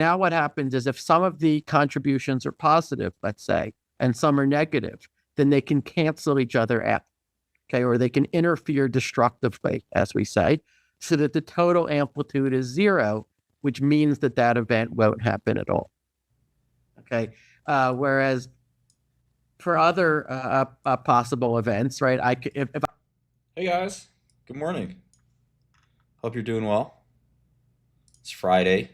Now what happens is if some of the contributions are positive, let's say, and some are negative, then they can cancel each other out, okay, or they can interfere destructively, as we say, so that the total amplitude is zero, which means that that event won't happen at all. Okay, whereas for other possible events, right? If Hey guys, good morning. Hope you're doing well. It's Friday.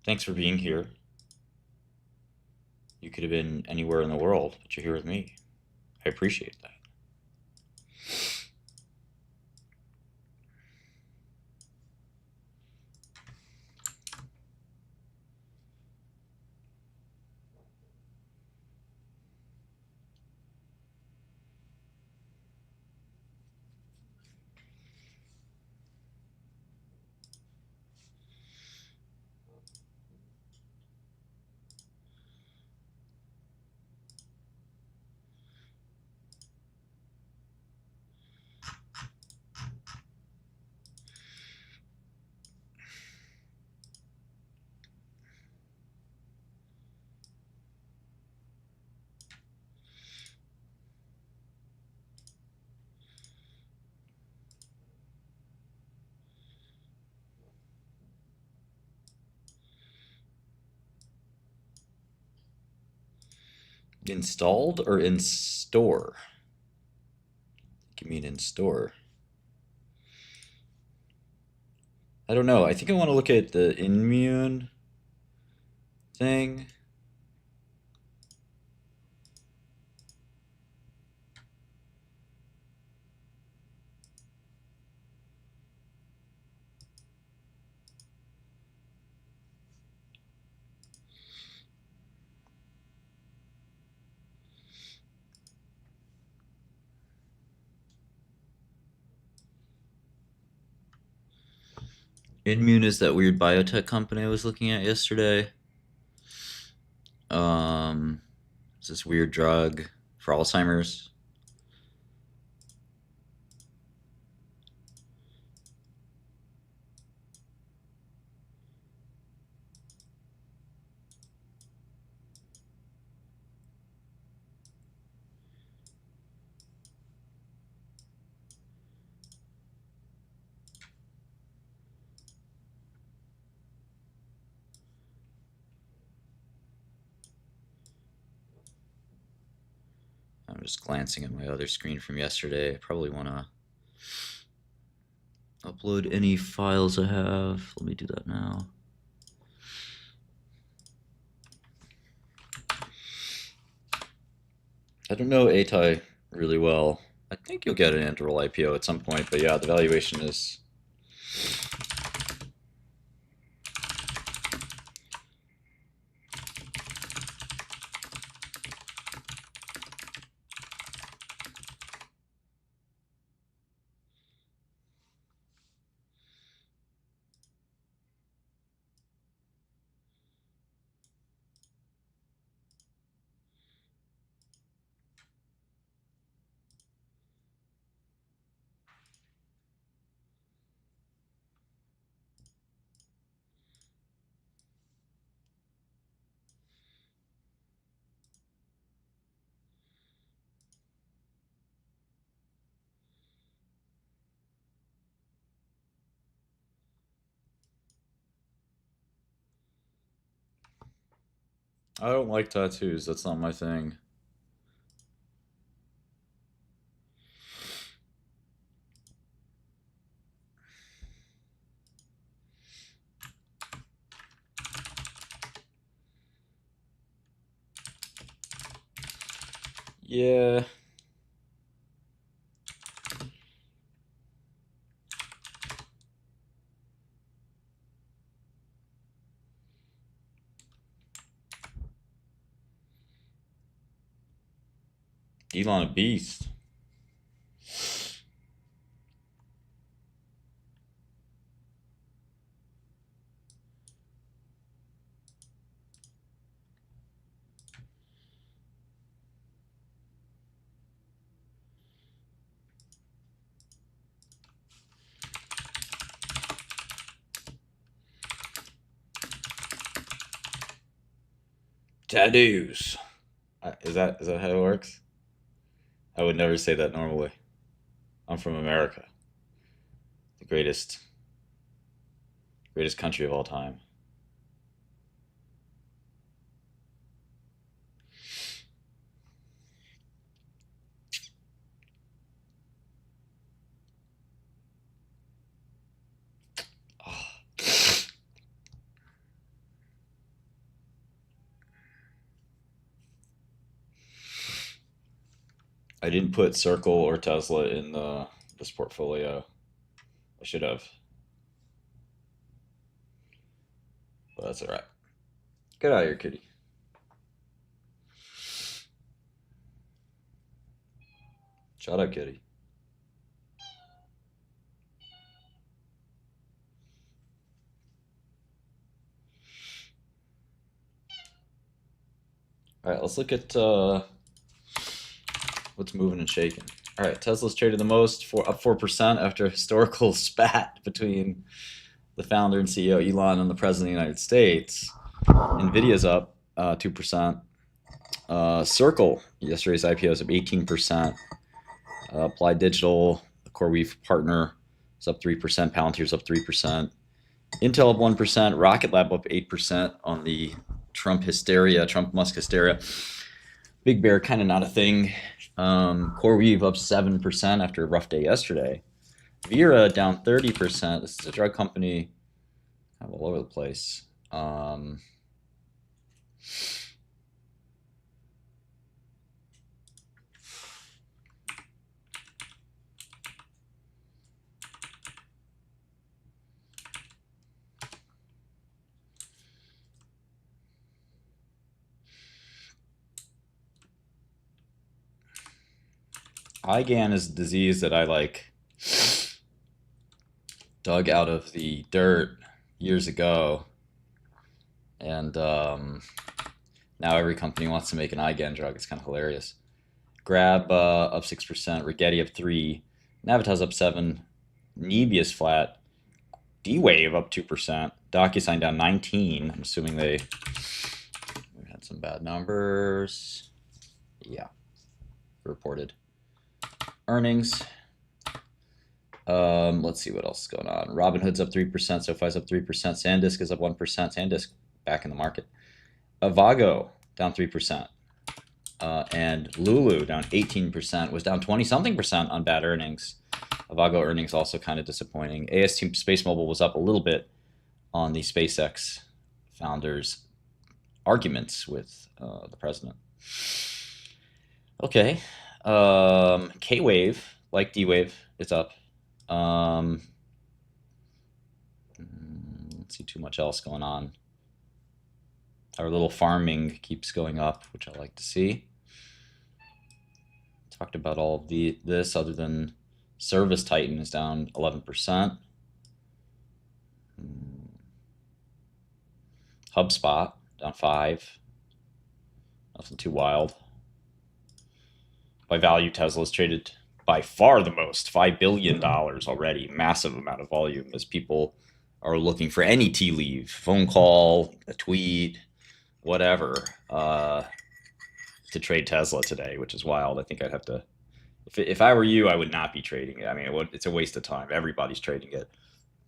Thanks for being here. You could have been anywhere in the world, but you're here with me. I appreciate that. Installed or in store? You mean in store? I don't know. I think I want to look at the immune thing. Immune is that weird biotech company I was looking at yesterday. Um, it's this weird drug for Alzheimer's. I'm just glancing at my other screen from yesterday. I probably want to upload any files I have. Let me do that now. I don't know ATI really well. I think you'll get an interval IPO at some point, but yeah, the valuation is. I don't like tattoos. That's not my thing. Yeah. Elon a beast. Tattoos. Is that how it works? I would never say that normally. I'm from America, the greatest country of all time. Oh. I didn't put Circle or Tesla in this portfolio. I should have, but that's all right. Get out of here, kitty. Shut up, kitty. All right, let's look at what's moving and shaking. All right, Tesla's traded the most, up 4% after a historical spat between the founder and CEO Elon and the president of the United States. Nvidia's up 2%. Circle, yesterday's IPO is up 18%. Applied Digital, the CoreWeave partner, is up 3%. Palantir's up 3%. Intel up 1%. Rocket Lab up 8% on the Trump Musk hysteria. Big Bear kind of not a thing. CoreWeave up 7% after a rough day yesterday. Vera down 30%. This is a drug company kind of all over the place. IgAN is a disease that I dug out of the dirt years ago, and now every company wants to make an IgAN drug. It's kind of hilarious. Grab up 6%, Rigetti up 3%, Navitas up 7%, Nebius flat, D-Wave up 2%, DocuSign down 19%. I'm assuming they had some bad numbers. Yeah, reported earnings. Let's see what else is going on. Robinhood's up 3%, SoFi's up 3%, SanDisk is up 1%. SanDisk back in the market. Avago down 3%. And Lulu down 18%, was down 20 something percent on bad earnings. Avago earnings also kind of disappointing. AST SpaceMobile was up a little bit on the SpaceX founders' arguments with the president. Okay. K-Wave, like D-Wave, is up. Let's see too much else going on. Our little farming keeps going up, which I like to see. Talked about all of this other than Service Titan is down 11%. HubSpot down 5%. Nothing too wild. By value, Tesla's traded by far the most, $5 billion already. Massive amount of volume as people are looking for any tea leaf, phone call, a tweet, whatever, to trade Tesla today, which is wild. I think I'd have to, if I were you, I would not be trading it. I mean, it's a waste of time. Everybody's trading it,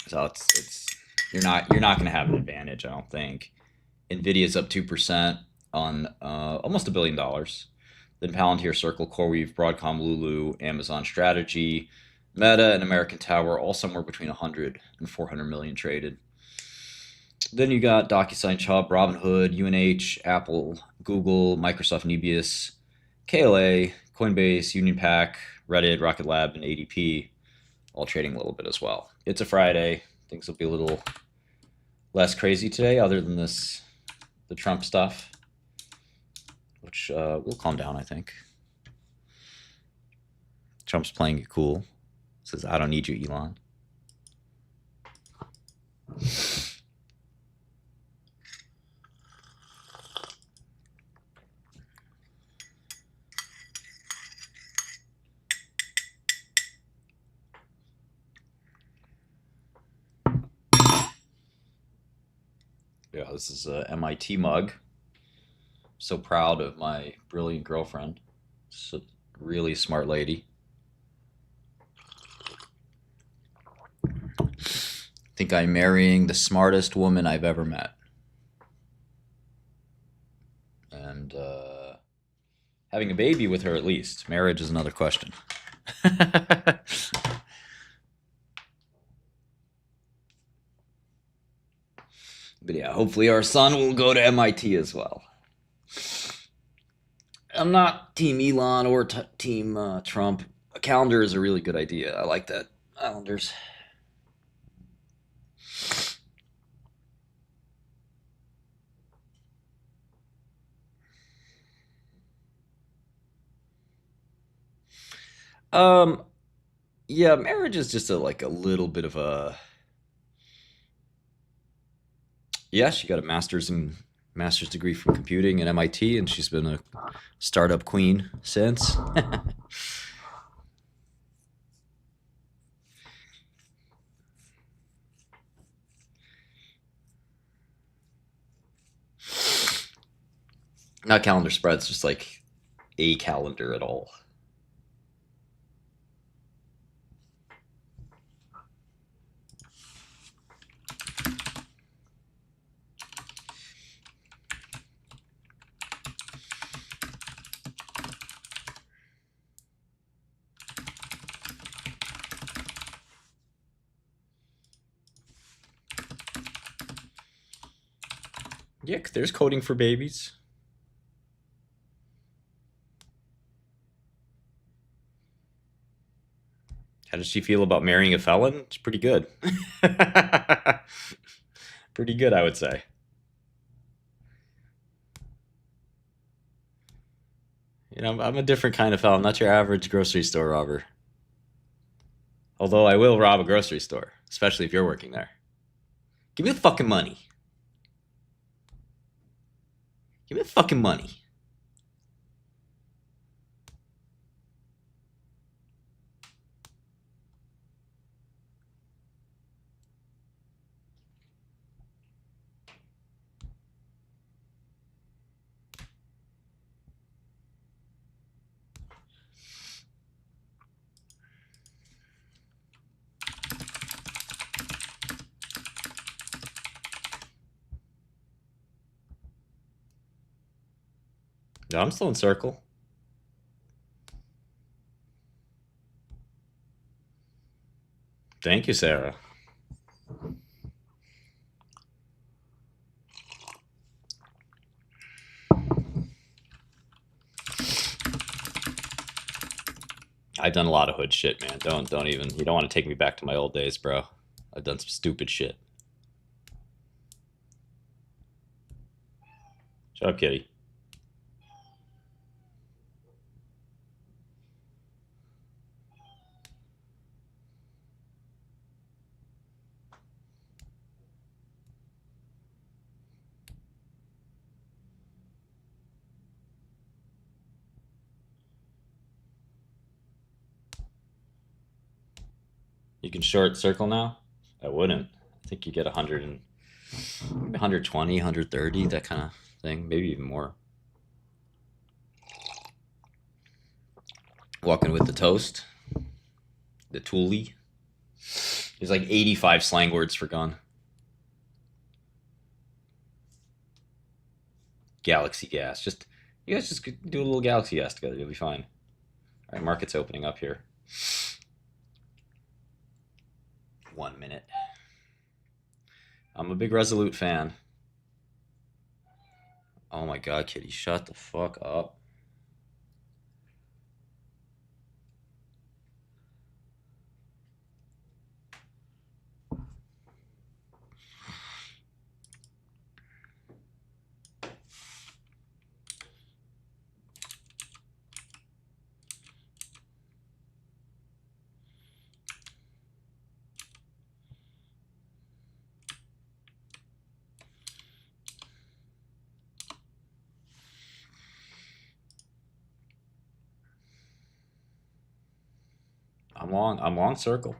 so it's you're not going to have an advantage, I don't think. Nvidia's up 2% on almost $1 billion. Then Palantir, Circle, CoreWeave, Broadcom, Lulu, Amazon Strategy, Meta, and American Tower, all somewhere between 100 and 400 million traded. Then you got DocuSign, Chubb, Robinhood, UNH, Apple, Google, Microsoft, Nebius, KLA, Coinbase, UnionPack, Reddit, Rocket Lab, and ADP all trading a little bit as well. It's a Friday. Things will be a little less crazy today, other than the Trump stuff, which will calm down, I think. Trump's playing it cool. Says, I don't need you, Elon. Yeah, this is a MIT mug. So proud of my brilliant girlfriend. She's a really smart lady. I think I'm marrying the smartest woman I've ever met. And having a baby with her, at least. Marriage is another question. But yeah, hopefully our son will go to MIT as well. I'm not Team Elon or Team Trump. A calendar is a really good idea. I like that. Islanders. Um, yeah, marriage is just like a little bit of a. Yeah, she got a master's degree from computing at MIT, and she's been a startup queen since. Not calendar spreads, just like a calendar at all. Yeah, there's coding for babies. How does she feel about marrying a felon? It's pretty good. Pretty good, I would say. You know, I'm a different kind of felon, not your average grocery store robber. Although I will rob a grocery store, especially if you're working there. Give me the fucking money. Give me the fucking money. No, I'm still in circle. Thank you, Sarah. I've done a lot of hood shit, man. Don't even. You don't want to take me back to my old days, bro. I've done some stupid shit. Shut up, kitty. You can short circle now? I wouldn't. I think you get 100 and 120, 130, that kind of thing. Maybe even more. Walking with the toast. The toolie. There's like 85 slang words for gun. Galaxy gas. Just you guys just do a little galaxy gas together. You'll be fine. All right, market's opening up here. 1 minute. I'm a big Resolute fan. Oh my god, kitty, shut the fuck up. I'm long circle.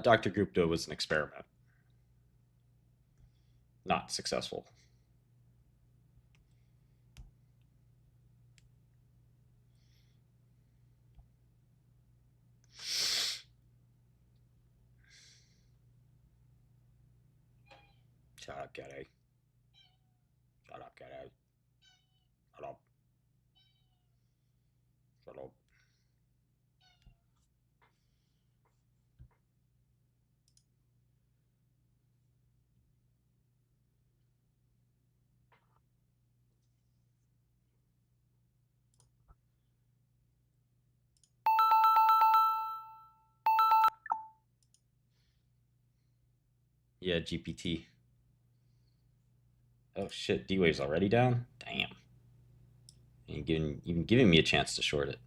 Dr. Gupta was an experiment. Not successful. Shut up, Getty. Shut up, Getty. Shut up. Shut up. Yeah, GPT. Oh shit, D-Wave's already down? Damn. Even giving me a chance to short it.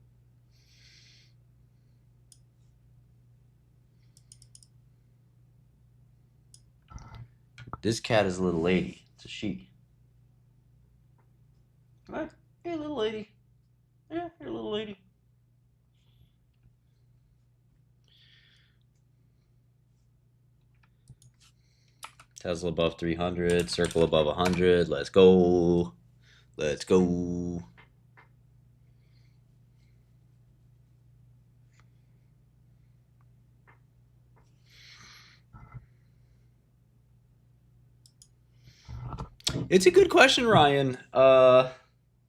This cat is a little lady. It's a she. Right? Hey, little lady. Yeah, you're a little lady. Tesla above 300, circle above 100. Let's go. Let's go. It's a good question, Ryan. It's a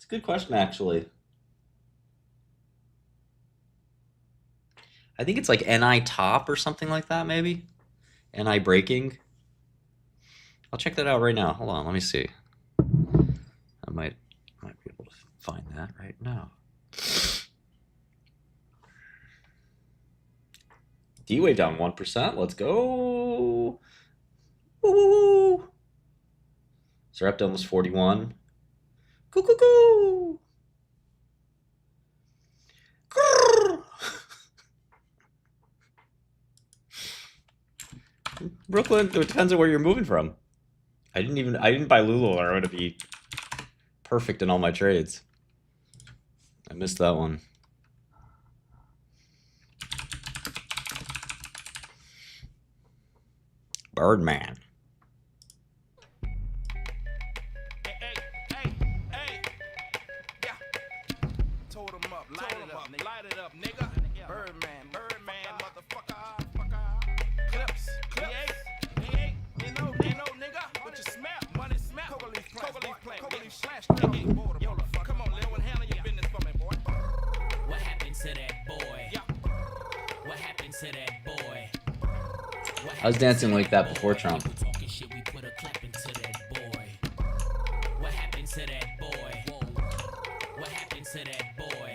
good question, actually. I think it's like NI top or something like that, maybe. NI breaking. I'll check that out right now. Hold on, let me see. I might be able to find that right now. D-Wave down 1%. Let's go. Woo! Sarepta almost 41. Coo. Brooklyn, it depends on where you're moving from. I didn't buy Lulu or I would be perfect in all my trades. I missed that one. Birdman. Light it up, nigga. Birdman, motherfucker. Clips. You know, nigga. What you smell? Money smell. Coca leaf flash. Come on, Lil, and handle your business for me, boy. What happened to that boy? What happened to that boy? I was dancing like that before Trump. Talking shit, we put a clap into that boy. What happened to that boy? What happened to that boy?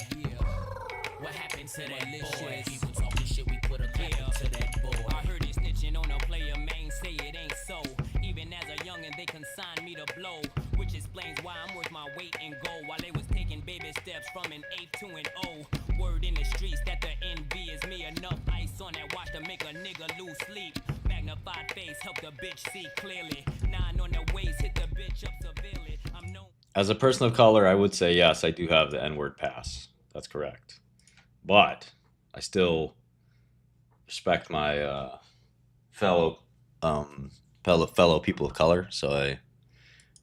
What happened to that boy? People talking shit, we put a clap into that boy. I heard they snitching on a player, man, say it ain't so. Even as a youngin', they consigned me to blow, which explains why I'm worth my weight in gold. While they was taking baby steps from an 8 to an O. Word in the streets that the envy is me. Enough ice on that watch to make a nigga lose sleep. Magnified face help the bitch see clearly. 9 on the waist hit the bitch up severely. I'm known. As a person of color, I would say yes, I do have the N-word pass. That's correct. But I still respect my fellow people of color, so I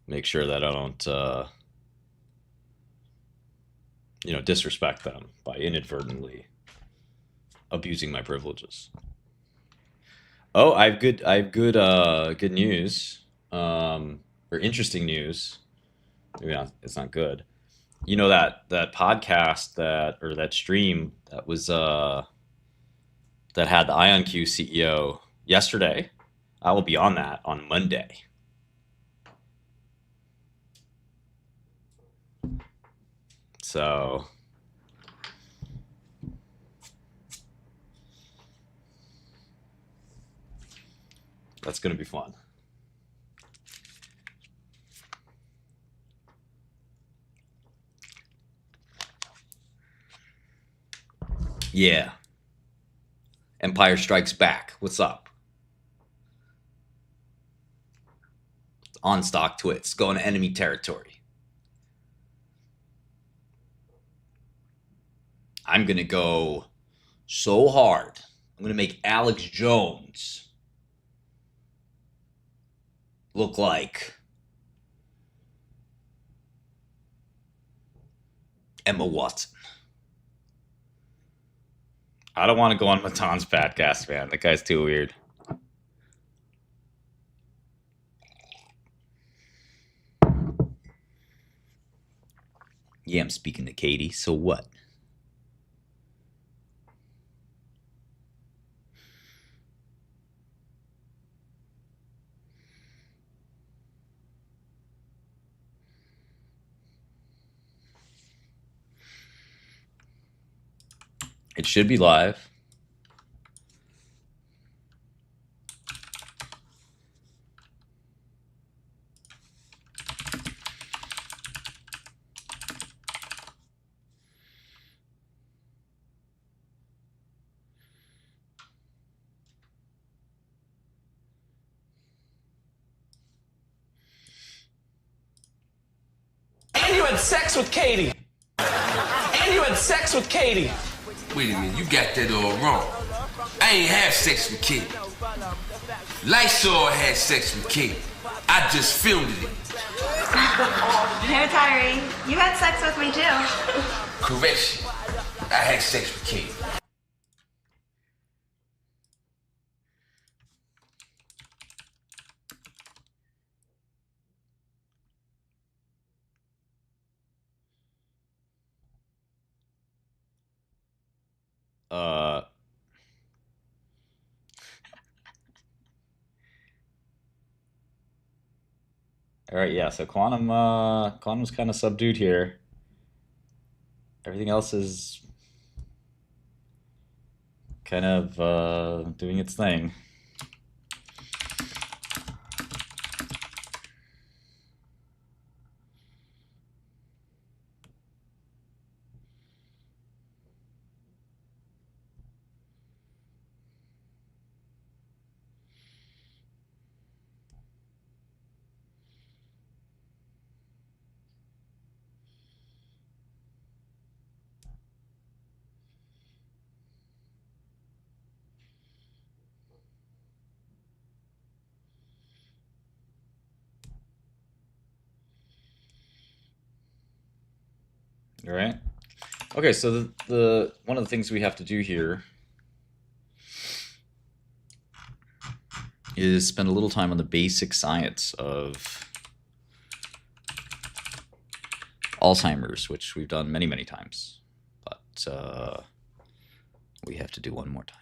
make sure that I don't disrespect them by inadvertently abusing my privileges. Oh, I have good news, or interesting news. Maybe not, it's not good. You know that podcast that stream that was that had the IonQ CEO yesterday. I will be on that on Monday. So that's going to be fun. Yeah. Empire Strikes Back. What's up? On stock twits. Going to enemy territory. I'm going to go so hard. I'm going to make Alex Jones look like Emma Watson. I don't want to go on Matan's podcast, man. That guy's too weird. Yeah, I'm speaking to Katie. So what? It should be live. And you had sex with Katie. And you had sex with Katie. Wait a minute, you got that all wrong. I ain't have sex with Katie. Lysol had sex with Katie. I just filmed it. No, Tyree, you had sex with me too. Correction. I had sex with Katie. All right, yeah. So Quantum's kind of subdued here. Everything else is kind of doing its thing. All right. Okay, so the one of the things we have to do here is spend a little time on the basic science of Alzheimer's, which we've done many, many times. But we have to do one more time.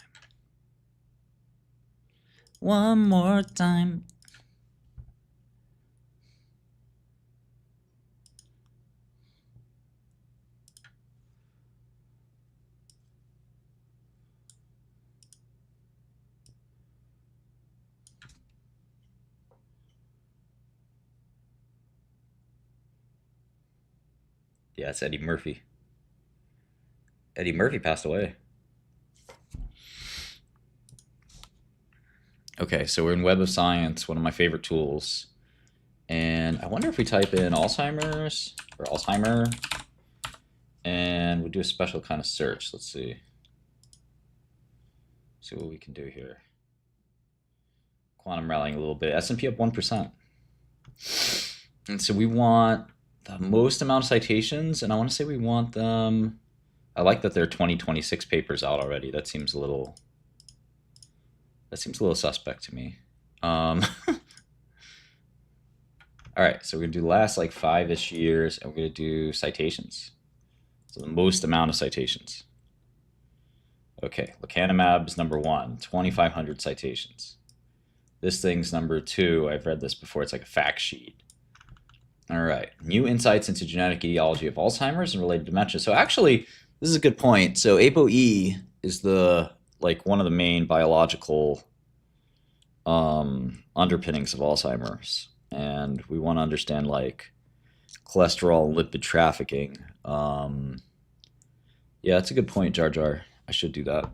One more time. Yeah, it's Eddie Murphy. Eddie Murphy passed away. Okay, so we're in Web of Science, one of my favorite tools. And I wonder if we type in Alzheimer's or Alzheimer and we do a special kind of search. Let's see. See what we can do here. Quantum rallying a little bit. S&P up 1%. And so we want the most amount of citations, and I want to say we want them. I like that there are 2026 papers out already. That seems a little suspect to me. All right, so we're gonna do the last like 5-ish years, and we're gonna do citations. So the most amount of citations. Okay, lecanemab's number 1, 2,500 citations. This thing's number 2. I've read this before. It's like a fact sheet. All right, new insights into genetic etiology of Alzheimer's and related dementia. So actually, this is a good point. So ApoE is the one of the main biological underpinnings of Alzheimer's, and we want to understand cholesterol and lipid trafficking. Yeah, that's a good point, Jar Jar. I should do that.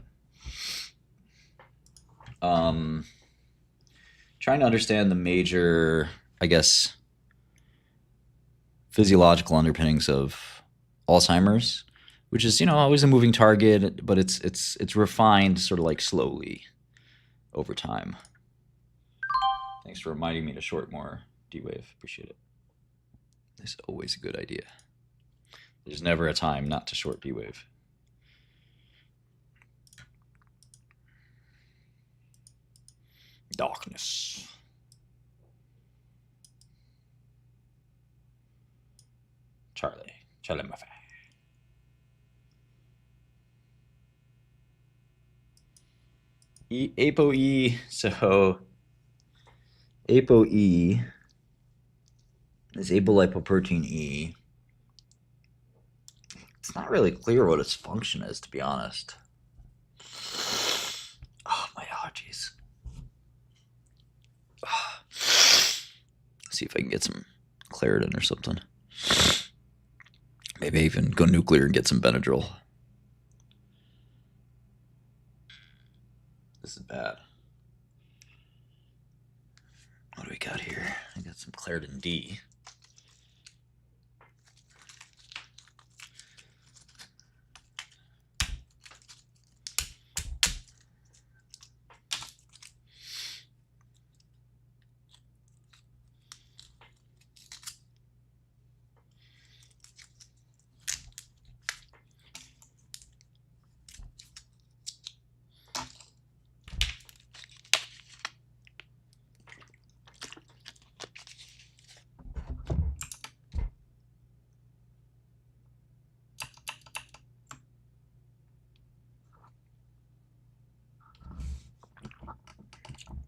Trying to understand the major, I guess, physiological underpinnings of Alzheimer's, which is, always a moving target, but it's refined sort of like slowly over time. Thanks for reminding me to short more D-Wave. Appreciate it. It's always a good idea. There's never a time not to short D-Wave. Darkness. Charlie Maffei. ApoE, so ApoE is apolipoprotein E. It's not really clear what its function is, to be honest. Oh, my allergies. See if I can get some Claritin or something. Maybe even go nuclear and get some Benadryl. This is bad. What do we got here? I got some Claritin D.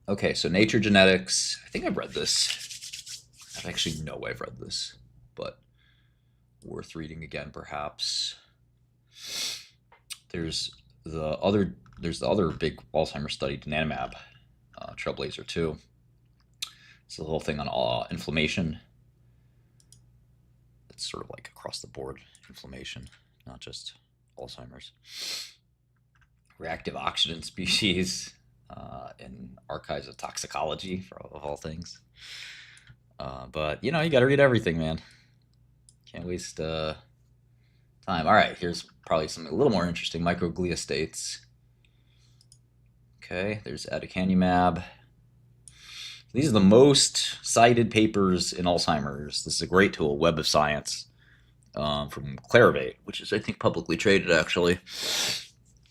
Okay, so Nature Genetics. I think I've read this. I actually know I've read this, but worth reading again, perhaps. There's the other big Alzheimer's study, donanemab, Trailblazer 2. It's the whole thing on inflammation. It's sort of like across the board inflammation, not just Alzheimer's. Reactive oxygen species. In Archives of Toxicology, of all things. But, you got to read everything, man. Can't waste time. All right, here's probably something a little more interesting. Microglia states. Okay, there's aducanumab. These are the most cited papers in Alzheimer's. This is a great tool, Web of Science, from Clarivate, which is, I think, publicly traded, actually.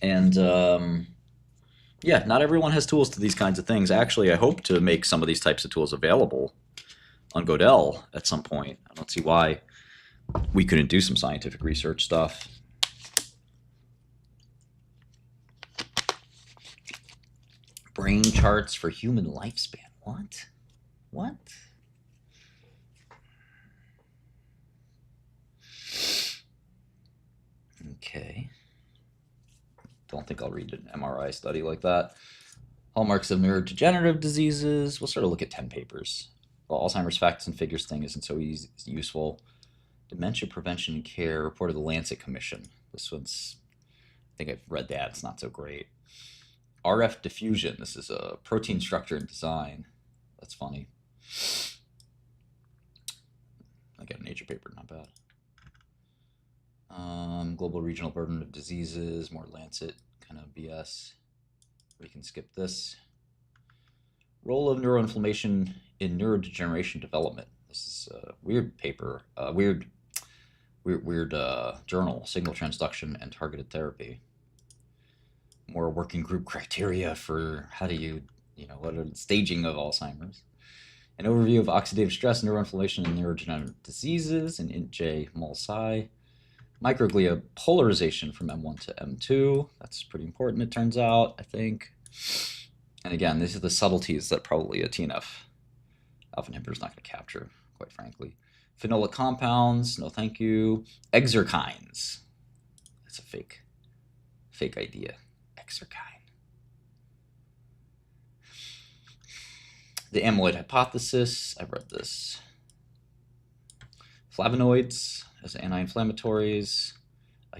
And... yeah, not everyone has tools to these kinds of things. Actually, I hope to make some of these types of tools available on Godel at some point. I don't see why we couldn't do some scientific research stuff. Brain charts for human lifespan. What? What? Okay. Don't think I'll read an MRI study like that. Hallmarks of neurodegenerative diseases. We'll sort of look at 10 papers. Well, Alzheimer's facts and figures thing isn't so useful. Dementia prevention and care, report of the Lancet Commission. This one's, I think I've read that. It's not so great. RF diffusion. This is a protein structure and design. That's funny. I got a Nature paper, not bad. Global regional burden of diseases, more Lancet kind of BS. We can skip this. Role of neuroinflammation in neurodegeneration development. This is a weird paper, weird journal, signal transduction and targeted therapy. More working group criteria for how do you what are the staging of Alzheimer's. An overview of oxidative stress, neuroinflammation, and neurodegenerative diseases in Int J. Mulsai. Microglia polarization from M1 to M2. That's pretty important, it turns out, I think. And again, these are the subtleties that probably a TNF alpha inhibitor is not going to capture, quite frankly. Phenolic compounds, no thank you. Exerkines. That's a fake idea. Exerkine. The amyloid hypothesis. I've read this. Flavonoids as anti-inflammatories.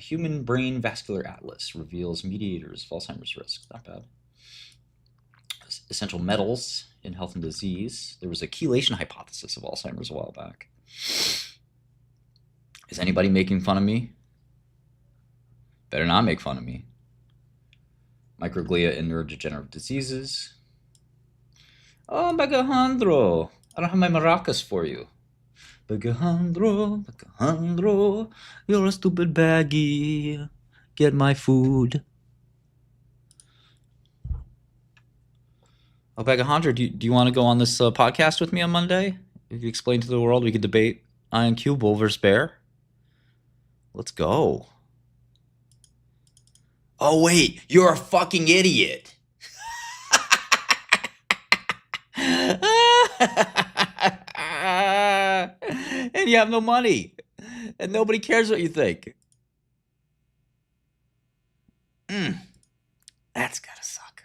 Human Brain Vascular Atlas reveals mediators of Alzheimer's risk. Not bad. Essential metals in health and disease. There was a chelation hypothesis of Alzheimer's a while back. Is anybody making fun of me? Better not make fun of me. Microglia in neurodegenerative diseases. Oh, Bagajandro, I don't have my maracas for you. Bagajandro, you're a stupid baggy. Get my food. Oh, Bagajandro, do you want to go on this podcast with me on Monday? If you explain to the world, we could debate IonQ Bull versus Bear. Let's go. Oh, wait, you're a fucking idiot. And you have no money. And nobody cares what you think. That's gotta suck.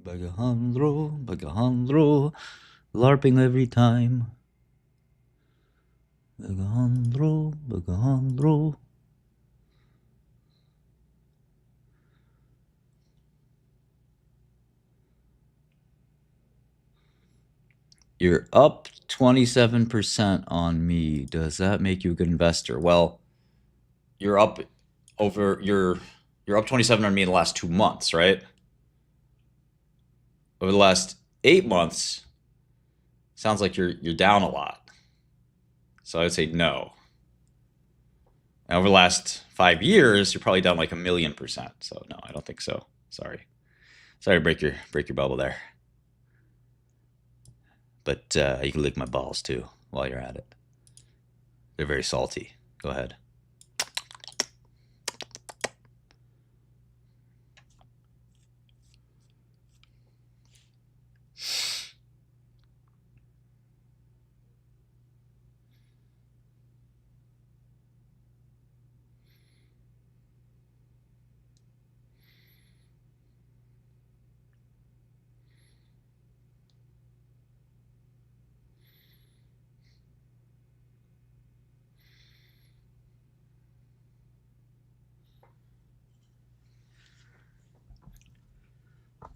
Bagajandro, LARPing every time. Bagajandro. You're up 27% on me. Does that make you a good investor? Well, you're up 27 on me in the last 2 months, right? Over the last 8 months, sounds like you're down a lot. So I would say no. And over the last 5 years, you're probably down like 1,000,000%. So no, I don't think so. Sorry to break your bubble there. But you can lick my balls too while you're at it. They're very salty. Go ahead.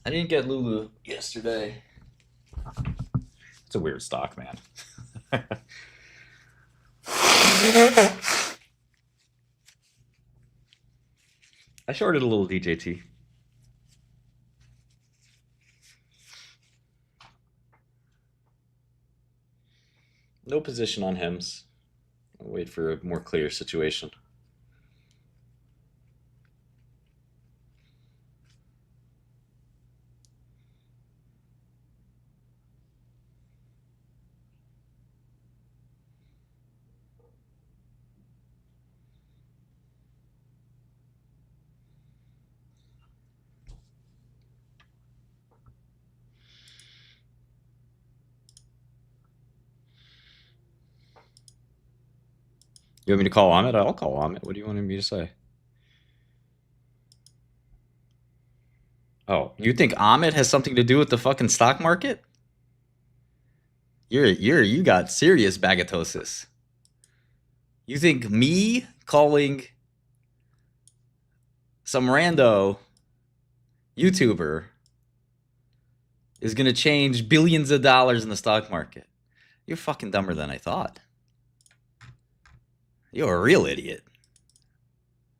I didn't get Lulu yesterday. It's a weird stock, man. I shorted a little DJT. No position on HIMS. I'll wait for a more clear situation. You want me to call Amit? I'll call Amit. What do you want me to say? Oh, you think Amit has something to do with the fucking stock market? You got serious bagatosis. You think me calling some rando YouTuber is gonna change billions of dollars in the stock market? You're fucking dumber than I thought. You're a real idiot.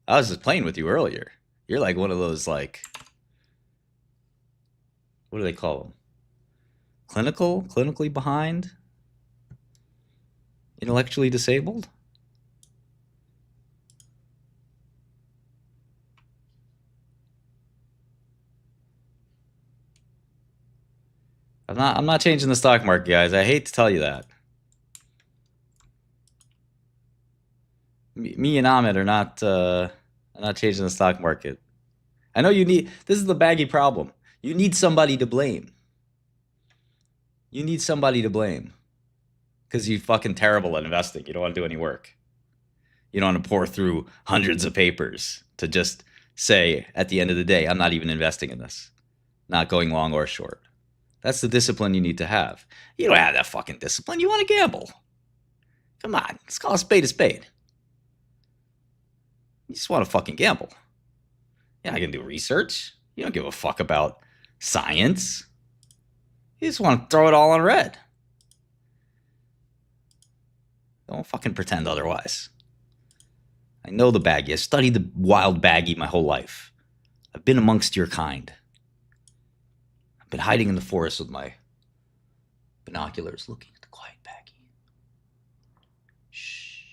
I was just playing with you earlier. You're like one of those, like, what do they call them? Clinically behind? Intellectually disabled? I'm not changing the stock market, guys. I hate to tell you that. Me and Amit are not changing the stock market. I know you need. This is the baggy problem. You need somebody to blame. You need somebody to blame because you're fucking terrible at investing. You don't want to do any work. You don't want to pour through hundreds of papers to just say at the end of the day, I'm not even investing in this, not going long or short. That's the discipline you need to have. You don't have that fucking discipline. You want to gamble. Come on, let's call a spade a spade. You just want to fucking gamble. You're not going to do research. You don't give a fuck about science. You just want to throw it all on red. Don't fucking pretend otherwise. I know the baggie. I studied the wild baggie my whole life. I've been amongst your kind. I've been hiding in the forest with my binoculars looking at the quiet baggie. Shh.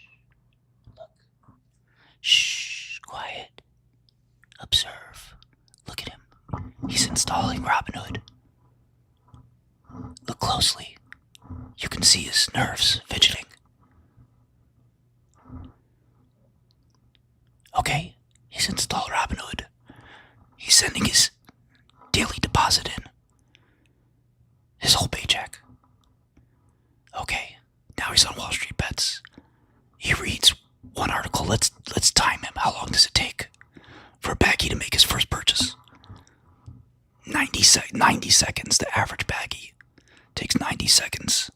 Look. Shh. Quiet. Observe. Look at him. He's installing Robinhood. Look closely. You can see his nerves fidgeting. Okay, he's installed Robinhood. He's sending his daily deposit in. His whole paycheck. Okay, now he's on Wall Street Bets. He reads one article. Let's time him. How long does it take for a baggie to make his first purchase? 90 seconds. The average baggie takes 90 seconds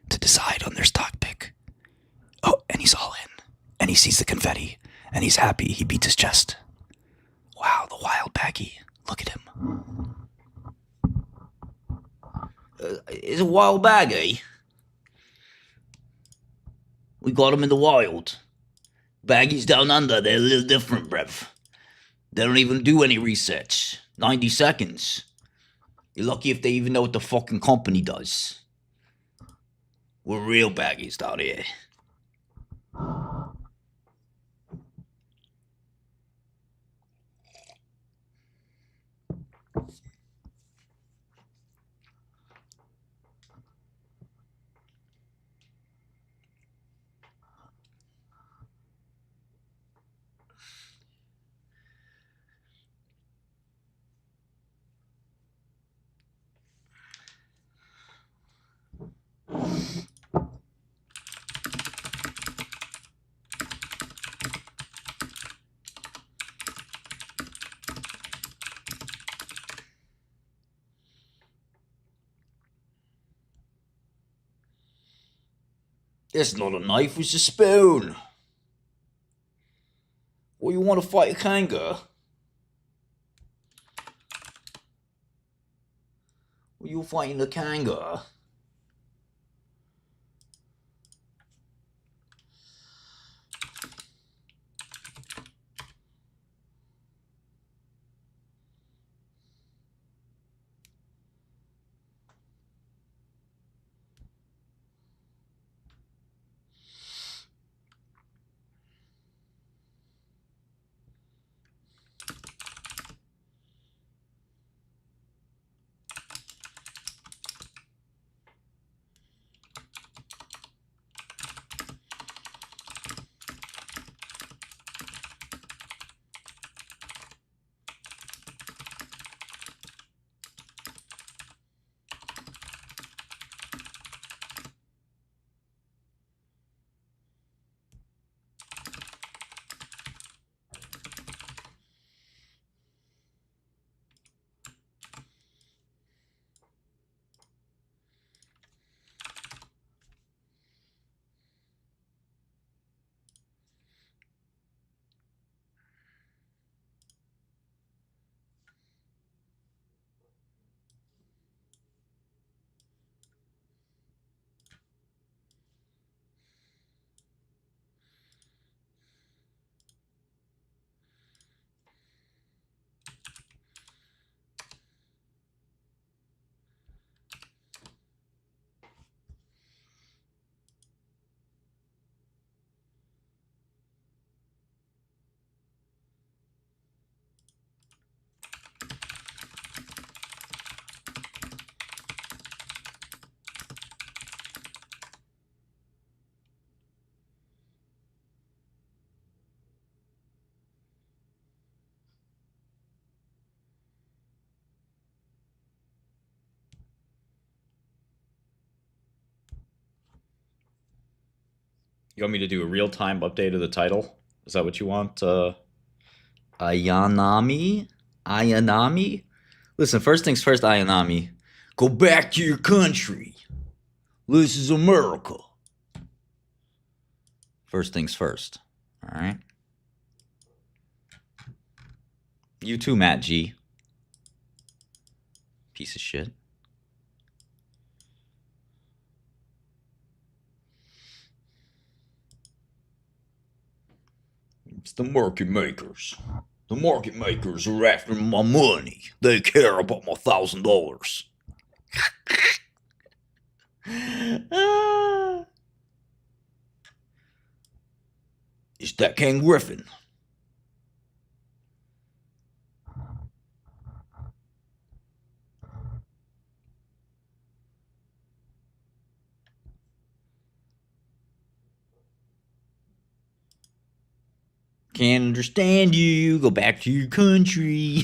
to decide on their stock pick. Oh, and he's all in. And he sees the confetti. And he's happy. He beats his chest. Wow, the wild baggie. Look at him. It's a wild baggie. We got him in the wild. Baggies down under, they're a little different, bruv. They don't even do any research. 90 seconds. You're lucky if they even know what the fucking company does. We're real baggies down here. It's not a knife, it's a spoon. Or you want to fight a kangaroo? Or you fighting a kangaroo? You want me to do a real-time update of the title? Is that what you want, Ayanami? Ayanami? Listen, first things first, Ayanami. Go back to your country. This is America. First things first. All right. You too, Matt G. Piece of shit. It's the market makers. The market makers are after my money. They care about my $1,000. It's that Ken Griffin. Can't understand you. Go back to your country.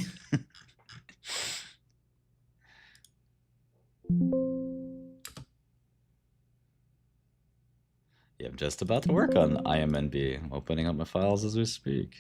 Yeah, I'm just about to work on IMNB. I'm opening up my files as we speak.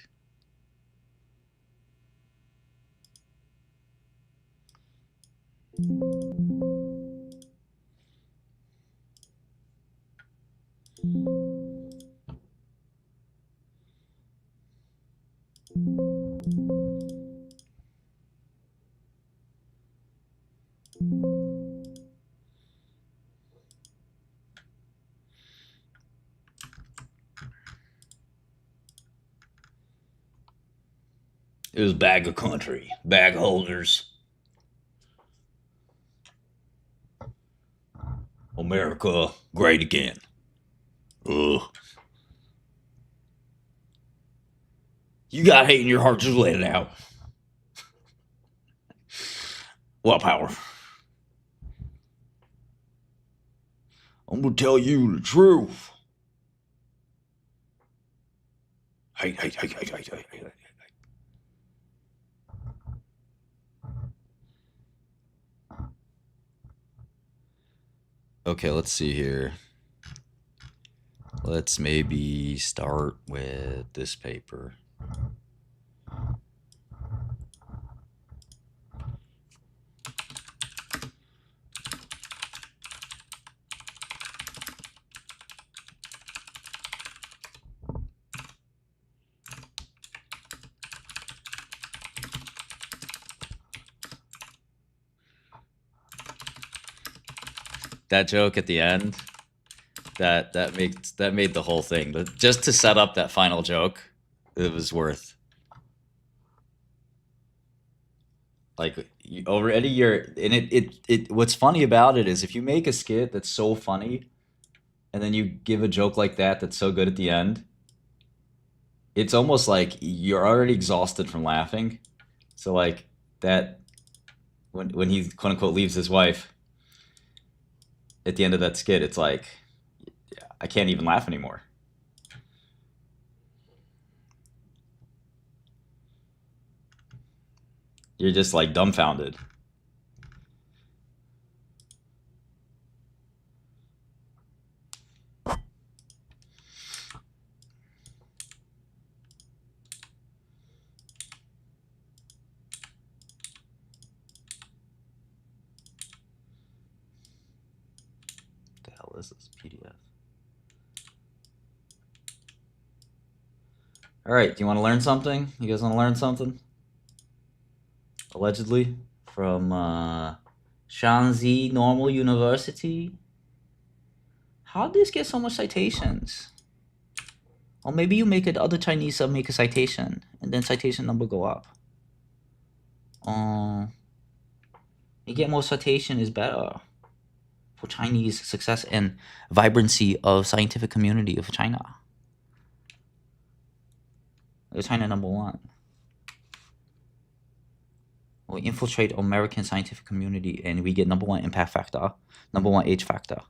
It was bag of country, bag holders. America, great again. Ugh. You got hate in your heart, just let it out. What power? I'm gonna tell you the truth. Hate. Okay, let's see here. Let's maybe start with this paper. That joke at the end, that made the whole thing. But just to set up that final joke, it was worth. Like already you're and it what's funny about it is if you make a skit that's so funny and then you give a joke like that that's so good at the end, it's almost like you're already exhausted from laughing. So like that when he quote unquote leaves his wife at the end of that skit, it's like I can't even laugh anymore. You're just like dumbfounded. The hell is this PDF? All right, do you want to learn something? You guys want to learn something? Allegedly from Shanxi Normal University. How did this get so much citations? Or maybe you make it other Chinese make a citation and then citation number go up. You get more citation is better for Chinese success and vibrancy of scientific community of China. China #1. We infiltrate American scientific community and we get #1 impact factor, #1 age factor,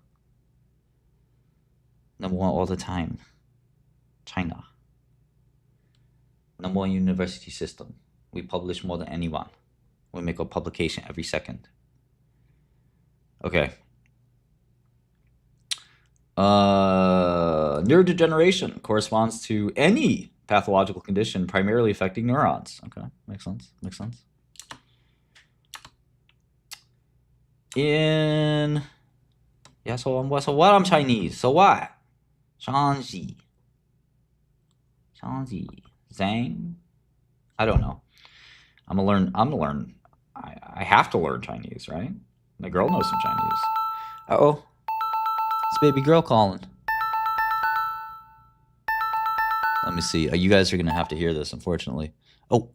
#1 all the time. China. #1 university system. We publish more than anyone. We make a publication every second. Okay. Neurodegeneration corresponds to any pathological condition primarily affecting neurons. Okay, makes sense. Makes sense. In yeah, so what? I'm Chinese. So what? Shangji. Zhang. I don't know. I'm gonna learn. I have to learn Chinese, right? The girl knows some Chinese. Uh-oh. It's baby girl calling. Let me see. You guys are going to have to hear this, unfortunately. Oh.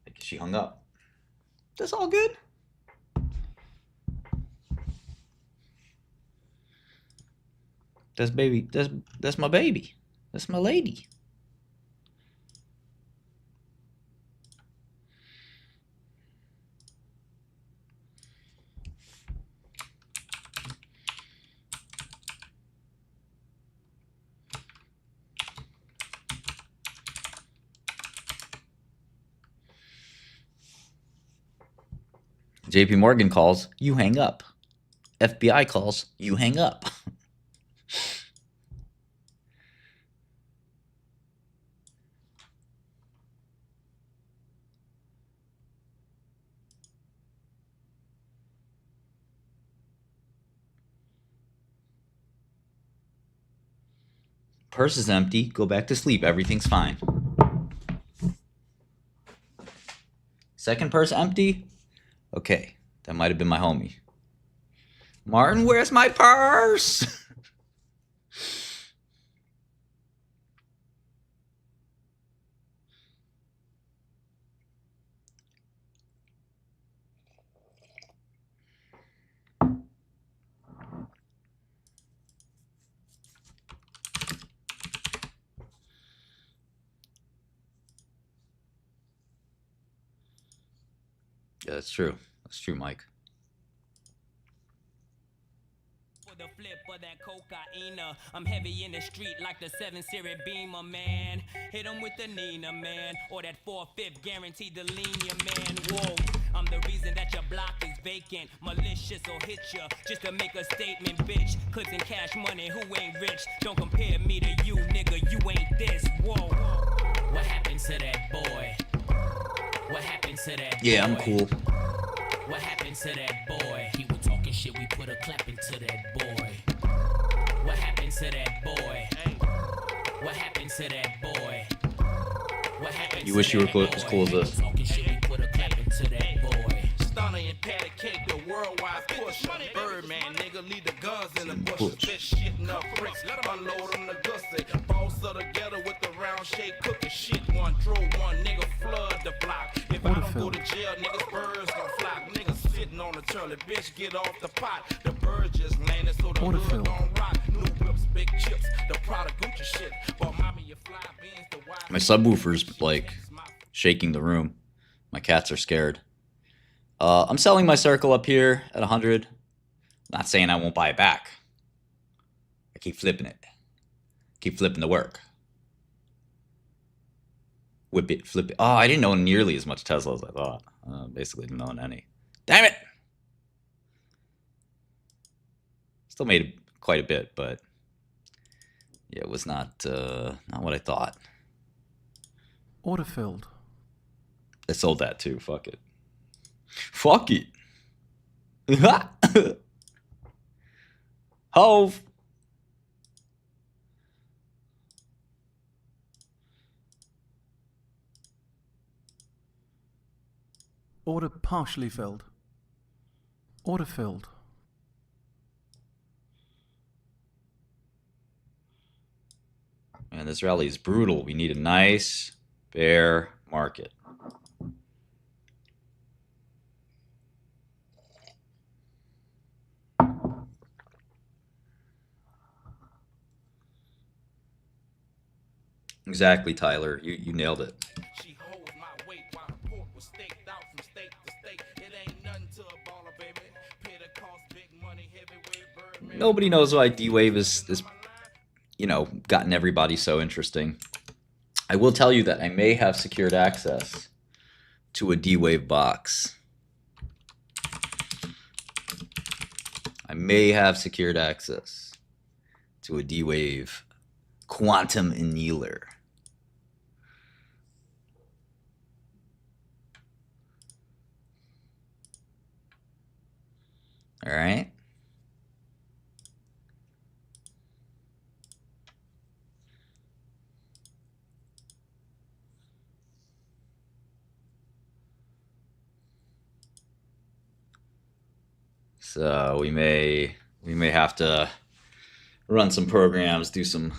I guess she hung up. That's all good. That's baby. That's my baby. That's my lady. JP Morgan calls, you hang up. FBI calls, you hang up. Purse is empty. Go back to sleep. Everything's fine. Second purse empty. Okay, that might have been my homie. Martin, where's my purse? Yeah, that's true. That's true, Mike. The flip of that cocaine, I'm heavy in the street like the 7 Series Beamer, man. Hit him with the Nina, man, or that 4/5 guaranteed to lean you, man. Whoa, I'm the reason that your block is vacant. Malicious will hit you just to make a statement, bitch. Clips and cash money, who ain't rich? Don't compare me to you, nigga, you ain't this. Whoa, what happened to that boy? What happened to that boy? Yeah, I'm cool. What happened to that boy? He was talking shit, we put a clap into that boy. What happened to that boy? What happened to that boy? What happened You wish you were as cool as this. Talking shit, we put a clap into that boy. Stunner and patty cake, the worldwide push. Birdman, nigga, leave the guns in the bush. Bitch shitting up bricks, unload on the gussy. Balls are together with the round shaped cookie. Shit one, throw one, nigga, flood the block. If I don't go to jail, niggas, birds gon' flock. Niggas sitting on the turley, bitch, get off the pot. The bird just landed, so the hood gon' rock. New whips, big chips, the Prada Gucci shit. But mommy, you fly beans, the wild. My subwoofer's like shaking the room. My cats are scared. I'm selling my circle up here at 100. Not saying I won't buy it back. I keep flipping it. Keep flipping the work. Whip it, flip it. Oh, I didn't own nearly as much Tesla as I thought. Basically didn't own any. Damn it! Still made quite a bit, but yeah, it was not what I thought. Order filled. I sold that too. Fuck it. Fuck it. Hove. Order partially filled. Order filled. Man, this rally is brutal. We need a nice bear market. Exactly, Tyler. You nailed it. She holds my weight while the pork was staked out from state to state. It ain't nothing to a baller, baby. Pay the cost, big money, heavyweight bird. Nobody knows why D-Wave is gotten everybody so interesting. I will tell you that I may have secured access to a D-Wave box. I may have secured access to a D-Wave quantum annealer. All right. So we may have to run some programs, do some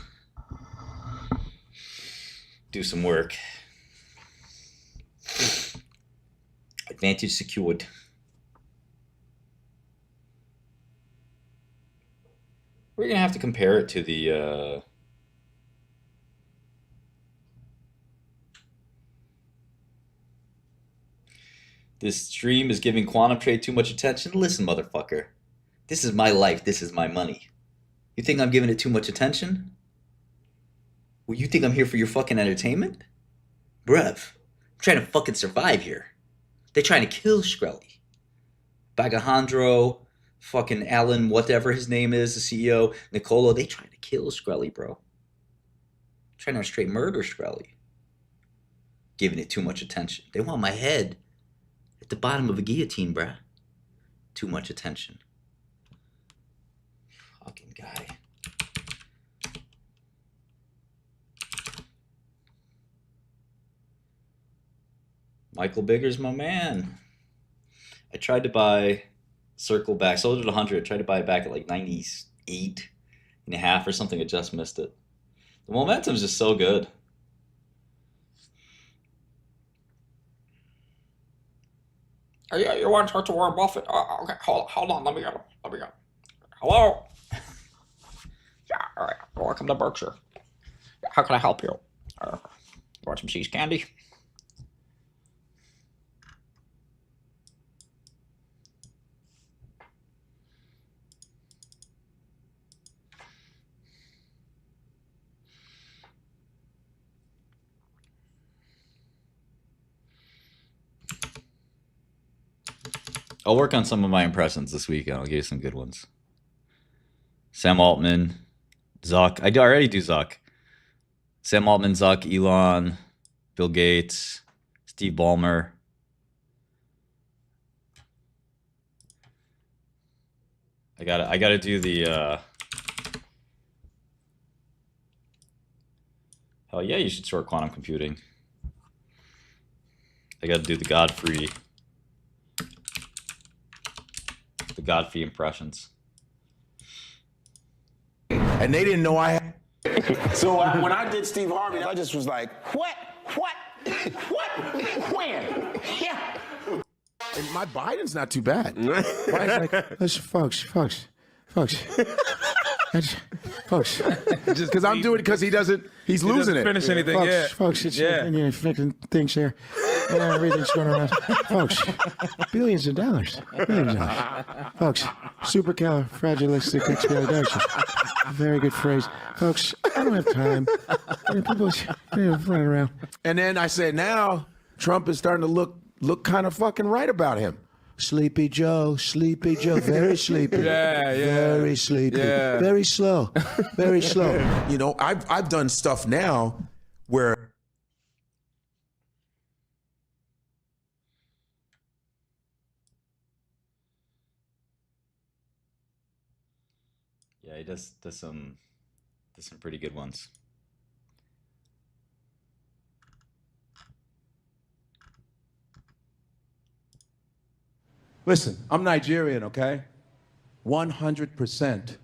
work. Advantage secured. We're gonna have to compare it to the this stream is giving Quantum Trade too much attention. Listen, motherfucker. This is my life. This is my money. You think I'm giving it too much attention? Well, you think I'm here for your fucking entertainment? Bruv, I'm trying to fucking survive here. They're trying to kill Shkreli. Bagajandro, fucking Alan, whatever his name is, the CEO, Nicolo, they trying to kill Shkreli, bro. Trying to straight murder Shkreli. Giving it too much attention. They want my head at the bottom of a guillotine, bruh. Too much attention. Fucking guy. Michael Bigger's my man. I tried to buy Circle back, sold it at 100, tried to buy it back at like 98.5 or something. I just missed it. The momentum's just so good. You want to talk to Warren Buffett? Okay, hold on. Let me get him. Hello? Yeah, all right. Welcome to Berkshire. How can I help you? Want some cheese candy? I'll work on some of my impressions this week, and I'll give you some good ones. Sam Altman, Zuck. I already do Zuck. Sam Altman, Zuck, Elon, Bill Gates, Steve Ballmer. I gotta do the. Hell yeah, you should short quantum computing. I gotta do the Godfrey impressions. And they didn't know I had. So when I did Steve Harvey, I just was like, what, when? Yeah. And my Biden's not too bad. Biden's like, listen, folks. Just because I'm doing it because he's losing it. Finish anything, folks, it's fucking things there. Yeah, everything's going around. Folks, billions of dollars. Folks, supercalifragilisticexpialidocious. Very good phrase. Folks, I don't have time. People running around. And then I said, now Trump is starting to look kind of fucking right about him. Sleepy Joe, very sleepy. Very sleepy. Yeah. Very slow. You know, I've done stuff now where he does some pretty good ones. Listen, I'm Nigerian, okay? 100%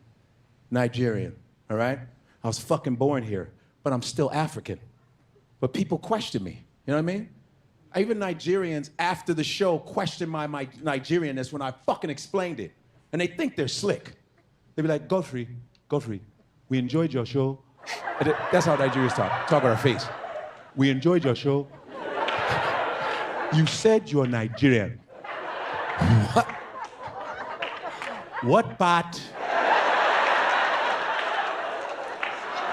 Nigerian, all right? I was fucking born here, but I'm still African. But people question me, you know what I mean? Even Nigerians after the show question my Nigerianness when I fucking explained it. And they think they're slick. They be like, Godfrey, we enjoyed your show. That's how Nigerians talk about our face. We enjoyed your show. You said you're Nigerian. What? What part?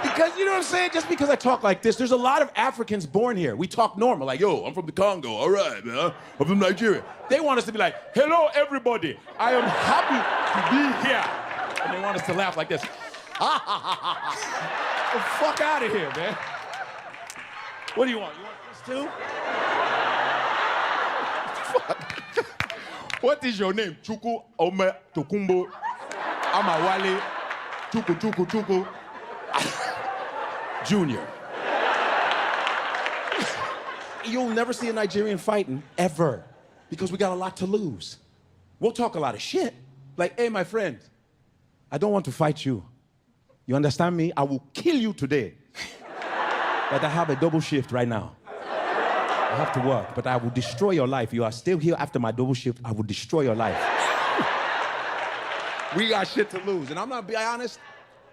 Because, you know what I'm saying? Just because I talk like this, there's a lot of Africans born here. We talk normal, like, yo, I'm from the Congo. All right, man. I'm from Nigeria. They want us to be like, hello, everybody. I am happy to be here. And they want us to laugh like this. The fuck out of here, man. What do you want? You want this too? Fuck. What is your name? Chuku Ome Tokumbo Amawale Chuku Junior. You'll never see a Nigerian fighting ever because we got a lot to lose. We'll talk a lot of shit. Like, hey, my friend, I don't want to fight you. You understand me? I will kill you today. But I have a double shift right now. I have to work, but I will destroy your life. You are still here after my double shift. I will destroy your life. We got shit to lose. And I'm gonna be honest,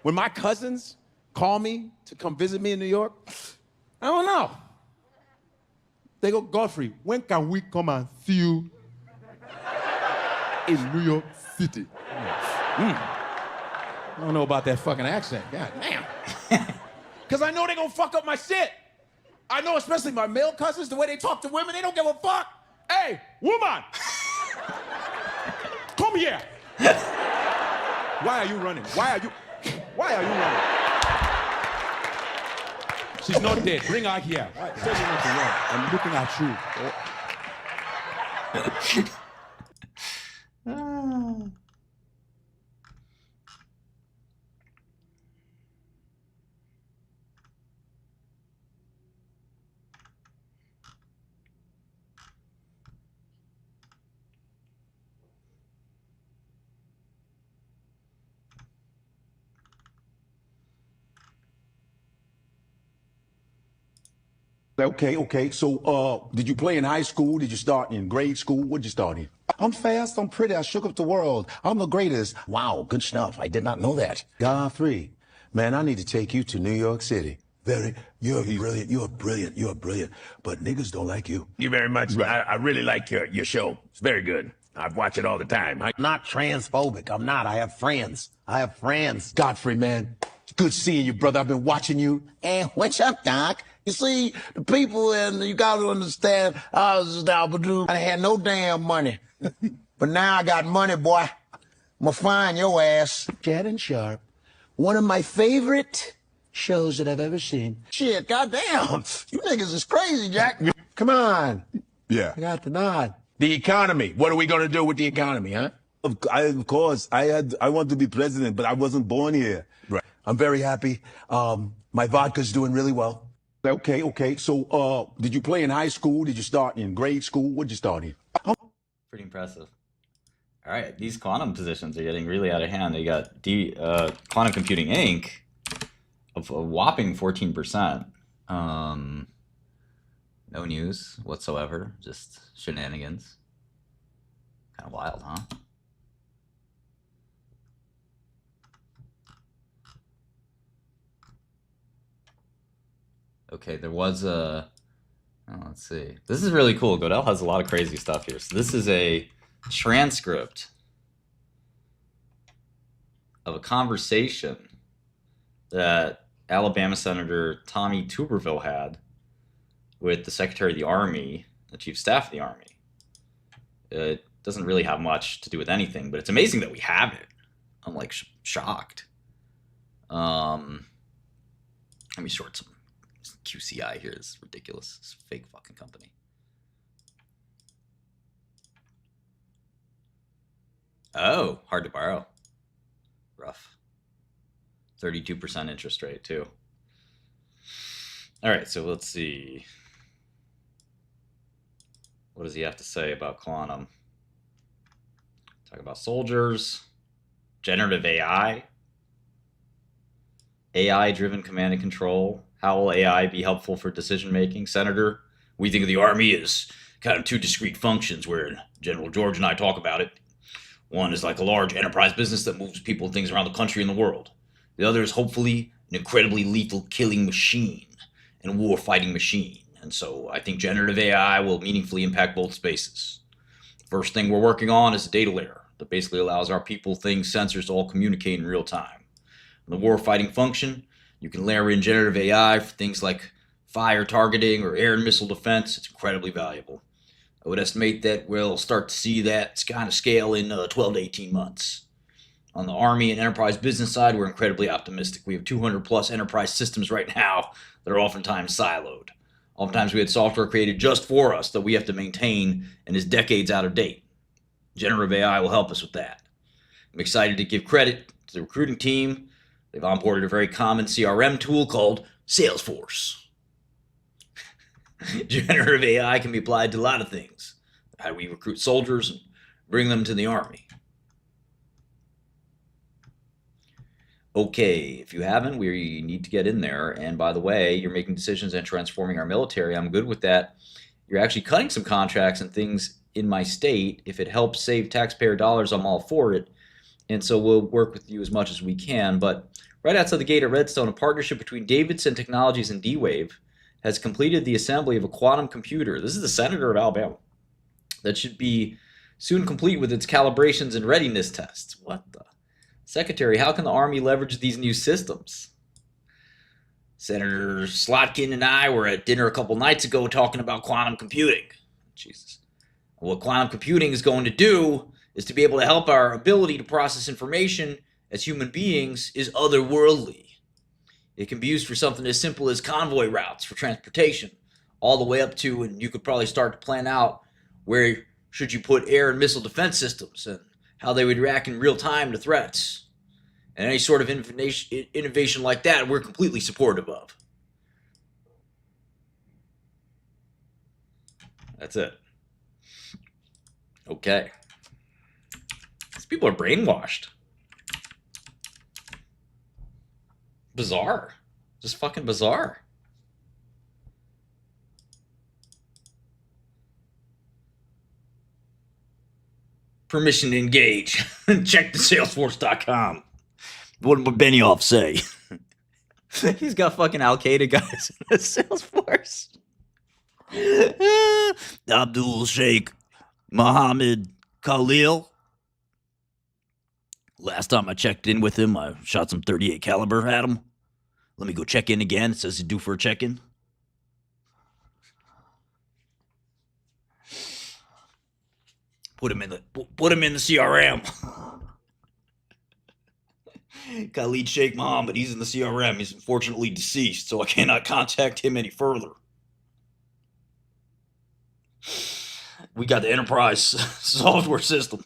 when my cousins call me to come visit me in New York, I don't know. They go, Godfrey, when can we come and see you in New York City? I don't know about that fucking accent. God damn. Because I know they're gonna fuck up my shit. I know, especially my male cousins, the way they talk to women, they don't give a fuck. Hey, woman! Come here! Why are you running? Why are you running? She's not dead. Bring her here. Why? Tell me what to run. I'm looking at you. Okay. So, did you play in high school? Did you start in grade school? What'd you start in? I'm fast, I'm pretty, I shook up the world. I'm the greatest. Wow, good stuff. I did not know that. Godfrey, man, I need to take you to New York City. You're brilliant. You're brilliant. But niggas don't like you. You very much. Right. I really like your show. It's very good. I watch it all the time. I'm not transphobic. I'm not. I have friends. Godfrey, man, it's good seeing you, brother. I've been watching you. And what's up, Doc? You see, the people, and you got to understand, I had no damn money. But now I got money, boy. I'm going to find your ass. Shannon Sharp, one of my favorite shows that I've ever seen. Shit, goddamn. You niggas is crazy, Jack. Come on. Yeah. I got the nod. The economy. What are we going to do with the economy, huh? Of course, I want to be president, but I wasn't born here. Right. I'm very happy. My vodka's doing really well. Okay. So, did you play in high school? Did you start in grade school? What'd you start in? Pretty impressive. All right, these quantum positions are getting really out of hand. They got Quantum Computing Inc. of a whopping 14%. No news whatsoever, just shenanigans. Kind of wild, huh? Okay, there was a... Oh, let's see. This is really cool. Godel has a lot of crazy stuff here. So this is a transcript of a conversation that Alabama Senator Tommy Tuberville had with the Secretary of the Army, the Chief of Staff of the Army. It doesn't really have much to do with anything, but it's amazing that we have it. I'm like shocked. Let me short some QCI here. This is ridiculous. It's a fake fucking company. Oh, hard to borrow. Rough. 32% interest rate too. All right, so let's see. What does he have to say about quantum? Talk about soldiers, generative AI, AI-driven command and control. How will AI be helpful for decision making? Senator, we think of the Army as kind of two discrete functions where General George and I talk about it. One is like a large enterprise business that moves people and things around the country and the world. The other is hopefully an incredibly lethal killing machine and a war-fighting machine. And so I think generative AI will meaningfully impact both spaces. First thing we're working on is a data layer that basically allows our people, things, sensors to all communicate in real time. In the war-fighting function, you can layer in generative AI for things like fire targeting or air and missile defense. It's incredibly valuable. I would estimate that we'll start to see that kind of scale in 12 to 18 months. On the Army and enterprise business side, we're incredibly optimistic. We have 200 plus enterprise systems right now that are oftentimes siloed. Oftentimes we had software created just for us that we have to maintain and is decades out of date. Generative AI will help us with that. I'm excited to give credit to the recruiting team. They've onboarded a very common CRM tool called Salesforce. Generative AI can be applied to a lot of things. How do we recruit soldiers and bring them to the Army? Okay, if you haven't, we need to get in there. And by the way, you're making decisions and transforming our military. I'm good with that. You're actually cutting some contracts and things in my state. If it helps save taxpayer dollars, I'm all for it. And so we'll work with you as much as we can. But right outside the gate at Redstone, a partnership between Davidson Technologies and D-Wave has completed the assembly of a quantum computer. This is the senator of Alabama. That should be soon complete with its calibrations and readiness tests. What the? Secretary, how can the Army leverage these new systems? Senator Slotkin and I were at dinner a couple nights ago talking about quantum computing. Jesus. What quantum computing is going to do is to be able to help our ability to process information as human beings is otherworldly. It can be used for something as simple as convoy routes for transportation, all the way up to, and you could probably start to plan out where should you put air and missile defense systems and how they would react in real time to threats. And any sort of innovation like that, we're completely supportive of. That's it. Okay. These people are brainwashed. Bizarre. Just fucking bizarre. Permission to engage. Check the Salesforce.com. What would Benioff say? He's got fucking Al-Qaeda guys in the Salesforce. Abdul Sheikh Mohammed Khalil. Last time I checked in with him, I shot some 38 caliber at him. Let me go check in again. It says he's due for a check-in. Put him in the CRM. Khalid Sheikh Mohammed, he's in the CRM. He's unfortunately deceased, so I cannot contact him any further. We got the enterprise software system.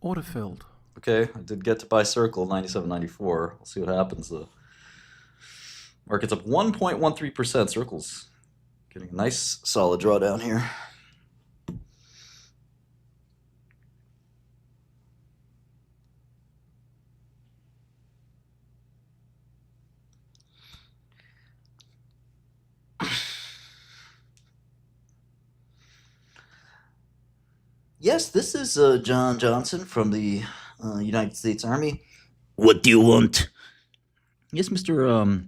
Order filled. Okay, I did get to buy Circle 97.94. We'll see what happens. The market's up 1.13%. Circle's getting a nice solid drawdown here. Yes, this is John Johnson from the United States Army. What do you want? Yes, Mr.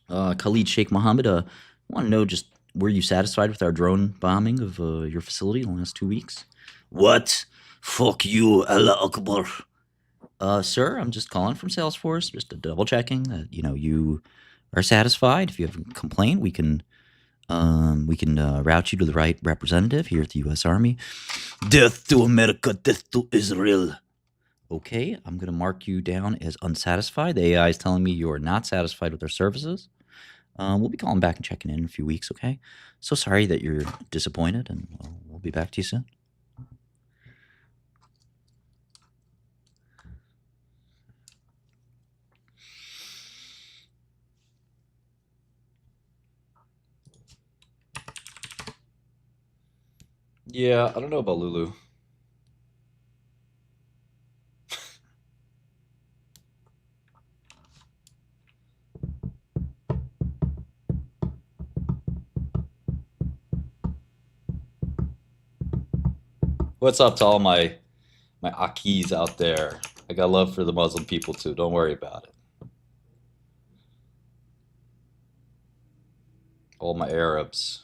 Khalid Sheikh Mohammed. I want to know just, were you satisfied with our drone bombing of your facility in the last 2 weeks? What? Fuck you, Allah Akbar. Sir, I'm just calling from Salesforce, just double checking that, you are satisfied. If you have a complaint, we can route you to the right representative here at the U.S. Army. Death to America, death to Israel. Okay, I'm going to mark you down as unsatisfied. The AI is telling me you are not satisfied with our services. We'll be calling back and checking in a few weeks, okay? So sorry that you're disappointed, and we'll be back to you soon. Yeah, I don't know about Lulu. What's up to all my Akis out there? I got love for the Muslim people too. Don't worry about it. All my Arabs.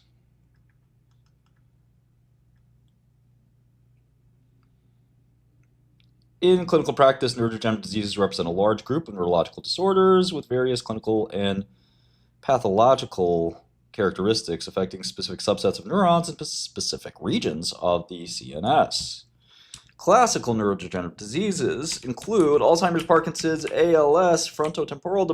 In clinical practice, neurodegenerative diseases represent a large group of neurological disorders with various clinical and pathological characteristics affecting specific subsets of neurons in specific regions of the CNS. Classical neurodegenerative diseases include Alzheimer's, Parkinson's, ALS, frontotemporal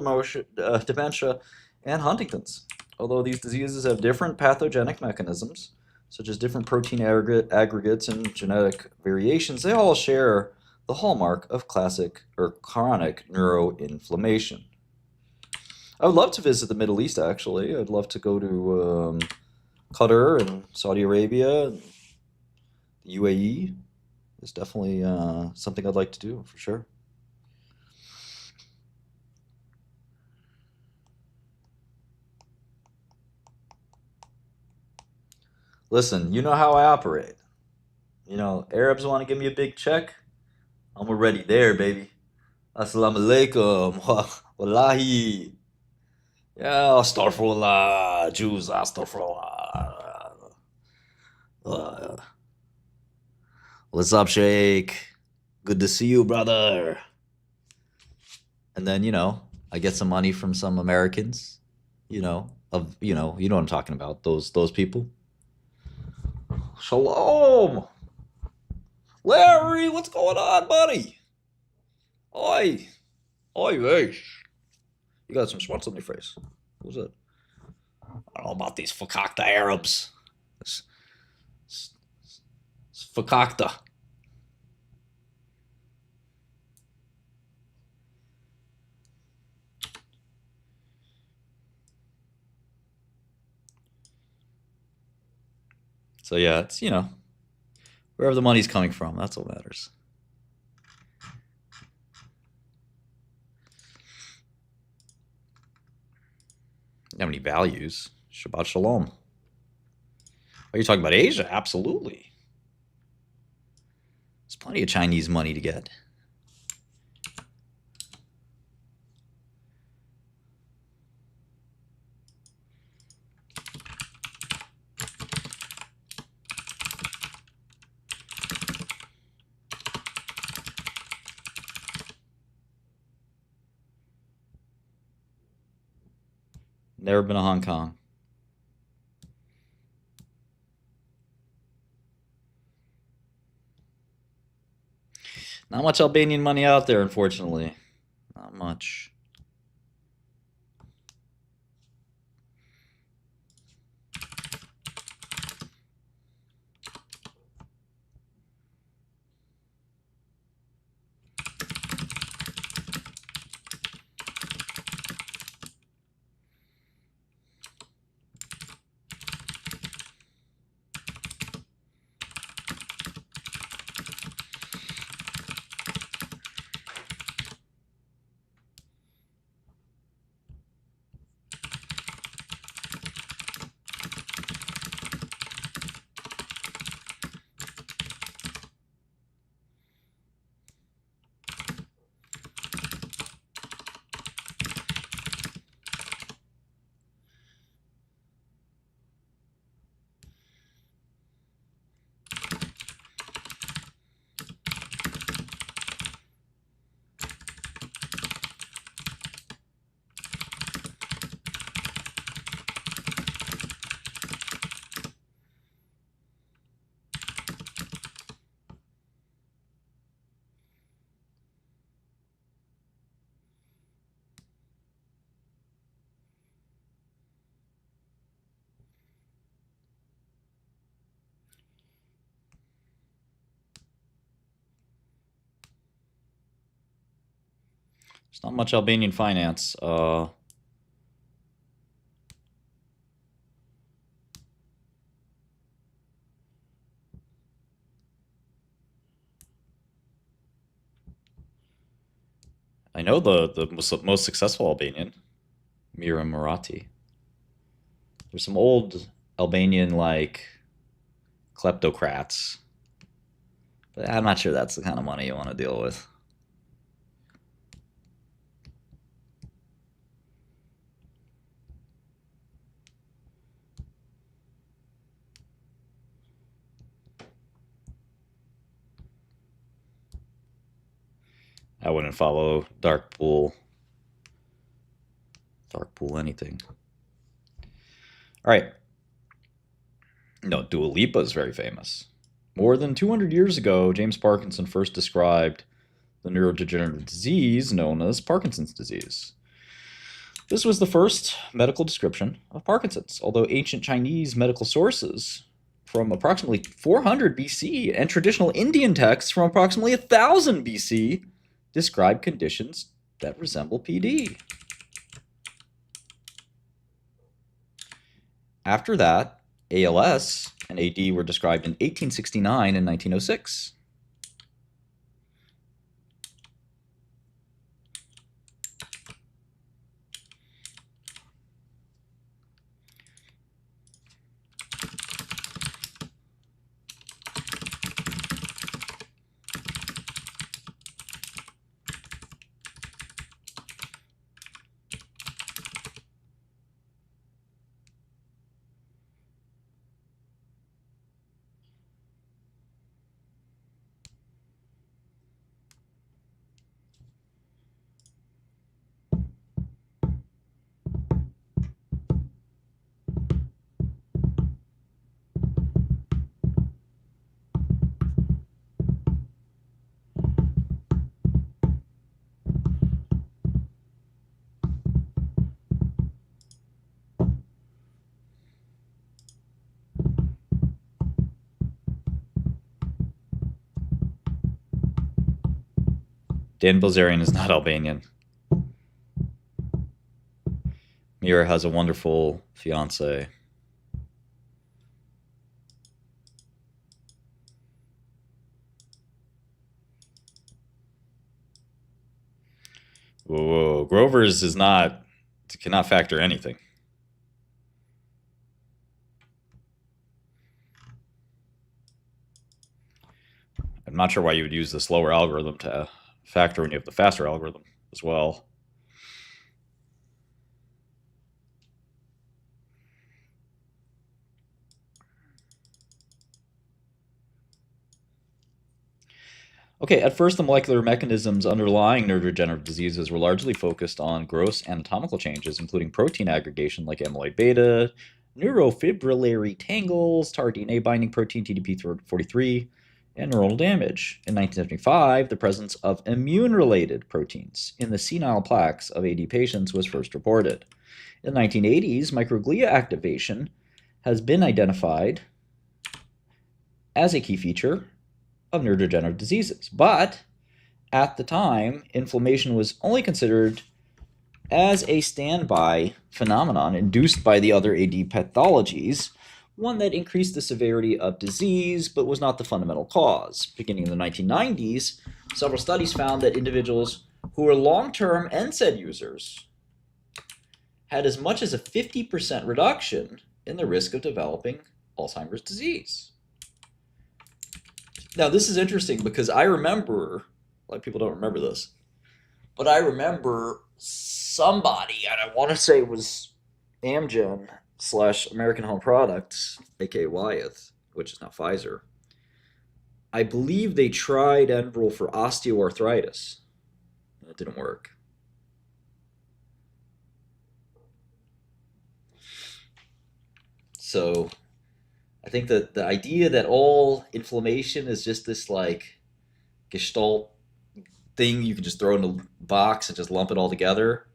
dementia, and Huntington's. Although these diseases have different pathogenic mechanisms, such as different protein aggregates and genetic variations, they all share the hallmark of classic or chronic neuroinflammation. I would love to visit the Middle East, actually. I'd love to go to Qatar and Saudi Arabia, and the UAE. It's definitely something I'd like to do, for sure. Listen, you know how I operate. You know, Arabs want to give me a big check. I'm already there, baby. Assalamu alaikum. Wallahi. Yeah, astaghfirullah. Jews, astaghfirullah. What's up, Sheikh? Good to see you, brother. And then, you know, I get some money from some Americans, you know what I'm talking about, those people. Shalom. Larry, what's going on, buddy? Oi. Oi, hey. You got some spots on your face. What's that? I don't know about these fakakta Arabs. It's fakakta. So yeah, it's, wherever the money's coming from, that's what matters. You have any values? Shabbat Shalom. Are you talking about Asia? Absolutely. There's plenty of Chinese money to get. Never been to Hong Kong. Not much Albanian money out there, unfortunately. Not much. There's not much Albanian finance. I know the most successful Albanian, Mira Murati. There's some old Albanian like kleptocrats, but I'm not sure that's the kind of money you want to deal with. I wouldn't follow Dark Pool. Dark Pool anything. All right. No, Dua Lipa is very famous. More than 200 years ago, James Parkinson first described the neurodegenerative disease known as Parkinson's disease. This was the first medical description of Parkinson's, although ancient Chinese medical sources from approximately 400 BC and traditional Indian texts from approximately 1000 BC describe conditions that resemble PD. After that, ALS and AD were described in 1869 and 1906. Dan Bilzerian is not Albanian. Mira has a wonderful fiance. Whoa, Grover's is not, cannot factor anything. I'm not sure why you would use the slower algorithm to factor when you have the faster algorithm as well. Okay, at first the molecular mechanisms underlying neurodegenerative diseases were largely focused on gross anatomical changes, including protein aggregation like amyloid beta, neurofibrillary tangles, TAR DNA binding protein TDP43, and neuronal damage. In 1975, the presence of immune-related proteins in the senile plaques of AD patients was first reported. In the 1980s, microglia activation has been identified as a key feature of neurodegenerative diseases. But at the time, inflammation was only considered as a standby phenomenon induced by the other AD pathologies, one that increased the severity of disease but was not the fundamental cause. Beginning in the 1990s, several studies found that individuals who were long-term NSAID users had as much as a 50% reduction in the risk of developing Alzheimer's disease. Now, this is interesting because I remember, a lot of people don't remember this, but I remember somebody, and I want to say it was Amgen / American Home Products, aka Wyeth, which is now Pfizer. I believe they tried Enbrel for osteoarthritis. It didn't work. So I think that the idea that all inflammation is just this like gestalt thing you can just throw in a box and just lump it all together.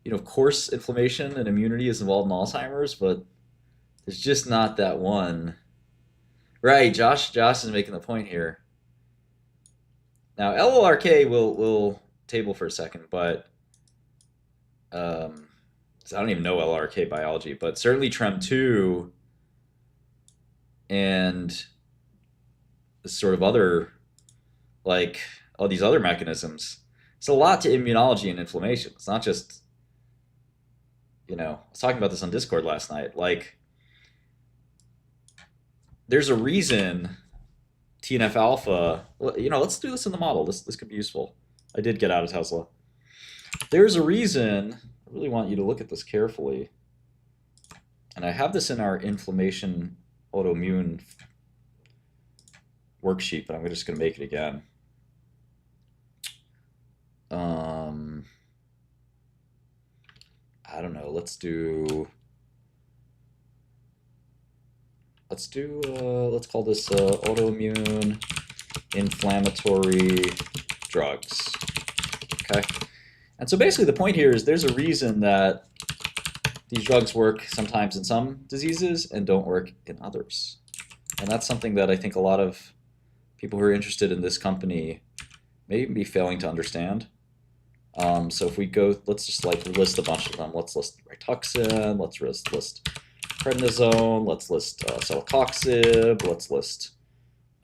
You know, of course, inflammation and immunity is involved in Alzheimer's, but there's just not that one. Right, Josh is making the point here. Now, LLRK will table for a second, but I don't even know LLRK biology, but certainly TREM2 and sort of other, like, all these other mechanisms. It's a lot to immunology and inflammation. It's not just, you know, I was talking about this on Discord last night. Like, there's a reason TNF alpha, you know, let's do this in the model. This could be useful. I did get out of Tesla. There's a reason, I really want you to look at this carefully. And I have this in our inflammation autoimmune worksheet, but I'm just going to make it again. I don't know. Let's call this autoimmune inflammatory drugs. Okay. And so basically the point here is there's a reason that these drugs work sometimes in some diseases and don't work in others. And that's something that I think a lot of people who are interested in this company may be failing to understand. So if we go, let's just like list a bunch of them. Let's list Rituxan, let's list prednisone, let's list celecoxib, let's list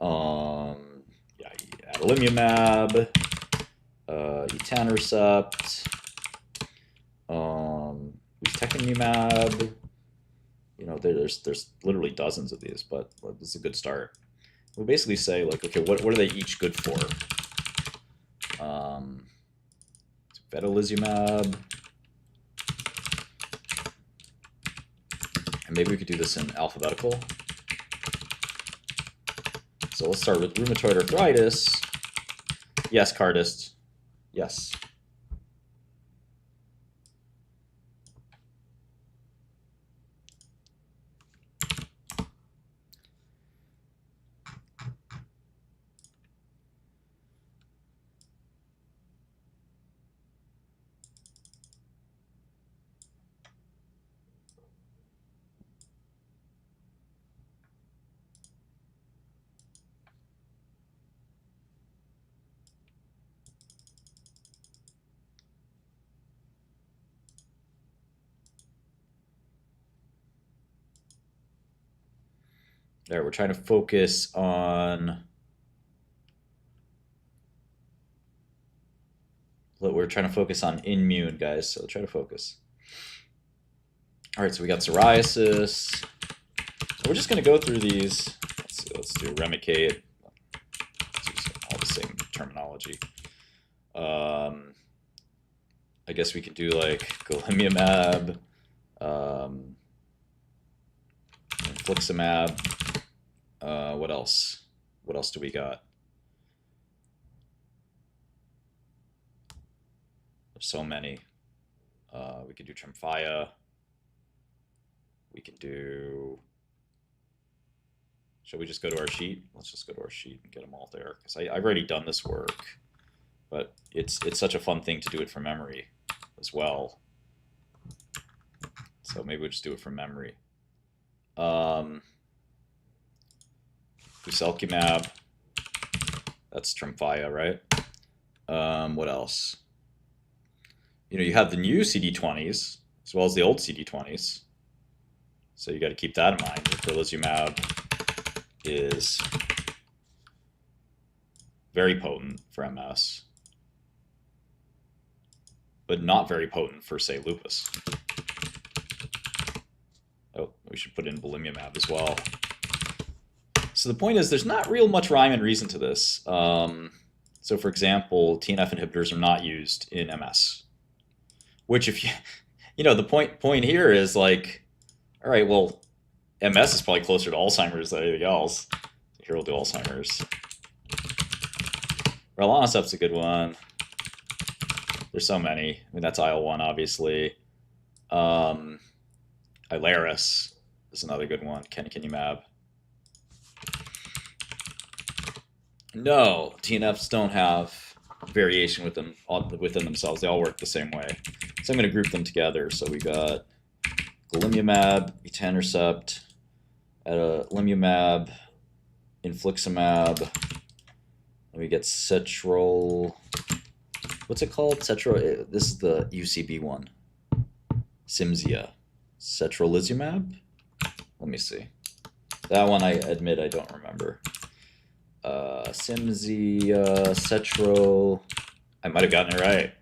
adalimumab, etanercept, ustekinumab. You know, there's literally dozens of these, but this is a good start. We basically say like, okay, what are they each good for? Vedolizumab, and maybe we could do this in alphabetical. So let's start with rheumatoid arthritis. Yes, Cardist. Yes. There, we're trying to focus on. We're trying to focus on immune, guys. So try to focus. All right, so we got psoriasis. So we're just going to go through these. Let's do Remicade. Let's use all the same terminology. I guess we could do like golimumab, infliximab. What else? What else do we got? There's so many. We could do Tremfya. We can do. Shall we just go to our sheet? Let's just go to our sheet and get them all there, because I've already done this work, but it's such a fun thing to do it from memory as well. So maybe we'll just do it from memory. Guselkumab. That's Tremfya, right? What else? You know, you have the new CD20s as well as the old CD20s. So you got to keep that in mind. Eculizumab is very potent for MS, but not very potent for, say, lupus. Oh, we should put in belimumab as well. So the point is, there's not real much rhyme and reason to this. So for example, TNF inhibitors are not used in MS, which if you know, the point here is like, all right, well, MS is probably closer to Alzheimer's than anything else. Here we'll do Alzheimer's. Rilonacept's a good one. There's so many. I mean, that's IL-1, obviously. Ilaris is another good one. Canakinumab. No, TNFs don't have variation within themselves. They all work the same way. So I'm going to group them together. So we got golimumab, etanercept, adalimumab, infliximab. Then we get cetrol. What's it called? This is the UCB one. Cimzia. Cetrolizumab? Let me see. That one I admit I don't remember. Cimzia, Cetro. I might have gotten it right.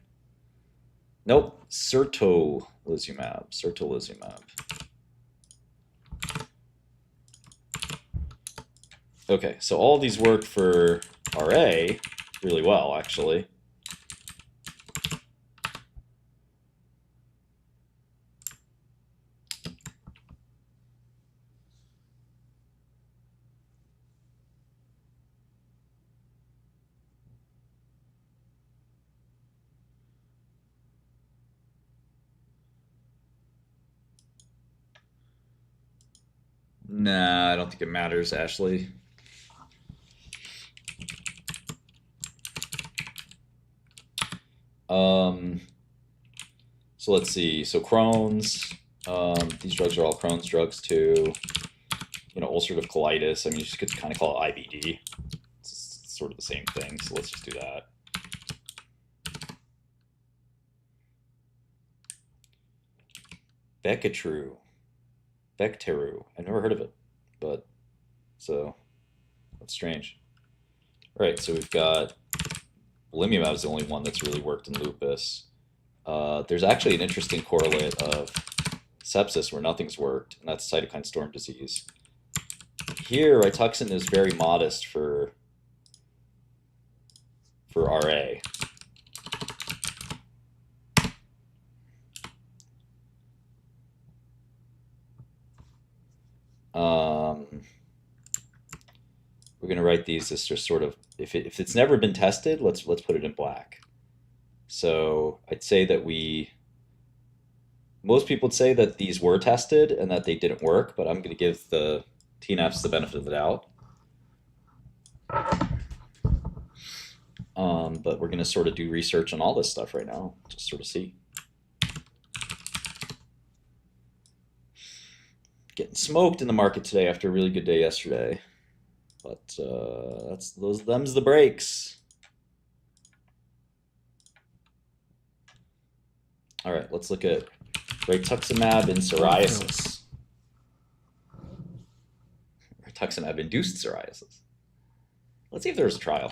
Nope. Certolizumab. Okay, so all of these work for RA really well, actually. Nah, I don't think it matters, Ashley. So let's see. So Crohn's, these drugs are all Crohn's drugs too. You know, ulcerative colitis. I mean, you just could kind of call it IBD. It's sort of the same thing. So let's just do that. Becatru. Becteru. I've never heard of it, but so that's strange. All right, so we've got belimumab is the only one that's really worked in lupus. There's actually an interesting correlate of sepsis where nothing's worked, and that's cytokine storm disease. Here, Rituxan is very modest for RA. We're going to write these as just sort of, if it's never been tested, let's put it in black. So I'd say that most people would say that these were tested and that they didn't work, but I'm going to give the TNFs the benefit of the doubt. But we're going to sort of do research on all this stuff right now, just sort of see. Getting smoked in the market today after a really good day yesterday. But them's the breaks. All right, let's look at rituximab in psoriasis. Rituximab-induced psoriasis. Let's see if there's a trial.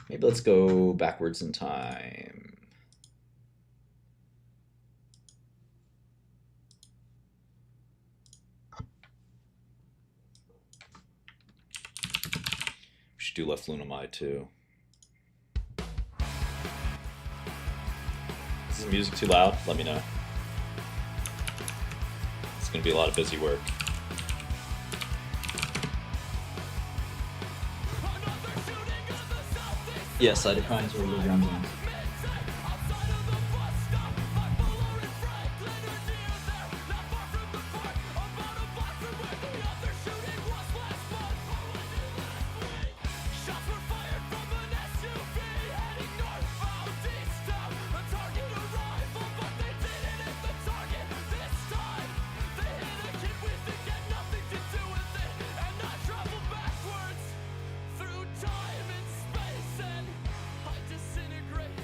Maybe let's go backwards in time. We should do leflunomide too. Is the music too loud? Let me know. It's going to be a lot of busy work. Yes, cytokines are really around. Through time and space, and I disintegrate.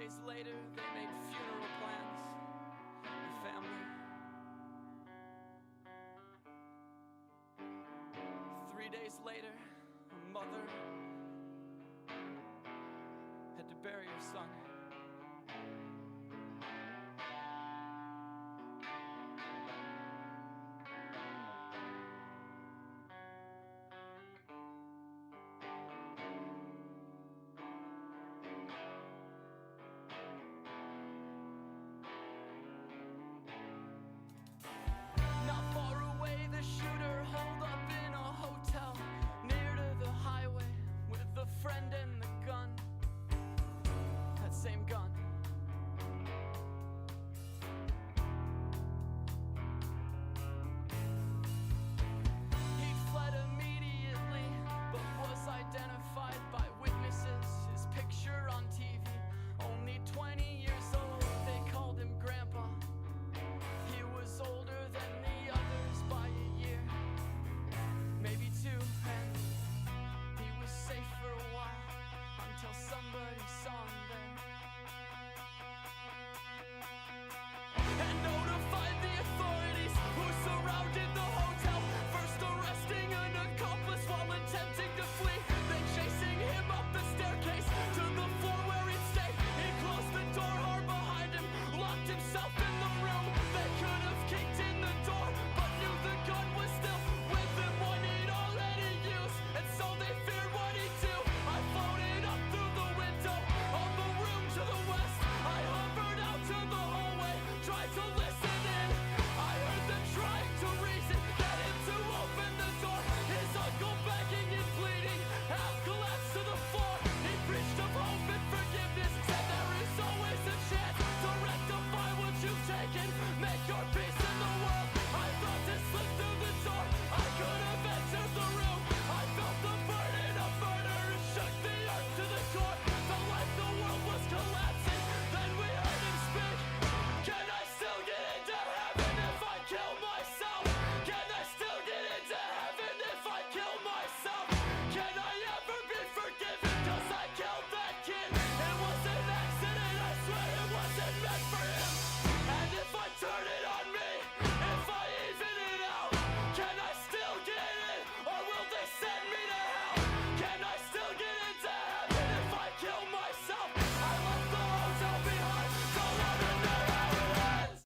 days later, they made funeral plans. The family. 3 days later, a mother had to bury her son. Not far away, the shooter holed up in a hotel near to the highway with a friend and the gun. That same gun. He fled immediately, but was identified by witnesses. His picture on TV, only 20 years old. They called him Grandpa. He was older than the others by a year, maybe two, and he was safe for a while until somebody saw him there and notified the authorities who surrounded the hotel, first arresting an accomplice while attempting to flee, then chasing him up the staircase to the floor where he'd stay. He closed the door hard behind him, locked himself in the room. They could have kicked in the door, but knew the gun was still with him, one he'd already used, and so they feared what he'd do. I floated up through the window of the room to the west. I hovered out to the hallway, tried to listen in. I heard them trying to reason, get him to open the door. His uncle begging and pleading, half collapsed to the floor. He preached of hope and forgiveness, said there is always a chance to rectify what you've taken, make your peace in the world. I thought to slip through the door, I could have entered the room. I felt the burden of murder and shook the earth to the core. Felt like the world was collapsing, then we heard him speak. Can I still get into heaven if I kill myself? Can I still get into heaven if I kill myself? Can I ever be forgiven cause I killed that kid? It was an accident, I swear it wasn't meant for him. And if I turn it on me, if I even it out, can I still get in, or will they send me to hell? Can I still get into heaven if I kill myself? I left the hotel behind, don't wanna know how it ends.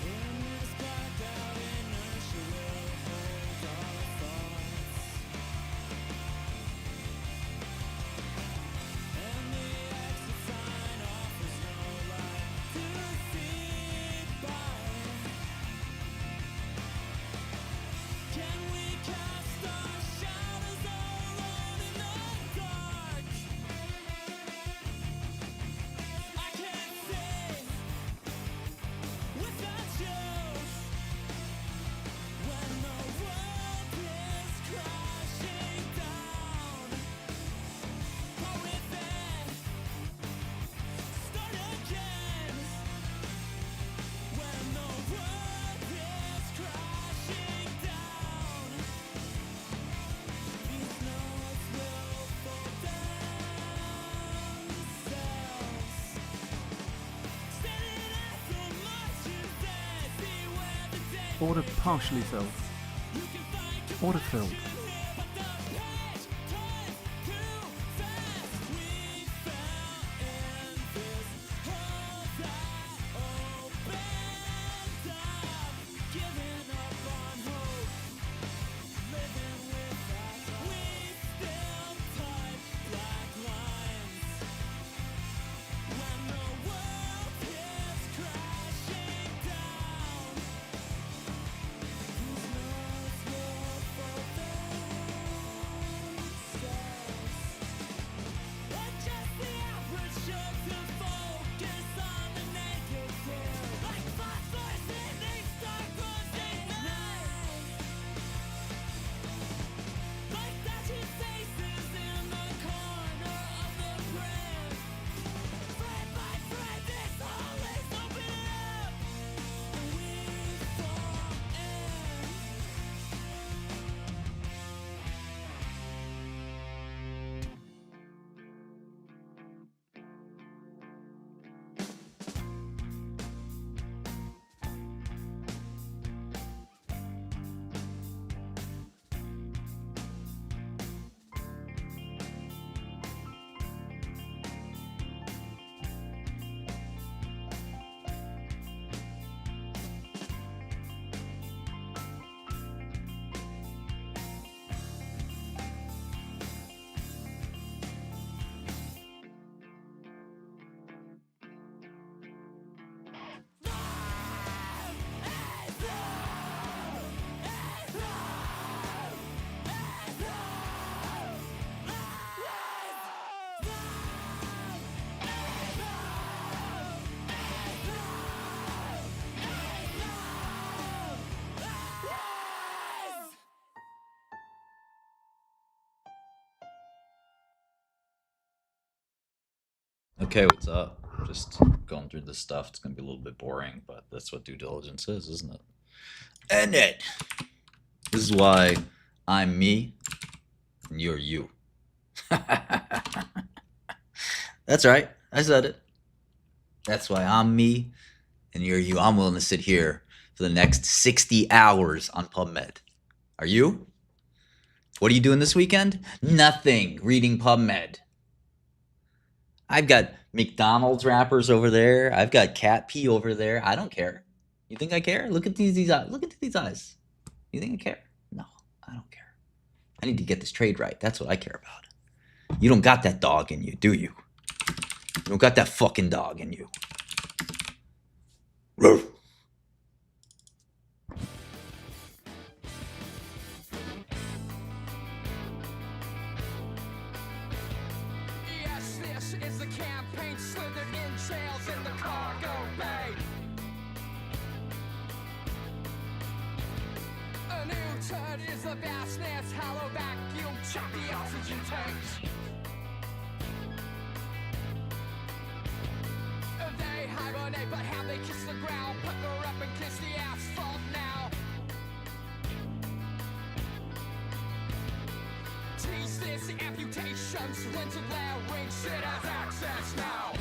In this blacked out inertia, we'll hold our thoughts, and the exit sign offers no light to see by. Can we cast our shadows alone in the dark? I can't see without you when the world is crashing down. Or if it start again when the world is crashing down. These notes will fall themselves. Standing at the margins that see where the day Order partially filled. you can find Order filled. here, but the page turns too fast. We fell in this hole that opened up, giving up on hope, living without. We still type black lines when the world is crashing down. These notes will fall Okay, what's up? Just going through this stuff. It's gonna be a little bit boring, but that's what due diligence is, isn't it? And it. This is why I'm me and you're you. That's right. I said it. That's why I'm me and you're you. I'm willing to sit here for the next 60 hours on PubMed. Are you? What are you doing this weekend? Nothing. Reading PubMed. I've got McDonald's wrappers over there. I've got cat pee over there. I don't care. You think I care? Look at these eyes. Look into these eyes. You think I care? No, I don't care. I need to get this trade right. That's what I care about. You don't got that dog in you, do you? You don't got that fucking dog in you. Ruff. Yes, this is the campaign slithered in trails in the cargo bay. A new turd is the vastness, hollow vacuum, check the oxygen tanks. They hibernate, but how they kiss the ground, pucker up and kiss the asphalt now. Tease this amputations, winter glare, wing shit has access now.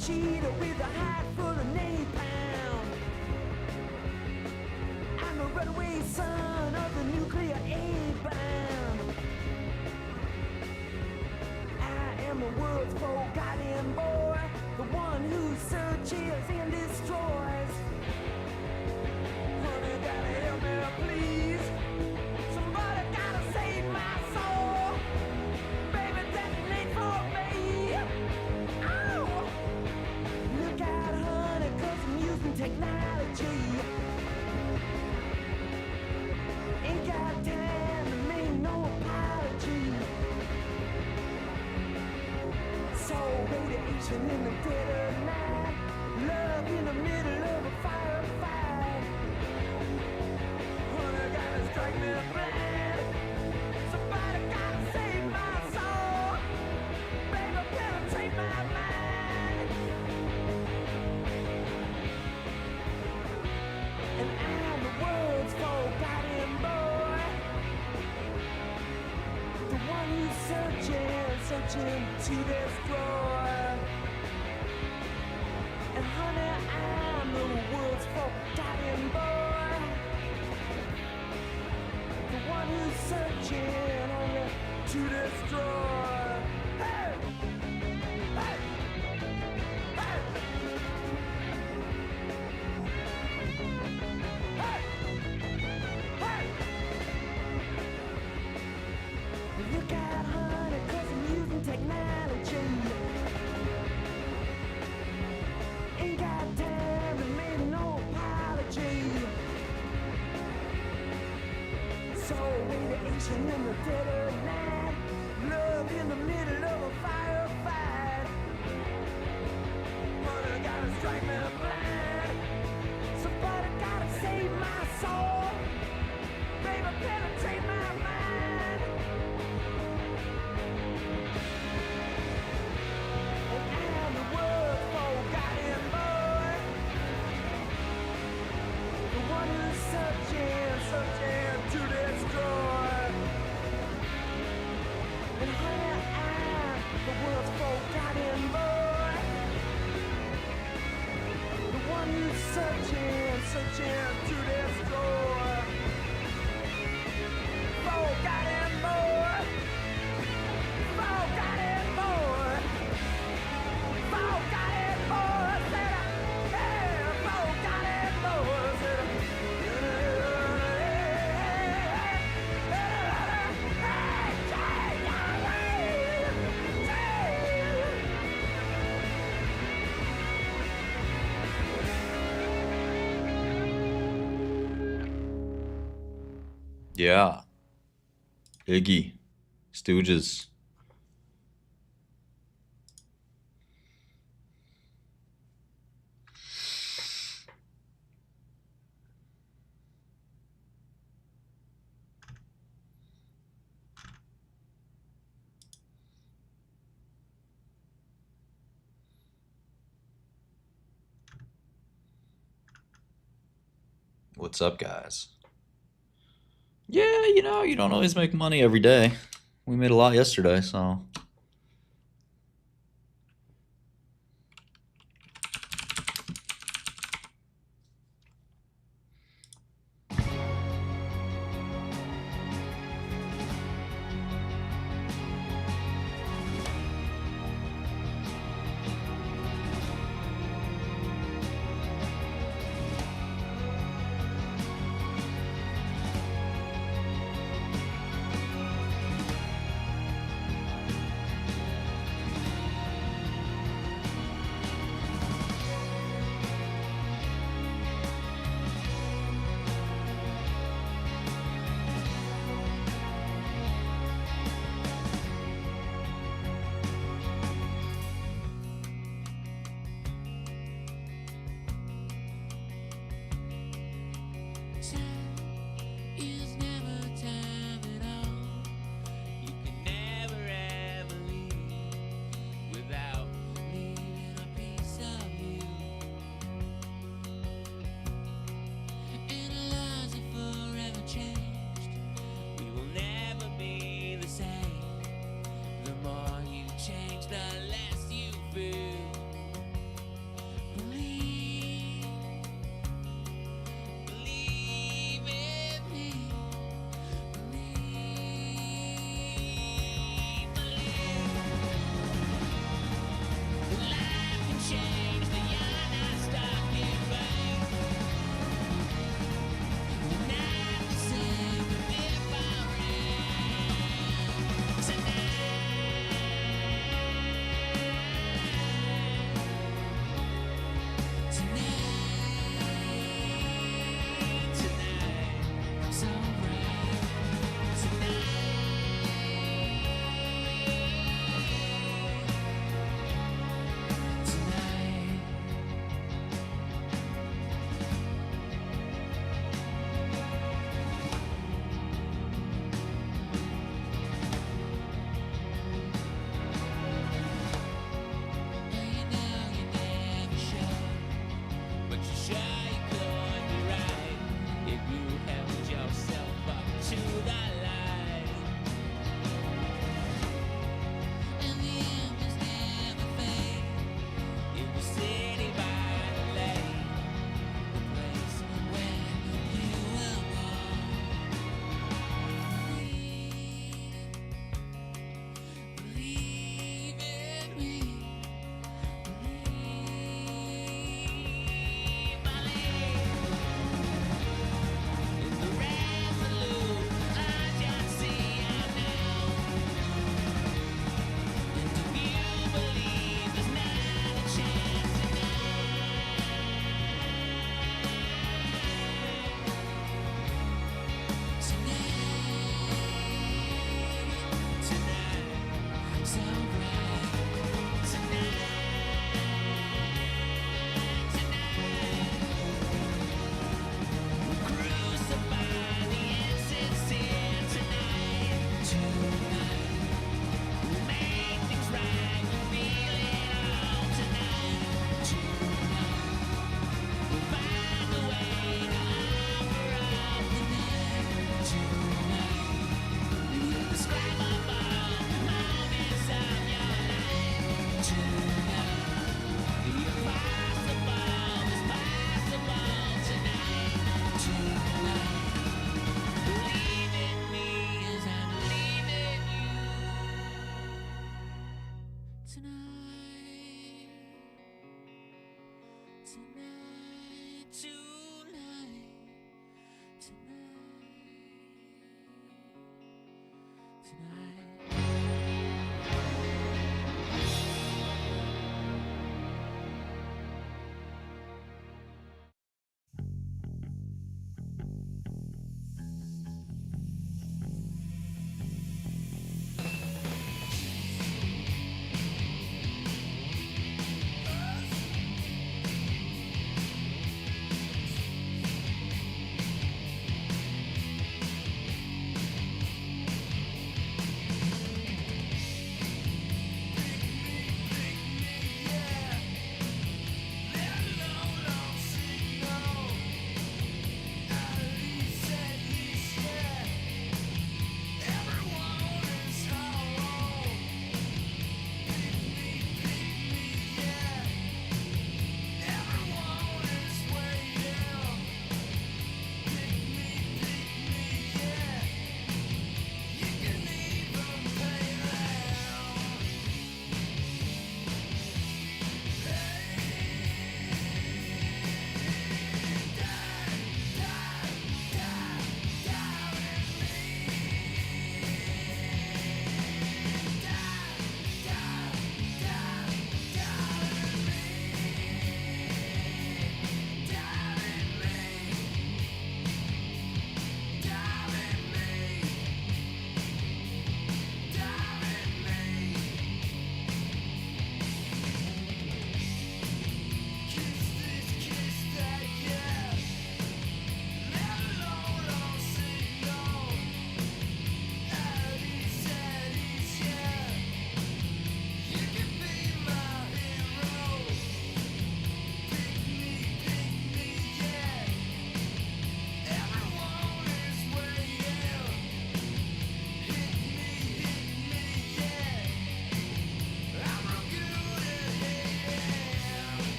cheetah with a hat full of napalm. I'm the runaway son of the nuclear A-bomb. I am the world's forgotten boy, the one who searches and destroys. Honey, gotta help me, please. Somebody gotta save my soul. Baby, detonate for me. Ow! Look out, honey, 'cause I'm using technology. Ain't got time to make no apology. So radiation in the dead of night, love in the middle of a firefight. Honey, gotta strike me blind. Somebody gotta save my soul. Baby, penetrate my mind. And I'm the world's forgotten boy, the one who's searching to destroy. And honey, I'm the world's forgotten boy, the one who's searching only to destroy. Hey! Hey! Hey! Hey! Hey! Look out, honey, 'cause I'm using technology. Ain't got time to make no apology. So radiation in the dead of night, love in the middle of a firefight. Honey, gotta strike me blind. Somebody gotta save my soul. Baby, penetrate my mind. And I'm the world's forgotten boy, the one who's searching to destroy. And honey, I'm the world's forgotten boy, the one who's searching to destroy. Forgotten boy, forgotten boy, forgotten boy, said I, yeah, forgotten boy, said I. Yeah. Iggy. Stooges. What's up, guys? Yeah, you don't always make money every day. We made a lot yesterday, so.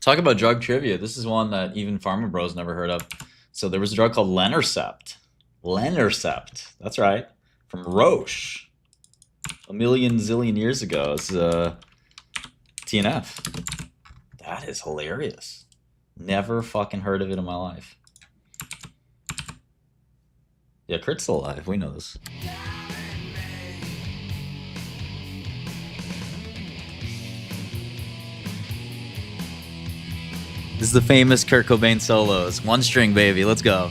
Talk about drug trivia. This is one that even Pharma Bros never heard of. So there was a drug called Lenorcept. Lenorcept. That's right. From Roche. A million zillion years ago. It's TNF. That is hilarious. Never fucking heard of it in my life. Yeah, Kurt's still alive. We know this. This is the famous Kurt Cobain solos. One string, baby. Let's go.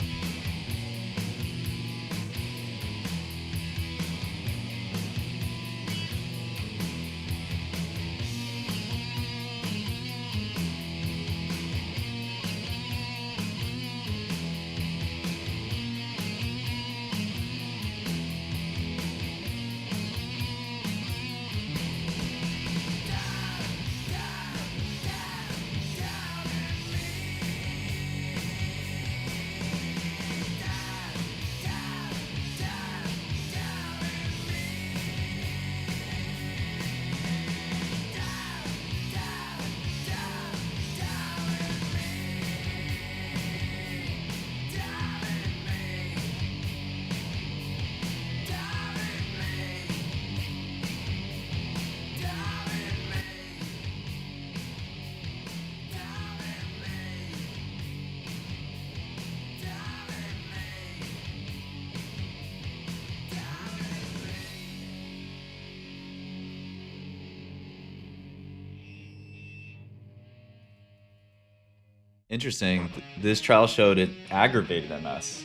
Interesting. This trial showed it aggravated MS.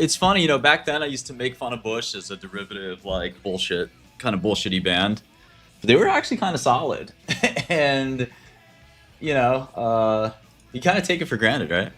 It's funny, you know, back then I used to make fun of Bush as a derivative, like, bullshit, kind of bullshitty band. But they were actually kind of solid. And, you know, you kind of take it for granted, right?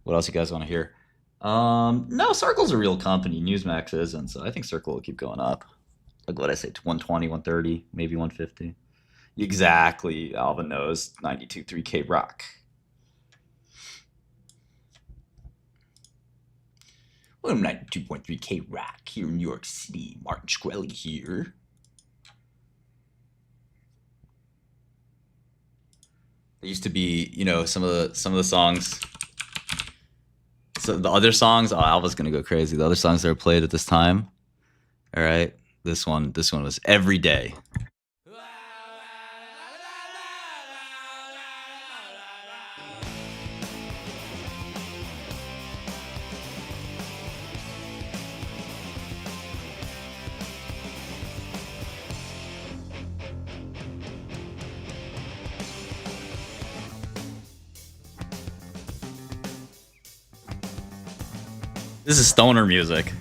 What else you guys want to hear? No, Circle's a real company. Newsmax isn't, so I think Circle will keep going up. Like what I say, 120, 130, maybe 150. Exactly. Alvin knows 92.3 K Rock. Well, 92.3 K Rock here in New York City. Martin Shkreli here. There used to be, you know, some of the songs. So the other songs, oh, Alva's gonna go crazy. The other songs that were played at this time. All right, this one was Every Day. This is stoner music.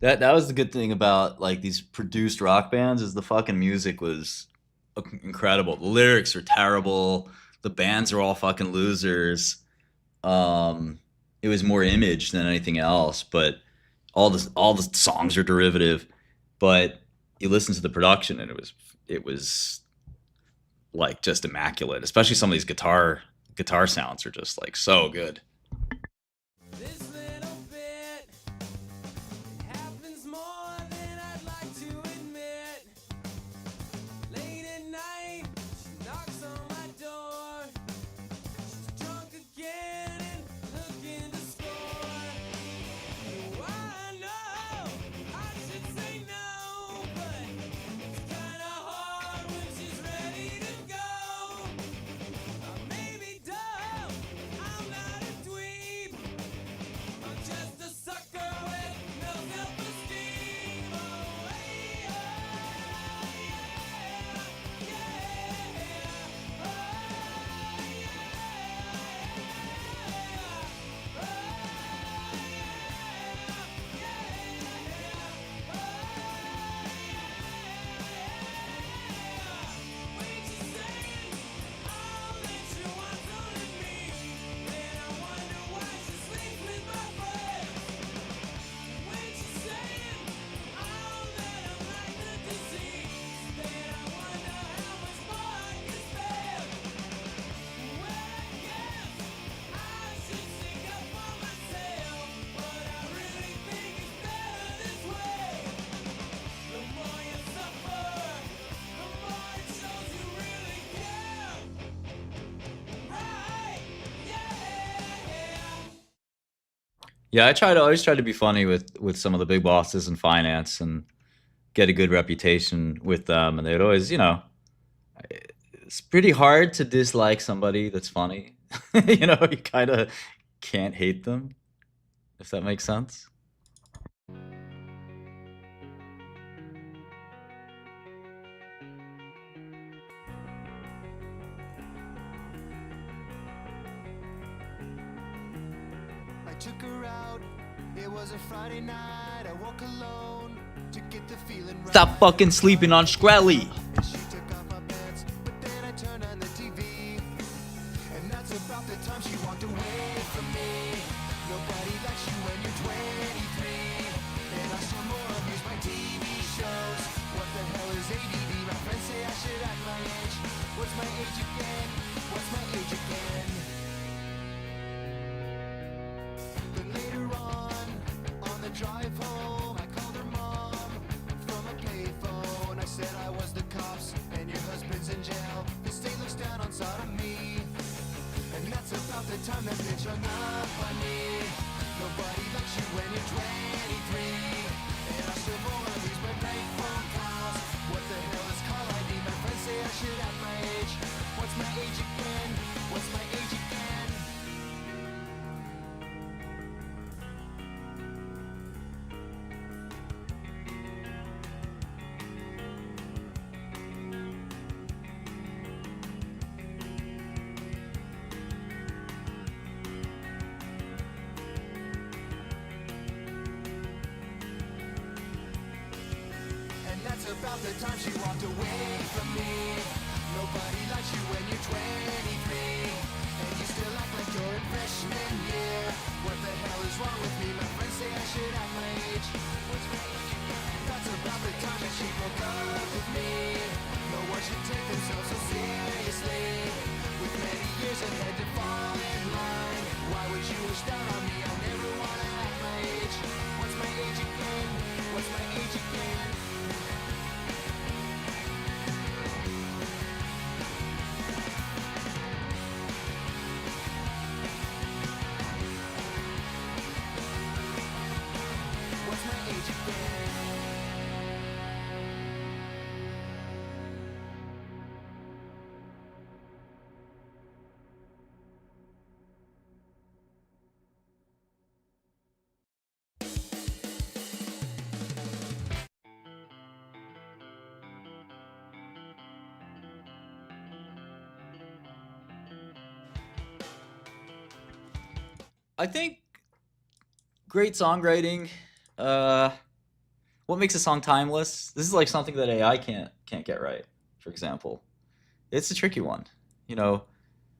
That was the good thing about like these produced rock bands is the fucking music was incredible. The lyrics are terrible. The bands are all fucking losers. It was more image than anything else, but all the songs are derivative. But you listen to the production and it was like just immaculate. Especially some of these guitar sounds are just like so good. This little bit happens more than I'd like to admit. Late at night, she knocks on my door. She's drunk again and looking to score. Oh, I know I should say no, but it's kinda hard when she's ready to go. I may be dumb, I'm not a dweeb. I'm just a sucker with no self-esteem. Oh, hey, oh, yeah, yeah, oh, Yeah, I always try to be funny with some of the big bosses in finance and get a good reputation with them, and they'd always, it's pretty hard to dislike somebody that's funny. You kind of can't hate them, if that makes sense. I took her out. It was a Friday night. I woke alone to get the feeling right. Stop fucking sleeping on Shkreli. She took off my pants, but then I turned on the TV, and that's about the time she walked away from me. Nobody likes you when you're 23, and I still more amuse by TV shows. What the hell is ADD? My friends say I should act my age. What's my age again? What's my age again? But later on the drive home, I called her mom from a payphone. I said I was the cops and your husband's in jail. The state looks down on sodomy, and that's about the time that bitch hung up on me. Nobody likes you when you're 23, and I still more amuse by bank phone calls. What the hell is call ID? My friends say I should have my age. What's my age again? What's my age again? And that's about the time she walked away from me. Nobody likes you when you're 23, and you still act like you're in freshman year. What the hell is wrong with me? My friends say I should act my age. What's my age again? That's about the time that she broke up with me. No one should take themselves so seriously. With many years ahead to fall in line, why would you wish down on me? I'll never wanna act my age. What's my age again? What's my age again? What's my age again? I think great songwriting. What makes a song timeless? This is like something that AI can't get right, for example. It's a tricky one. You know,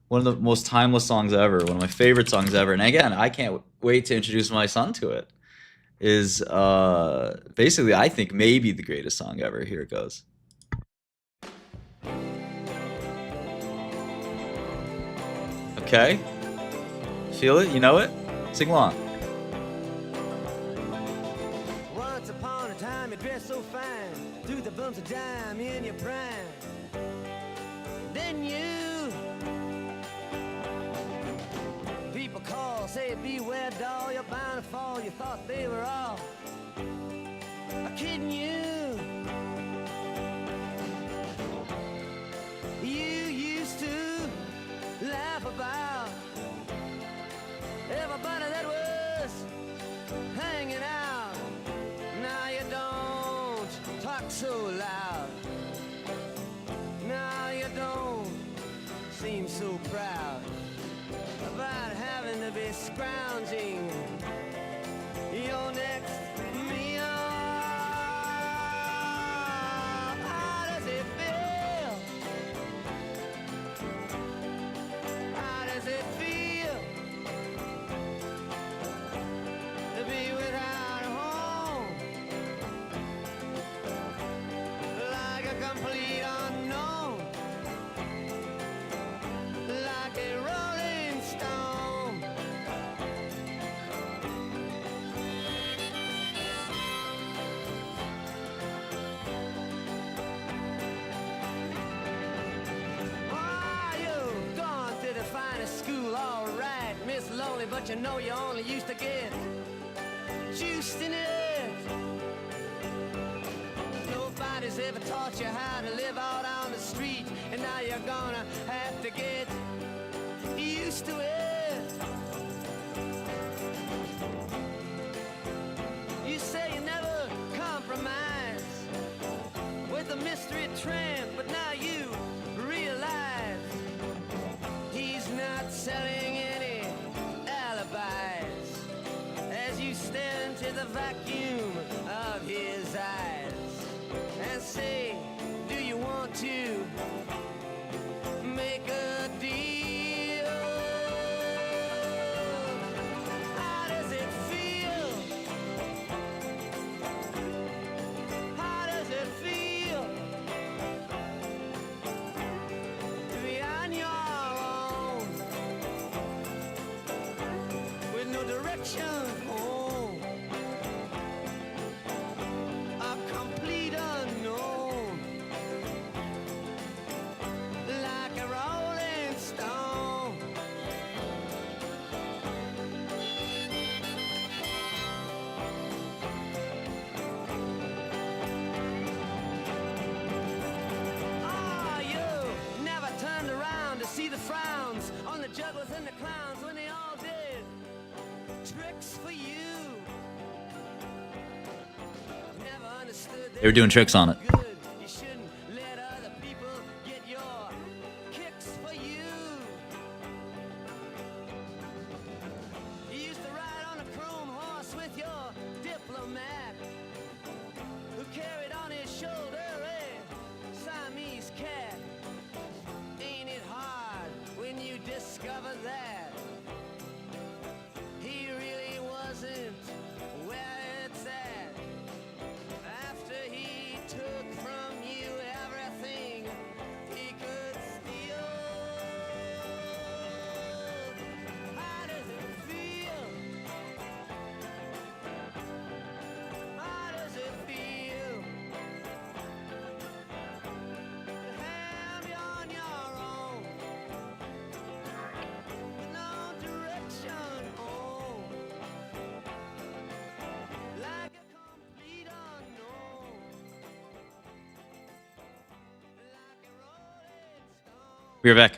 one of the most timeless songs ever, one of my favorite songs ever. And again, I can't wait to introduce my son to it. Is basically, I think, maybe the greatest song ever. Here it goes. Okay. Feel it? You know it? Sing along. Once upon a time you dressed so fine, through the bumps of dime in your prime. Then you, people call, say beware doll, you're bound to fall. You thought they were all kidding you. You used to laugh about everybody that was hanging out. Now you don't talk so loud. Now you don't seem so proud about having to be scrounging your next meal. How does it feel? How does it feel to be without a home? Like a complete unknown, like a rolling stone. Ah, you've gone to the finest school, all right, Miss Lonely, but you know you only used to get juiced in it. Nobody's ever taught you how to live out on the street, and now you're gonna have to get used to it. You say you never compromise with a mystery tramp, but now you realize he's not selling any alibis as you stare into the vacuum of his eyes and say, do you want to make a deal? How does it feel? How does it feel to be on your own with no direction home? A complete unknown, like a rolling stone. Ah, you never turned around to see the frowns on the jugglers and the clowns when they all did tricks for you. Never understood They were doing tricks on it. good. You shouldn't let other people get your kicks for you. You used to ride on a chrome horse with your diplomat, who carried on his shoulder a Siamese cat. Ain't it hard when you discover that he really wasn't where it's at? After he took from you everything he could steal. How does it feel? How does it feel to have you on your own with no direction home, like a complete unknown, like a rolling stone? We're back.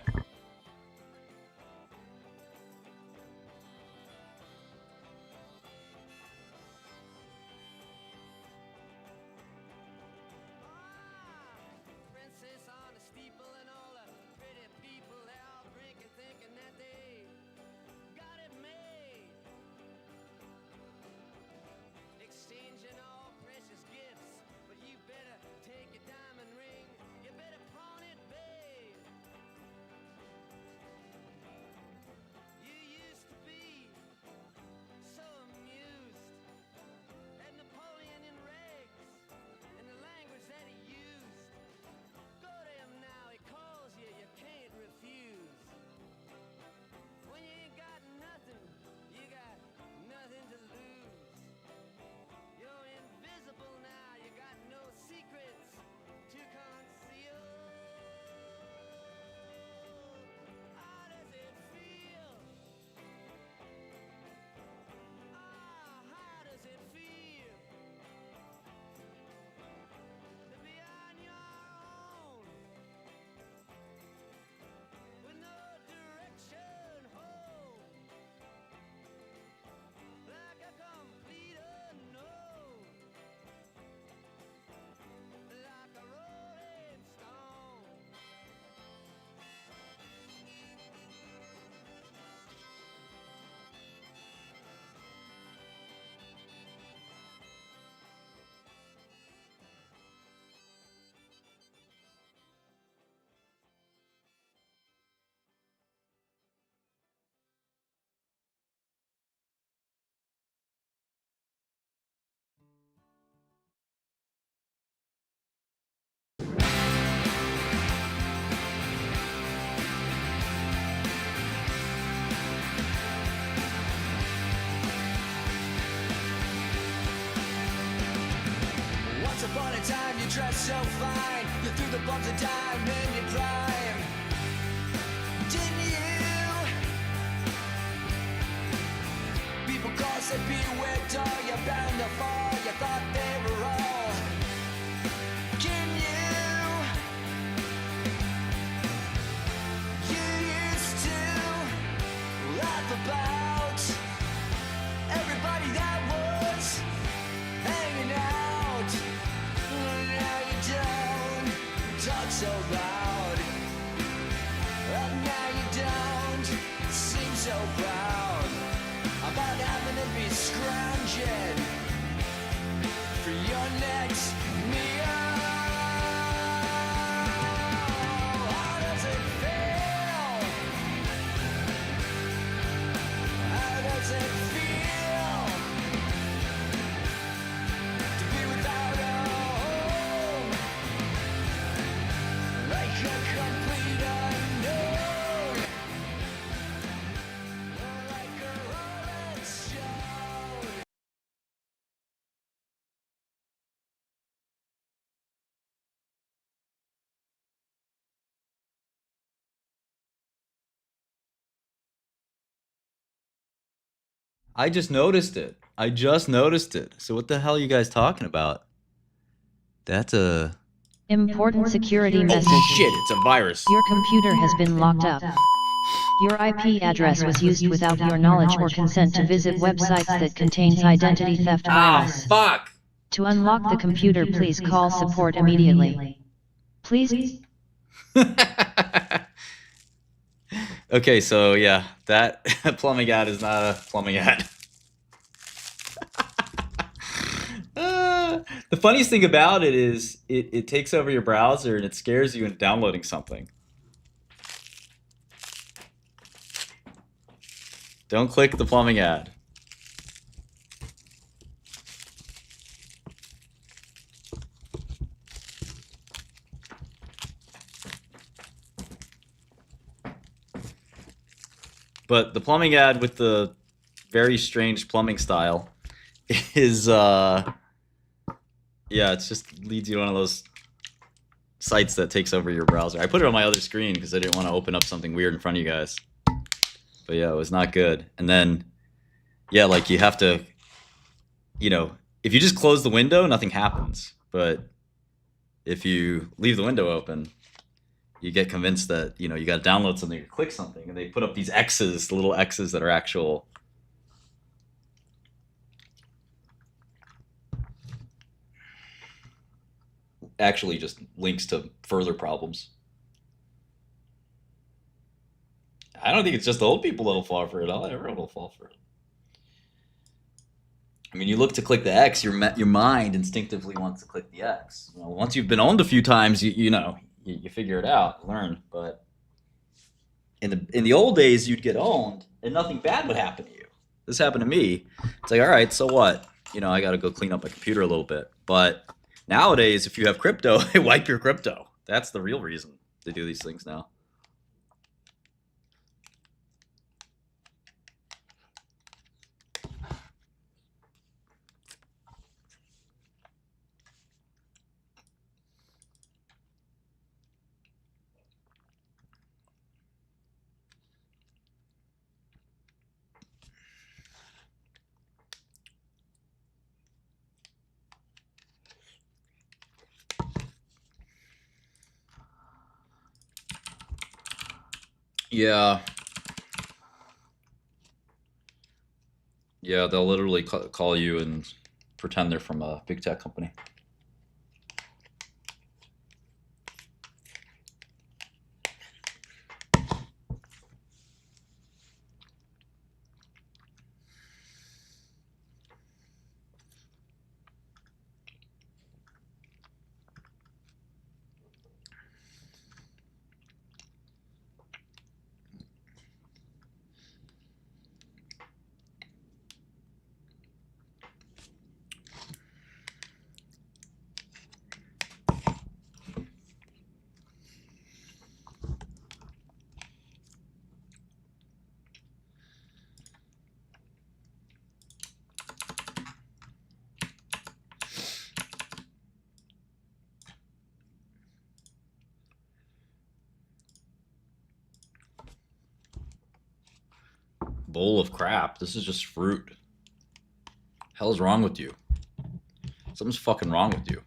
Princess on a steeple and all the pretty people, they all drinking, thinking that they got it made. Exchanging all precious gifts. time you dress so fine. You threw the bumps of dime in your prime. Didn't you? People call, say beware doll. You're bound to fall. You thought they were all. Can you? You used to laugh about everybody that was hanging out. Now you don't talk so loud. Now you don't seem so proud about having to be scrounging for your next meal. How does it feel? How does it feel to be without a home? Like a complete unknown. Like a rolling stone. I just noticed it. I just noticed it. So what the hell are you guys talking about? That's a... Important security message. Oh shit, it's a virus. Your computer has been locked up. Your IP address was used without your knowledge or consent to visit websites that contains identity theft virus. Fuck! To unlock the computer, please call support immediately. Please. Okay, so yeah, that plumbing ad is not a plumbing ad. The funniest thing about it is it takes over your browser and it scares you into downloading something. Don't click the plumbing ad. But the plumbing ad with the very strange plumbing style is, yeah, it just leads you to one of those sites that takes over your browser. I put it on my other screen because I didn't want to open up something weird in front of you guys. But yeah, it was not good. And then, yeah, like you have to, you know, if you just close the window, nothing happens. But if you leave the window open, you get convinced that, you know, you got to download something or click something, and they put up these X's, little X's that are actually just links to further problems. I don't think it's just the old people that'll fall for it. Everyone will fall for it. I mean, you look to click the X, your mind instinctively wants to click the X. You know, once you've been owned a few times, you know. You figure it out, learn. But in the old days, you'd get owned, and nothing bad would happen to you. This happened to me. It's like, all right, so what? You know, I got to go clean up my computer a little bit. But nowadays, if you have crypto, they wipe your crypto. That's the real reason they do these things now. Yeah. Yeah, they'll literally call you and pretend they're from a big tech company. bowl of crap. This is just fruit. Hell's wrong with you? Something's fucking wrong with you.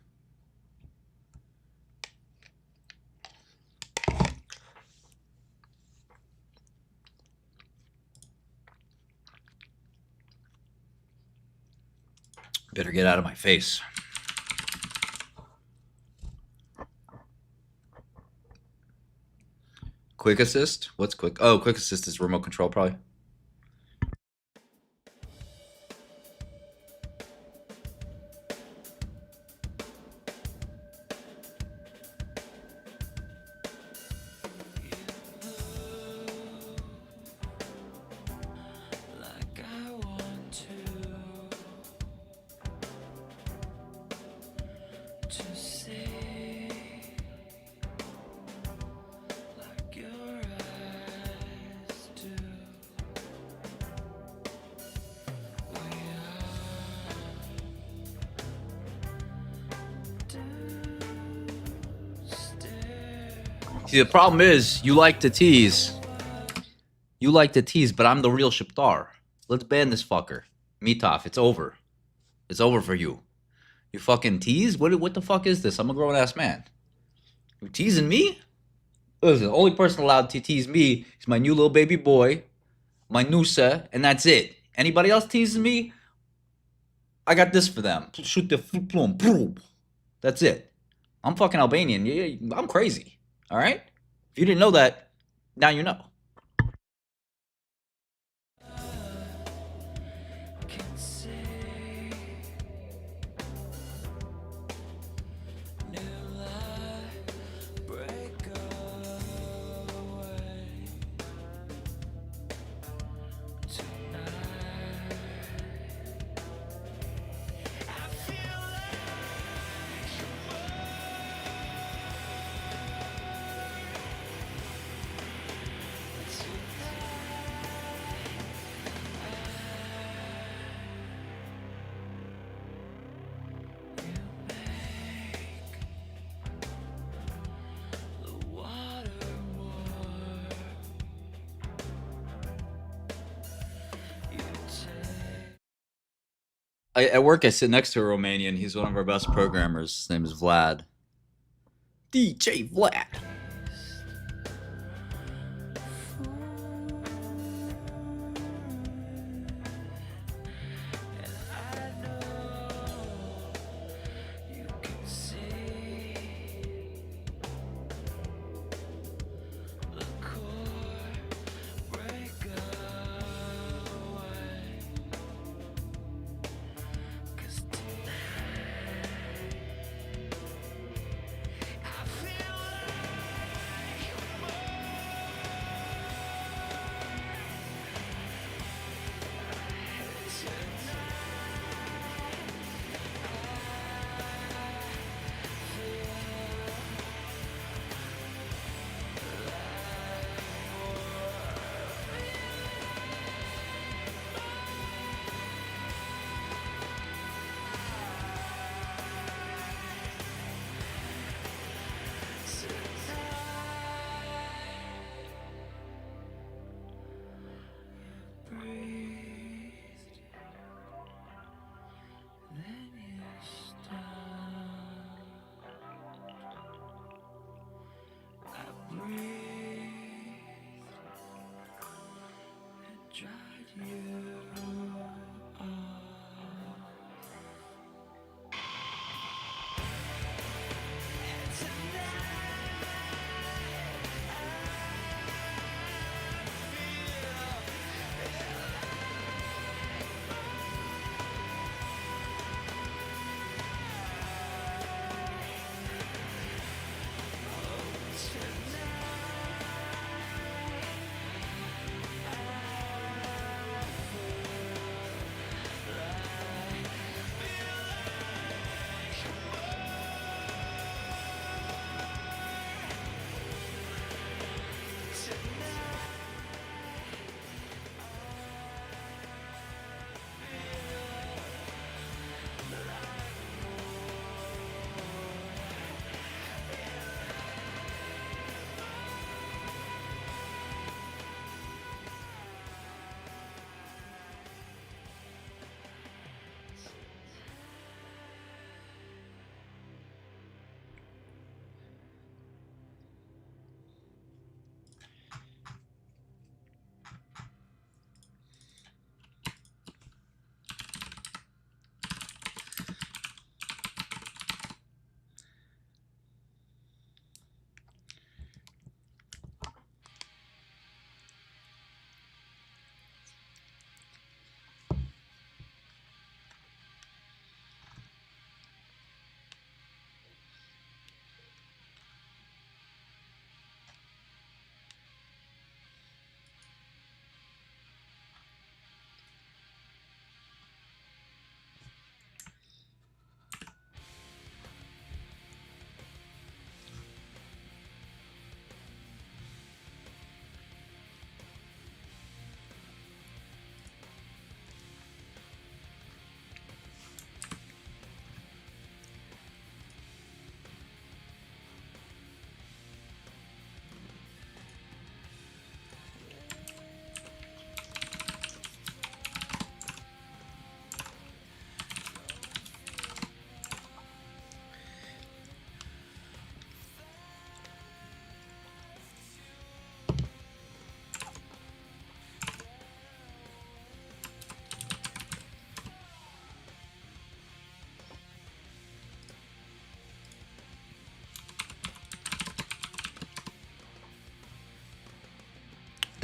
Better get out of my face. Quick assist? What's quick? Oh, quick assist is remote control, probably. See, the problem is, you like to tease. You like to tease, but I'm the real Shiptar. Let's ban this fucker. Mitov, it's over. It's over for you. You fucking tease? What the fuck is this? I'm a grown-ass man. You teasing me? Listen, the only person allowed to tease me is my new little baby boy, my Nusa, and that's it. Anybody else teasing me? I got this for them. Shoot the plum. That's it. I'm fucking Albanian. Yeah, I'm crazy. All right? If you didn't know that, now you know. At work, I sit next to a Romanian. He's one of our best programmers. His name is Vlad. DJ Vlad.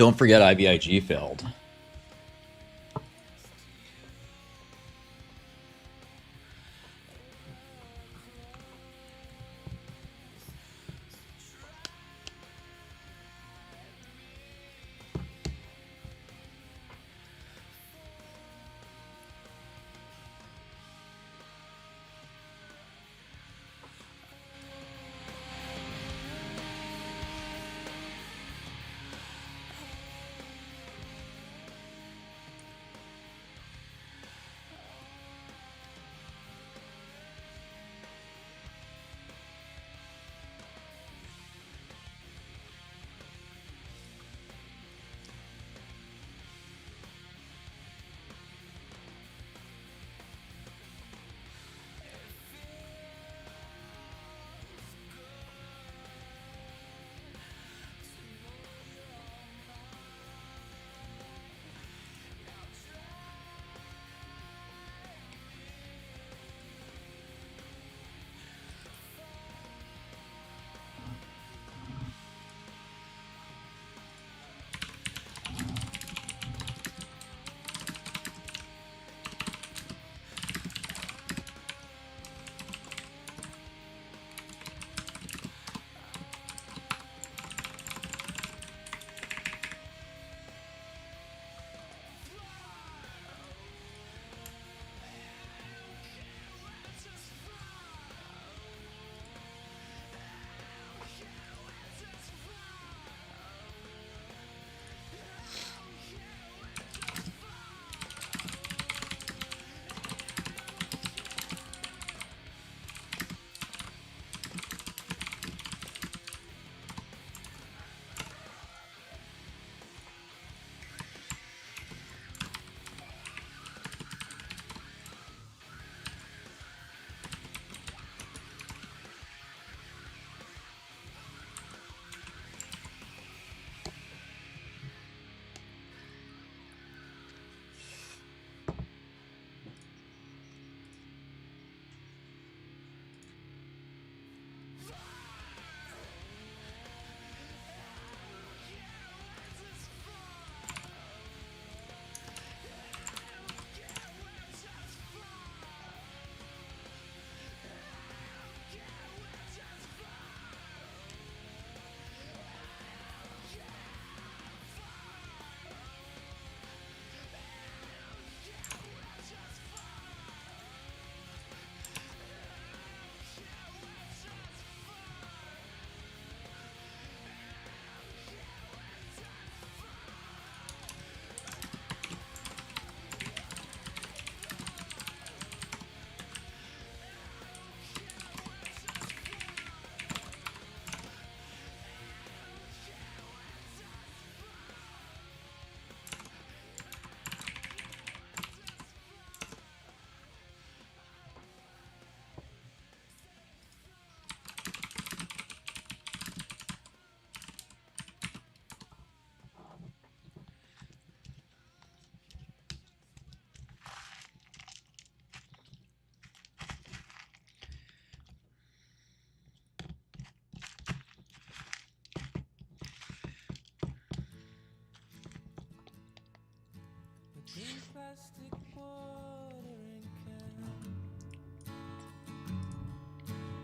Don't forget IBIG failed.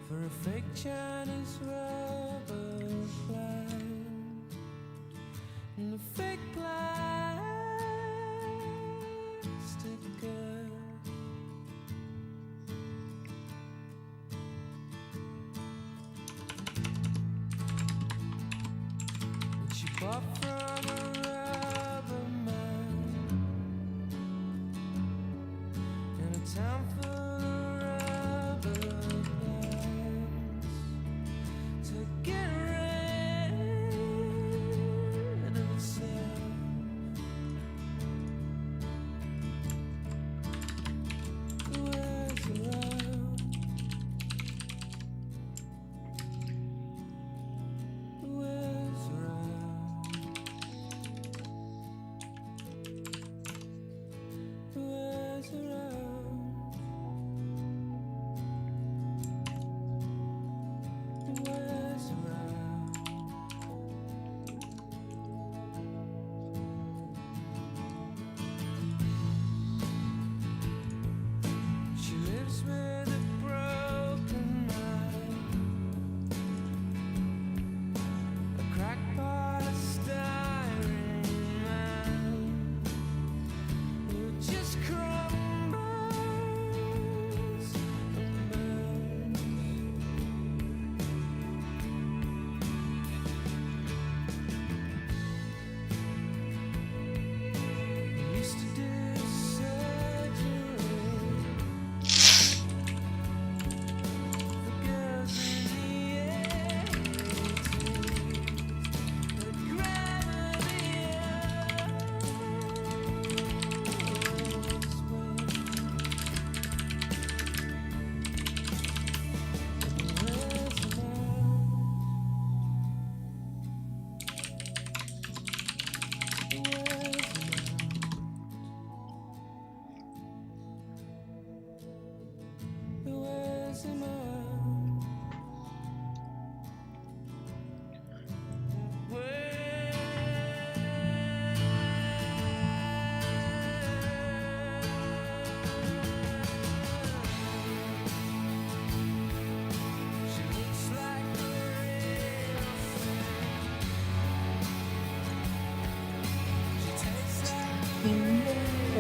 For a fake Chinese rubber plant and a fake plastic girl. That she bought from a rubber man in a town full of rubber plants to get rid of itself. Where's the love? Where's the love? Where's the love?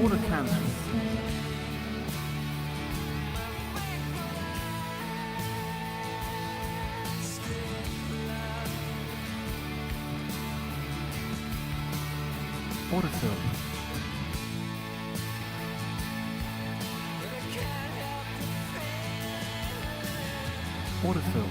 Order cancelled. Order filled. Order filled.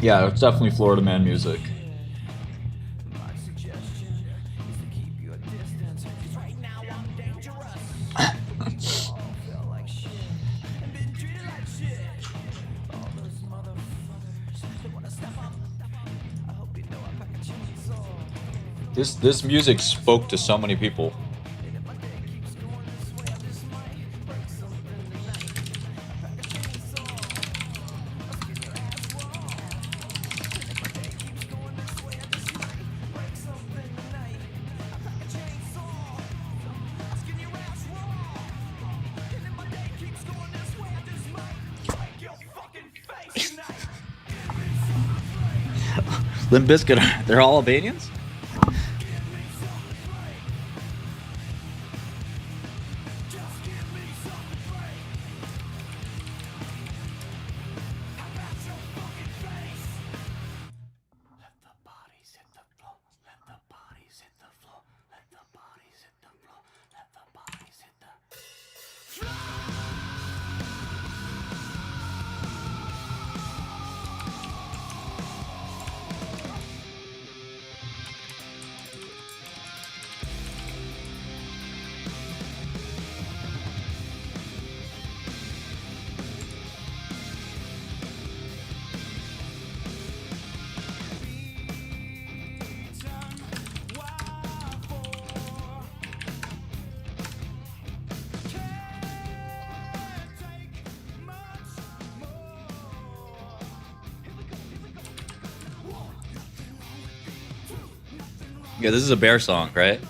Yeah, it's definitely Florida Man music. This music spoke to so many people. Limp Bizkit, they're all Albanians? Yeah, this is a bear song, right?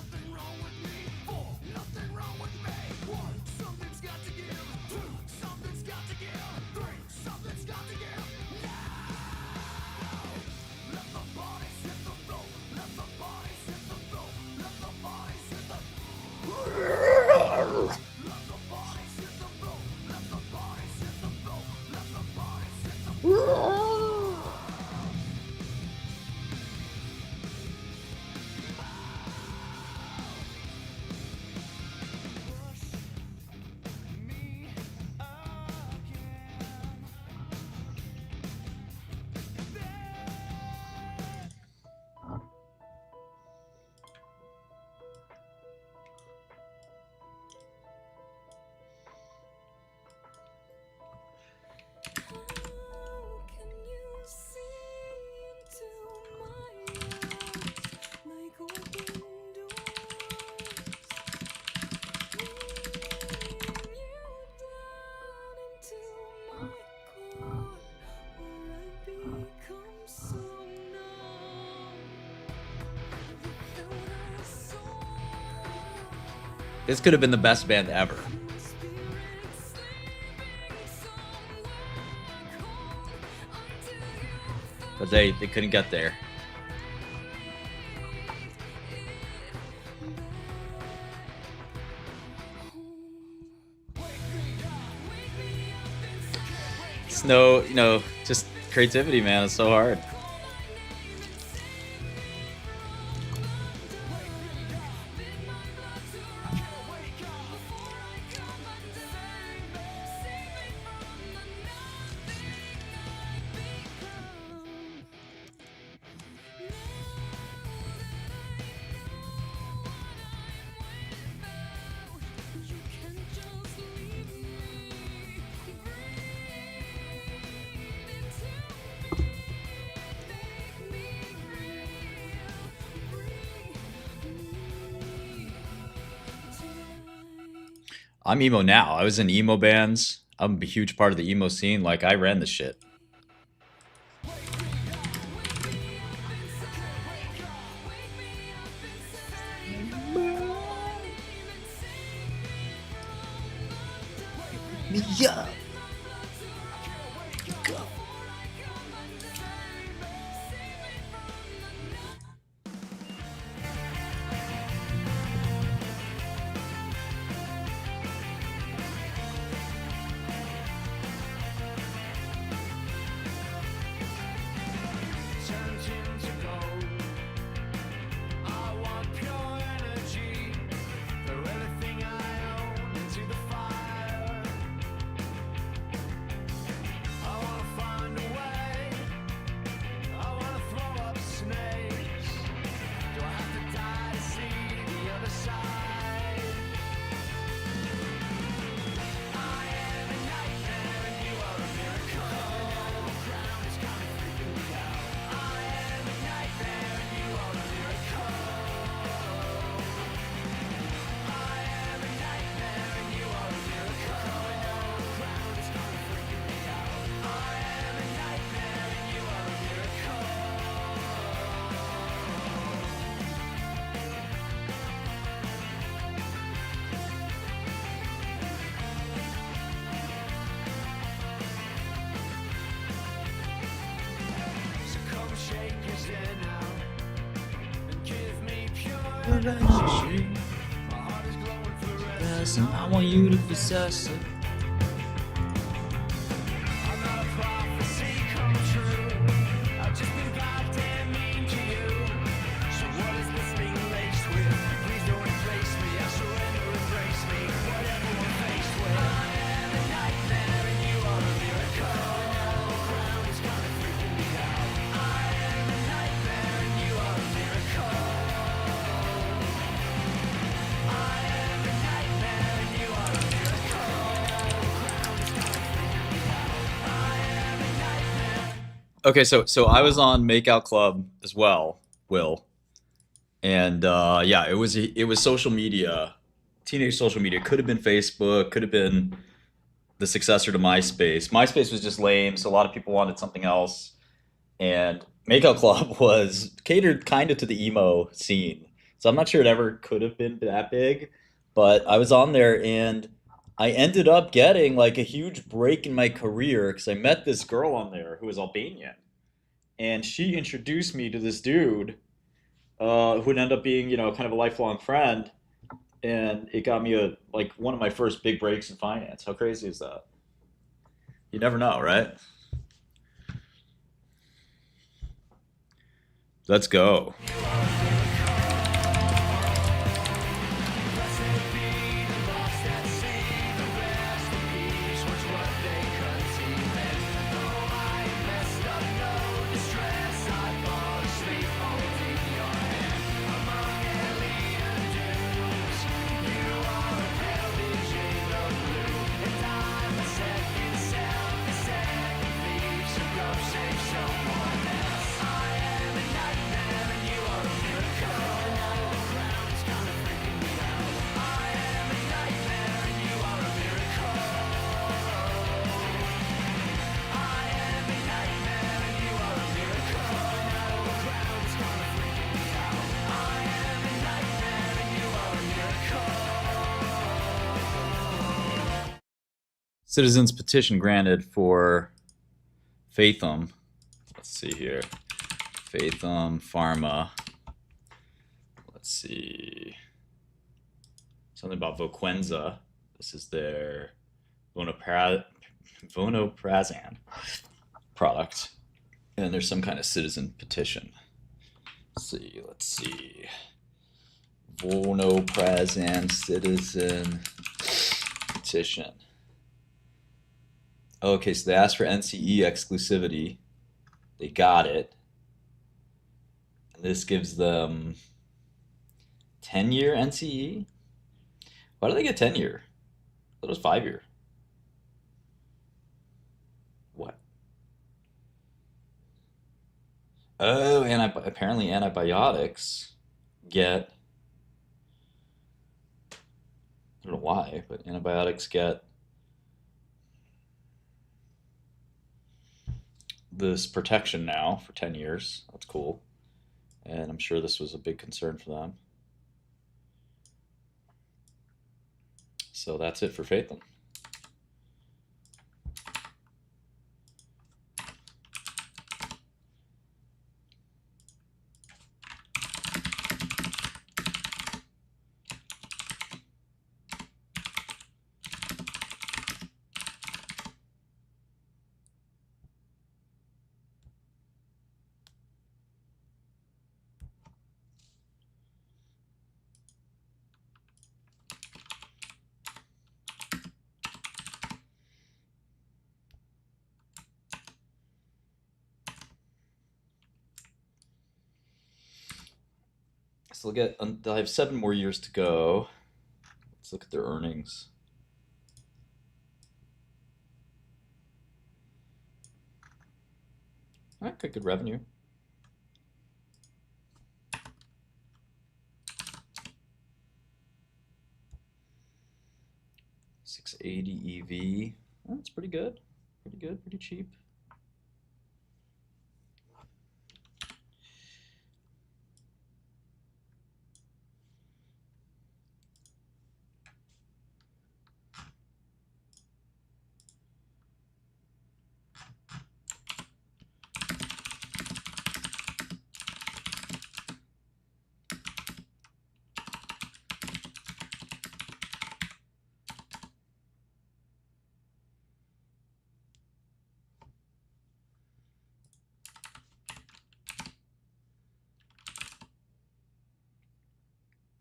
This could have been the best band ever. But they couldn't get there. It's no, just creativity, man. It's so hard. I'm emo now. I was in emo bands. I'm a huge part of the emo scene. Like, I ran the shit. Yeah. I want you to possess it. Okay, so I was on Makeout Club as well, Will, and yeah, it was social media, teenage social media. Could have been Facebook, could have been the successor to MySpace. MySpace was just lame, so a lot of people wanted something else, and Makeout Club was catered kind of to the emo scene. So I'm not sure it ever could have been that big, but I was on there and I ended up getting like a huge break in my career because I met this girl on there who was Albanian. And she introduced me to this dude who would end up being, you know, kind of a lifelong friend. And it got me like one of my first big breaks in finance. How crazy is that? You never know, right? Let's go. Citizens petition granted for Fathom. Let's see here. Fathom Pharma. Let's see. Something about Voquenza. This is their Vonoprazan product. And there's some kind of citizen petition. Let's see. Vonoprazan citizen petition. Okay, so they asked for NCE exclusivity. They got it. And this gives them 10-year NCE. Why do they get 10-year? That was 5-year. What? Oh, and apparently antibiotics get, I don't know why, but antibiotics get this protection now for 10 years. That's cool. And I'm sure this was a big concern for them. So that's it for Fathom. So they'll have 7 more years to go. Let's look at their earnings. All right, good revenue. $680 EV. Oh, that's pretty good. Pretty good, pretty cheap.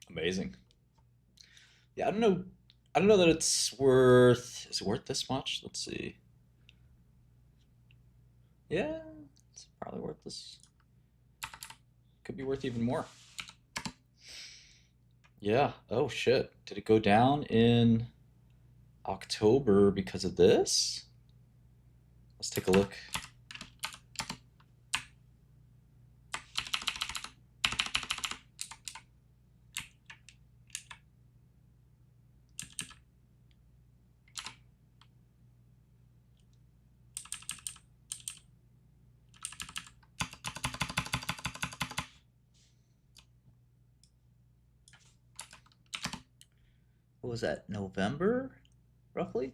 Amazing. Yeah, I don't know that it's worth, is it worth this much? Let's see. Yeah, it's probably worth this. Could be worth even more. Yeah. Oh shit. Did it go down in October because of this? Let's take a look. what was that, November, roughly?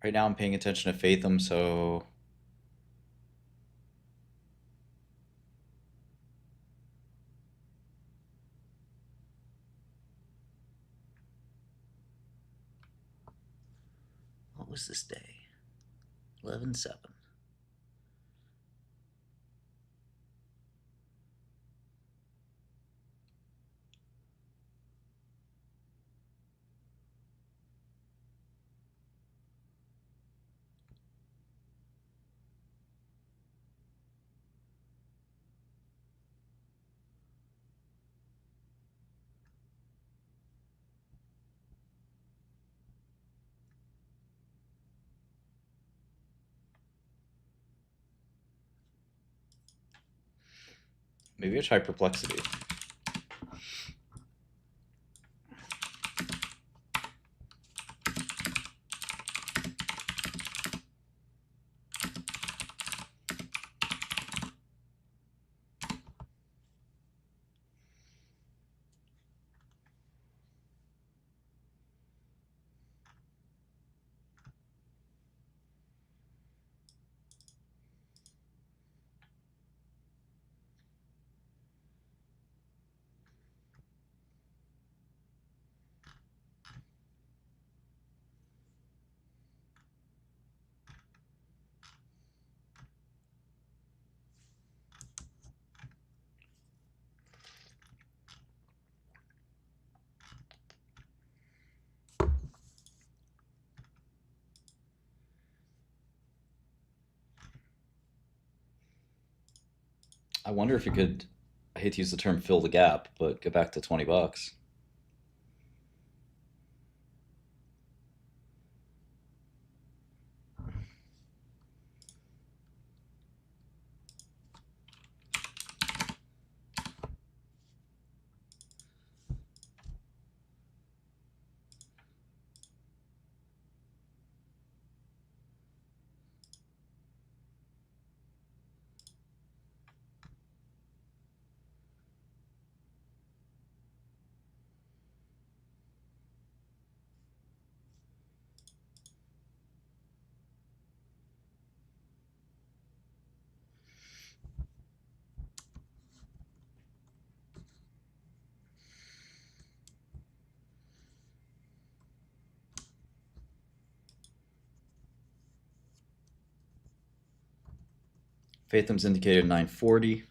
Right now I'm paying attention to Fathom, so what was this day? 11/7. Maybe I try Perplexity. I wonder if you could, I hate to use the term fill the gap, but get back to $20. Fathom's indicated 940.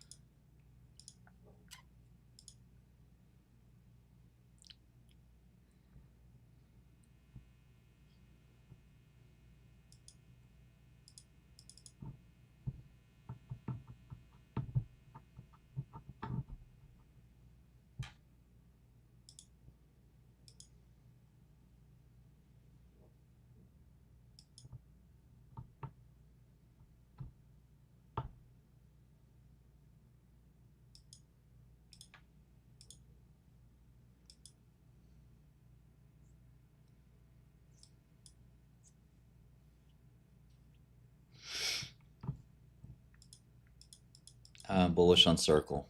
Bullish on Circle.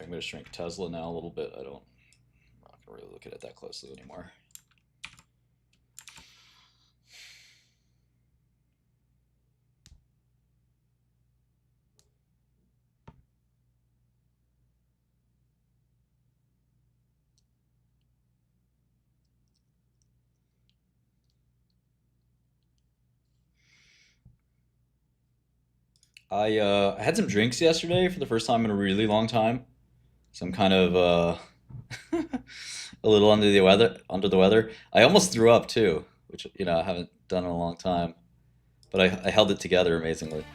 I'm going to shrink Tesla now a little bit. I'm not going to really look at it that closely anymore. I had some drinks yesterday for the first time in a really long time. So I'm kind of a little under the weather. I almost threw up too, which I haven't done in a long time. But I held it together amazingly.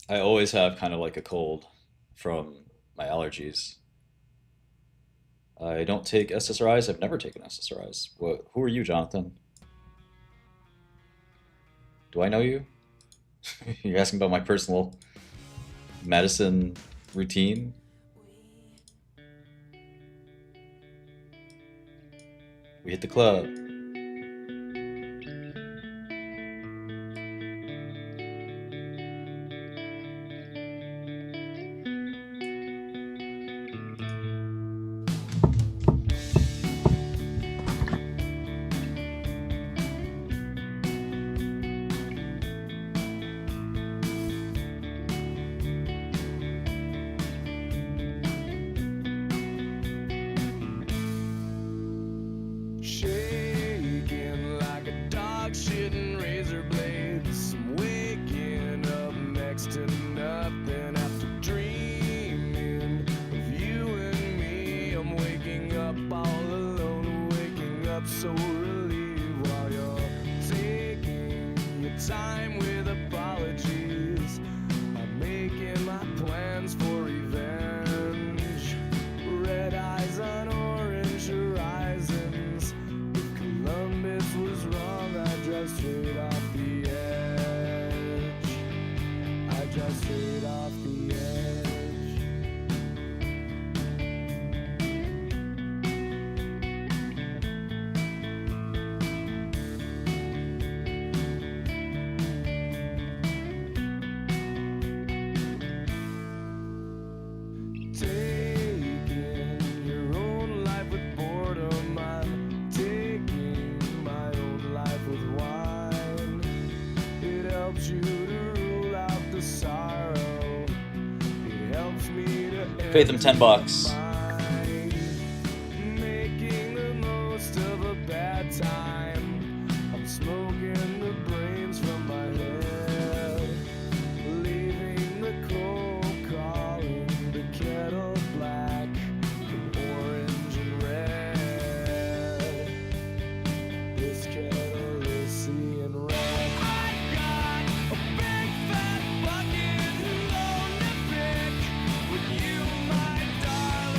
I always have kind of like a cold from my allergies. I don't take SSRIs. I've never taken SSRIs. Who are you, Jonathan? Do I know you? You're asking about my personal medicine routine? We hit the club. Shaking like a dog shitting razor blades. I'm waking up next to nothing after dreaming of you and me. I'm waking up all alone, waking up so relieved while you're taking your time with apologies. I'm making my plans for revenge. Red eyes on orange horizons. Columbus was wrong, I drive straight off the edge. I drive straight off the edge. Taking your own life with boredom, I'm taking my own life with wine. It helps you to rule out the sorrow. It helps me to Paid them $10. making the most of a bad time. I'm smoking the brains from my head, leaving the cold, calling the kettle black, from orange and red. This kettle is seeing red. I got a big fat bucket alone to pick with you, my darling.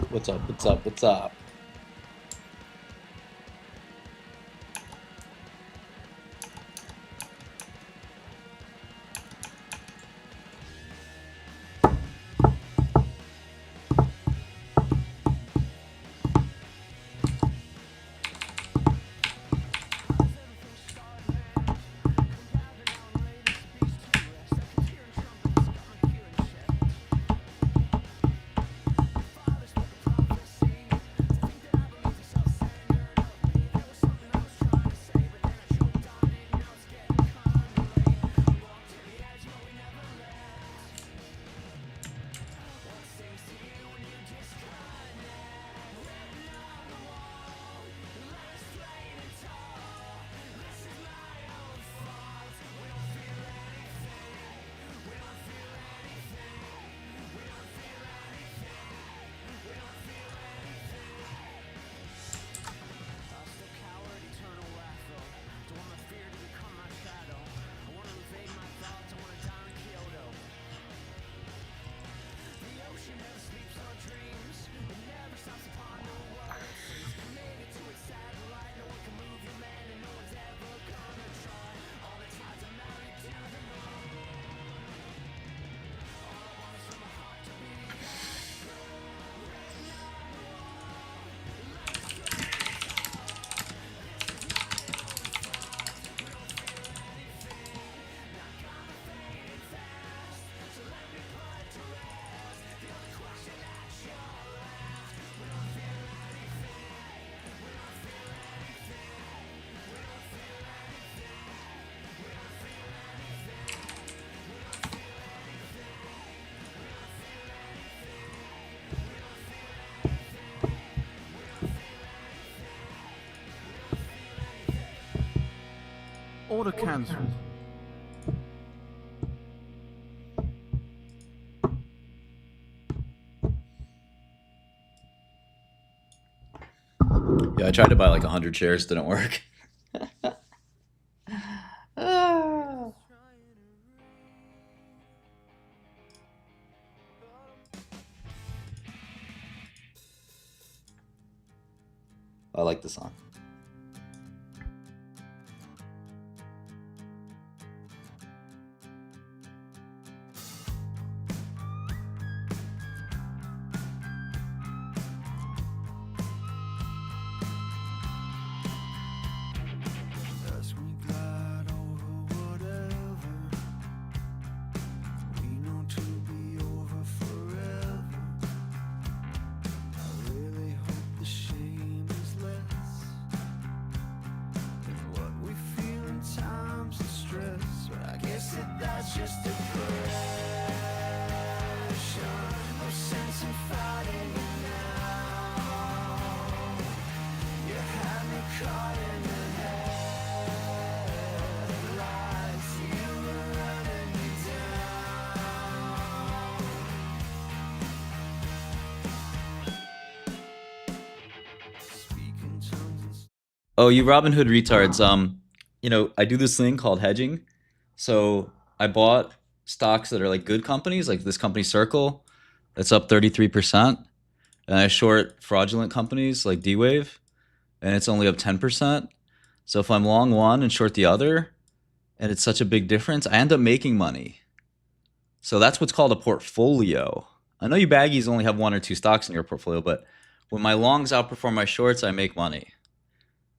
What's up? What's up? What's up? Order cancelled. Yeah, I tried to buy like 100 shares, didn't work. I like the song. As we glide over whatever we know to be over forever, I really hope the shame is less than what we feel in times of stress. But I guess that that's just a pressure. No sense in fighting it now. You had me caught in the headlights. You were running me down. Speaking tongues and Oh, you Robin Hood retards. You know, I do this thing called hedging. So I bought stocks that are like good companies, like this company Circle, that's up 33%. And I short fraudulent companies like D-Wave, and it's only up 10%. So if I'm long one and short the other, and it's such a big difference, I end up making money. So that's what's called a portfolio. I know you baggies only have one or two stocks in your portfolio, but when my longs outperform my shorts, I make money.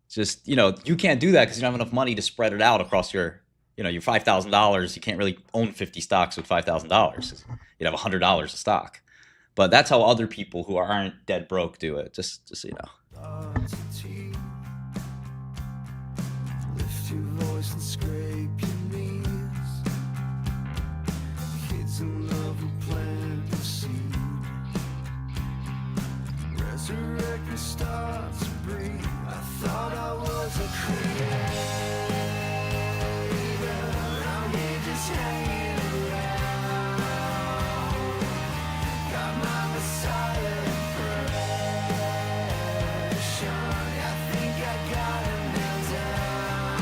Just, you know, you can't do that because you don't have enough money to spread it out across your, you know, your $5,000. You can't really own 50 stocks with $5,000. You'd have $100 a stock. But that's how other people who aren't dead broke do it. Just so you know. thoughts of tea. Lift your voice and scrape your knees. Kids in love who plant the seed. Resurrect and start to breathe. I thought I was a creator. I'm here just hanging around. Got my Messiah impression. I think I got him nailed down.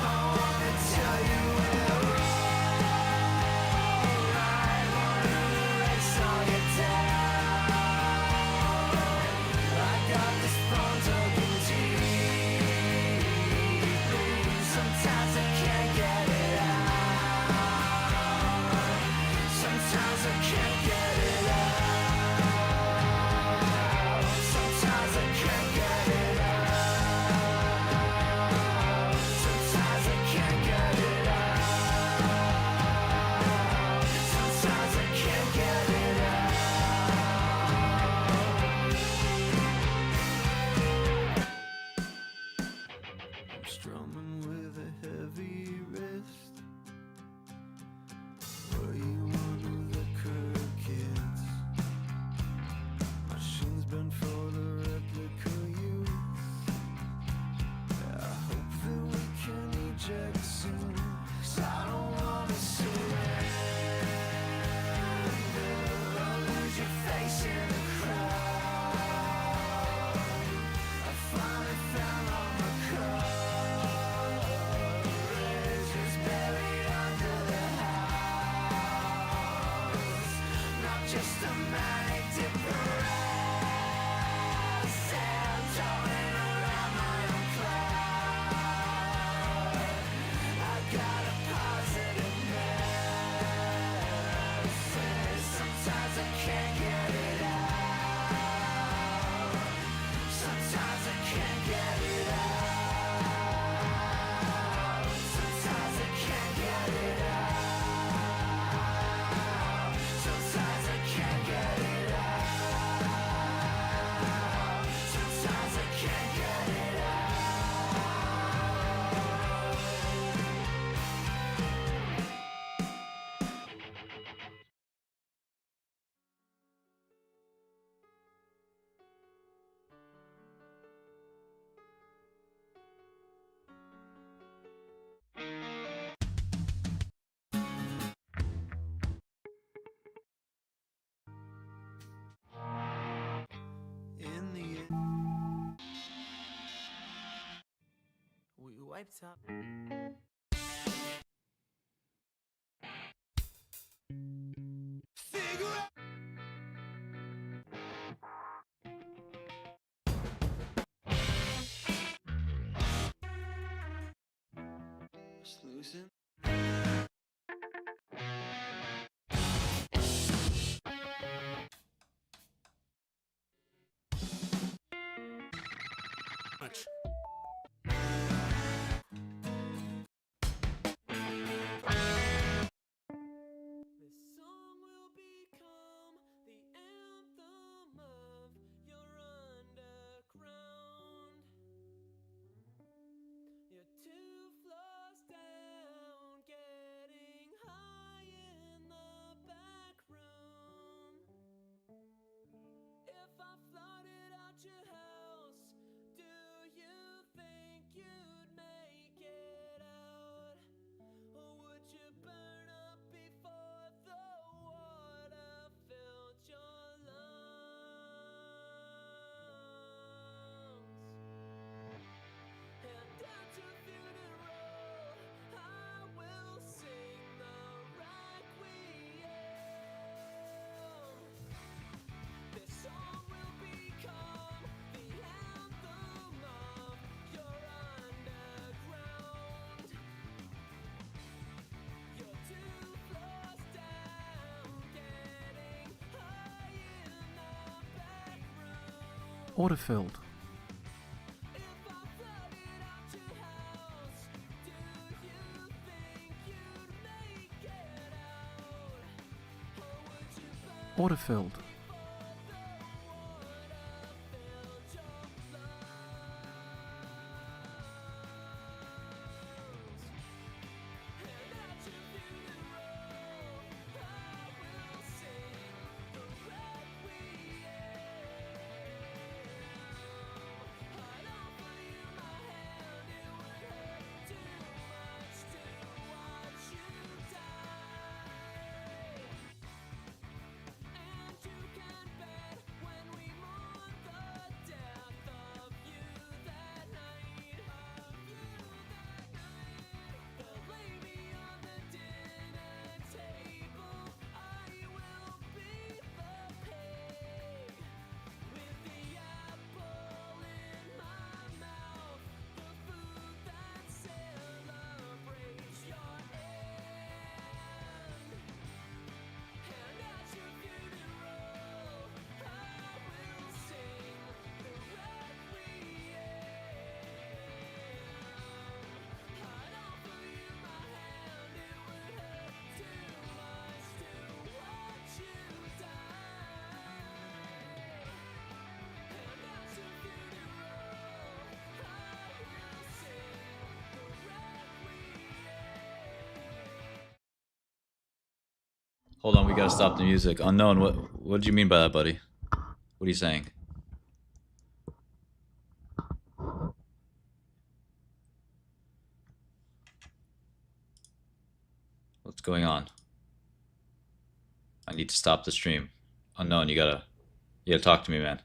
I wanna tell you we're alright. Wanna erase all your doubts. wiped out. Just losing. Much. This song will become the anthem of your underground. You're 2 floors down, getting high in the back room. If I flooded out your house, do you think you'd make it out? Or would you burn up before the water filled your lungs? And at your funeral, I will sing the requiem. This song will become the anthem of your underground. You're 2 floors down, getting high in the back room. Order filled. If I flooded out your house, do you think you'd make it out? Or would you burn Order filled. before the water filled your lungs? And at your funeral, I will sing the requiem. I'd offer you my hand, it would hurt too much to watch you die. And you can bet when we mourn the death of you that night, they'll lay me on the dinner table. I will be the pig with the apple in my mouth, the food that celebrates your end. And at your funeral, I will sing the requiem. I'd offer you my hand, it would hurt too much to watch you die. And at your funeral, I will sing the requiem. Hold on, we gotta stop the music. Unknown, what did you mean by that, buddy? What are you saying? What's going on? I need to stop the stream. Unknown, you gotta talk to me, man.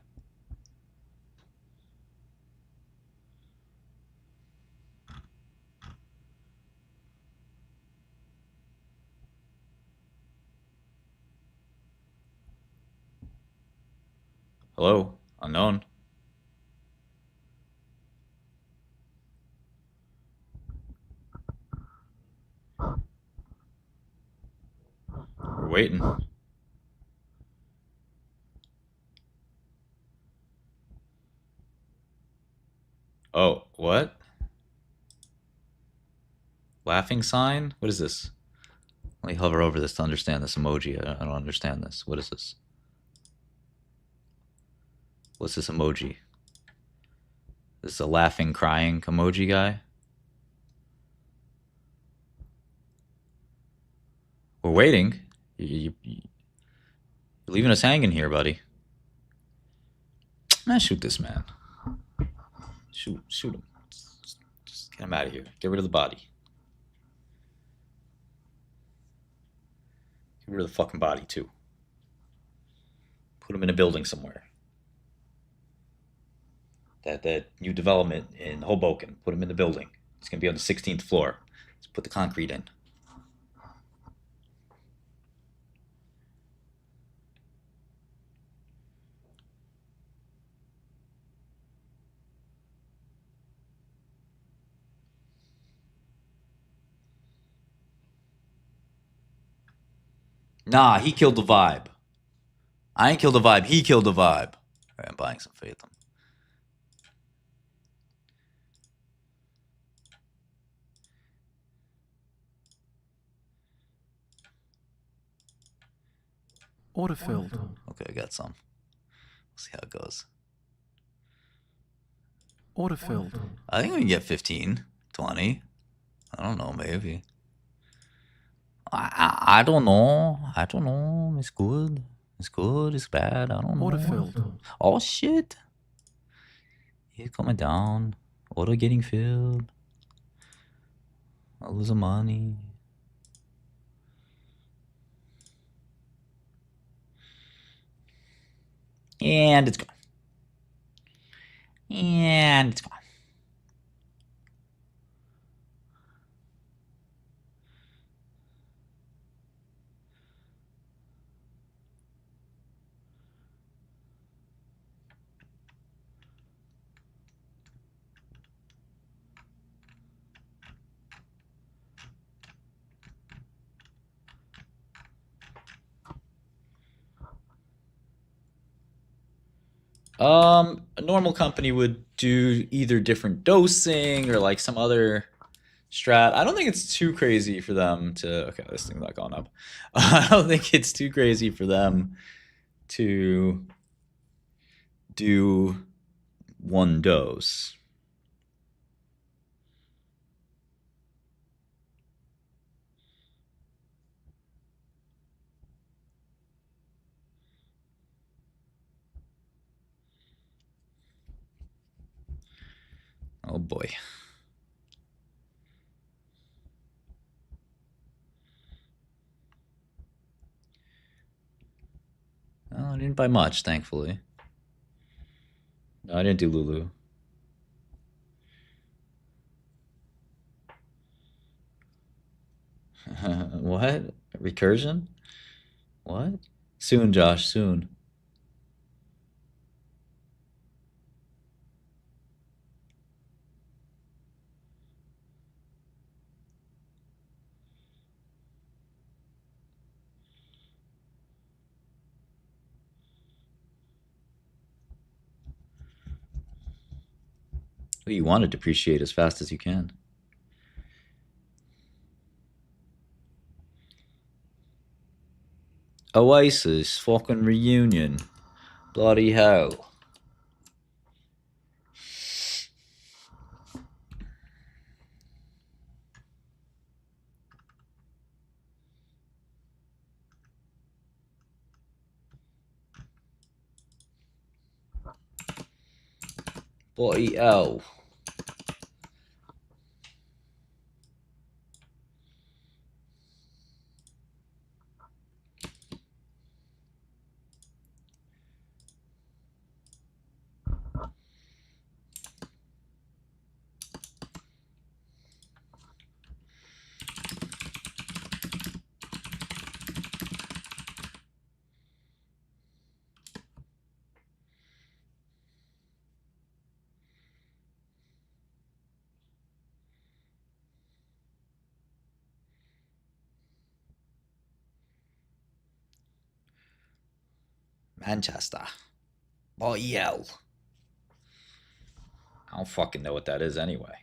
Hello? Unknown? We're waiting. Oh, what? Laughing sign? What is this? Let me hover over this to understand this emoji. I don't understand this. What is this? What's this emoji? This is a laughing, crying emoji guy? We're waiting. You're leaving us hanging here, buddy. Man, shoot this man. Shoot him. Just get him out of here. Get rid of the body. Get rid of the fucking body, too. Put him in a building somewhere. That new development in Hoboken. Put him in the building. It's gonna be on the 16th floor. Let's put the concrete in. Nah, he killed the vibe. I ain't killed the vibe. He killed the vibe. All right, I'm buying some Phaeton. Order filled. Okay, I got some. Let's see how it goes. Order filled. I think we can get 15, 20. I don't know, maybe. I don't know. I don't know. It's good. It's good. It's bad. I don't know. Order filled. Oh, shit. He's coming down. Order getting filled. I'm losing money. And it's gone. And it's gone. A normal company would do either different dosing or like some other strat. I don't think it's too crazy for them to. Okay, this thing's not gone up. I don't think it's too crazy for them to do one dose. Oh boy. Oh, I didn't buy much, thankfully. No, I didn't do Lulu. What? Recursion? What? Soon, Josh, soon. Well, you want to depreciate as fast as you can. Oasis, fucking reunion. Bloody hell. Bloody hell. Manchester. Bloody hell. I don't fucking know what that is anyway.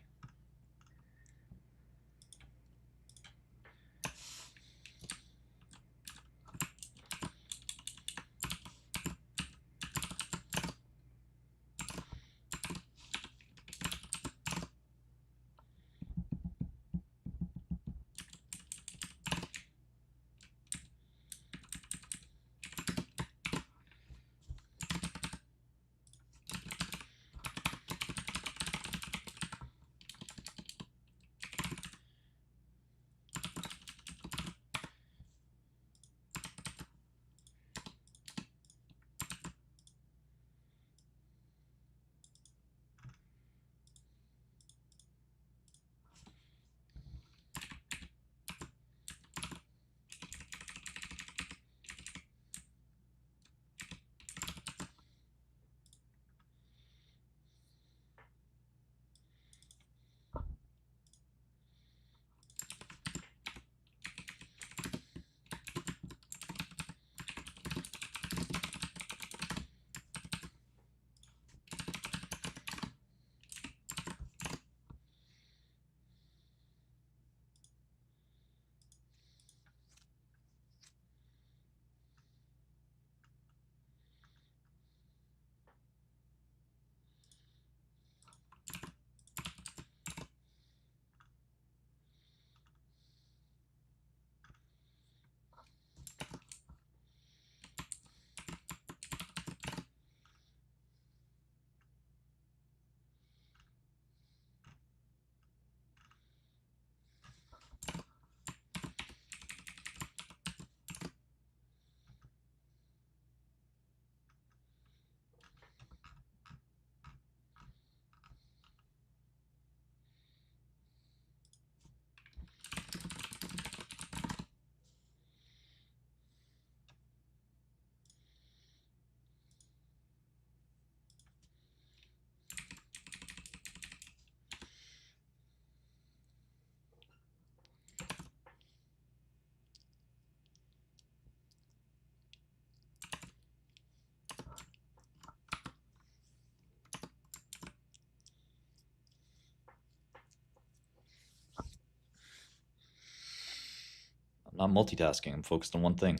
I'm multitasking. I'm focused on one thing.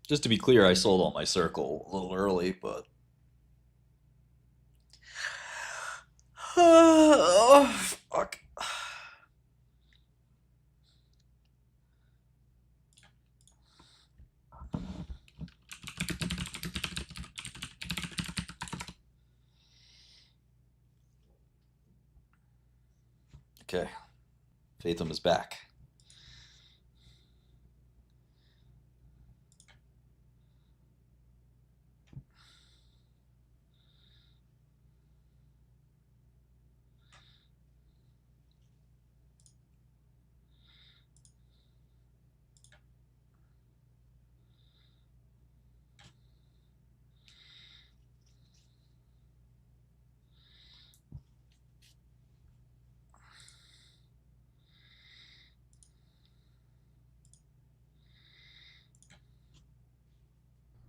Just to be clear, I sold all my circle a little early, but oh, fuck. Okay, Fathom is back.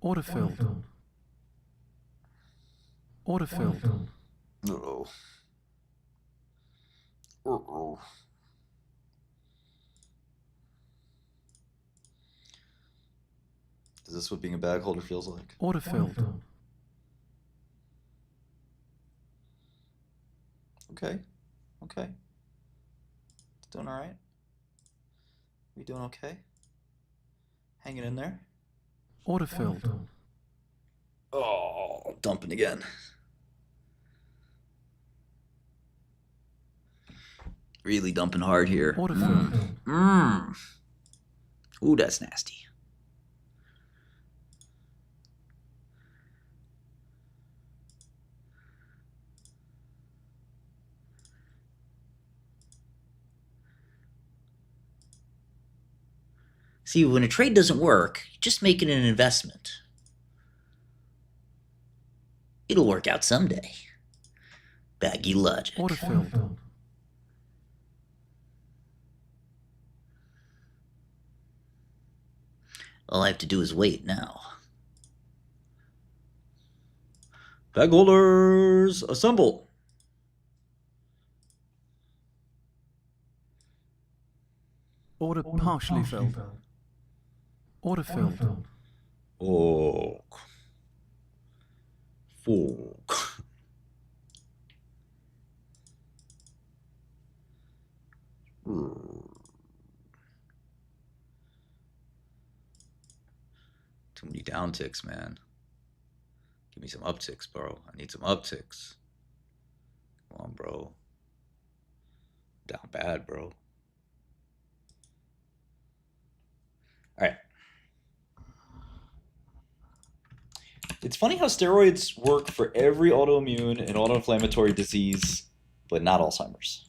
Order filled. Order filled. Uh-oh. Uh-oh. Is this what being a bag holder feels like? Order filled. Okay. Okay. It's doing all right. We doing okay? Hanging in there? Order filled. Oh, dumping again. Really dumping hard here. Order filled. Ooh, that's nasty. See, when a trade doesn't work, just make it an investment. It'll work out someday. Baggy logic. Order filled. All I have to do is wait now. Bag holders, assemble. Order partially filled. Order filled. Oh. Fuck. Too many down ticks, man. Give me some upticks, bro. I need some upticks. Come on, bro. Down bad, bro. All right. It's funny how steroids work for every autoimmune and autoinflammatory disease, but not Alzheimer's.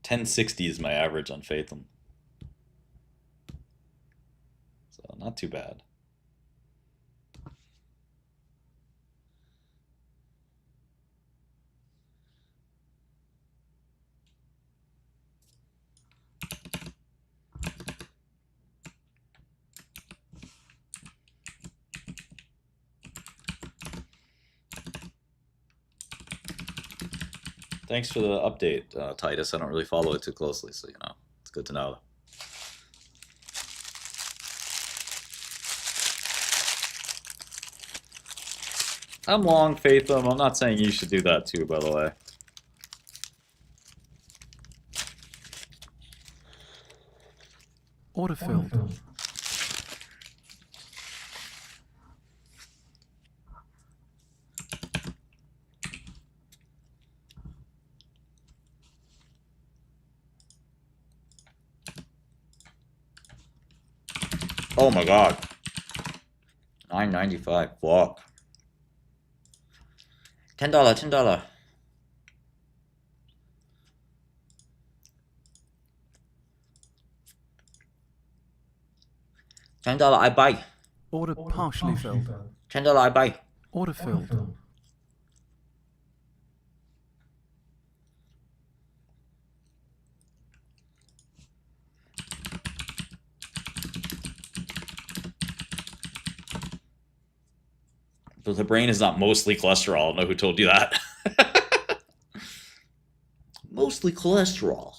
$10.60 is my average on Fathom. So not too bad. Thanks for the update, Titus. I don't really follow it too closely, so you know, it's good to know. I'm long, Fathom. I'm not saying you should do that too, by the way. Order filled. Oh my god. $9.95. Fuck. $10, $10. $10, I buy. Order partially filled. $10 buy. Order filled. But the brain is not mostly cholesterol. I don't know who told you that. Mostly cholesterol.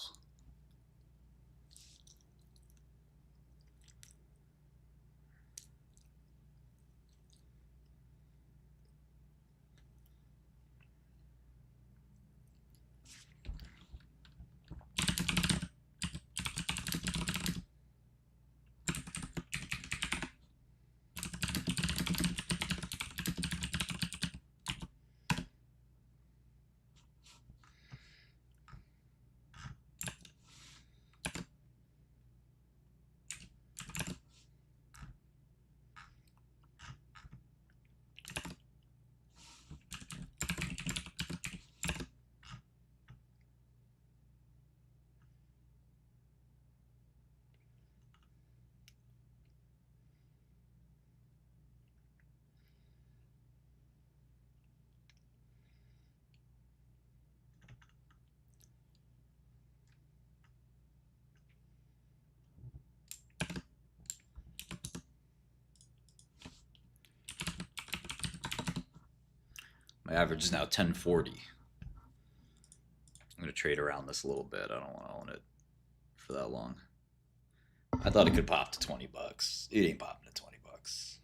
My average is now 1040. I'm going to trade around this a little bit. I don't want to own it for that long. I thought it could pop to 20 bucks. It ain't popping to 20 bucks.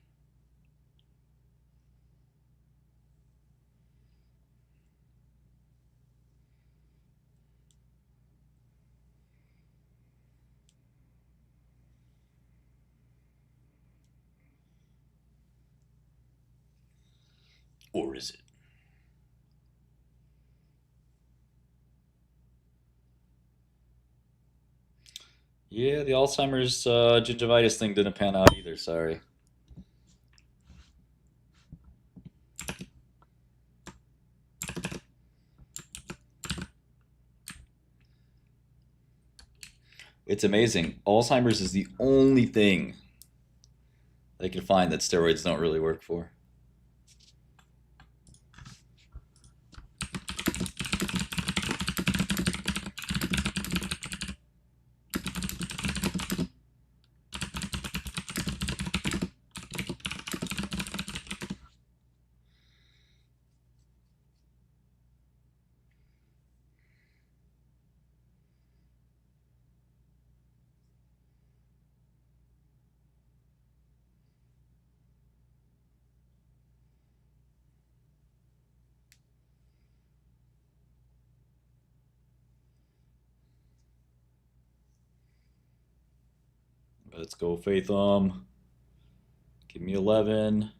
Or is it? Yeah, the Alzheimer's gingivitis thing didn't pan out either, sorry. It's amazing. Alzheimer's is the only thing they can find that steroids don't really work for. Let's go, Fathom. Give me 11.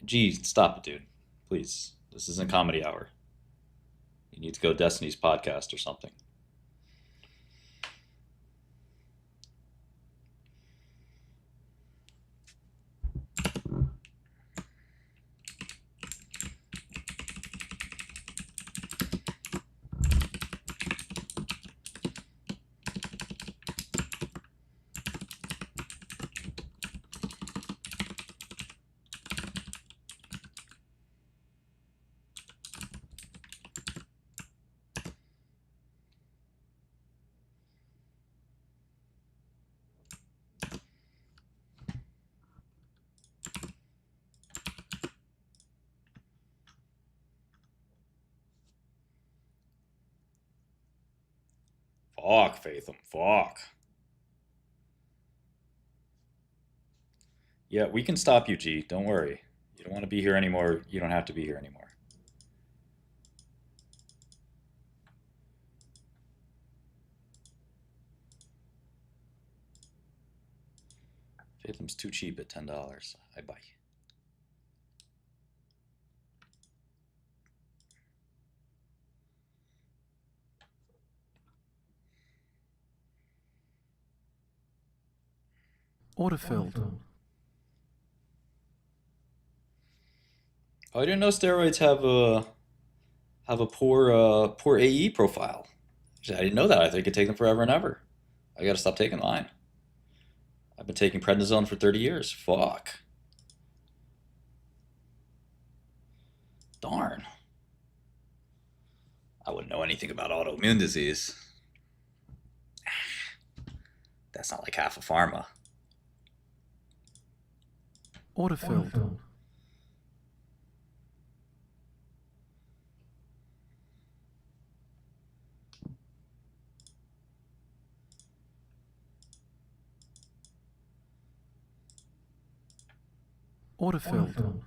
Gee, stop it, dude. Please. This isn't comedy hour. You need to go to Destiny's podcast or something. Fuck, Fathom. Fuck. Yeah, we can stop you, G. Don't worry. You don't want to be here anymore. You don't have to be here anymore. Fathom's too cheap at $10. I buy. Order filled. Oh, I didn't know steroids have a poor AE profile. I didn't know that. I think it could take them forever and ever. I got to stop taking mine. I've been taking prednisone for 30 years. Fuck. Darn. I wouldn't know anything about autoimmune disease. That's not like half a pharma. Autofilled. Autofilled.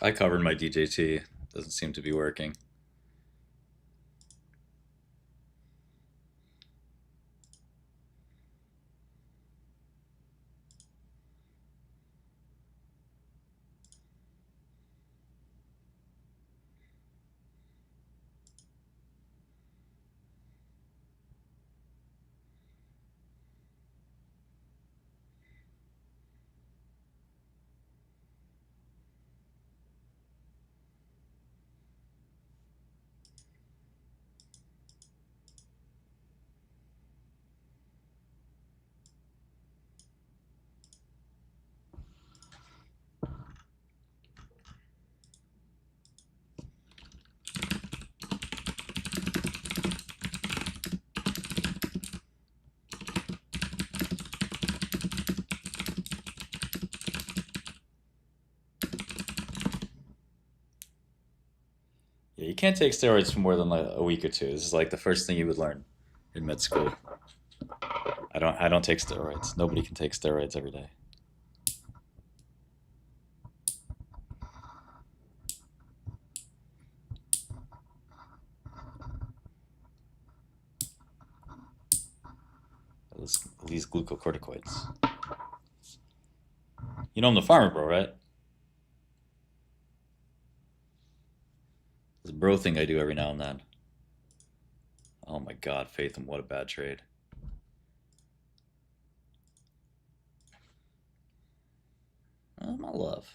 I covered my DJT. Doesn't seem to be working. Yeah, you can't take steroids for more than like a week or two. This is like the first thing you would learn in med school. I don't take steroids. Nobody can take steroids every day. These glucocorticoids. You know I'm the farmer, bro, right? This bro thing I do every now and then. Oh my god, Fathom, what a bad trade. Oh, my love.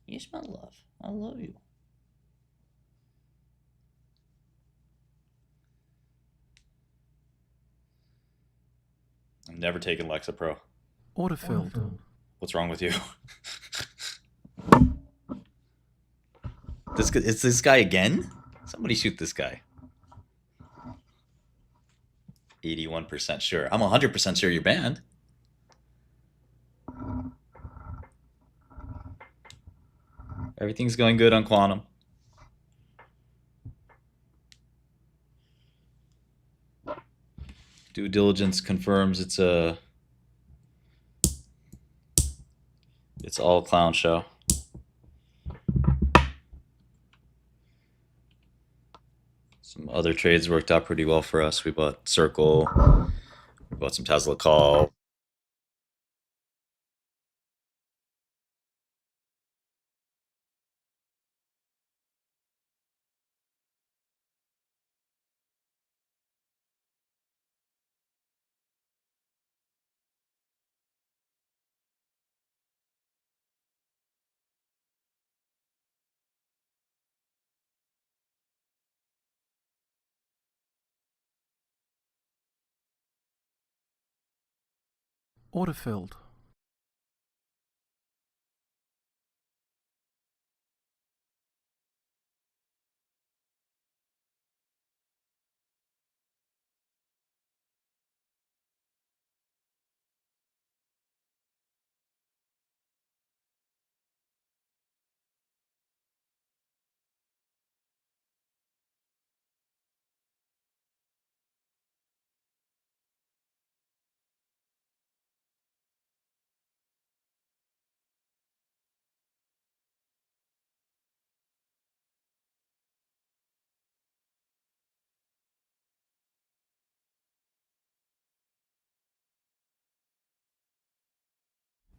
Yes, my love. I love you. I'm never taking Lexapro. Autofilled. What's wrong with you? It's this guy again? Somebody shoot this guy. 81% sure. I'm 100% sure you're banned. Everything's going good on Quantum. Due diligence confirms it's all clown show. Some other trades worked out pretty well for us. We bought Circle. We bought some Tesla call. Order filled.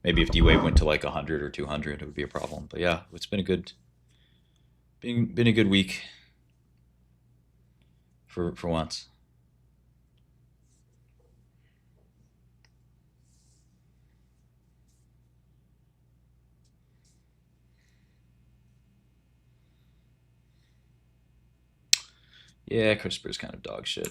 Maybe if D-Wave went to like 100 or 200, it would be a problem. But yeah, it's been a good, been a good week for once. Yeah, CRISPR's kind of dog shit.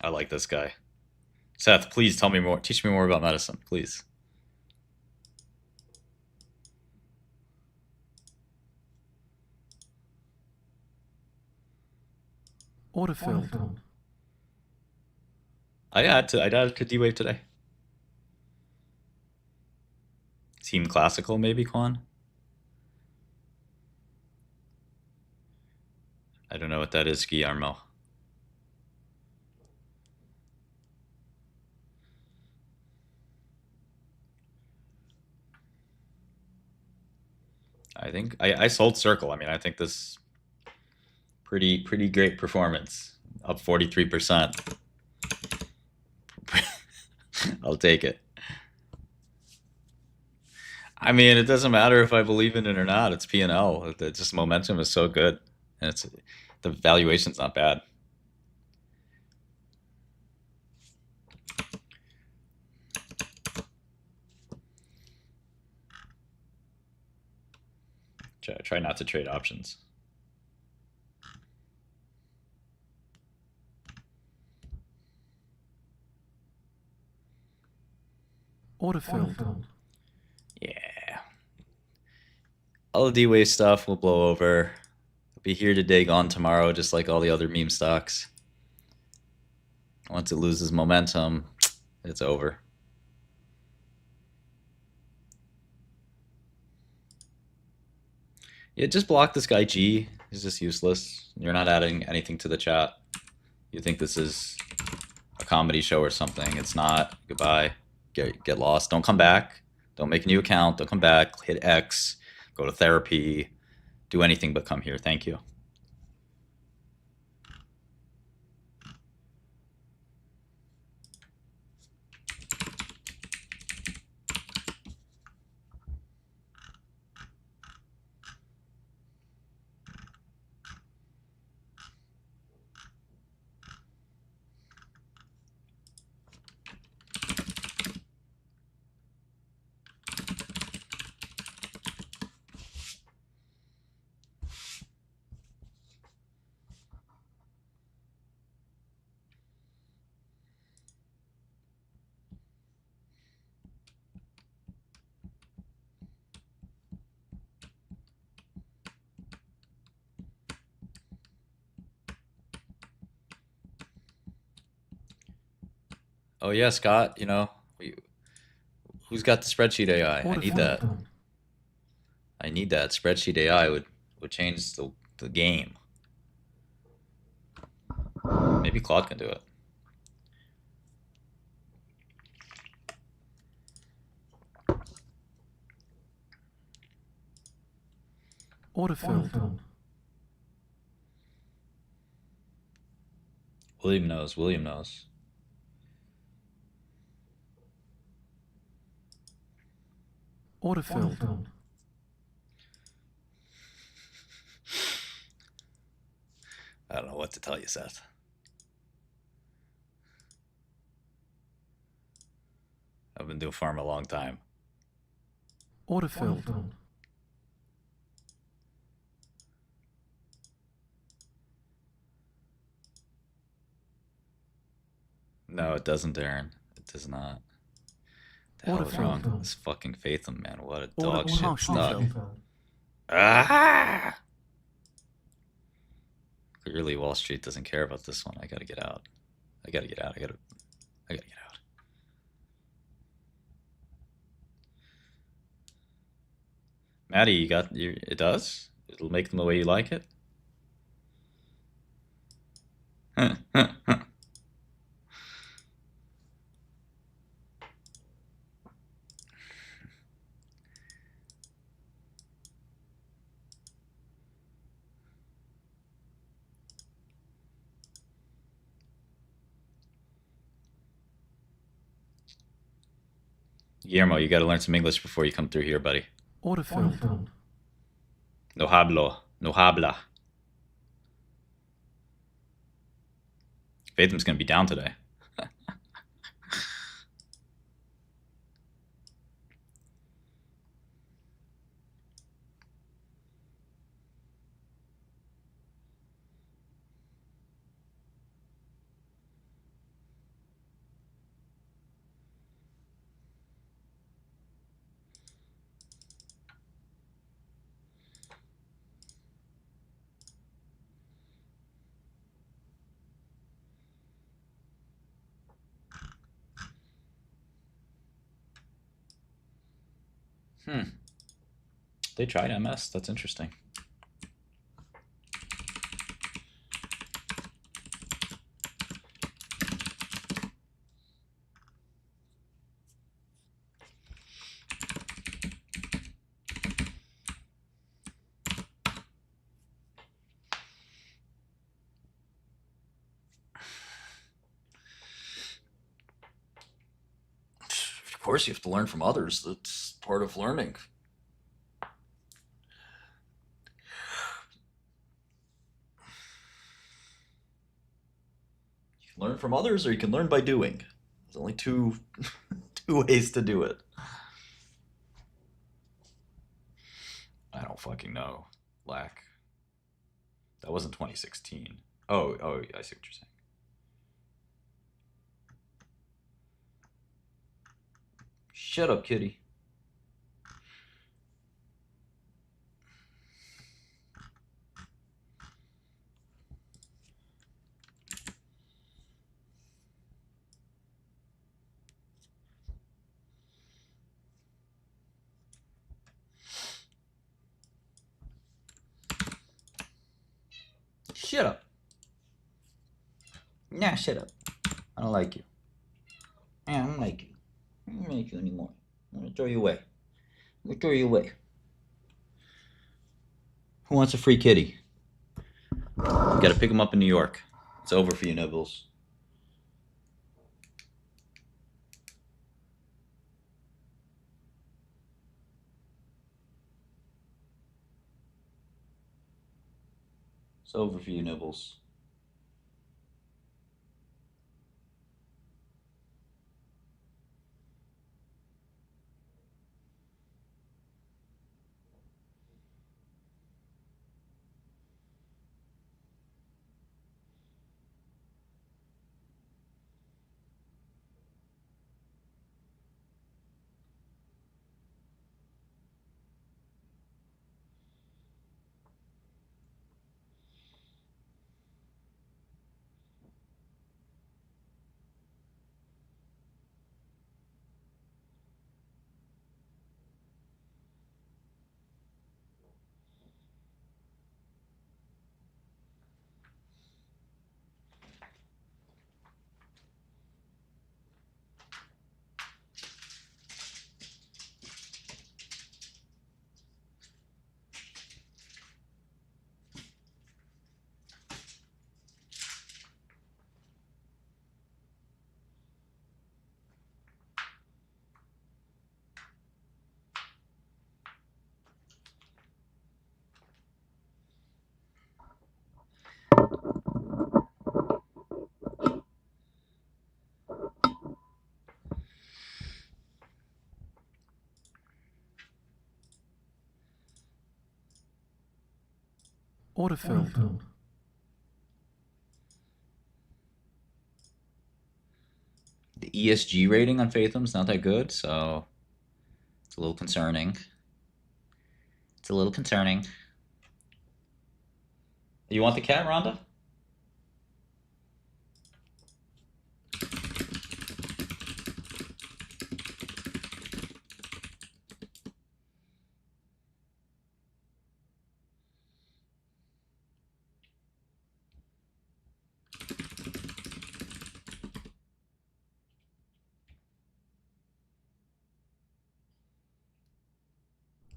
I like this guy. Seth, please tell me more. Teach me more about medicine, please. Order filled. I added to D-Wave today. Team Classical, maybe, Quan? I don't know what that is, Guillermo. I think I sold Circle. I mean, I think this pretty great performance, up 43%. I'll take it. I mean, it doesn't matter if I believe in it or not. It's P&L. Just momentum is so good, and the valuation's not bad. Try not to trade options. Order filled. Yeah. All the D-Wave stuff will blow over. It'll be here today, gone tomorrow, just like all the other meme stocks. Once it loses momentum, it's over. Yeah, just block this guy G. He's just useless. You're not adding anything to the chat. You think this is a comedy show or something. It's not. Goodbye. Get lost. Don't come back. Don't make a new account. Don't come back. Hit X. Go to therapy. Do anything but come here. Thank you. Oh yeah, Scott, who's got the spreadsheet AI? I need that. I need that. Spreadsheet AI would change the game. Maybe Claude can do it. Autofilled. William knows. William knows. Autofilled. I don't know what to tell you, Seth. I've been doing farm a long time. Autofilled. No, it doesn't, Darren. It does not. The hell is wrong with this fucking Fathom, man? What a dog shit stuff. Ah! Clearly, Wall Street doesn't care about this one. I gotta get out. I gotta get out. I gotta get out. Maddie, you got it does? It'll make them the way you like it? Guillermo, you got to learn some English before you come through here, buddy. Autofilled. No hablo. No habla. Fathom's going to be down today. They tried MS. That's interesting. Of course, you have to learn from others. That's part of learning. Learn from others, or you can learn by doing. There's only two ways to do it. I don't fucking know. Lack. That wasn't 2016. Oh, I see what you're saying. Shut up, kitty. Shut up. Nah, shut up. I don't like you. I don't like you. I don't like you anymore. I'm gonna throw you away. I'm gonna throw you away. Who wants a free kitty? You gotta pick him up in New York. It's over for you, Nibbles. It's over for you, Nibbles. Autofilled. The ESG rating on Fathom's not that good, so it's a little concerning. It's a little concerning. You want the cat, Rhonda?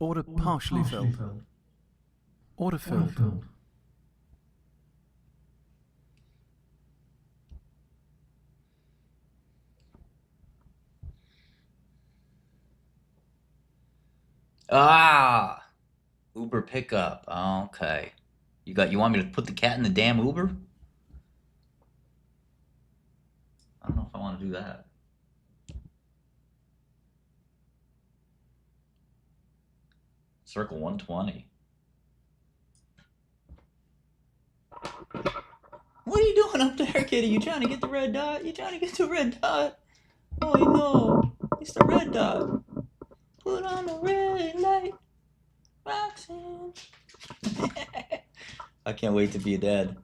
Order partially filled. Autofilled. Ah, Uber pickup. Okay. You want me to put the cat in the damn Uber? I don't know if I want to do that. Circle 120. What are you doing up there, kitty? You trying to get the red dot? You trying to get the red dot? Oh no, it's the red dot. Put on the red light, Roxanne. I can't wait to be a dad.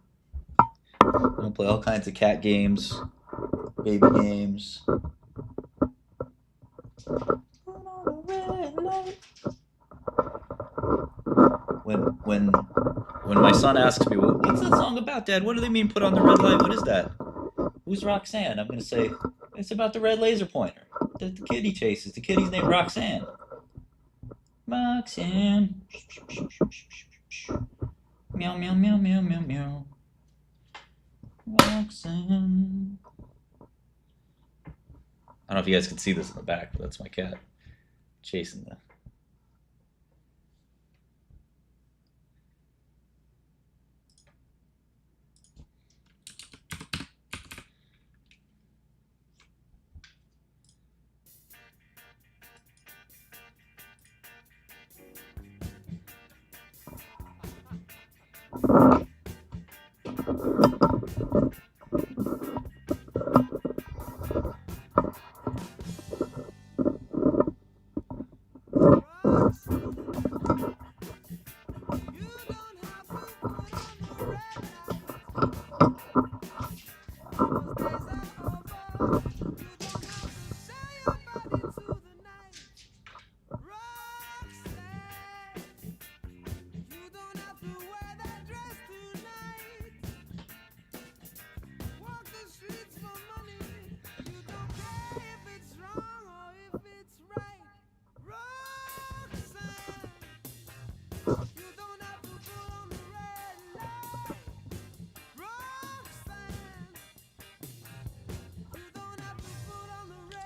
I'm gonna play all kinds of cat games, baby games. Put on the red light. When my son asks me, what's that song about, Dad? What do they mean, put on the red light? What is that? Who's Roxanne? I'm going to say, it's about the red laser pointer that the kitty chases. The kitty's named Roxanne. Roxanne. Meow, meow, meow, meow, meow, meow. Roxanne. I don't know if you guys can see this in the back, but that's my cat chasing the...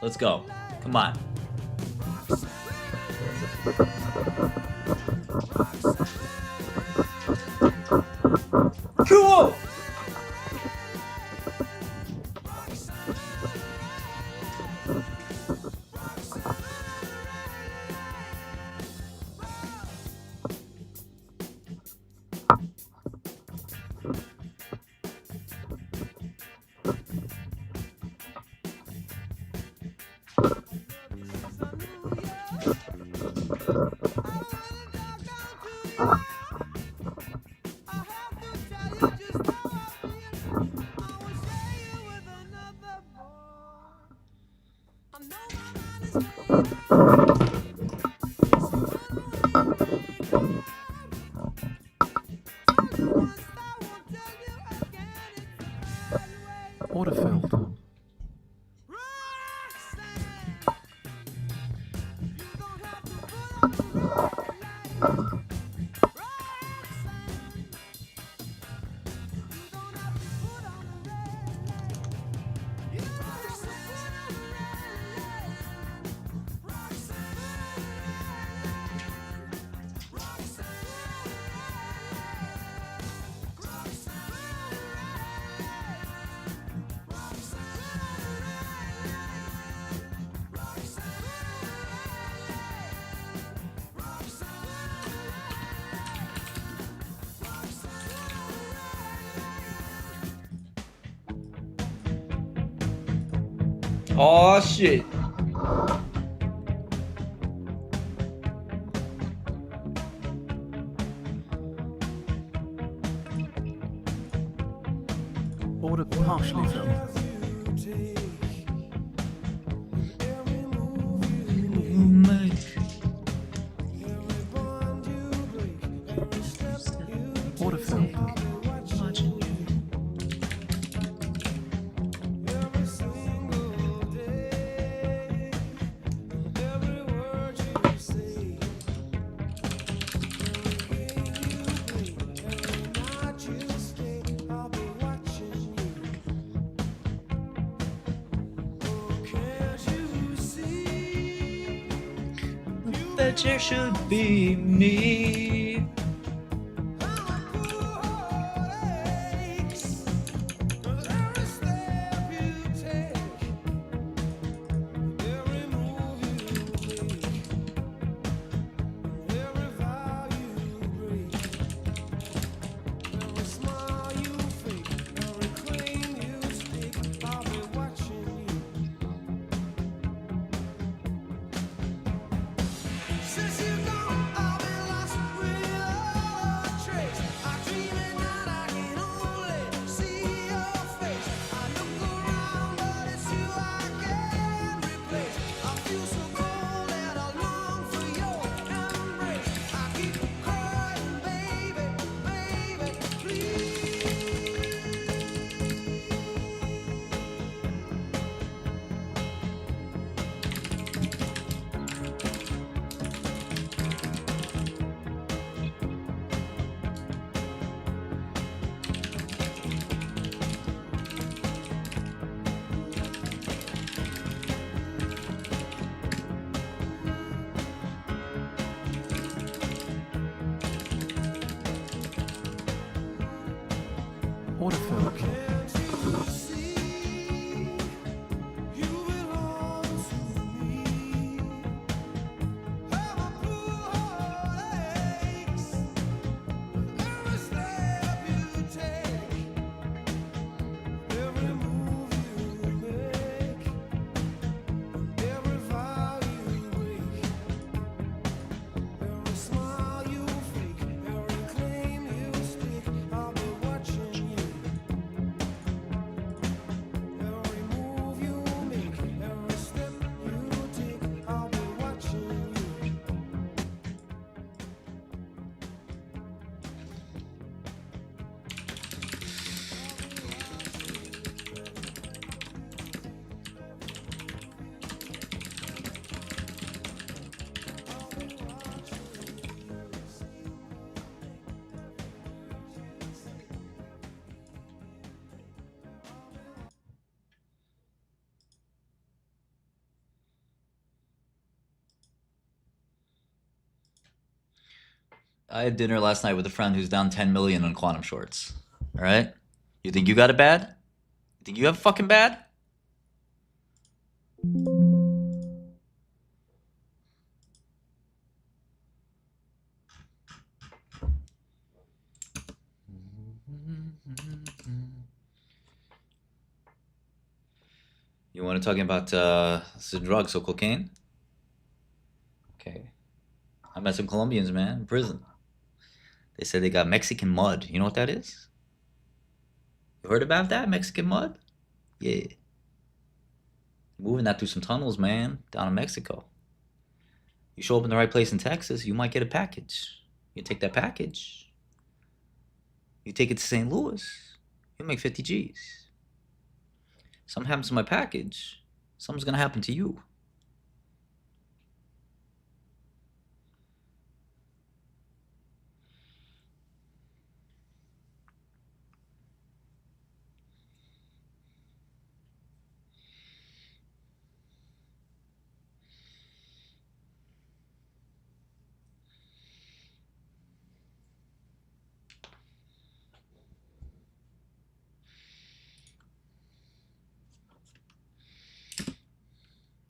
Let's go. Come on. Cool! Autofilled. Oh shit. Order partially filled. Order filled. That you should be me. Order filled. I had dinner last night with a friend who's down 10 million on quantum shorts. All right? You think you got it bad? You think you have it fucking bad? You want to talk about the drugs, so cocaine? Okay. I met some Colombians, man, in prison. They said they got Mexican mud. You know what that is? You heard about that? Mexican mud? Yeah. Moving that through some tunnels, man, down in Mexico. You show up in the right place in Texas, you might get a package. You take that package. You take it to St. Louis. You make 50 G's. Something happens to my package. Something's gonna happen to you.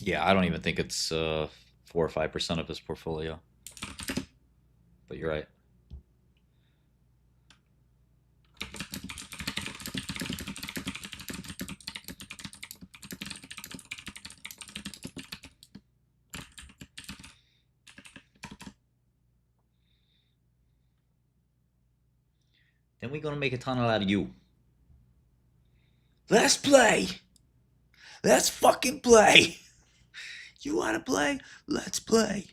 Yeah, I don't even think it's 4 or 5% of his portfolio. But you're right. and we're gonna make a tunnel out of you. Let's play. Let's fucking play. You wanna play? Let's play.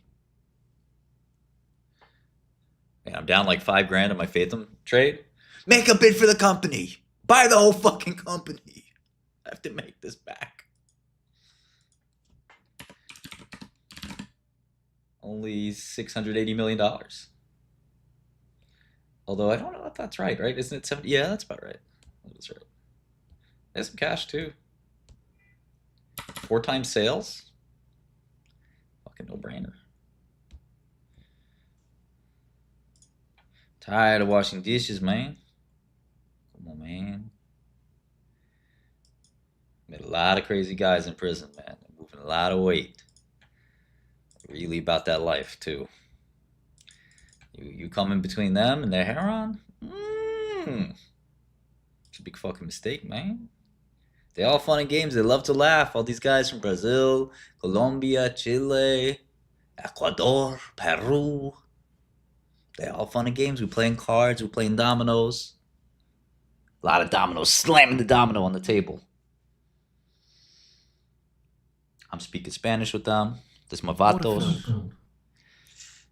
Man, I'm down like $5,000 on my Fathom trade. Make a bid for the company. Buy the whole fucking company. I have to make this back. Only $680 million. Although I don't know if that's right, right? Isn't it 70? Yeah, that's about right. That's right. There's some cash too. 4 times sales. Fucking no-brainer. Tired of washing dishes, man. Come on, man. Met a lot of crazy guys in prison, man. They're moving a lot of weight. Really about that life, too. You come in between them and their heron? It's a big fucking mistake, man. They're all fun and games. They love to laugh. All these guys from Brazil, Colombia, Chile, Ecuador, Peru. They're all fun and games. We're playing cards. We're playing dominoes. A lot of dominoes. Slamming the domino on the table. I'm speaking Spanish with them. There's my vatos.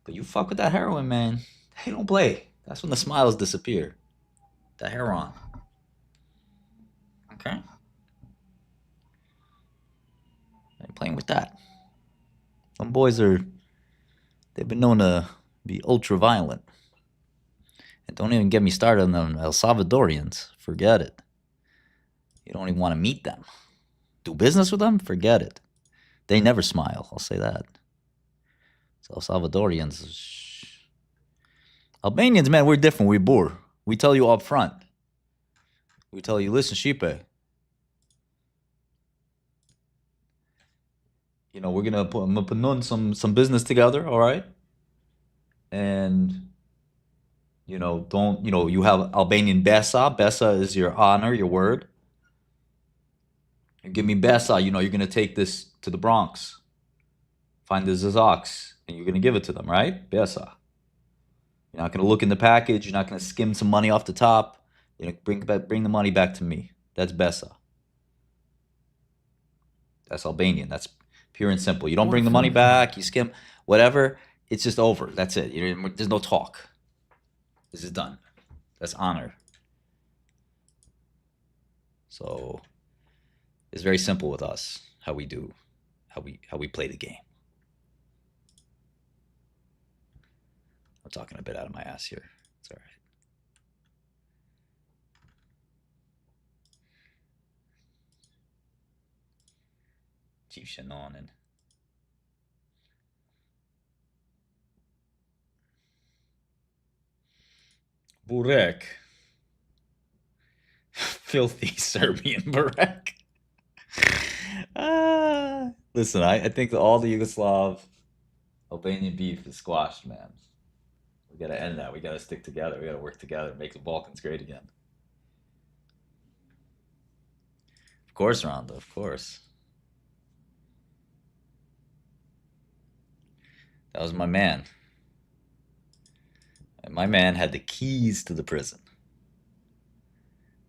But you fuck with that heroin, man. They don't play. That's when the smiles disappear. The heroin. Okay? Ain't playing with that. Some boys they've been known to be ultra violent. And don't even get me started on them El Salvadorians. Forget it. You don't even want to meet them. Do business with them? Forget it. They never smile, I'll say that. So El Salvadorians. Albanians, man, we're different. We're boor. We tell you up front. We tell you, listen, Shipe. You know, I'm gonna put some business together, all right? And you know, you have Albanian Besa. Besa is your honor, your word. You give me Besa, you're gonna take this to the Bronx. Find the Zazoks, and you're gonna give it to them, right? Besa. You're not gonna look in the package, you're not gonna skim some money off the top. You're gonna bring the money back to me. That's Besa. That's Albanian. That's pure and simple. You don't bring the money back, you skim, whatever, it's just over. That's it. There's no talk. This is done. That's honor. So it's very simple with us, how we play the game. I'm talking a bit out of my ass here. It's all right. Chief Shannon and Burek. Filthy Serbian Burek. Listen, I think that all the Yugoslav Albanian beef is squashed, man. We gotta end that. We gotta stick together. We gotta work together, make the Balkans great again. Of course, Rhonda, of course. That was my man. And my man had the keys to the prison.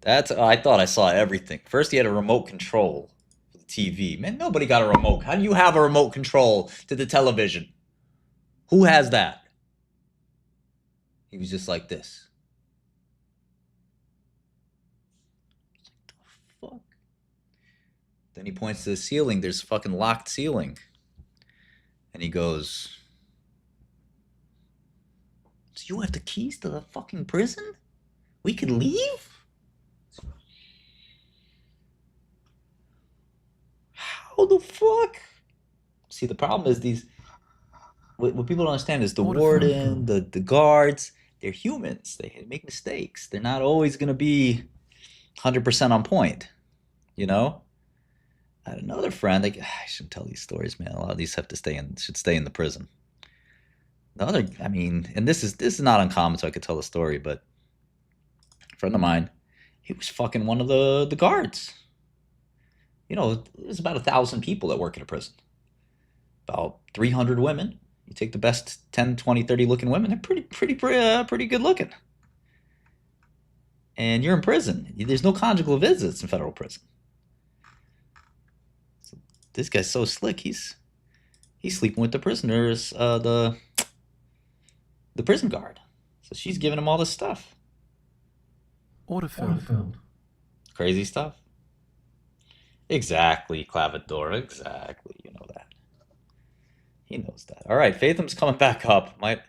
I thought I saw everything. First, he had a remote control for the TV. Man, nobody got a remote. How do you have a remote control to the television? Who has that? He was just like this. What the fuck? Then he points to the ceiling. There's a fucking locked ceiling. And he goes, so you have the keys to the fucking prison? We could leave? How the fuck? See, the problem is what people don't understand is the warden, the guards, they're humans. They make mistakes. They're not always going to be 100% on point, you know? I had another friend, I shouldn't tell these stories, man. A lot of these should stay in the prison. And this is not uncommon, so I could tell the story, but a friend of mine, he was fucking one of the guards. You know, there's about 1,000 people that work in a prison. About 300 women. You take the best 10, 20, 30 looking women, they're pretty good looking. and you're in prison. There's no conjugal visits in federal prison. So this guy's so slick. He's sleeping with the prisoners, the prison guard. So she's giving him all this stuff. Order filled. Crazy stuff. Exactly, Clavadora. Exactly. You know that. He knows that. All right, Fatham's coming back up. Might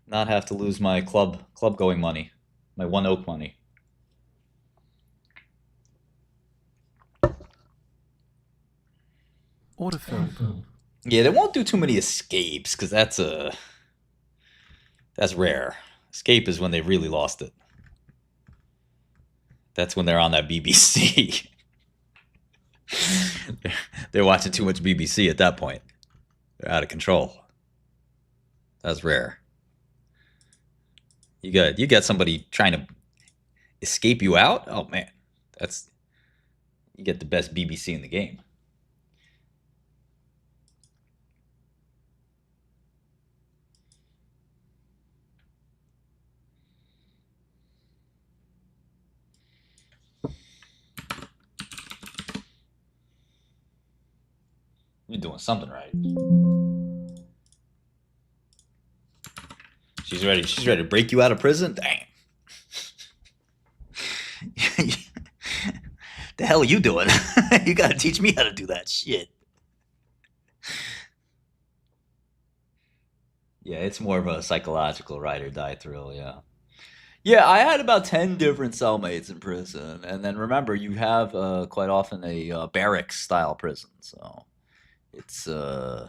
not have to lose my club going money, my one oak money. Order filled. Yeah, they won't do too many escapes because that's rare. Escape is when they really lost it. That's when they're on that BBC. They're watching too much BBC at that point. They're out of control. That's rare. You got somebody trying to escape you out? Oh man, you get the best BBC in the game. You're doing something right. She's ready to break you out of prison? Dang. The hell are you doing? You gotta teach me how to do that shit. Yeah, it's more of a psychological ride or die thrill, yeah. Yeah, I had about 10 different cellmates in prison. And then remember, you have quite often a barracks style prison, so it's yeah,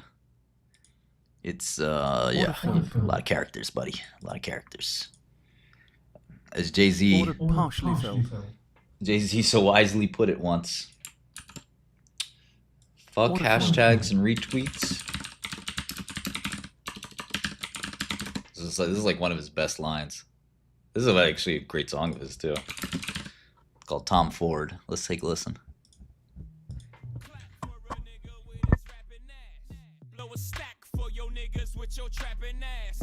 a lot of characters, buddy. A lot of characters. As Jay-Z Order partially filled. Jay-Z so wisely put it once. Fuck Order hashtags and retweets. This is like one of his best lines. This is actually a great song of his too. It's called Tom Ford. Let's take a listen. Blow a stack for your niggas with your trapping ass.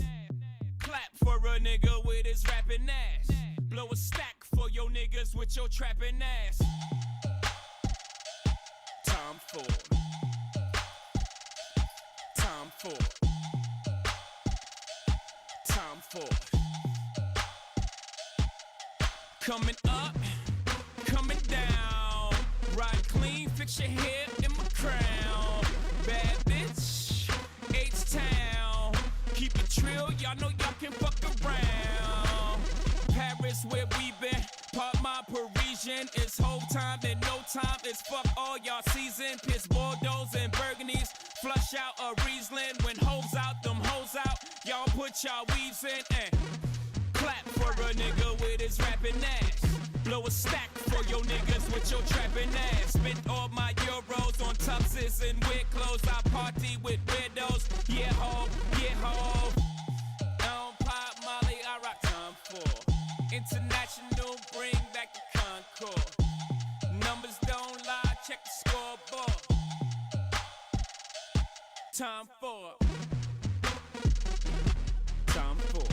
Clap for a nigga with his rapping ass. Blow a stack for your niggas with your trapping ass. Tom Ford. Tom Ford. Tom Ford. Coming up, coming down. Ride clean, fix your hair in my crown. Bad bitch, H-Town. Keep it trill, y'all know y'all can fuck around. Paris where we been, part my Parisian. It's whole time and no time, it's fuck all y'all season. Piss Bordeaux and Burgundies, flush out a Riesling. When hoes out, them hoes out, y'all put y'all weaves in and clap for a nigga with his rapping ass. Blow a stack for your niggas with your trapping ass. Spent all my euros on tuxes and weird clothes. I party with weirdos. Yeah, ho, yeah, ho. I don't pop Molly, I rock Tom Ford. International, bring back the Concord. Numbers don't lie, check the scoreboard. Tom Ford. Tom Ford.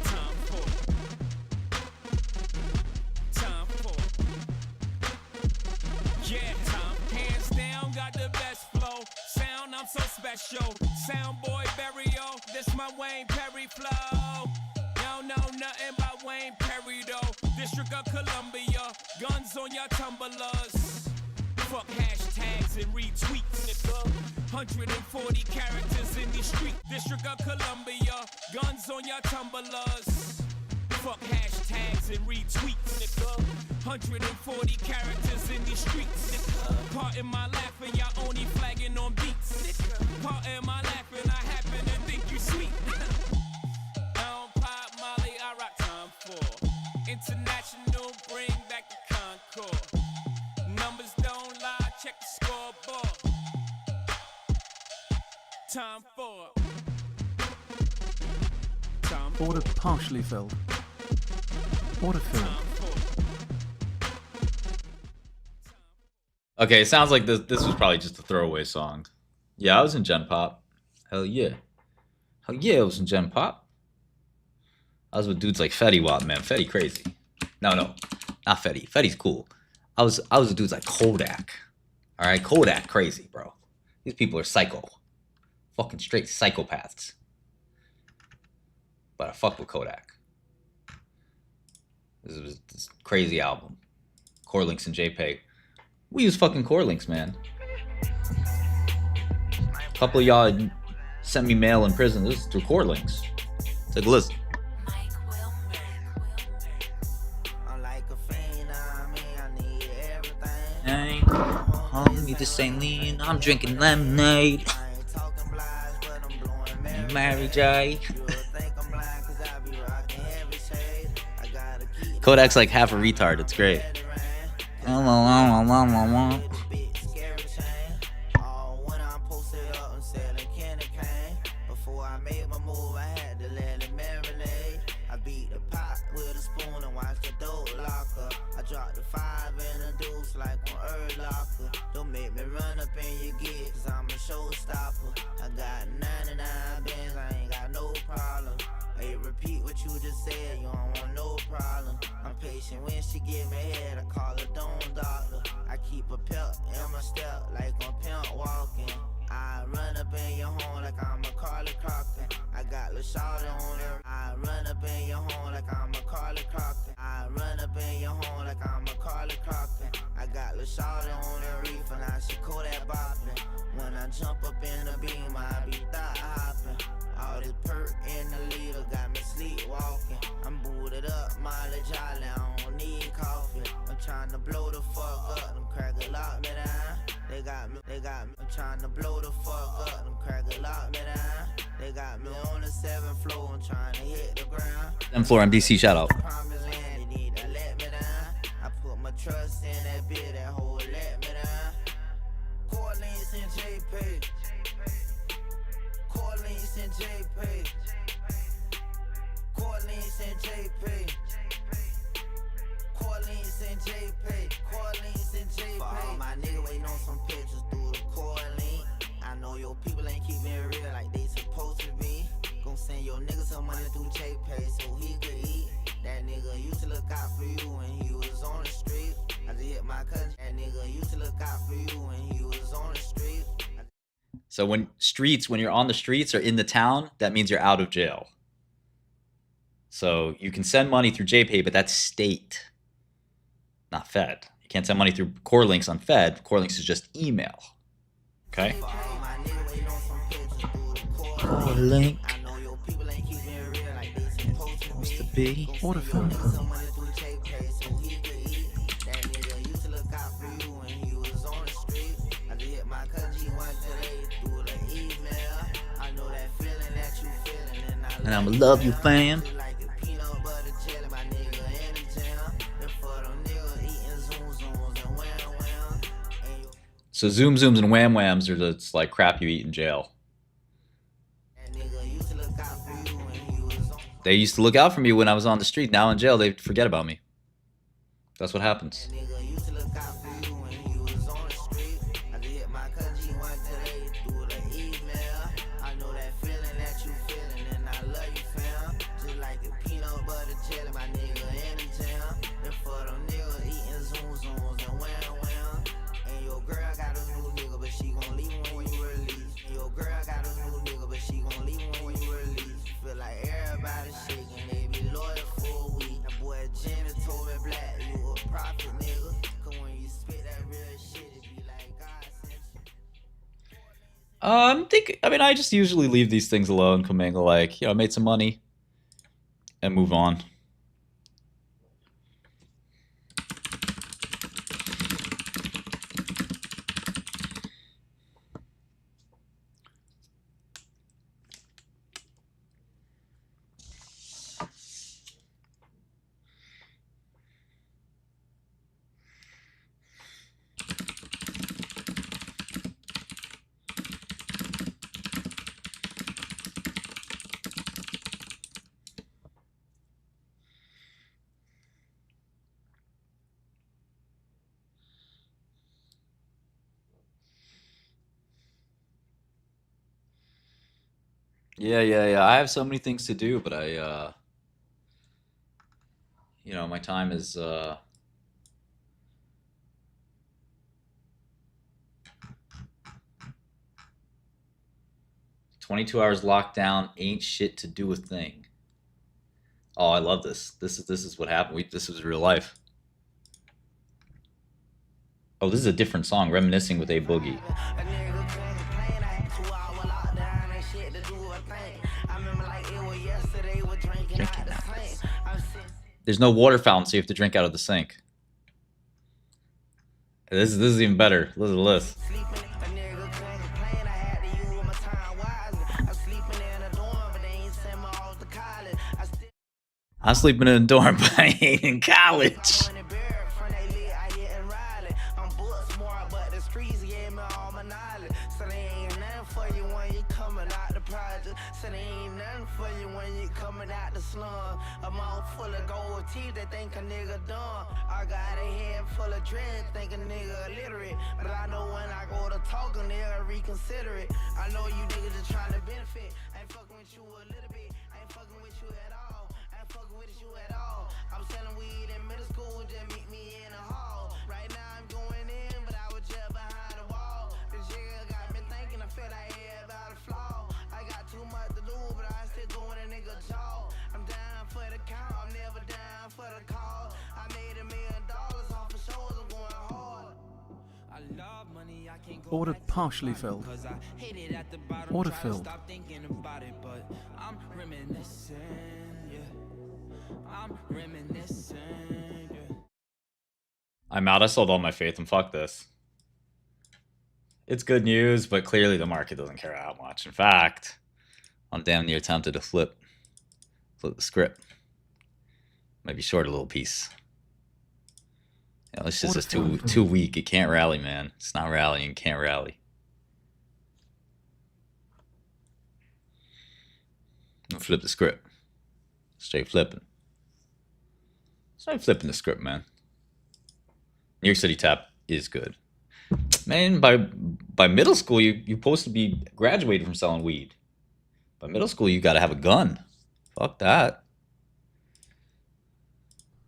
Tom Ford. Tom Ford. Yeah, Tom. Hands down, got the best flow. Sound, I'm so special. Sound boy Barrio, this my Wayne Perry flow. Y'all know nothing about Wayne Perry though. District of Columbia, guns on your tumblers. Fuck hashtags and retweets, nigga. 140 characters in the street. District of Columbia, guns on your tumblers. Fuck hashtags and retweets, nigga. 140 characters in the streets, nigga. Part in my laughing, y'all only flagging on beats, nigga. Part in my laughing, I happen to think you sweet. I don't pop Molly, I rock Tom Ford. International, bring back the Concord. Numbers don't lie, check the scoreboard. Tom Ford. Tom Ford. Order partially filled. Order filled. Okay, it sounds like this was probably just a throwaway song. Yeah, I was in Gen Pop. Hell yeah. Hell yeah, I was in Gen Pop. I was with dudes like Fetty Wap, man. Fetty crazy. No, not Fetty. Fetty's cool. I was with dudes like Kodak. All right, Kodak crazy, bro. These people are psycho. Fucking straight psychopaths. But I fuck with Kodak. This was this crazy album. Core links and JPEG. We use fucking core links, man. A couple of y'all sent me mail in prison. This is through core links. Take a listen. Hey, homie, this ain't lean. I'm drinking lemonade. Mary J. Kodak's like half a retard. It's great. Don't make me run up in your gear, cause I'm a showstopper. I got 99 bands, I ain't got no problem. Hey, repeat what you just said, you don't want no problem. I'm patient when she give me head, I call her dome doctor. I keep a pep in my step like I'm pimp walking. I run up in your home like I'm a Carly Crocker. I got Lil Shawty on her. I run up in your home like I'm a Carly Crocker. I run up in your home like I'm a Carly Crocker. I got Lil Shawty on the reef and I she call that bopping. When I jump up in the beam, I be thought hopping. All this perk in the leader got me sleepwalking. I'm booted up, mileage jolly, I don't need coffee. I'm trying to blow the fuck up, them crackers lock me down. They got me, I'm trying to blow the fuck up, them crackers lock me down. They got me on the 7th floor, I'm trying to hit the ground. 7th floor MDC, shout out. Promised land, they need to let me down. I put my trust in that bitch, that hoe let me down. Core links and JPEG. Core links and JPEG. Core links and JPEG. Core links and JPEG. Core links and JPEG. For all my niggas waiting on some pictures through the core link. I know your people ain't keeping it real like they supposed to be. Gon' send your nigga some money through JPEG so he could eat. That nigga used to look out for you when he was on the street. I just hit my cousin. That nigga used to look out for you when he was on the street. So when you're on the streets or in the town, that means you're out of jail. So you can send money through JPay, but that's state, not Fed. You can't send money through Core Links on Fed. Core Links is just email. Okay? Core Link. Supposed to be. Order phone. And I'ma love you, fam. So zoom zooms and wham whams are just like crap you eat in jail. They used to look out for me when I was on the street. Now in jail, they forget about me. That's what happens. I just usually leave these things alone, commingle, like, I made some money and move on. Yeah. I have so many things to do, but I you know, my time is 22 hours locked down, ain't shit to do a thing. Oh, I love this. This is what happened. This was real life. Oh, this is a different song, Reminiscing with A Boogie. Drinking out. There's no water fountain, so you have to drink out of the sink. This is even better. Listen to this. I'm sleeping in a dorm, but I ain't in college. A mouth full of gold teeth, they think a nigga dumb. I got a head full of dread, think a nigga illiterate. But I know when I go to talk, a nigga reconsider it. I know you niggas just trying to benefit. I ain't fucking with you a little bit. I ain't fucking with you at all. I ain't fucking with you at all. I was selling weed in middle school, just meet me in the hall. Right now I'm going in, but I was just behind the wall. This nigga got me thinking, I feel like everybody flaw. I got too much to do, but I still go in a nigga jaw. I'm down for the count, I'm never down for the call. I made $1 million off of shows, I'm going hard. I love money, I can't go Order back to partially the filled. cause I hate it at the bottom. Order Try to filled. Stop thinking about it, but I'm reminiscing, yeah. I'm reminiscing, yeah. I'm out. I sold all my faith and fuck this. It's good news, but clearly the market doesn't care that much. In fact, I'm damn near tempted to flip the script. Maybe short a little piece. Yeah, it's just too weak. It can't rally, man. It's not rallying. Can't rally. I'll flip the script. Straight flipping. Straight flipping the script, man. New York City Tap is good. Man, by middle school, you're supposed to be graduated from selling weed. By middle school, you got to have a gun. Fuck that.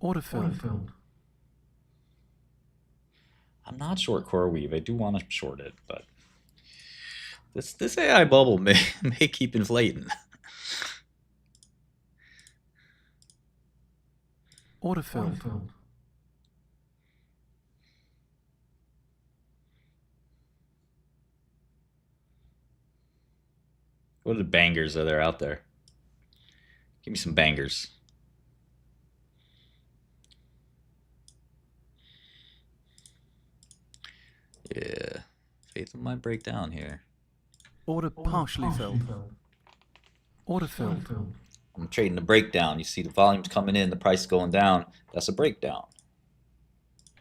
Order filled. I'm not short CoreWeave. I do want to short it, but this AI bubble may keep inflating. Order filled. What are the bangers that are out there? Give me some bangers. Yeah, faith might break down here. Order partially filled. Order filled. I'm trading the breakdown. You see the volume's coming in, the price going down. That's a breakdown.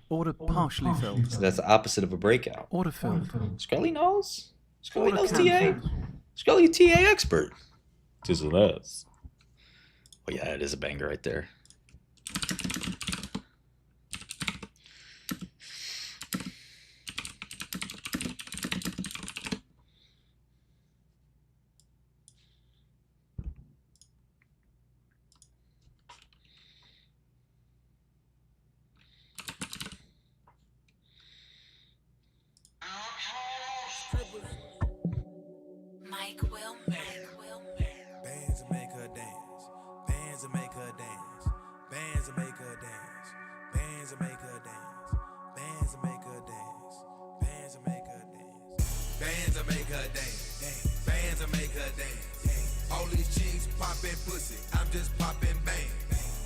Order partially filled. So that's the opposite of a breakout. Order filled. Scully knows. Scully Order knows TA. cancelled. Scully TA expert. This is this. Oh yeah, it is a banger right there. Mike Wilmer. Bands that make her dance. Bands that make her dance. Bands that make her dance. Bands that make her dance. Bands that make her dance. Bands that make her dance. Bands that make her dance. Bands that make her dance. All these chicks popping pussy. I'm just popping bang.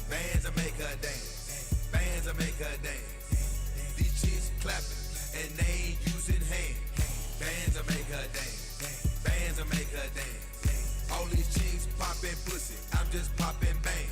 Bands that make her dance. Bands that make her dance. These chicks clapping and they ain't using hands. Bands that make her dance. Bands that make her dance. All these chicks popping pussy. I'm just popping bang.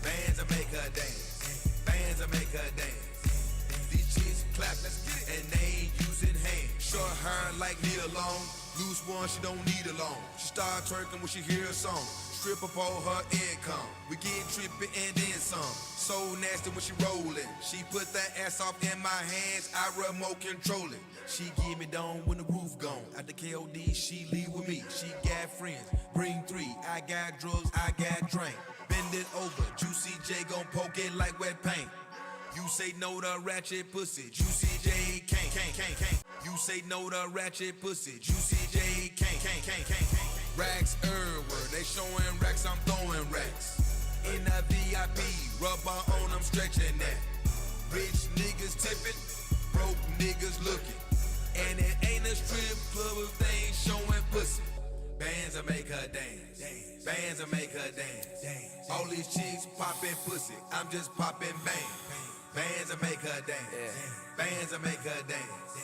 Bands that make her dance. Bands that make her dance. These chicks clapping and they ain't using hands. Short hair like Nia Long. Loose one, she don't need a loan. She start twerking when she hear a song. Strip up all her income. We get trippy and then some. So nasty when she rollin'. She put that ass off in my hands. I remote control it. She give me down when the roof gone. At the KOD, she leave with me. She got friends, bring 3. I got drugs, I got drink. bend it over. Juicy J gon' poke it like wet paint. You say no to ratchet pussy, Juicy J can't. You say no to ratchet pussy, Juicy J can't. Racks everywhere, they showing racks, I'm throwing racks. In a VIP, rubber on, I'm stretching that. Rich niggas tipping, broke niggas looking. And it ain't a strip club if they ain't showing pussy. Bands will make her dance, bands will make her dance. All these chicks popping pussy, I'm just popping bang. Bands will make her dance, bands will make her dance.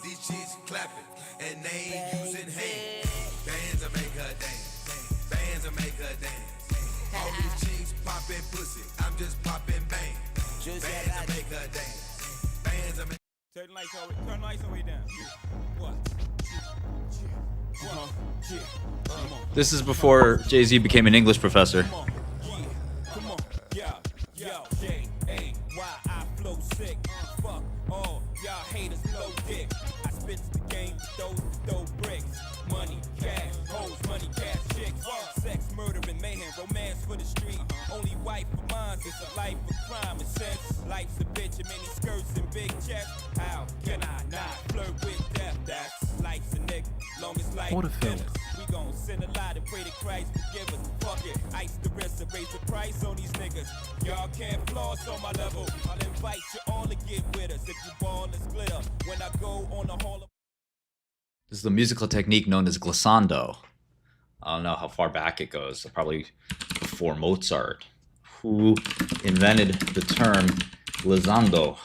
These chicks clapping and they ain't using hands. Bands will make her dance, bands will make her dance. All these chicks popping pussy, I'm just popping bang. Bands will make her dance, bands will make. Turn the lights all the way down. What? This is before Jay-Z became an English professor. Come on, yo, J-A-Y, I flow sick. Fuck all y'all haters, blow dick. I spit the game, those bricks. Money, cash, hoes, money, cash, chicks. Sex, murder, and mayhem, romance for the street. Only wife of mine, it's a life of crime and sex. Life's a bitch and many skirts and big chests. How can I not flirt with death? That's life's a nigga, long as life Waterfield. is. We gon' send a lot and pray to Christ forgive us. Fuck it, ice the wrist and raise the price on these niggas. Y'all can't floss on my level. I'll invite you all to get with us if you ball and glitter. When I go on the hall of This is the musical technique known as glissando. I don't know how far back it goes, probably before Mozart, who invented the term glissando.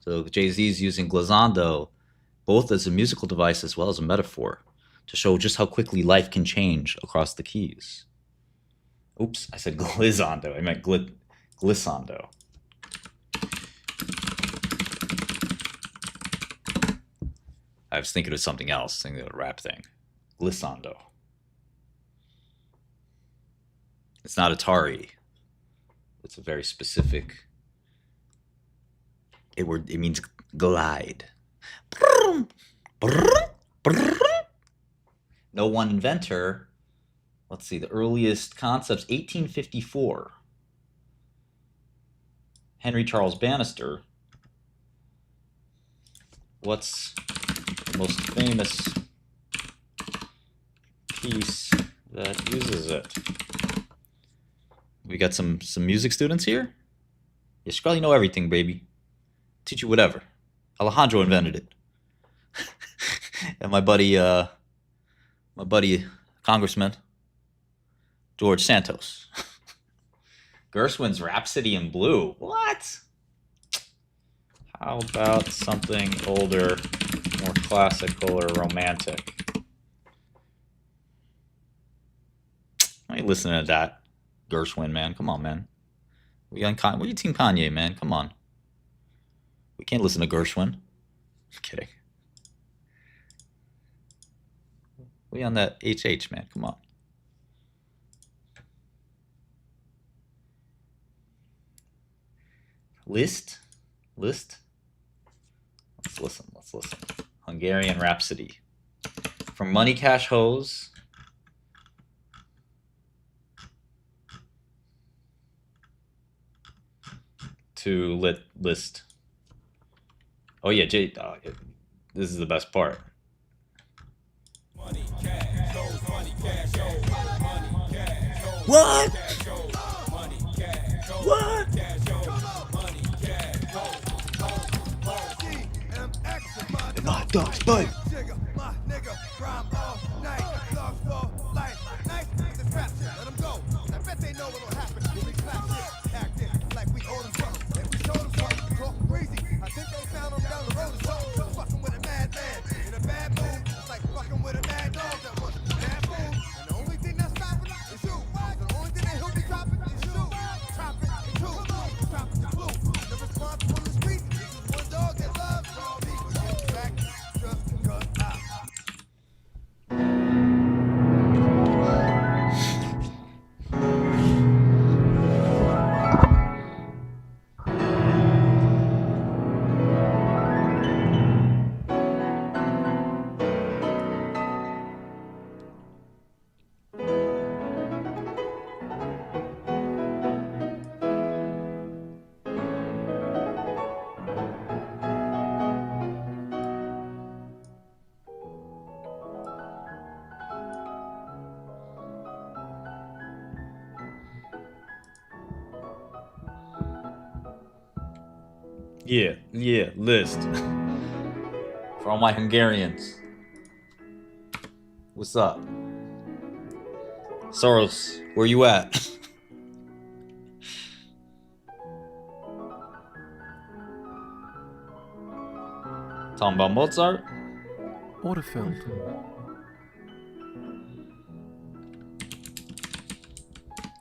So Jay-Z's using glissando both as a musical device as well as a metaphor to show just how quickly life can change across the keys. Oops, I said glissando. I meant glissando. I was thinking of something else, thinking of a rap thing. Glissando. It's not Atari. It's a very specific. It means glide. No one inventor. Let's see, the earliest concepts, 1854. Henry Charles Bannister. What's the most famous piece that uses it? We got some music students here? You should probably know everything, baby. Teach you whatever. Alejandro invented it. And my buddy Congressman George Santos. Gershwin's Rhapsody in Blue. What? How about something older, more classical or romantic? I ain't listening to that. Gershwin, man. Come on, man. What are you Team Kanye, man? Come on. We can't listen to Gershwin. I'm kidding. We on that HH, man. Come on. List. Let's listen. Hungarian Rhapsody. From Money Cash Hose. To List. Oh yeah, Jay. This is the best part. What? What? My dog's bite. Yeah, list. For all my Hungarians. What's up? Soros, where you at? Talking about Mozart? Autofilled.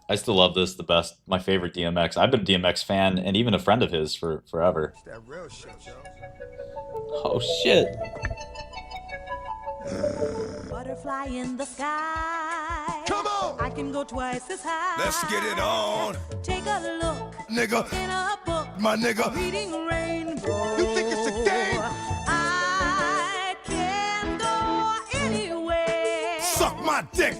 I still love this the best. My favorite DMX. I've been a DMX fan and even a friend of his for forever. That real shit, yo. Oh shit. Butterfly in the sky. Come on! I can go twice as high. Let's get it on. Take a look Nigga. in a book. My nigga. Reading rainbow. You think it's a game? I can go anywhere. Suck my dick.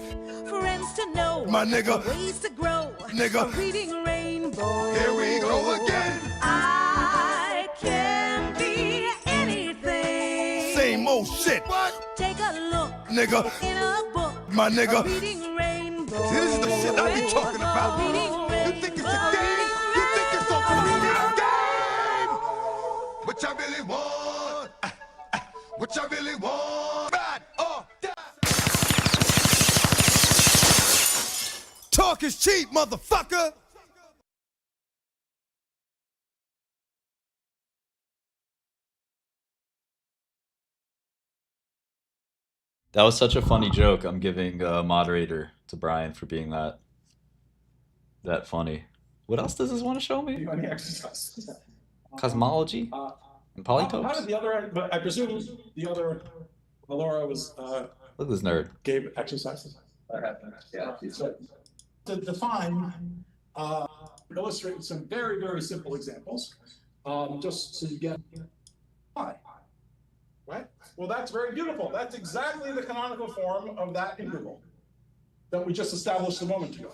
Friends to know. My nigga. Ways to grow. Nigga. Reading rainbow. Here we go again. I can be anything. Same old shit. What? Take a look Nigga. in a book. My nigga. Reading rainbow. See, this is the shit I be talking about. You think it's a game? You think it's a fucking game? What you really want? What you really want? Bad or die? Talk is cheap, motherfucker. That was such a funny joke. I'm giving moderator to Brian for being that funny. What else does this want to show me? Any exercise? Cosmology and How polytopes? did the other? But I presume the other Laura was Look at this nerd. gave exercises. Yeah. So to define, illustrate some very, very simple examples, just so you get why. Right? Well, that's very beautiful. That's exactly the canonical form of that integral that we just established a moment ago.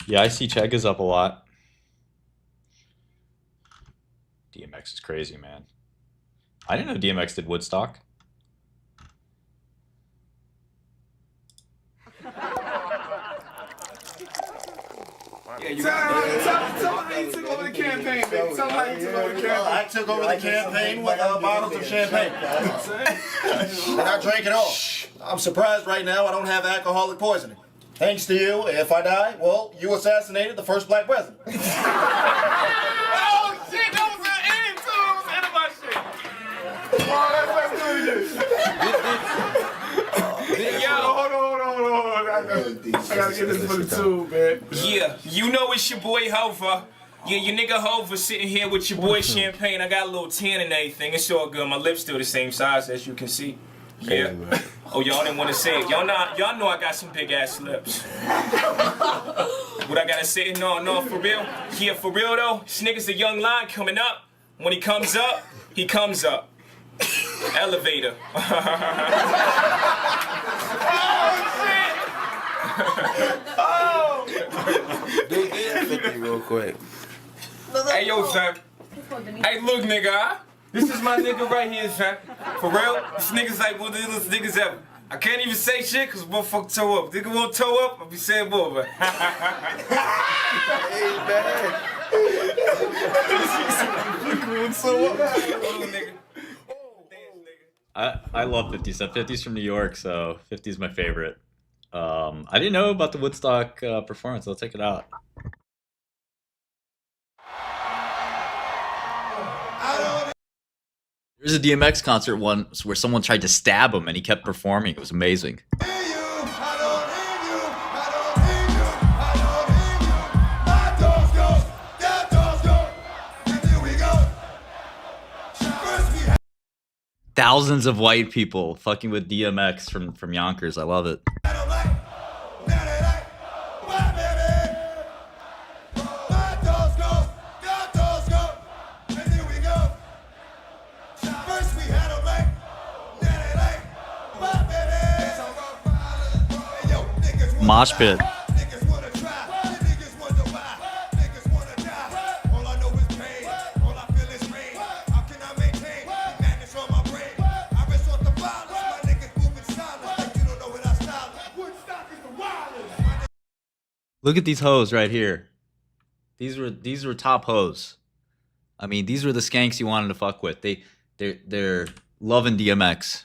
Yeah, I see Chega's up a lot. DMX is crazy, man. I didn't know DMX did Woodstock. Tell how you took over the campaign, baby. Tell how you took over the campaign. I took over the campaign with bottles of champagne. And I drank it all. I'm surprised right now I don't have alcoholic poisoning. Thanks to you, if I die, well, you assassinated the first black president. Oh shit, that was the end too. That was the end of my shit. Oh, that's Yo, hold on. I gotta get this for the tube, man. Yeah, you know it's your boy Hova. Yeah, your nigga Hova sitting here with your boy Champagne. I got a little tan and everything. It's all good. My lips still the same size as you can see. Yeah. Oh, y'all didn't want to say it. Y'all know I got some big ass lips. What I gotta say? No, for real. Yeah, for real though. This nigga's a young lion coming up. When he comes up, he comes up. Elevator. Oh! Do this 50 real quick. Hey, yo, son. Hey, look, nigga. This is my nigga right here, son. For real? This nigga's like one of the illest niggas ever. I can't even say shit because motherfucker toe up. Nigga won't toe up, I'll be saying more, but. Hey, man. I love 50 Cent. 50's from New York, so 50's my favorite. I didn't know about the Woodstock performance. I'll check it out. There's a DMX concert once where someone tried to stab him and he kept performing. It was amazing. Thousands of white people fucking with DMX from Yonkers. I love it. Mosh pit. Look at these hoes right here. These were top hoes. I mean, these were the skanks you wanted to fuck with. They're loving DMX.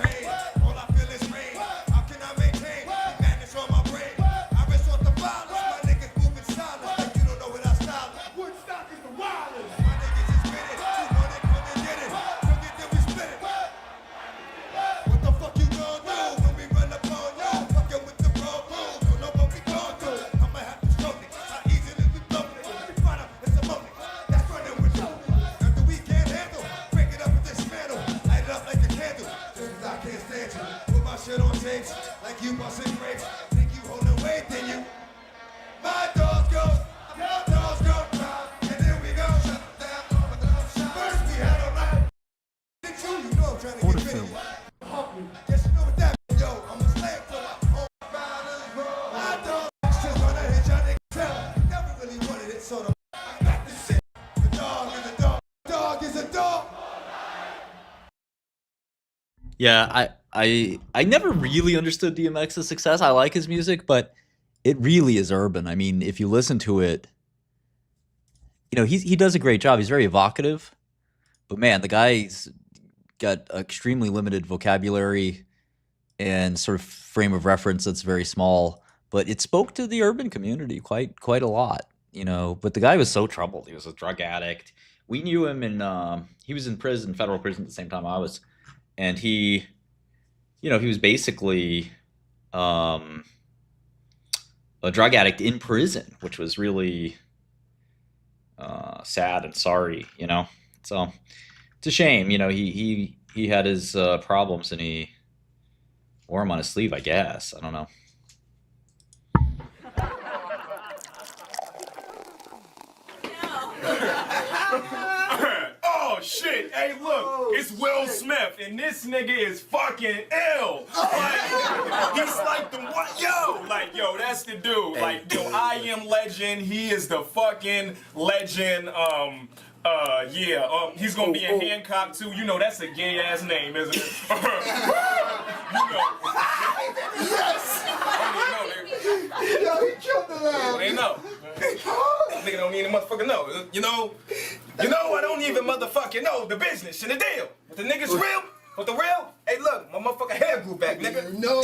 Yeah, I never really understood DMX's success. I like his music, but it really is urban. I mean, if you listen to it, you know, he does a great job. He's very evocative, but man, the guy's got extremely limited vocabulary and sort of frame of reference that's very small. But it spoke to the urban community quite a lot, you know. But the guy was so troubled. He was a drug addict. We knew him he was in prison, federal prison at the same time I was. And he was basically a drug addict in prison, which was really sad and sorry, you know. So it's a shame, you know. He had his problems and he wore them on his sleeve, I guess. I don't know. Oh shit! Hey, look, it's Will Smith, and this nigga is fucking ill. Like, he's like the what? Yo, that's the dude. Like, yo, I Am Legend. He is the fucking legend. He's gonna be in Hancock too. You know, that's a gay ass name, isn't it? You know. Yes. Yo, he killed the man. They know. Nigga don't even motherfucking know. You know, I don't even motherfucking know the business and the deal. But the niggas real. But the real, hey look, my motherfucking hair grew back, nigga. No,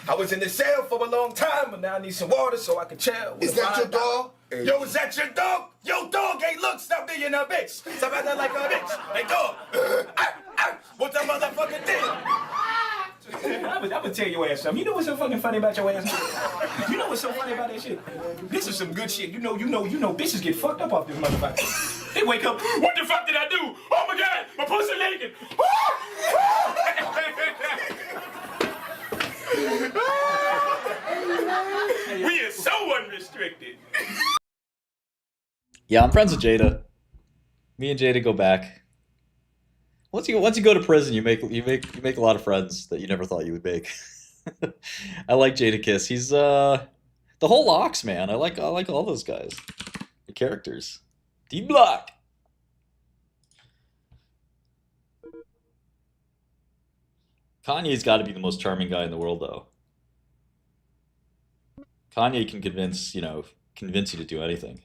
I was in the cell for a long time, but now I need some water so I can chill. Is that your dog? Yo, is that your dog? Yo, dog, hey, look, stop being a bitch. Stop acting like a bitch. Hey, dog. What's that motherfucking deal? I'm gonna tell your ass something. You know what's so fucking funny about your ass? You know what's so funny about that shit? This is some good shit. You know, bitches get fucked up off this motherfucker. They wake up, what the fuck did I do? Oh my god, my pussy naked. We are so unrestricted. Yeah, I'm friends with Jada. Me and Jada go back. Once you go to prison, you make a lot of friends that you never thought you would make. I like Jadakiss. He's the whole Lox, man. I like all those guys. The characters. D Block. Kanye's got to be the most charming guy in the world, though. Kanye can convince you to do anything.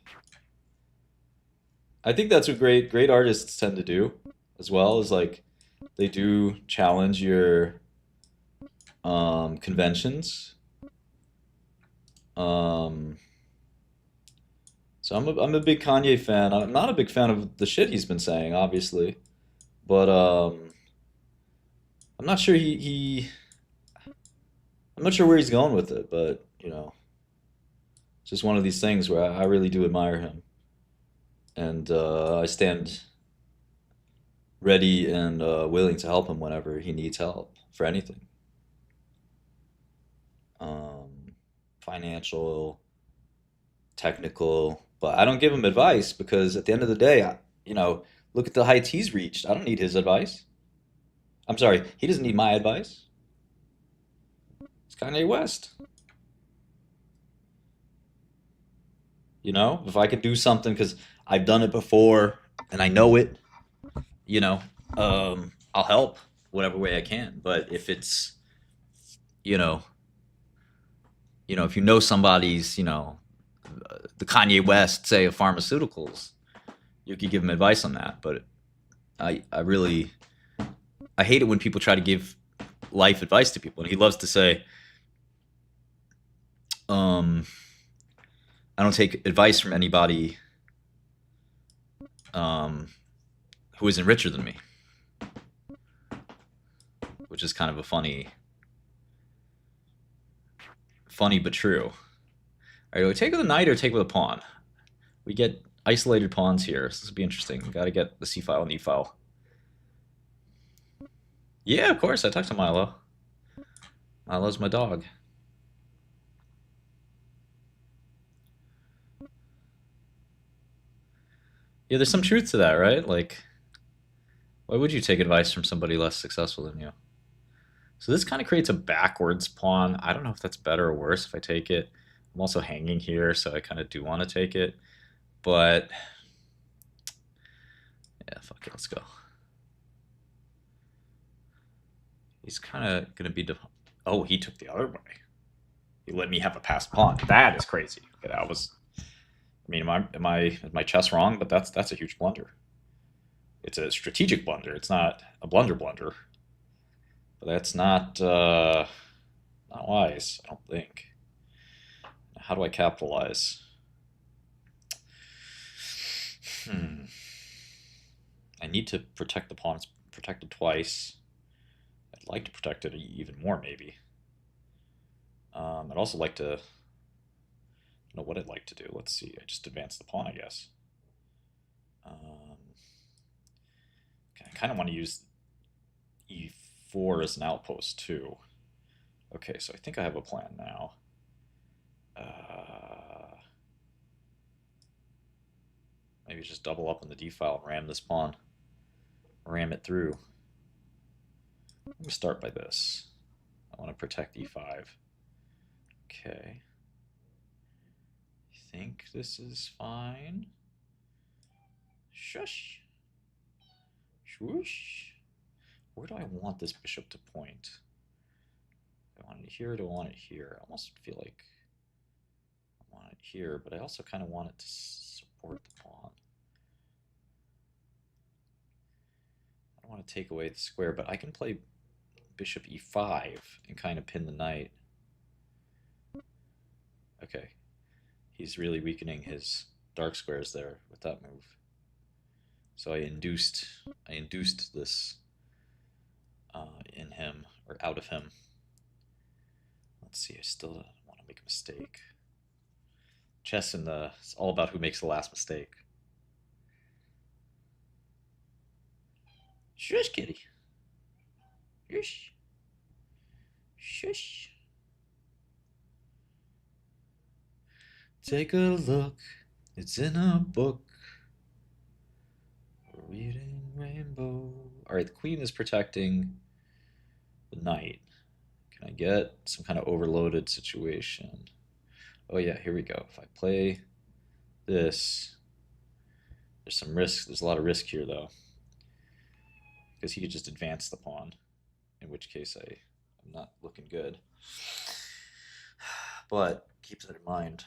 I think that's what great artists tend to do, as well, is like they do challenge your conventions. So I'm a big Kanye fan. I'm not a big fan of the shit he's been saying, obviously, but I'm not sure I'm not sure where he's going with it, but you know, it's just one of these things where I really do admire him, and I stand ready and willing to help him whenever he needs help for anything. Financial, technical, but I don't give him advice because at the end of the day, look at the heights he's reached. I don't need his advice. I'm sorry, he doesn't need my advice. It's Kanye West. You know, if I could do something because I've done it before and I know it, I'll help whatever way I can. But if it's, if you know somebody's, the Kanye West, say, of pharmaceuticals. You could give him advice on that, but I hate it when people try to give life advice to people. And he loves to say, I don't take advice from anybody who isn't richer than me, which is kind of a funny but true. All right, do we take with a knight or take with a pawn? We get isolated pawns here, so this will be interesting. Got to get the c file and e file. Yeah, of course. I talked to Milo. Milo's my dog. Yeah, there's some truth to that, right? Like, why would you take advice from somebody less successful than you? So this kind of creates a backwards pawn. I don't know if that's better or worse if I take it. I'm also hanging here, so I kind of do want to take it. But, yeah, fuck it, let's go. He's kind of going to be... Oh, he took the other way. He let me have a passed pawn. That is crazy. Okay, that was... I mean, is my chess wrong? But that's a huge blunder. It's a strategic blunder. It's not a blunder. But that's not wise, I don't think. How do I capitalize? I need to protect the pawn. It's protected twice. I'd like to protect it even more, maybe. I'd also like to... I don't know what I'd like to do. Let's see. I just advance the pawn, I guess. I kind of want to use e4 as an outpost, too. Okay, so I think I have a plan now. Maybe just double up on the d file and ram this pawn. Ram it through. Let me start by this. I want to protect e5. Okay. I think this is fine. Shush. Swoosh. Where do I want this bishop to point? Do I want it here or do I want it here? I almost feel like I want it here, but I also kind of want it to support the pawn. I don't want to take away the square, but I can play bishop e5 and kind of pin the knight. Okay. He's really weakening his dark squares there with that move. So I induced this in him, or out of him. Let's see, I still don't want to make a mistake. Chess it's all about who makes the last mistake. Shush, kitty. Shush. Shush. Take a look, it's in a book. We're reading Rainbow. Alright, the queen is protecting the knight. Can I get some kind of overloaded situation? Oh yeah, here we go. If I play this, there's some risk. There's a lot of risk here though. Because he could just advance the pawn. In which case I'm not looking good. But keep that in mind.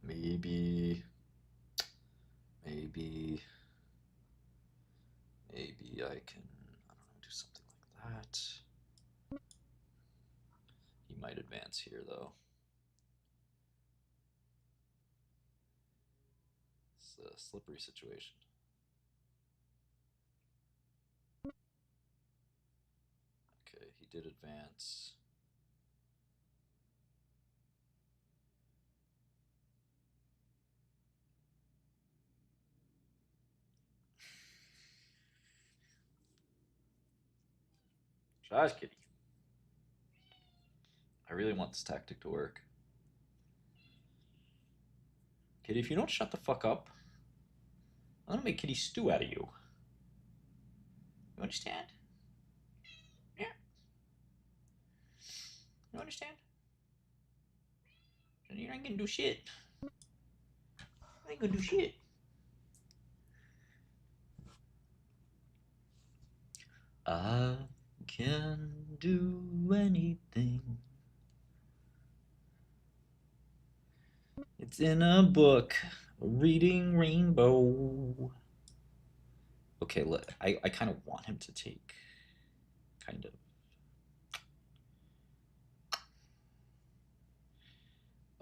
Maybe I can, I don't know, do something like that. He might advance here though. It's a slippery situation. Okay, he did advance. Josh, kitty. I really want this tactic to work. Kitty, if you don't shut the fuck up, I'm gonna make Kitty stew out of you. You understand? Yeah. You understand? You ain't gonna do shit. You ain't gonna do shit. I can do anything. It's in a book, Reading Rainbow. Okay, look, I kind of want him to take, kind of.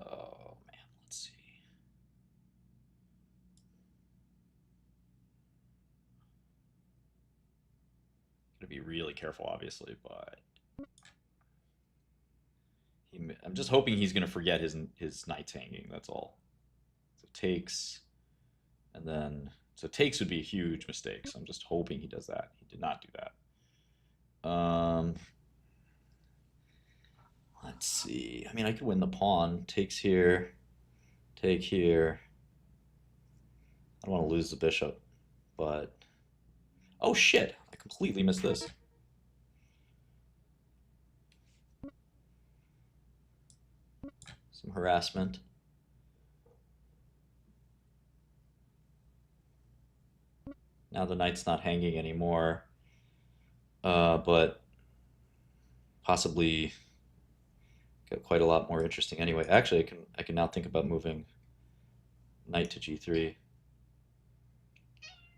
Oh man, let's see. Gotta be really careful, obviously, but I'm just hoping he's gonna forget his knights hanging. That's all. So takes, and then so takes would be a huge mistake. So I'm just hoping he does that. He did not do that. Let's see. I mean, I could win the pawn. Takes here. Take here. I don't want to lose the bishop, but oh shit! I completely missed this. Some harassment. Now the knight's not hanging anymore, but possibly get quite a lot more interesting anyway. Actually, I can now think about moving knight to g3.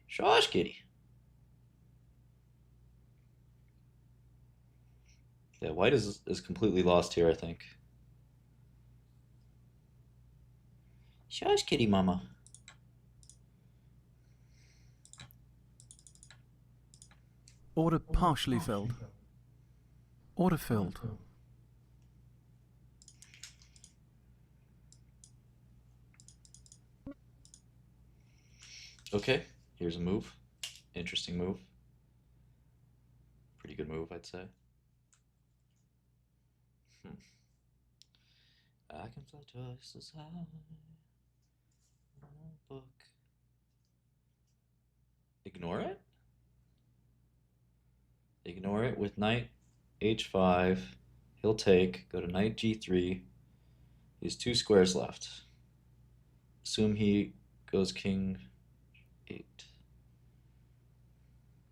Shush, kitty. Yeah, white is completely lost here, I think. Shush, kitty mama. Order partially filled. Order filled. Okay, here's a move. Interesting move. Pretty good move, I'd say. I can fly twice as high. Book. Ignore it? Ignore it with knight h5. He'll take, go to knight g3. He has 2 squares left. Assume he goes king 8.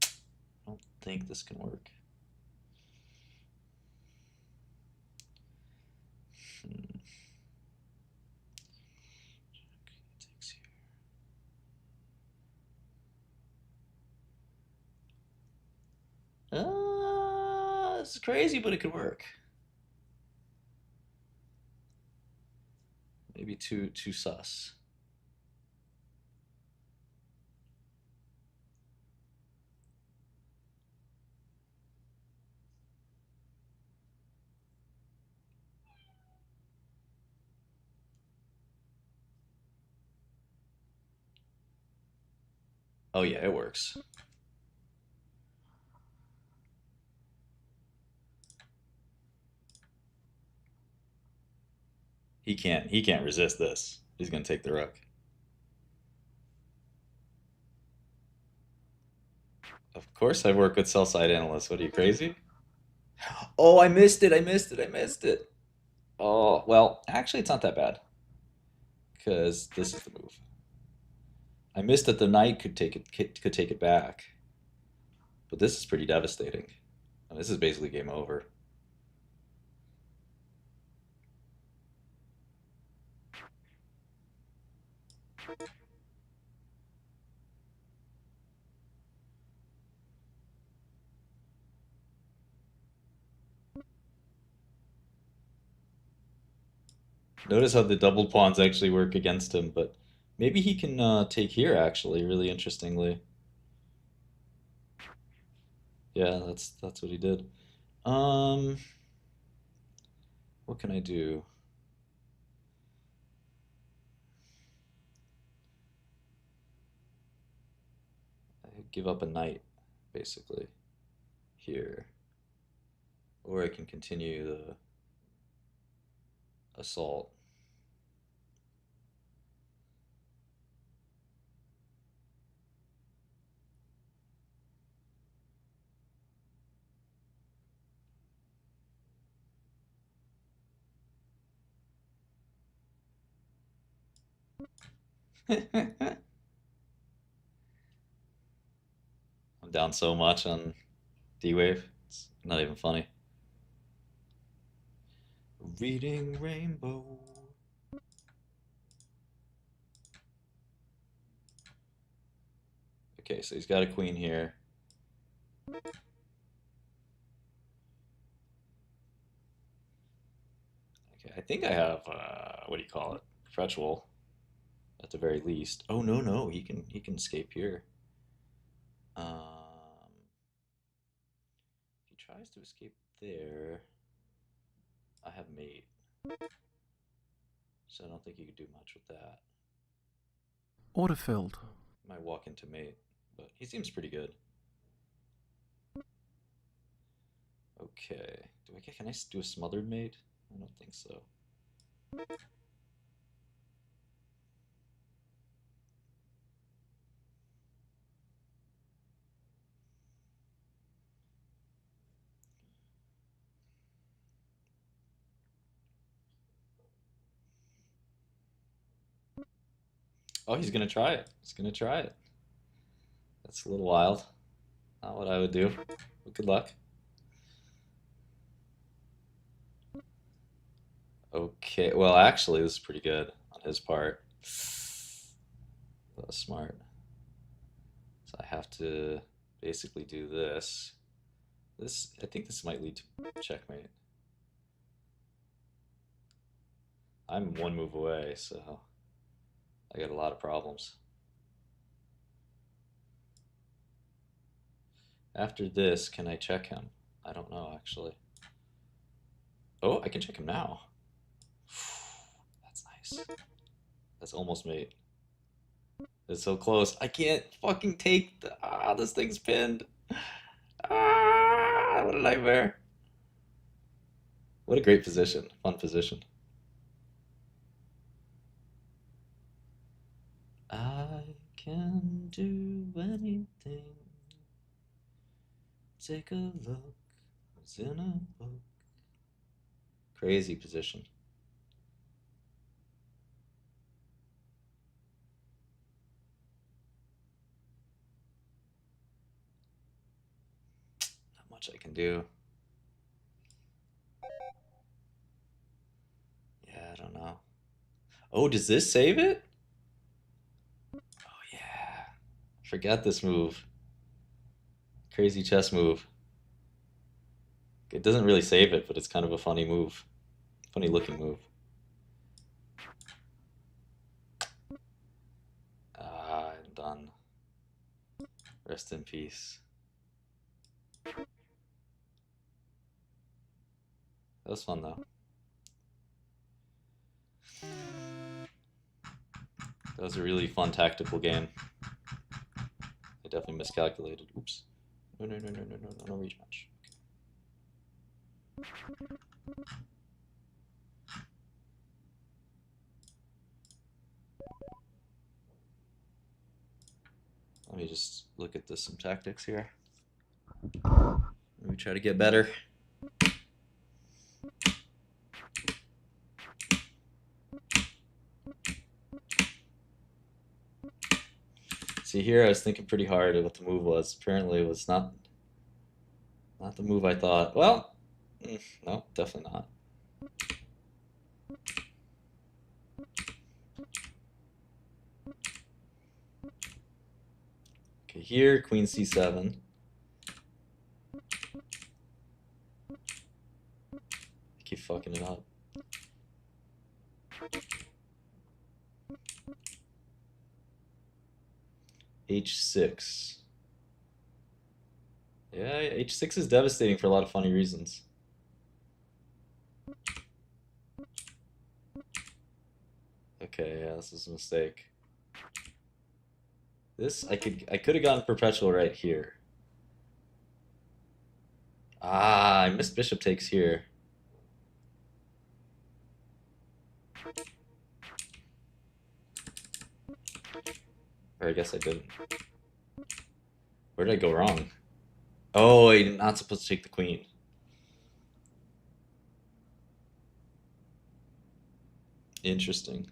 I don't think this can work. Takes here. This is crazy, but it could work. Maybe too sus. Oh yeah, it works. He can't resist this. He's gonna take the rook. Of course I work with sell-side analysts. What, are you crazy? Oh, I missed it. Oh, well, actually it's not that bad. Because this is the move. I missed that the knight could take it back. But this is pretty devastating. And this is basically game over. Notice how the double pawns actually work against him, but maybe he can take here, actually, really interestingly. Yeah, that's what he did. What can I do? I give up a knight, basically, here. Or I can continue the assault. I'm down so much on D-Wave. It's not even funny. Reading Rainbow. Okay, so he's got a queen here. Okay, I think I have what do you call it? Perpetual, at the very least. Oh no, he can escape here. If he tries to escape there, I have mate, so I don't think he could do much with that. Order filled. Might walk into mate, but he seems pretty good. Okay, can I do a smothered mate? I don't think so. Oh, he's gonna try it. He's gonna try it. That's a little wild. Not what I would do. But good luck. Okay, well, actually, this is pretty good on his part. That was smart. So I have to basically do this. I think this might lead to checkmate. I'm one move away, so I got a lot of problems. After this, can I check him? I don't know, actually. Oh, I can check him now. That's nice. That's almost mate. It's so close. I can't fucking take the... this thing's pinned. What a nightmare. What a great position. Fun position. I can do anything. Take a look. It's in a book. Crazy position. Not much I can do. Yeah, I don't know. Oh, does this save it? Oh yeah. Forgot this move. Crazy chess move. It doesn't really save it, but it's kind of a funny move. Funny looking move. I'm done. Rest in peace. That was fun though. That was a really fun tactical game. I definitely miscalculated. Oops. No rematch. Let me just look at some tactics here. Let me try to get better. See here, I was thinking pretty hard of what the move was. Apparently, it was not the move I thought. Well, no, definitely not. Okay, here, Queen C7. I keep fucking it up. H6. Yeah, H6 is devastating for a lot of funny reasons. Okay, yeah, this is a mistake. This I could have gotten perpetual right here. I missed bishop takes here. Or I guess I didn't. Where did I go wrong? Oh, I'm not supposed to take the queen. Interesting.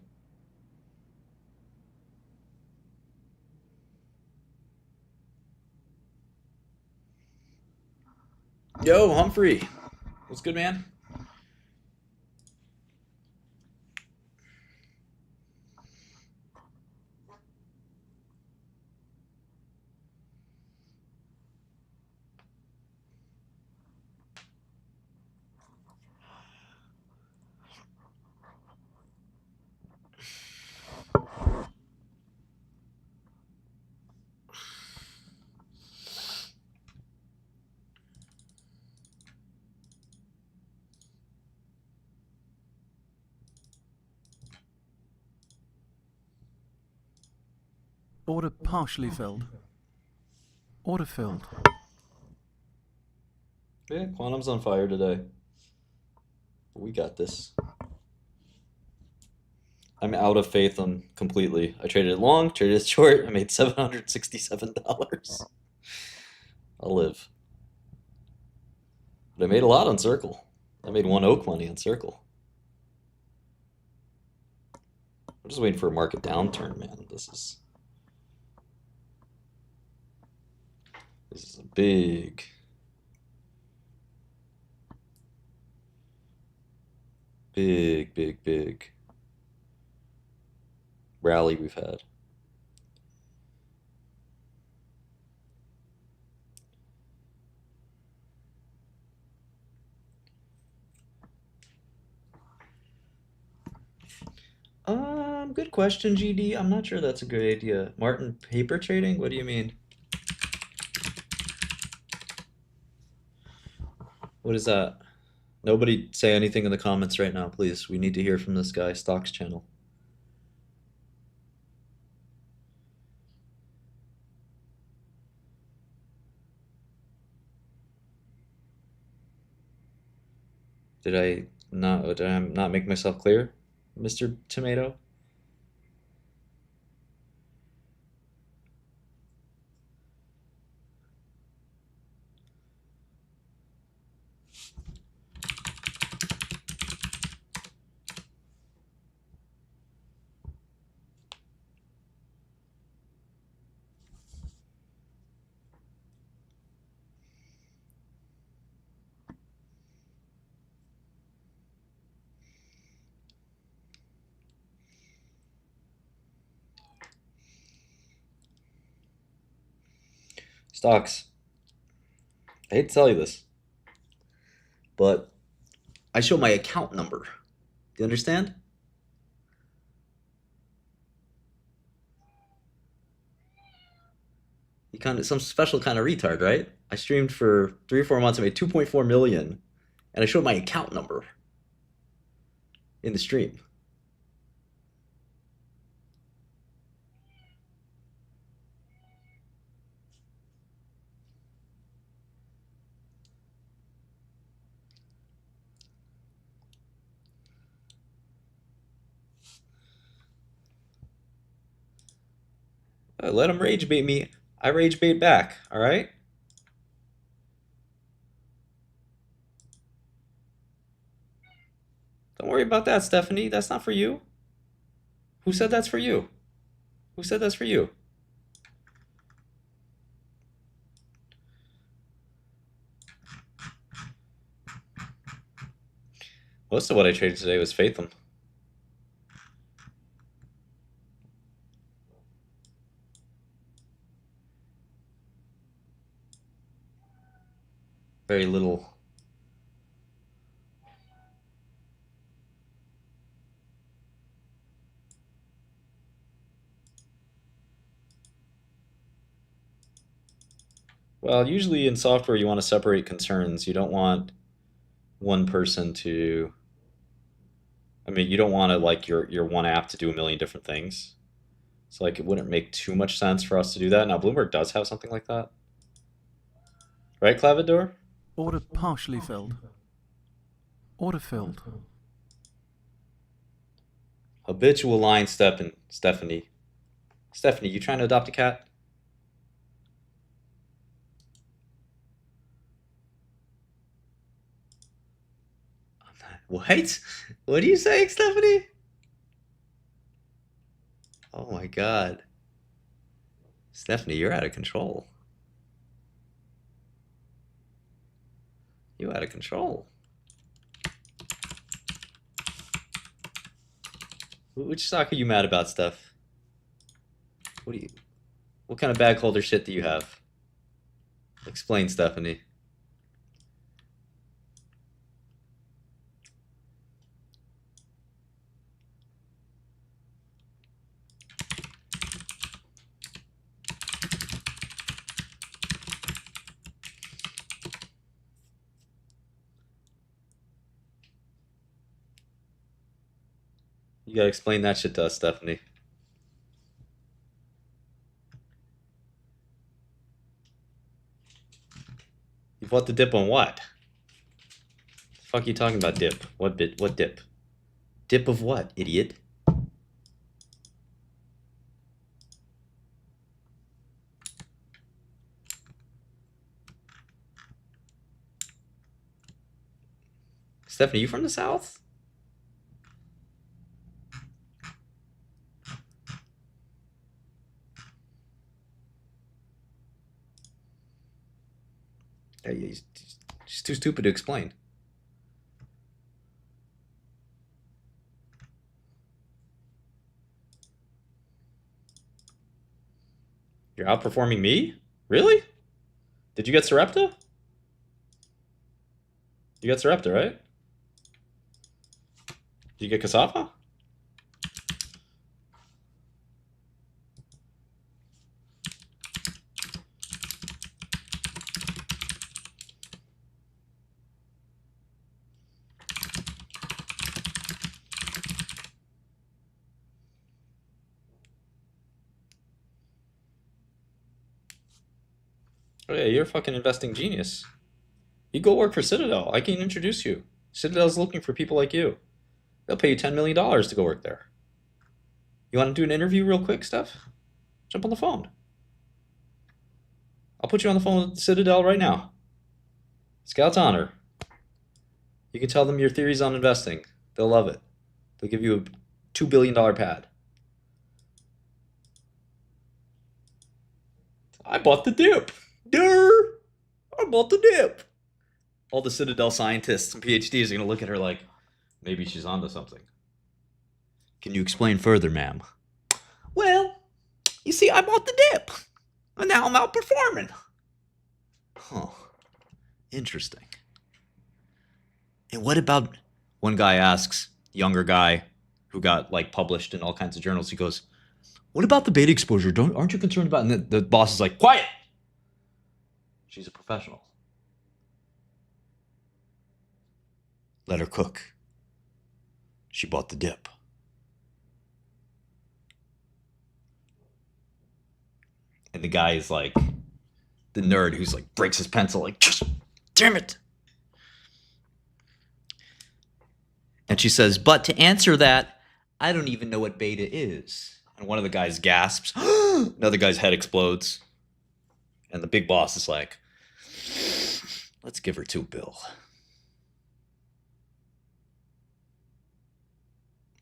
Yo, Humphrey. What's good, man? Order partially filled. Order filled. Yeah, Quantum's on fire today. We got this. I'm out of faith on completely. I traded it long, traded it short. I made $767. I'll live. But I made a lot on Circle. I made one oak money on Circle. I'm just waiting for a market downturn, man. This is a big rally we've had. Good question, GD. I'm not sure that's a good idea. Martin, paper trading? What do you mean? What is that? Nobody say anything in the comments right now, please. We need to hear from this guy, Stocks Channel. Did I not make myself clear, Mr. Tomato? Stocks. I hate to tell you this, but I show my account number. Do you understand? You kind of some special kind of retard, right? I streamed for 3 or 4 months. I made 2.4 million, and I showed my account number in the stream. Let him rage bait me. I rage bait back, all right? Don't worry about that, Stephanie. That's not for you. Who said that's for you? Who said that's for you? Most of what I traded today was Fathom. Very little. Well, usually in software you want to separate concerns. You don't want one person to, I mean, you don't want to like your one app to do a million different things. So like it wouldn't make too much sense for us to do that. Now Bloomberg does have something like that. Right, Clavador? Order partially filled. Order filled. Habitual line step in Stephanie. Stephanie, you trying to adopt a cat? What? What are you saying, Stephanie? Oh my god. Stephanie, you're out of control. You out of control. Which stock are you mad about, Steph? What kind of bag holder shit do you have? Explain, Stephanie. You gotta explain that shit to us, Stephanie. You bought the dip on what? The fuck are you talking about, dip? What dip? Dip of what, idiot? Stephanie, you from the South? She's too stupid to explain. You're outperforming me? Really? Did you get Sarepta? You got Sarepta, right? Did you get Cassava? Oh yeah, you're a fucking investing genius. You go work for Citadel. I can introduce you. Citadel's looking for people like you. They'll pay you $10 million to go work there. You want to do an interview real quick, Steph? Jump on the phone. I'll put you on the phone with Citadel right now. Scout's honor. You can tell them your theories on investing. They'll love it. They'll give you a $2 billion pad. I bought the dip. Durr! I bought the dip. All the Citadel scientists and PhDs are going to look at her like, maybe she's onto something. Can you explain further, ma'am? Well, you see, I bought the dip. And now I'm outperforming. Huh. Interesting. And what about... One guy asks, younger guy who got like published in all kinds of journals, he goes, what about the beta exposure? Aren't you concerned about it? And the boss is like, quiet! She's a professional. Let her cook. She bought the dip. And the guy is like, the nerd who's like, breaks his pencil, like, just, damn it. And she says, but to answer that, I don't even know what beta is. And one of the guys gasps. Another guy's head explodes. And the big boss is like, let's give her $2 billion.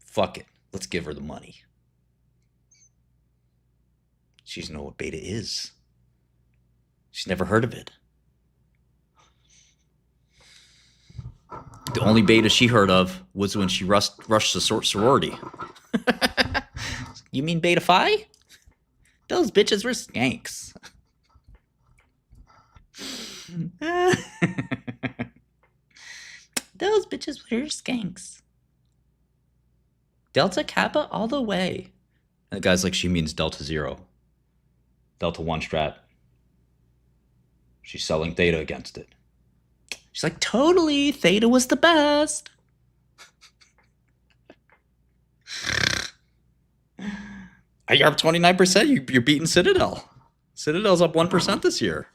Fuck it. Let's give her the money. She doesn't know what beta is. She's never heard of it. The only beta she heard of was when she rushed the sorority. You mean Beta Phi? Those bitches were skanks. Those bitches were skanks. Delta Kappa all the way. And the guy's like, she means Delta Zero. Delta One strat. She's selling Theta against it. She's like, totally, Theta was the best. You're up 29%. You're beating Citadel. Citadel's up 1% this year.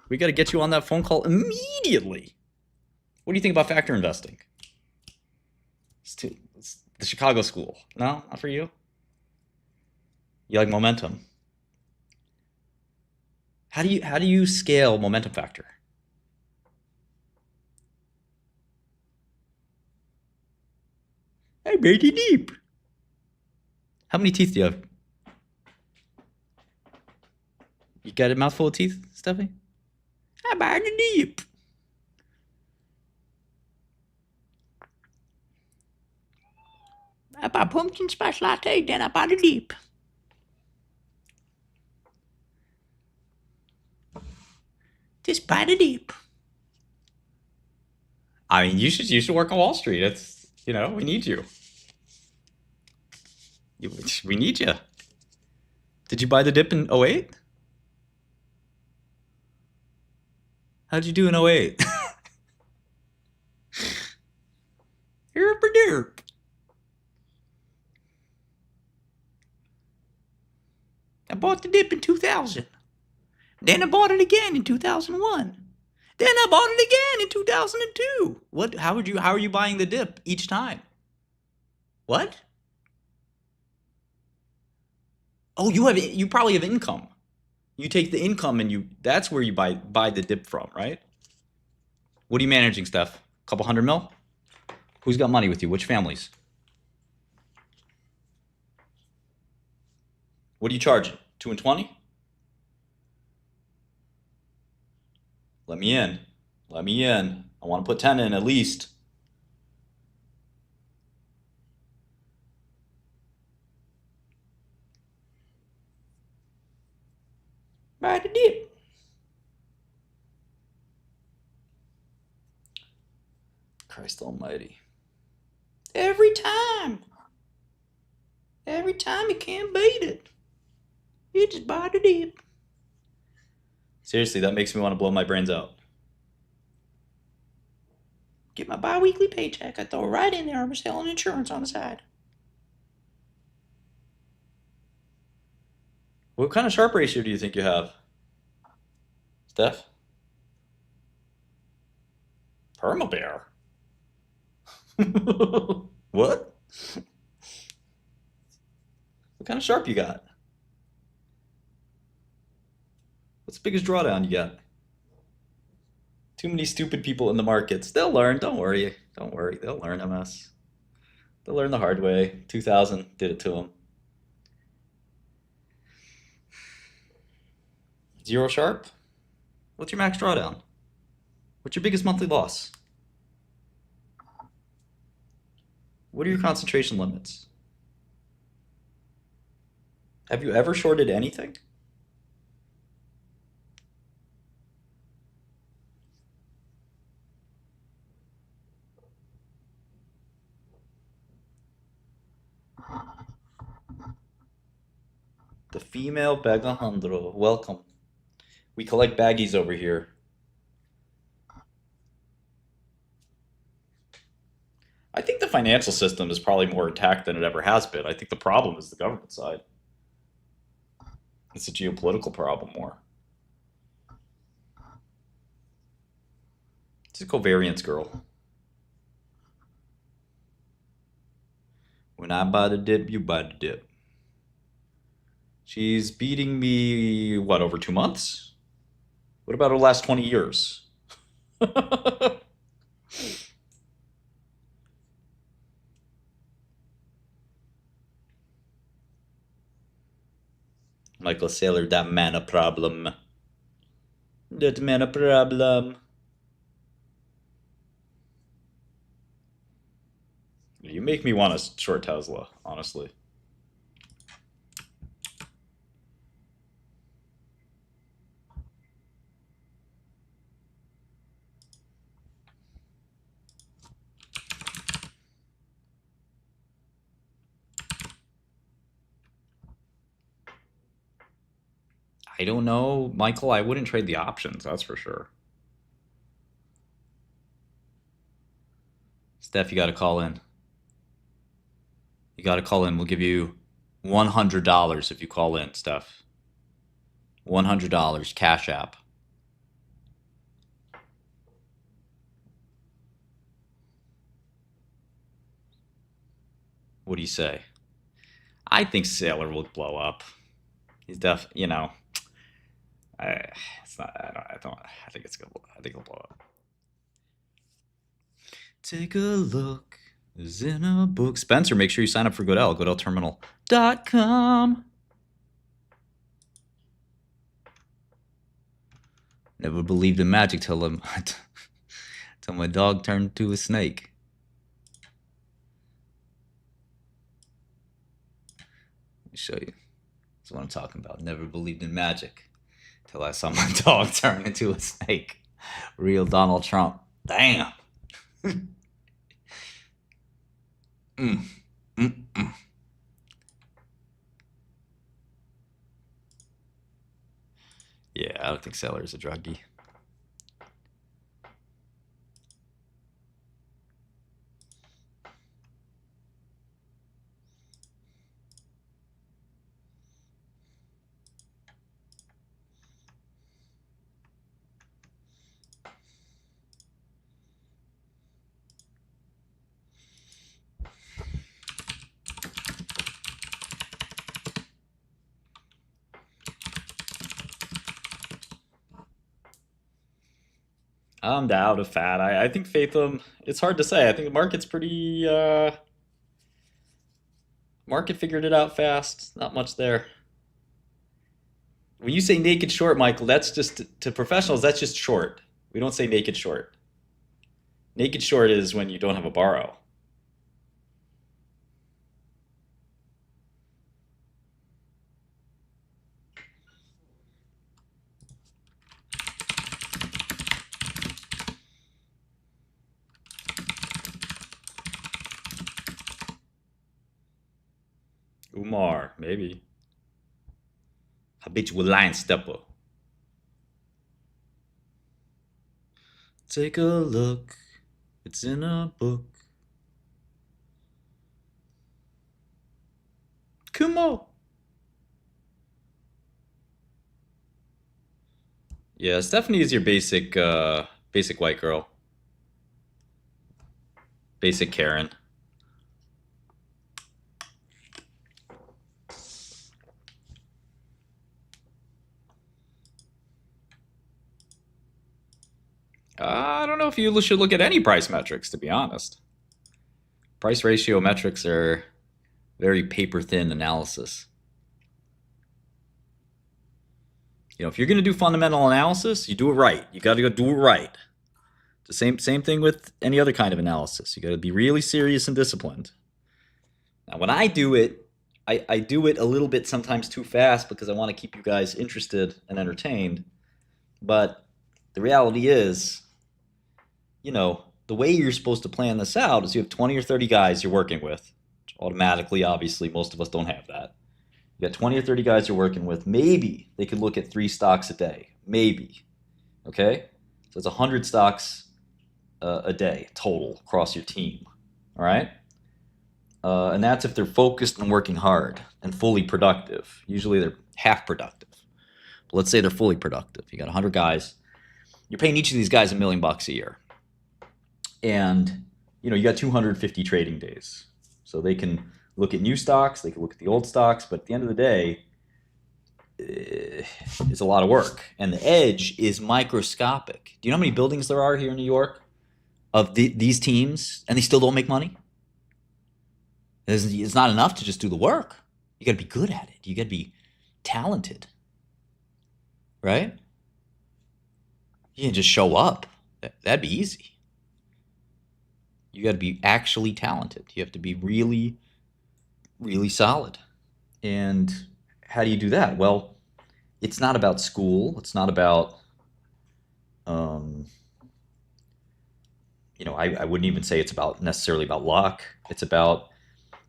We got to get you on that phone call immediately. What do you think about factor investing? It's the Chicago school. No, not for you. You like momentum. How do you scale momentum factor? I made it deep. How many teeth do you have? You got a mouthful of teeth, Stephanie? I made it deep. buy pumpkin spice latte, then I buy the dip. Just buy the dip. I mean, you should work on Wall Street. It's, you know, we need you. We need you. Did you buy the dip in 08? How'd you do in 08? Herp or derp. I bought the dip in 2000. Then I bought it again in 2001. Then I bought it again in 2002. What? How are you buying the dip each time? What? Oh, you probably have income. You take the income and that's where you buy the dip from, right? What are you managing, Steph? A couple $100 million? Who's got money with you? Which families? What are you charging? 2 and 20? Let me in. Let me in. I want to put 10 in at least. Buy the dip. Christ almighty. Every time you can't beat it. You just buy the dip. Seriously, that makes me want to blow my brains out. Get my bi-weekly paycheck. I throw it right in there. I'm selling insurance on the side. What kind of Sharpe ratio do you think you have? Steph? Perma-Bear? What? What kind of Sharpe you got? What's the biggest drawdown you got? Too many stupid people in the markets. They'll learn. Don't worry. Don't worry. They'll learn, MS. They'll learn the hard way. 2000 did it to them. 0 Sharpe? What's your max drawdown? What's your biggest monthly loss? What are your concentration limits? Have you ever shorted anything? The female Bagajandro, welcome. We collect baggies over here. I think the financial system is probably more intact than it ever has been. I think the problem is the government side. It's a geopolitical problem more. It's a covariance girl. When I buy the dip, you buy the dip. She's beating me, what, over 2 months? What about her last 20 years? Michael Saylor, that man a problem. That man a problem. You make me want to short Tesla, honestly. I don't know, Michael. I wouldn't trade the options, that's for sure. Steph, you got to call in. You got to call in. We'll give you $100 if you call in, Steph. $100, Cash App. What do you say? I think Saylor will blow up. He's you know. It's not. I don't. I think it's gonna. I think it'll blow up. Take a look. Is in a book. Spencer, make sure you sign up for Godel. GodelTerminal.com. Never believed in magic till my dog turned to a snake. show you. That's what I'm talking about. Never believed in magic till I saw my dog turn into a snake. Real Donald Trump. Damn. Yeah, I don't think Seller's a druggie. I'm out of fat. I think Fathom, it's hard to say. I think the market's pretty, market figured it out fast. Not much there. When you say naked short, Michael, that's just, to professionals, that's just short. We don't say naked short. Naked short is when you don't have a borrow. Umar, maybe. Habitual line stepper. Take a look. It's in a book. Come on. Yeah, Stephanie is your basic basic white girl. Basic Karen. I don't know if you should look at any price metrics, to be honest. Price ratio metrics are very paper-thin analysis. You know, if you're going to do fundamental analysis, you do it right. You got to go do it right. The same thing with any other kind of analysis. You got to be really serious and disciplined. Now, when I do it, I do it a little bit sometimes too fast because I want to keep you guys interested and entertained. But the reality is, you know, the way you're supposed to plan this out is you have 20 or 30 guys you're working with. Automatically, obviously, most of us don't have that. You got 20 or 30 guys you're working with. Maybe they could look at 3 stocks a day. Maybe. Okay? So it's 100 stocks a day total across your team. All right? And that's if they're focused and working hard and fully productive. Usually they're half productive. But let's say they're fully productive. You got 100 guys. You're paying each of these guys $1 million a year. And, you know, you got 250 trading days. So they can look at new stocks, they can look at the old stocks, but at the end of the day, it's a lot of work. And the edge is microscopic. Do you know how many buildings there are here in New York of these teams, and they still don't make money? It's not enough to just do the work. You got to be good at it. You got to be talented. Right? You can just show up. That'd be easy. You got to be actually talented. You have to be really, really solid. And how do you do that? Well, it's not about school. It's not about, you know, I wouldn't even say it's about necessarily about luck. It's about,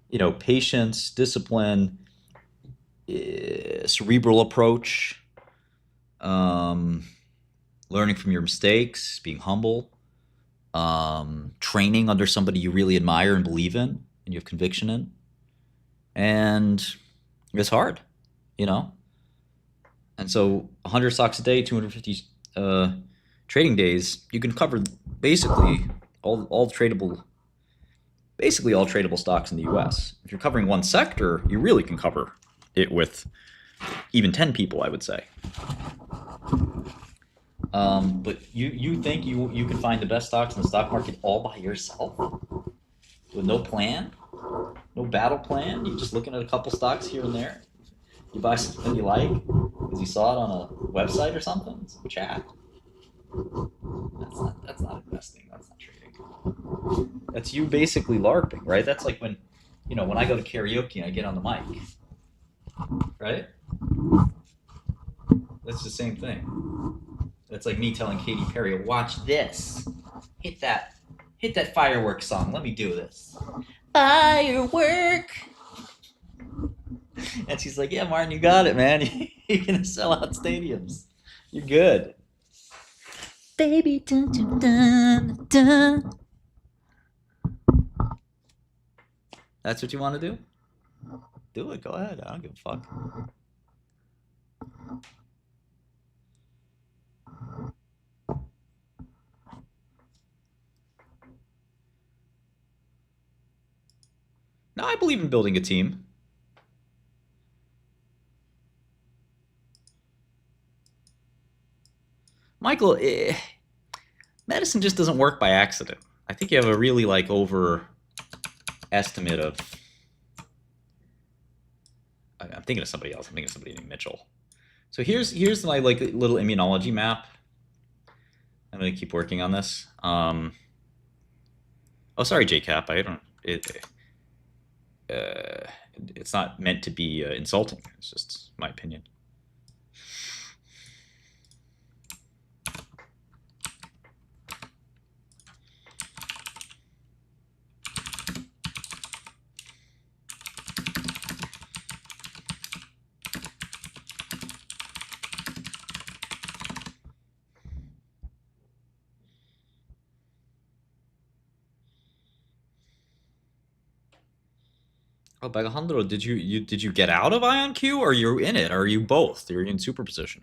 you know, patience, discipline, cerebral approach, learning from your mistakes, being humble, training under somebody you really admire and believe in and you have conviction in. And it's hard, you know? And so 100 stocks a day, 250 trading days, you can cover basically all tradable stocks in the US. If you're covering one sector, you really can cover it with even 10 people, I would say. But you think you can find the best stocks in the stock market all by yourself? With no plan? No battle plan? You're just looking at a couple stocks here and there? You buy something you like because you saw it on a website or something? It's a chat. That's not investing. That's not trading. That's you basically LARPing, right? That's like when I go to karaoke and I get on the mic. right? That's the same thing. That's like me telling Katy Perry, watch this. Hit that fireworks song. Let me do this. Firework. And she's like, yeah, Martin, you got it, man. You're going to sell out stadiums. You're good. Baby, dun, dun, dun, dun. That's what you want to do? Do it. Go ahead. I don't give a fuck. No, I believe in building a team. Michael, medicine just doesn't work by accident. I think you have a really like overestimate of. I'm thinking of somebody else. I'm thinking of somebody named Mitchell. So here's my like little immunology map. I'm gonna keep working on this. Oh, sorry, JCap. I don't. It's not meant to be insulting. It's just my opinion. Oh, Alejandro, did you get out of IonQ, or you're in it? Or are you both? You're in superposition.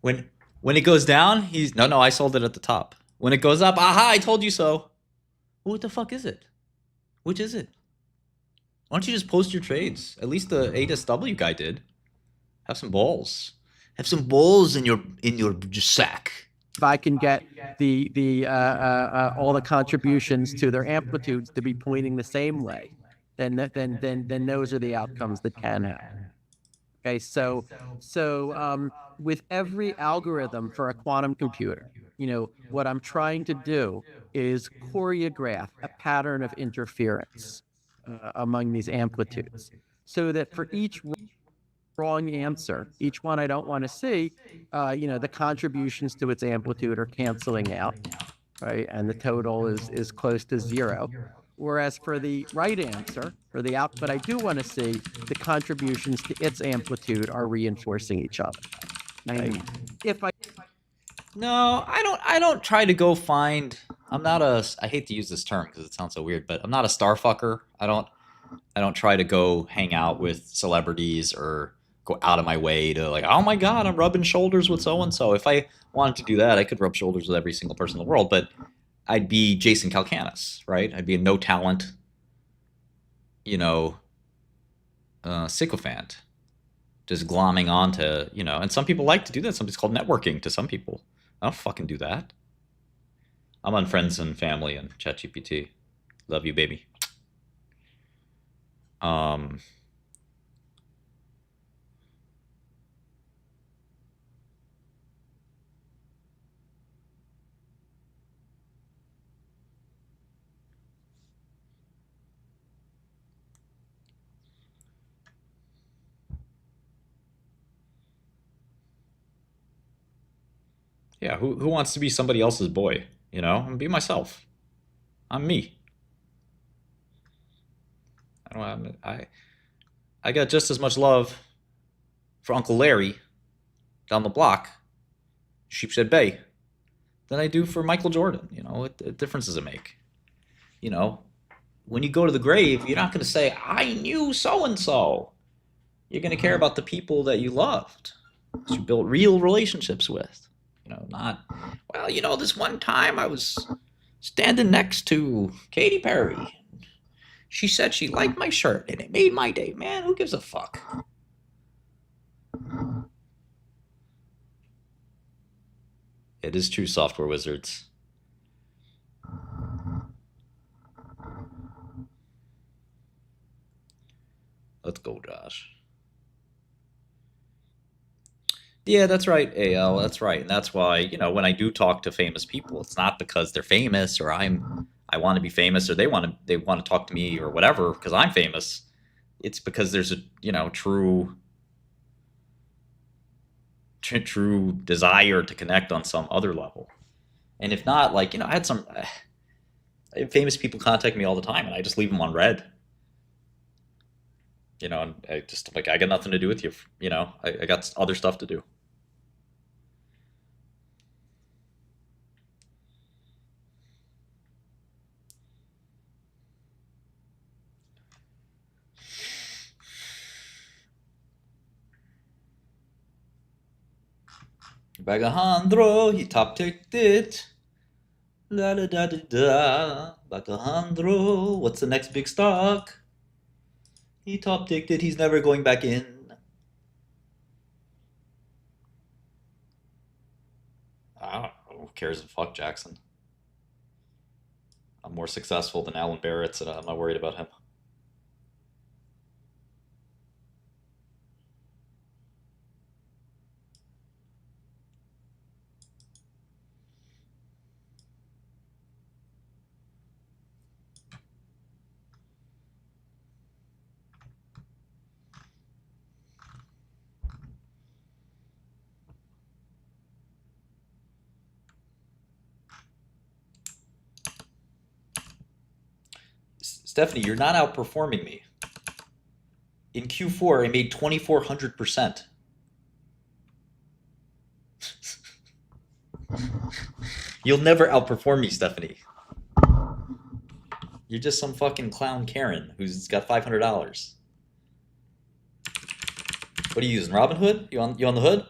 When it goes down, he's no, I sold it at the top. When it goes up, aha, I told you so. What the fuck is it? Which is it? Why don't you just post your trades? At least the ASW guy did. Have some balls. Have some balls in your sack. If I can get the all the contributions to their amplitudes to be pointing the same way, then those are the outcomes that can happen. Okay, so with every algorithm for a quantum computer, what I'm trying to do is choreograph a pattern of interference among these amplitudes, so that for each wrong answer, each one I don't want to see, the contributions to its amplitude are canceling out, right? And the total is close to zero. Whereas for the right answer, for the output I do want to see, the contributions to its amplitude are reinforcing each other. Right? No, I don't try to go find. I hate to use this term because it sounds so weird, but I'm not a star fucker. I don't try to go hang out with celebrities or go out of my way to like, oh my God, I'm rubbing shoulders with so-and-so. If I wanted to do that, I could rub shoulders with every single person in the world, but I'd be Jason Calacanis, right? I'd be a no talent, sycophant, just glomming onto, and some people like to do that. Something's called networking to some people. I don't fucking do that. I'm on Friends and Family and ChatGPT. Love you, baby. Yeah, who wants to be somebody else's boy? I'm gonna be myself. I'm me. I got just as much love for Uncle Larry down the block, Sheepshead Bay, than I do for Michael Jordan. What difference does it make? When you go to the grave, you're not going to say, I knew so-and-so. You're going to care about the people that you loved, that you built real relationships with. Not, this one time I was standing next to Katy Perry. She said she liked my shirt, and it made my day. Man, who gives a fuck? It is true, Software Wizards. Let's go, Josh. Yeah, that's right, AL. That's right. And that's why, when I do talk to famous people, it's not because they're famous or I'm I want to be famous, or they want to talk to me or whatever because I'm famous. It's because there's a true desire to connect on some other level. And if not, like, I had some famous people contact me all the time, and I just leave them on red. And I just like, I got nothing to do with you. I got other stuff to do. Bagajandro, he top ticked it. La da da da da. Bagajandro, what's the next big stock? He top ticked it. He's never going back in. I don't know. Who cares? Fuck Jackson. I'm more successful than Alan Barrett, so I'm not worried about him. Stephanie, you're not outperforming me. In Q4, I made 2,400%. You'll never outperform me, Stephanie. You're just some fucking clown Karen who's got $500. What are you using? Robinhood? You on the hood?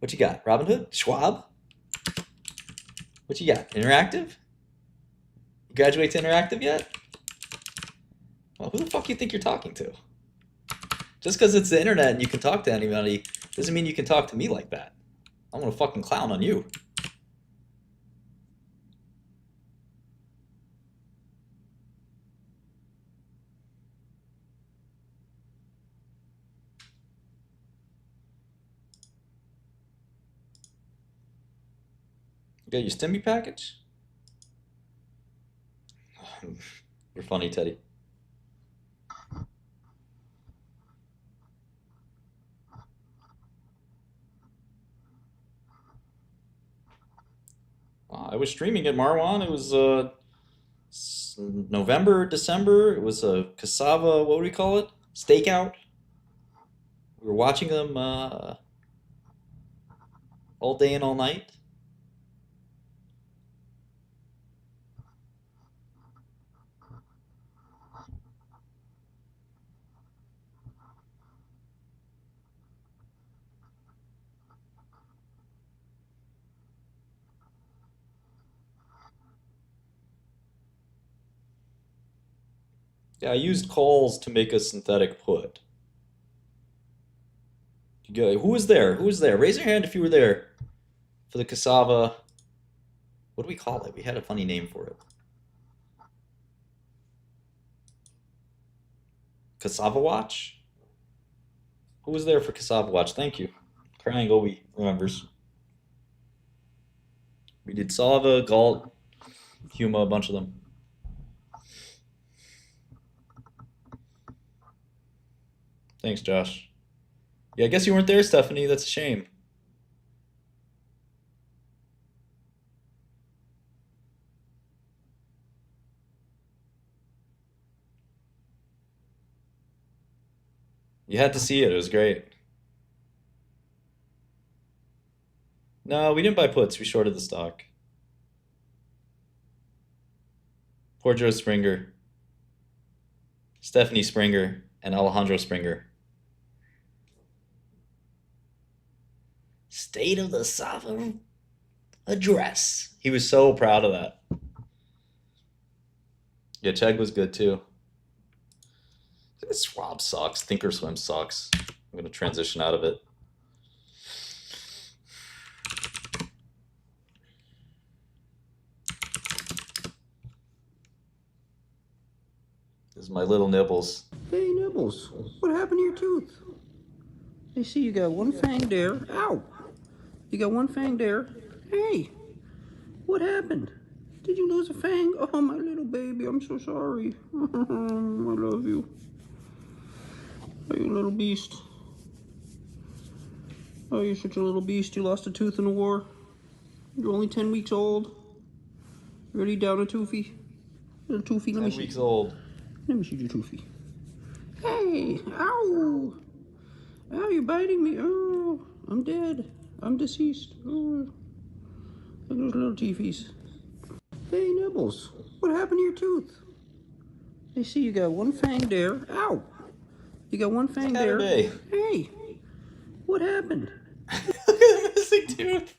What you got? Robinhood? Schwab? What you got? Interactive? You graduate to Interactive yet? Well, who the fuck you think you're talking to? Just because it's the internet and you can talk to anybody doesn't mean you can talk to me like that. I'm gonna fucking clown on you. You got your stimmy package? You're funny, Teddy. I was streaming it, Marwan. It was November, December. It was a cassava, what do we call it? Stakeout. We were watching them all day and all night. Yeah, I used calls to make a synthetic put. Who was there? Who was there? Raise your hand if you were there for the cassava. What do we call it? We had a funny name for it. Cassava Watch? Who was there for Cassava Watch? Thank you. Crying Obi remembers. We did Sava, Galt, Huma, a bunch of them. Thanks, Josh. Yeah, I guess you weren't there, Stephanie. That's a shame. You had to see it. It was great. No, we didn't buy puts. We shorted the stock. Poor Joe Springer. Stephanie Springer and Alejandro Springer. State of the Sovereign Address. He was so proud of that. Yeah, Chegg was good too. Schwab sucks. Thinkorswim sucks. I'm going to transition out of it. This is my little Nibbles. Hey, Nibbles, what happened to your tooth? I see you got one fang there. Ow! You got one fang there. Hey, what happened? Did you lose a fang? Oh, my little baby, I'm so sorry. I love you. Oh, you little beast. Oh, you're such a little beast. You lost a tooth in the war. You're only 10 weeks old. Already down a toothy. Little toothy, let me 10 see. weeks old. Let me see your toothy. Hey, ow. Ow, you're biting me. Oh, I'm dead. I'm deceased. Oh, look at those little teethies. Hey, Nibbles, what happened to your tooth? I see you got one fang there. Ow. You got one fang there. Saturday. Hey, what happened? Look at the missing tooth.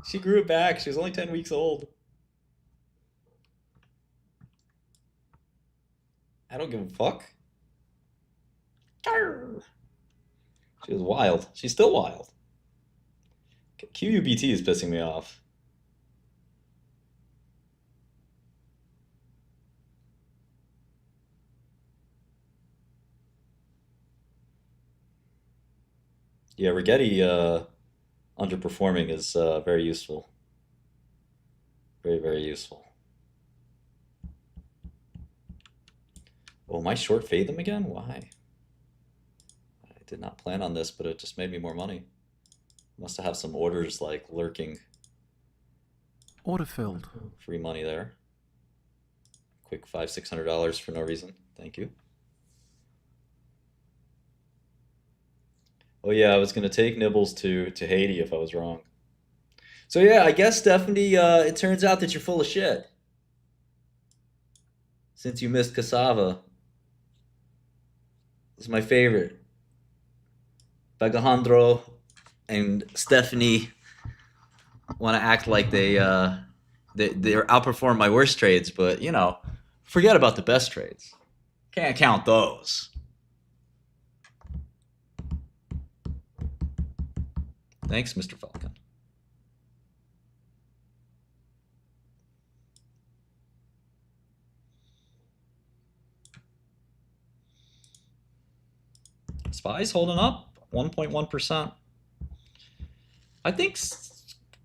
She grew it back. She was only 10 weeks old. I don't give a fuck. She was wild. She's still wild. QUBT is pissing me off. Yeah, Rigetti underperforming is very useful. Very, very useful. Oh, am I short fade them again? Why? I did not plan on this, but it just made me more money. Must have some orders like lurking. Order filled. Free money there. Quick $500-600 for no reason. Thank you. Oh yeah, I was gonna take Nibbles to Haiti if I was wrong. So yeah, I guess Stephanie, it turns out that you're full of shit. Since you missed cassava. This is my favorite. Bagajandro and Stephanie want to act like they're outperform my worst trades, but you know, forget about the best trades. Can't count those. Thanks, Mr. Falcon. SPY's holding up 1.1%. I think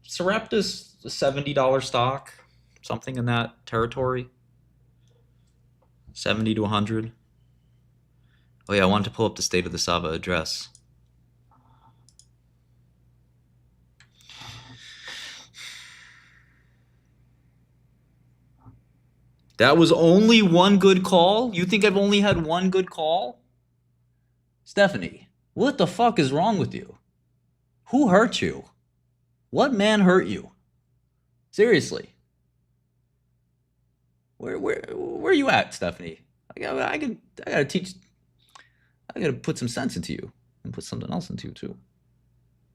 Sarepta's a $70 stock, something in that territory. 70 to 100. Oh yeah, I wanted to pull up the State of the Sava address. That was only one good call? You think I've only had one good call? Stephanie, what the fuck is wrong with you? Who hurt you? What man hurt you? Seriously. Where are you at, Stephanie? I gotta put some sense into you and put something else into you too.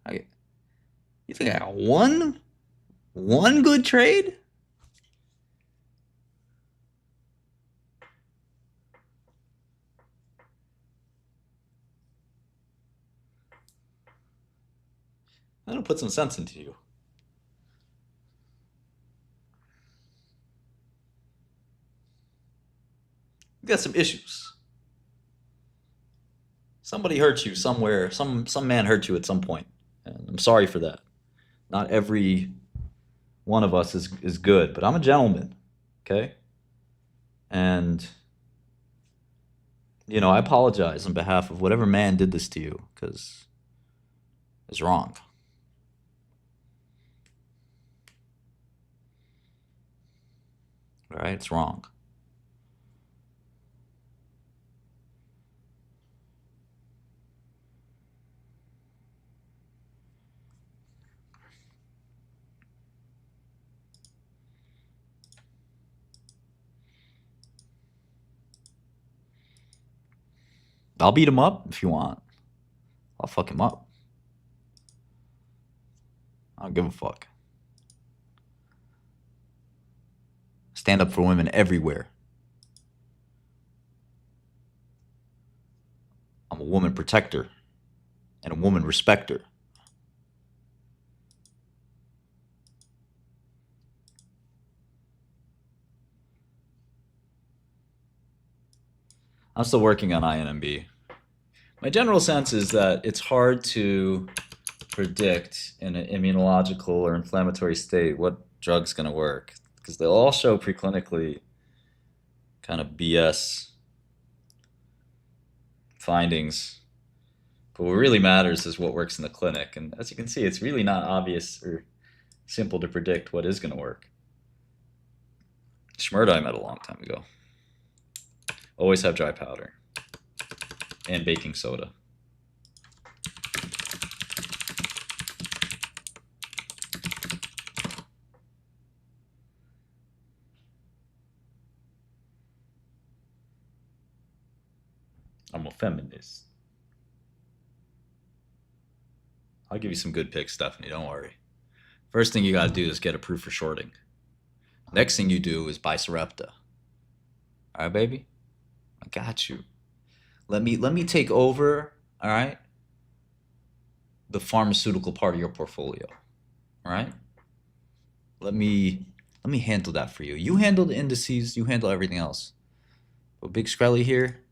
You think I got one good trade? I'm gonna put some sense into you. You got some issues. Somebody hurt you somewhere. Some man hurt you at some point. And I'm sorry for that. Not every one of us is good, but I'm a gentleman. Okay? And you know, I apologize on behalf of whatever man did this to you, because it's wrong. All right, it's wrong. I'll beat him up if you want. I'll fuck him up. I don't give a fuck. Stand up for women everywhere. I'm a woman protector and a woman respecter. I'm still working on INMB. My general sense is that it's hard to predict in an immunological or inflammatory state what drug's going to work, because they'll all show preclinically kind of BS findings. But what really matters is what works in the clinic. And as you can see, it's really not obvious or simple to predict what is going to work. Schmurda I met a long time ago. Always have dry powder and baking soda. I'm a feminist. I'll give you some good picks, Stephanie, don't worry. First thing you gotta do is get approved for shorting. Next thing you do is buy Sarepta. Alright, baby? I got you. Let me take over, alright? The pharmaceutical part of your portfolio. Alright? Let me handle that for you. You handle the indices, you handle everything else. But Big Skrelly here,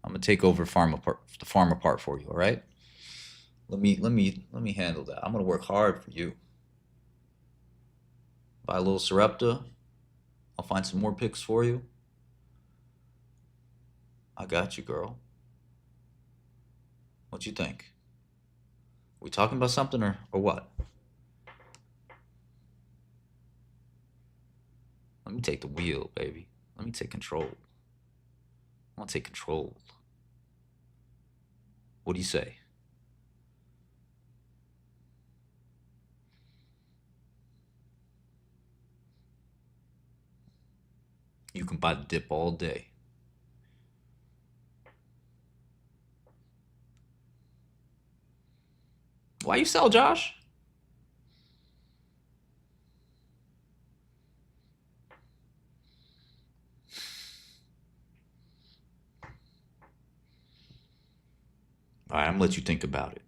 I'm gonna take over the pharma part for you, alright? Let me handle that. I'm gonna work hard for you. Buy a little Sarepta. I'll find some more picks for you. I got you, girl. What you think? We talking about something or what? Let me take the wheel, baby. Let me take control. I want to take control. What do you say? You can buy the dip all day. Why you sell, Josh? All right, I'm gonna let you think about it.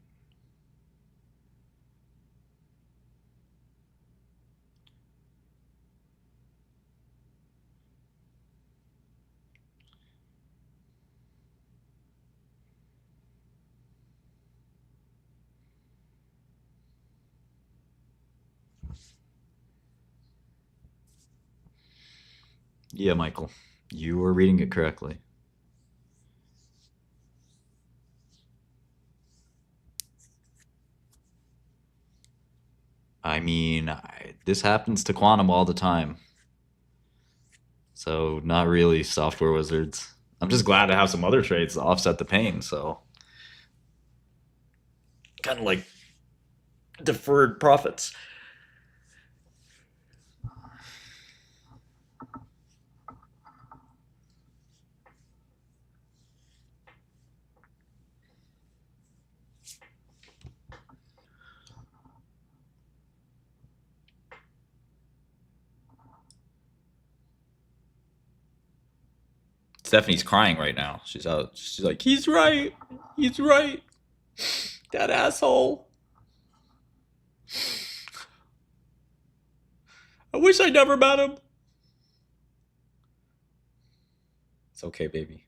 Yeah, Michael, you were reading it correctly. I mean, this happens to Quantum all the time. So, not really software wizards. I'm just glad to have some other trades to offset the pain, so. Kind of like deferred profits. Stephanie's crying right now. She's out. She's like, he's right. He's right. That asshole. I wish I never met him. It's okay, baby.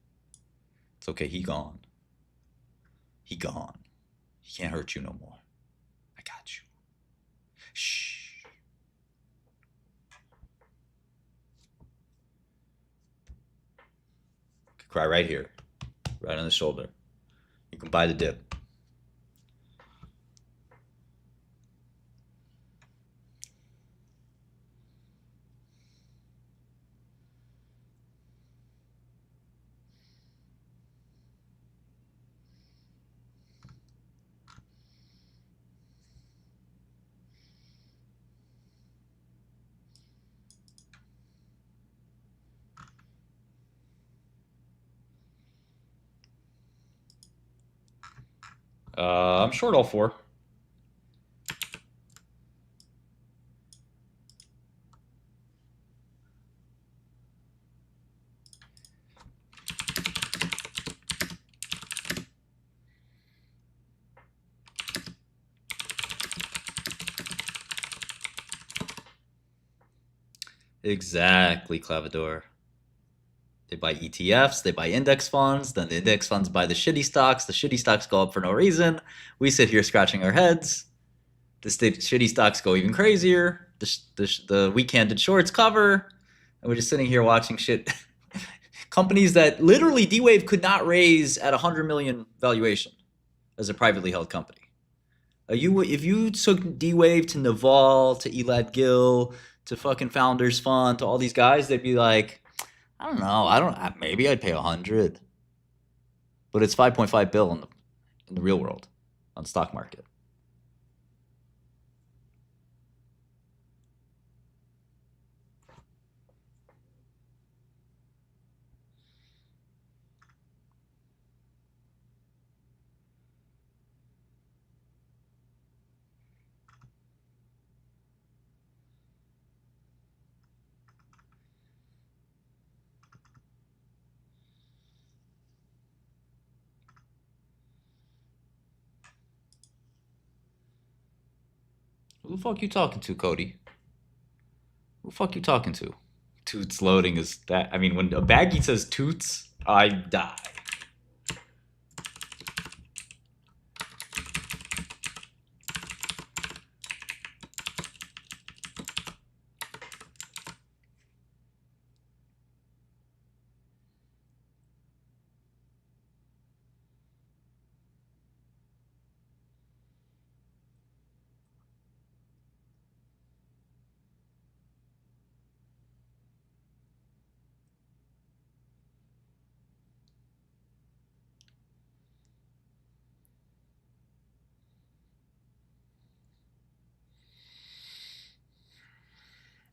It's okay. He gone. He gone. He can't hurt you no more. I got you. Shh. Cry right here, right on the shoulder. You can buy the dip. I'm short all four. Exactly, Clavador. They buy ETFs, they buy index funds, then the index funds buy the shitty stocks go up for no reason. We sit here scratching our heads. The shitty stocks go even crazier. The weekended shorts cover, and we're just sitting here watching shit. Companies that literally D-Wave could not raise at 100 million valuation as a privately held company. If you took D-Wave to Naval, to Elad Gil, to fucking Founders Fund, to all these guys, they'd be like, I don't know, maybe I'd pay 100. But it's 5.5 bill in the real world, on the stock market. Who the fuck you talking to, Cody? Who the fuck you talking to? Toots loading is that. I mean, when a baggie says toots, I die.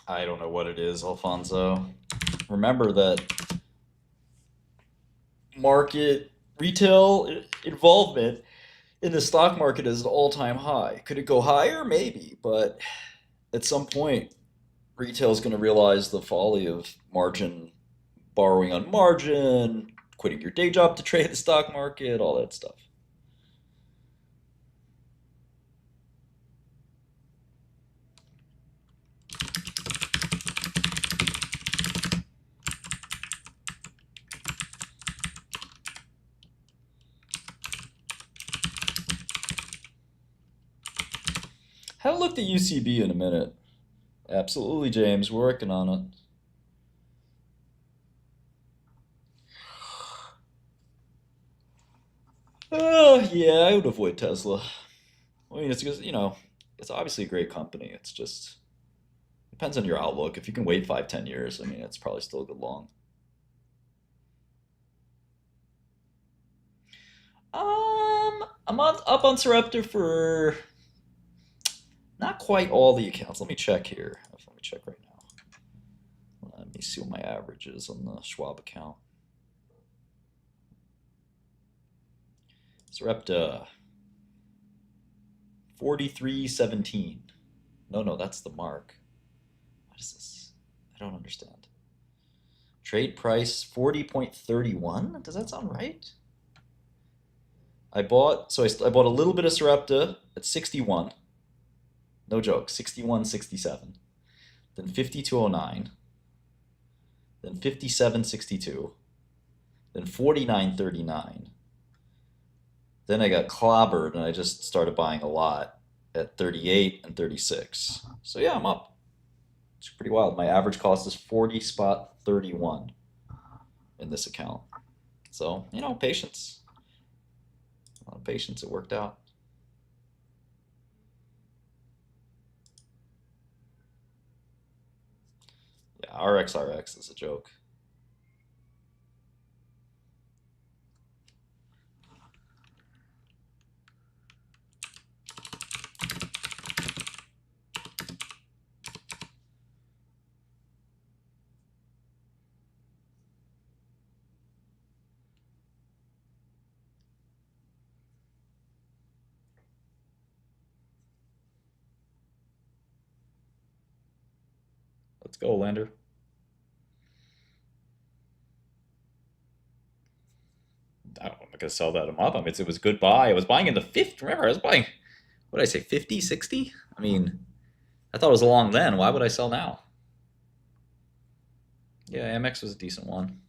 I don't know what it is, Alfonso. Remember that retail involvement in the stock market is an all-time high. Could it go higher? Maybe, but at some point, retail is going to realize the folly of borrowing on margin, quitting your day job to trade the stock market, all that stuff. Haven't looked at UCB in a minute. Absolutely, James. We're working on it. Yeah, I would avoid Tesla. I mean, it's because, it's obviously a great company. It's just, depends on your outlook. If you can wait 5-10 years, I mean, it's probably still a good long. I'm up on Sarepta for not quite all the accounts. Let me check here. Let me check right now. Let me see what my average is on the Schwab account. Sarepta 43.17. No, that's the mark. What is this? I don't understand. Trade price 40.31. Does that sound right? I bought a little bit of Sarepta at 61. No joke, 61.67. Then 52.09. Then 57.62. Then 49.39. Then I got clobbered and I just started buying a lot at 38 and 36. So yeah, I'm up. It's pretty wild. My average cost is 40.31 in this account. So, patience. A lot of patience, it worked out. Yeah, RXRX is a joke. Let's go, Lander. I'm not going to sell that up. I mean, it was a good buy. I was buying in the 50. Remember, I was buying, what did I say, 50, 60? I mean, I thought it was a long then. Why would I sell now? Yeah, Amex was a decent one.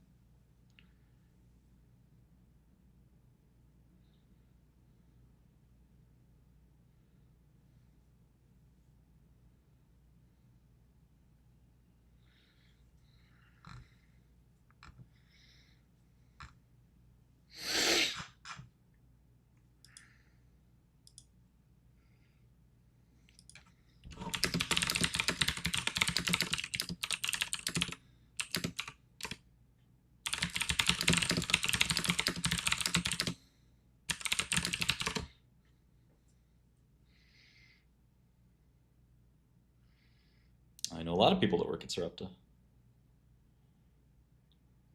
a lot of people that work at Sarepta.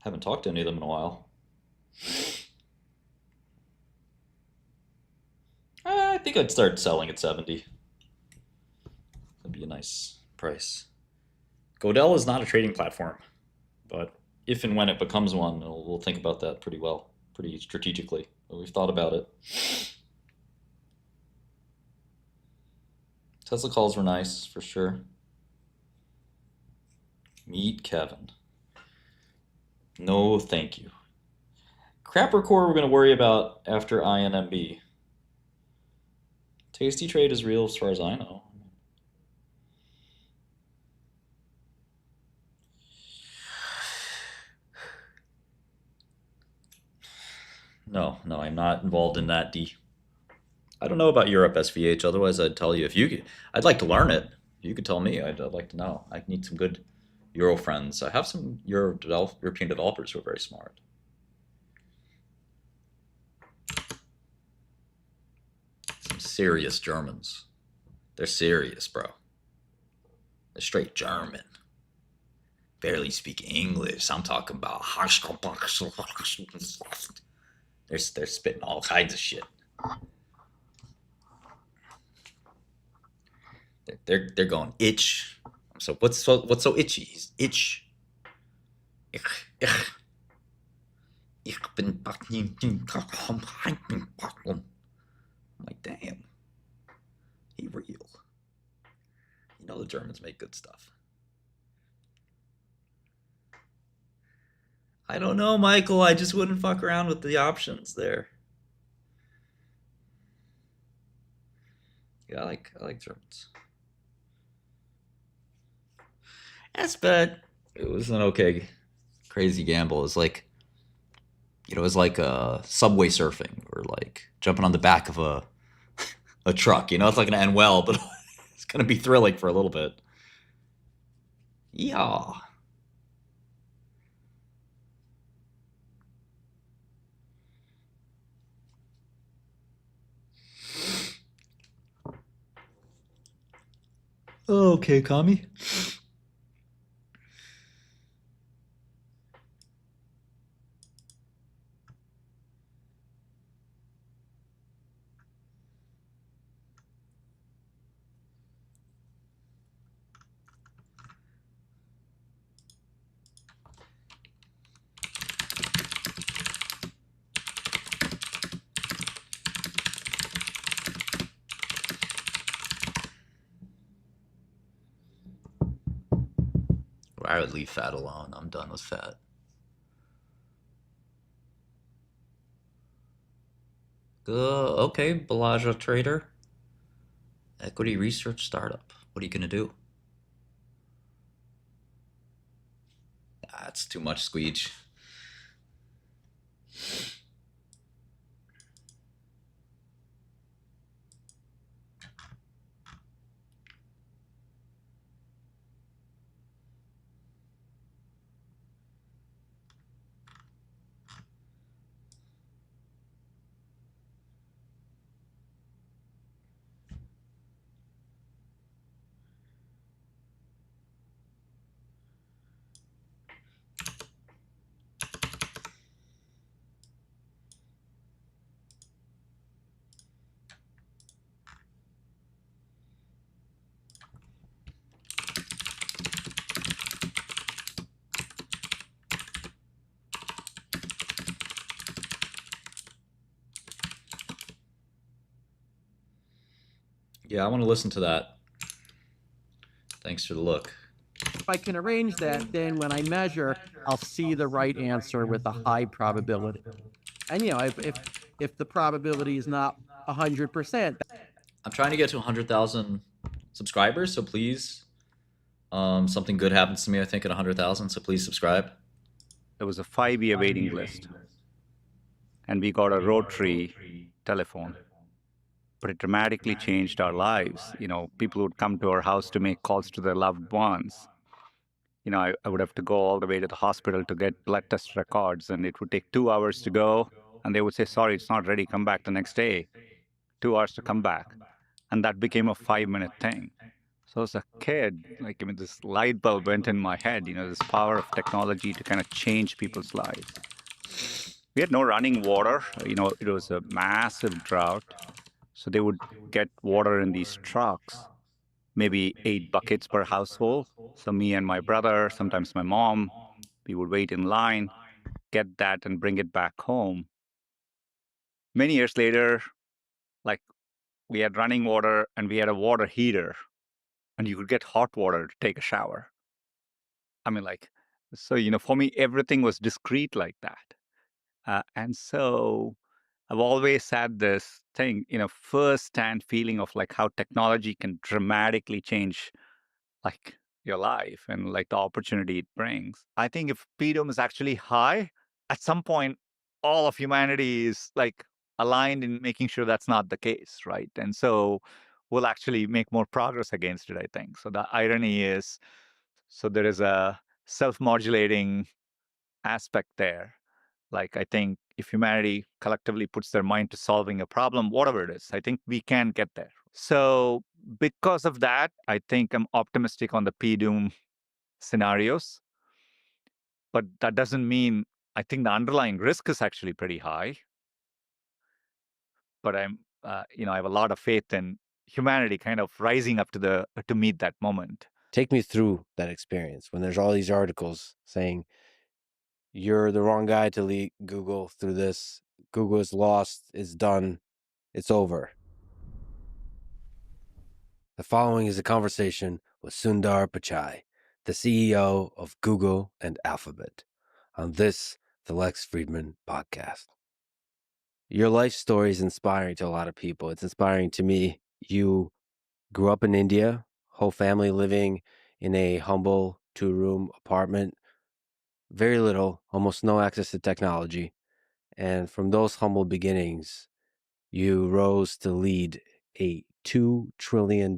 Haven't talked to any of them in a while. I think I'd start selling at 70. That'd be a nice price. Godel is not a trading platform, but if and when it becomes one, we'll think about that pretty well, pretty strategically. But we've thought about it. Tesla calls were nice, for sure. Meet Kevin. No, thank you. Crapper Core we're going to worry about after INMB. Tasty Trade is real as far as I know. No, I'm not involved in that, D. I don't know about Europe SVH, otherwise I'd tell you. I'd like to learn it. You could tell me, I'd like to know. I need some good Euro friends. I have some European developers who are very smart. Some serious Germans. They're serious, bro. They're straight German. Barely speak English. I'm talking about they're spitting all kinds of shit. They're going itch. So what's so itchy? He's itch. Ich bin I'm like, damn. He real. You know the Germans make good stuff. I don't know, Michael. I just wouldn't fuck around with the options there. Yeah, I like Germans. Yes, but it was an okay, crazy gamble. It was like, it was like subway surfing or like jumping on the back of a truck. It's not going to end well, but it's going to be thrilling for a little bit. Yeah. Okay, Kami. I would leave fat alone. I'm done with fat. Okay, Balaja Trader. Equity research startup. What are you going to do? That's too much squeege. Yeah, I want to listen to that. Thanks for the look. If I can arrange that, then when I measure, I'll see the right answer with a high probability. And if the probability is not 100%. I'm trying to get to 100,000 subscribers, so please, something good happens to me, I think, at 100,000, so please subscribe. There was a 5-year waiting list, and we got a rotary telephone. But it dramatically changed our lives. People would come to our house to make calls to their loved ones. I would have to go all the way to the hospital to get blood test records, and it would take 2 hours to go, and they would say, sorry, it's not ready, come back the next day. 2 hours to come back. And that became a 5-minute thing. So as a kid, this light bulb went in my head, this power of technology to kind of change people's lives. We had no running water. It was a massive drought. So they would get water in these trucks, maybe 8 buckets per household. So me and my brother, sometimes my mom, we would wait in line, get that and bring it back home. Many years later, we had running water and we had a water heater, and you could get hot water to take a shower. For me, everything was discreet like that. And so I've always had this thing, first-hand feeling of how technology can dramatically change your life and the opportunity it brings. I think if PDOM is actually high, at some point, all of humanity is aligned in making sure that's not the case, right? And so we'll actually make more progress against it, I think. So the irony is, there is a self-modulating aspect there. I think if humanity collectively puts their mind to solving a problem, whatever it is, I think we can get there. So because of that, I think I'm optimistic on the PDOM scenarios. But that doesn't mean I think the underlying risk is actually pretty high. But I have a lot of faith in humanity kind of rising up to meet that moment. Take me through that experience when there's all these articles saying you're the wrong guy to lead Google through this. Google is lost. It's done. It's over. The following is a conversation with Sundar Pichai, the CEO of Google and Alphabet, on this, the Lex Friedman podcast. Your life story is inspiring to a lot of people. It's inspiring to me. You grew up in India, whole family living in a humble 2-room apartment, very little, almost no access to technology. And from those humble beginnings, you rose to lead a $2 trillion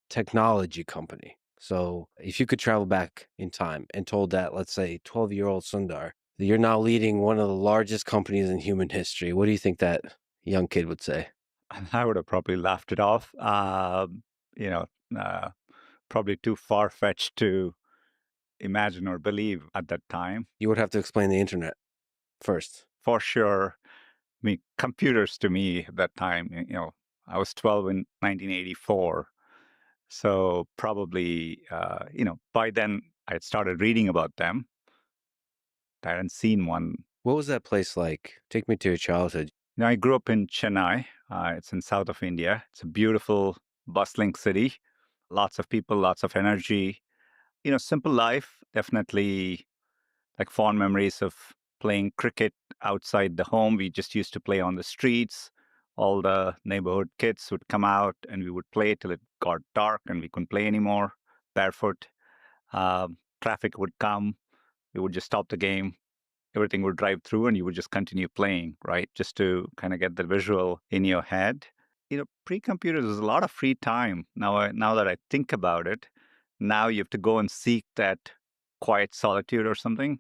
technology company. So if you could travel back in time and told that, let's say, 12-year-old Sundar, that you're now leading one of the largest companies in human history, what do you think that young kid would say? I would have probably laughed it off. Probably too far-fetched to imagine or believe at that time. You would have to explain the internet first. For sure. Computers to me at that time, I was 12 in 1984. So probably, by then I had started reading about them. I hadn't seen one. What was that place like? Take me to your childhood. I grew up in Chennai. It's in south of India. It's a beautiful, bustling city. Lots of people, lots of energy. Simple life. Definitely fond memories of playing cricket outside the home. We just used to play on the streets. All the neighborhood kids would come out and we would play till it got dark and we couldn't play anymore barefoot. Traffic would come. We would just stop the game. Everything would drive through and you would just continue playing, right? Just to kind of get the visual in your head. Pre-computers, there's a lot of free time. Now that I think about it, now you have to go and seek that quiet solitude or something.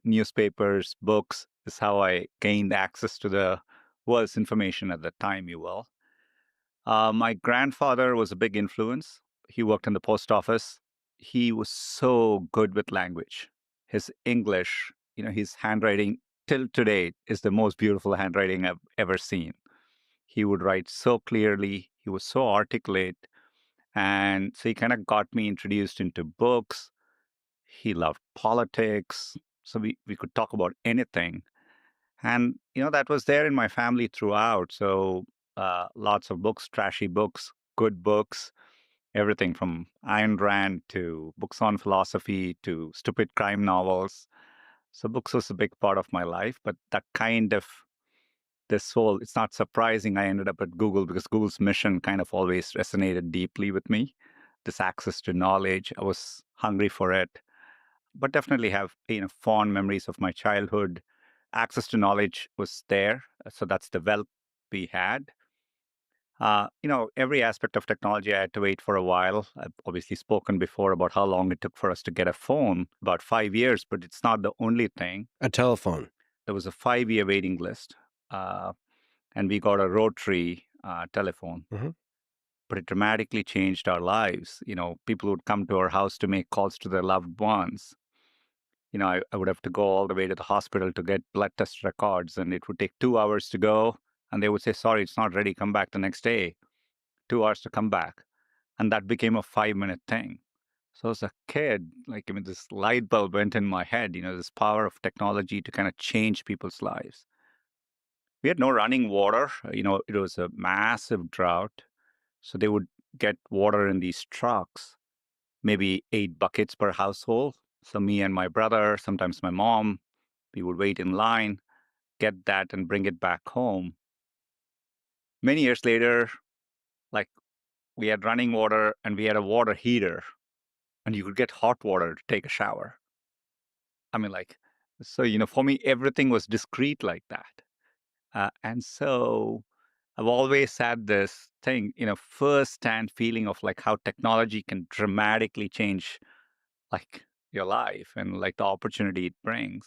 Newspapers, books is how I gained access to the world's information at the time, you will. My grandfather was a big influence. He worked in the post office. He was so good with language. His English, his handwriting till today is the most beautiful handwriting I've ever seen. He would write so clearly. He was so articulate. And so he kind of got me introduced into books. He loved politics. So we could talk about anything. And, that was there in my family throughout. So lots of books, trashy books, good books, everything from Ayn Rand to books on philosophy to stupid crime novels. So books was a big part of my life. But that kind of it's not surprising I ended up at Google because Google's mission kind of always resonated deeply with me. This access to knowledge, I was hungry for it. But definitely have fond memories of my childhood. Access to knowledge was there, so that's the wealth we had. Every aspect of technology I had to wait for a while. I've obviously spoken before about how long it took for us to get a phone, about 5 years, but it's not the only thing. A telephone. There was a 5-year waiting list, and we got a rotary telephone. Mm-hmm. but it dramatically changed our lives. People would come to our house to make calls to their loved ones. I would have to go all the way to the hospital to get blood test records, and it would take 2 hours to go. And they would say, sorry, it's not ready. Come back the next day. 2 hours to come back. And that became a 5-minute thing. So as a kid, this light bulb went in my head, this power of technology to kind of change people's lives. We had no running water. It was a massive drought. So they would get water in these trucks, maybe 8 buckets per household. So me and my brother, sometimes my mom, we would wait in line, get that and bring it back home. Many years later, we had running water and we had a water heater, and you could get hot water to take a shower. For me, everything was discreet like that. And so I've always had this thing, first-hand feeling of how technology can dramatically change your life and the opportunity it brings.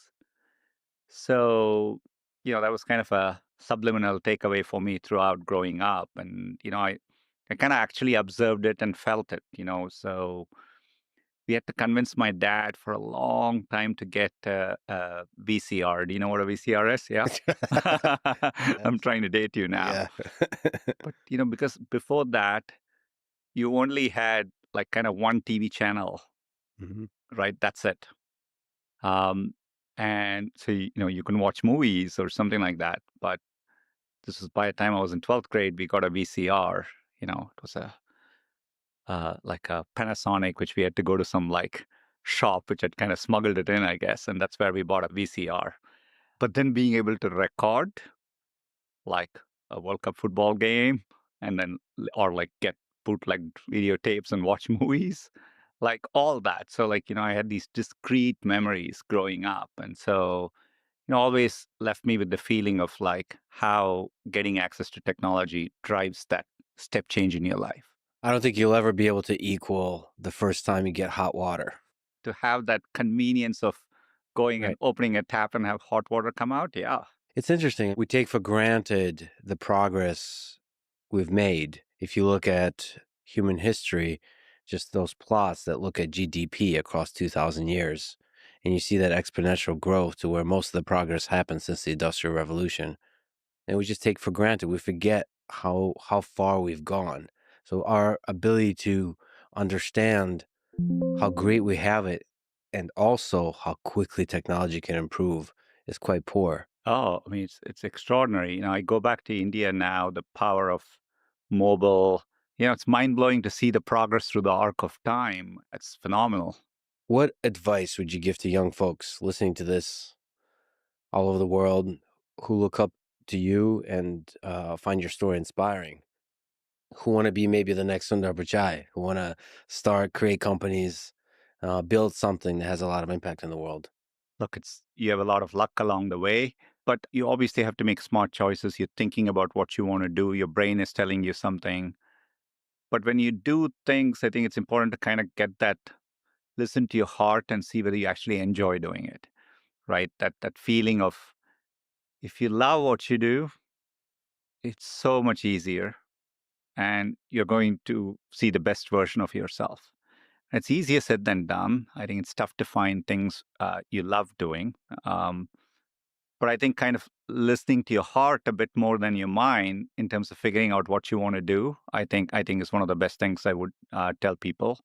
So, that was kind of a subliminal takeaway for me throughout growing up. And, I kind of actually observed it and felt it, so we had to convince my dad for a long time to get a VCR. Do you know what a VCR is? Yeah. I'm trying to date you now. But, because before that, you only had kind of one TV channel, right? That's it. And so, you can watch movies or something like that. But this was by the time I was in 12th grade, we got a VCR. It was a Panasonic, which we had to go to some shop, which had kind of smuggled it in, I guess. And that's where we bought a VCR. But then being able to record a World Cup football game and then, or get bootleg videotapes and watch movies, all that. So I had these discrete memories growing up. And so, always left me with the feeling of how getting access to technology drives that step change in your life. I don't think you'll ever be able to equal the first time you get hot water. To have that convenience of going and opening a tap and have hot water come out, yeah. It's interesting. We take for granted the progress we've made. If you look at human history, just those plots that look at GDP across 2,000 years, and you see that exponential growth to where most of the progress happened since the Industrial Revolution. And we just take for granted. We forget how far we've gone. So our ability to understand how great we have it and also how quickly technology can improve is quite poor. Oh, it's extraordinary. I go back to India now, the power of mobile. It's mind-blowing to see the progress through the arc of time. It's phenomenal. What advice would you give to young folks listening to this all over the world who look up to you and find your story inspiring? Who want to be maybe the next Sundar Pichai, who want to create companies, build something that has a lot of impact in the world? Look, you have a lot of luck along the way, but you obviously have to make smart choices. You're thinking about what you want to do. Your brain is telling you something. But when you do things, I think it's important to kind of get that, listen to your heart and see whether you actually enjoy doing it, right? That feeling of, if you love what you do, it's so much easier. And you're going to see the best version of yourself. And it's easier said than done. I think it's tough to find things you love doing. But I think kind of listening to your heart a bit more than your mind in terms of figuring out what you want to do, I think is one of the best things I would tell people.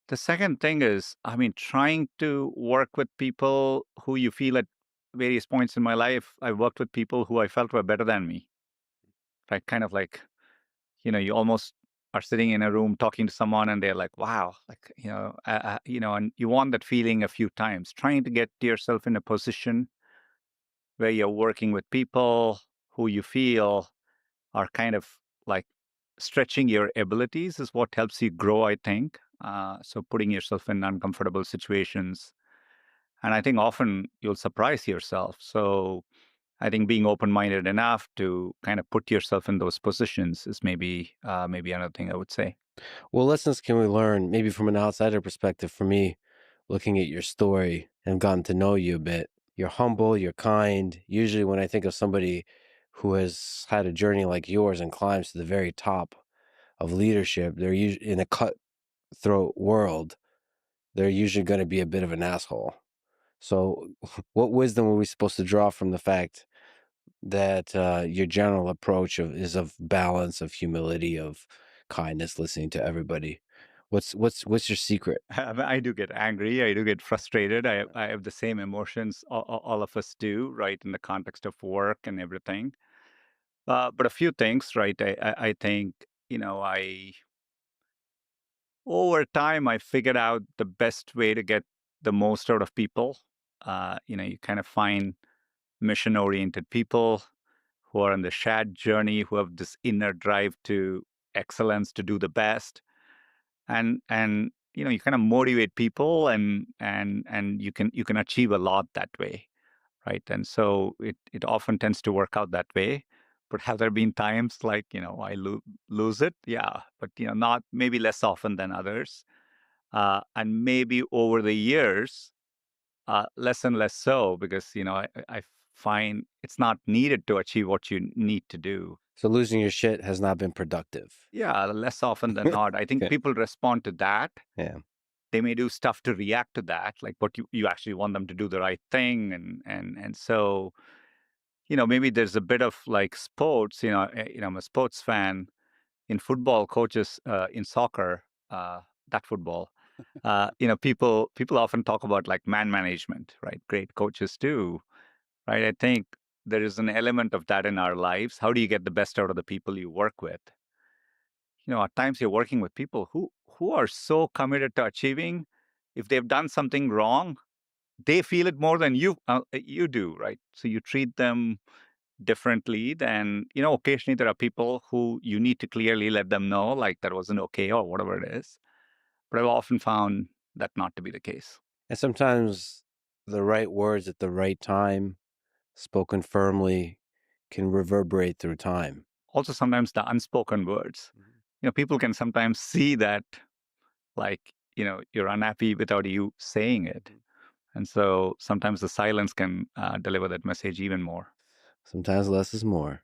The second thing is, trying to work with people who you feel at various points in my life, I worked with people who I felt were better than me. Right? Kind of you almost are sitting in a room talking to someone and they're like, wow, and you want that feeling a few times, trying to get yourself in a position where you're working with people who you feel are kind of stretching your abilities is what helps you grow, I think. So putting yourself in uncomfortable situations. And I think often you'll surprise yourself. So I think being open-minded enough to kind of put yourself in those positions is maybe another thing I would say. What lessons can we learn, maybe from an outsider perspective? For me, looking at your story and gotten to know you a bit, you're humble, you're kind. Usually when I think of somebody who has had a journey like yours and climbs to the very top, of leadership, they're usually in a cutthroat world. They're usually going to be a bit of an asshole. So, what wisdom are we supposed to draw from the fact that your general approach is of balance, of humility, of kindness, listening to everybody? What's your secret? I do get angry. I do get frustrated. I have the same emotions all of us do, right, in the context of work and everything. But a few things, right? I think, over time, I figured out the best way to get the most out of people. You kind of find mission-oriented people who are on the shared journey, who have this inner drive to excellence, to do the best, and you kind of motivate people, and you can achieve a lot that way, right? And so it often tends to work out that way. But have there been times like I lose it? Yeah, but not, maybe less often than others, and maybe over the years, less and less so, because I find it's not needed to achieve what you need to do. So losing your shit has not been productive. Yeah, less often than not. I think people respond to that. Yeah. They may do stuff to react to that, like what you actually want them to do the right thing, and so maybe there's a bit of like sports. I'm a sports fan. In football, coaches in soccer, that football. People often talk about like man management, right? Great coaches too, right? I think there is an element of that in our lives. How do you get the best out of the people you work with? At times you're working with people who are so committed to achieving. If they've done something wrong, they feel it more than you do, right? So you treat them differently than, occasionally there are people who you need to clearly let them know, like that wasn't okay or whatever it is. But I've often found that not to be the case. And sometimes the right words at the right time, spoken firmly, can reverberate through time. Also, sometimes the unspoken words. People can sometimes see that, like, you're unhappy without you saying it. And so sometimes the silence can deliver that message even more. Sometimes less is more.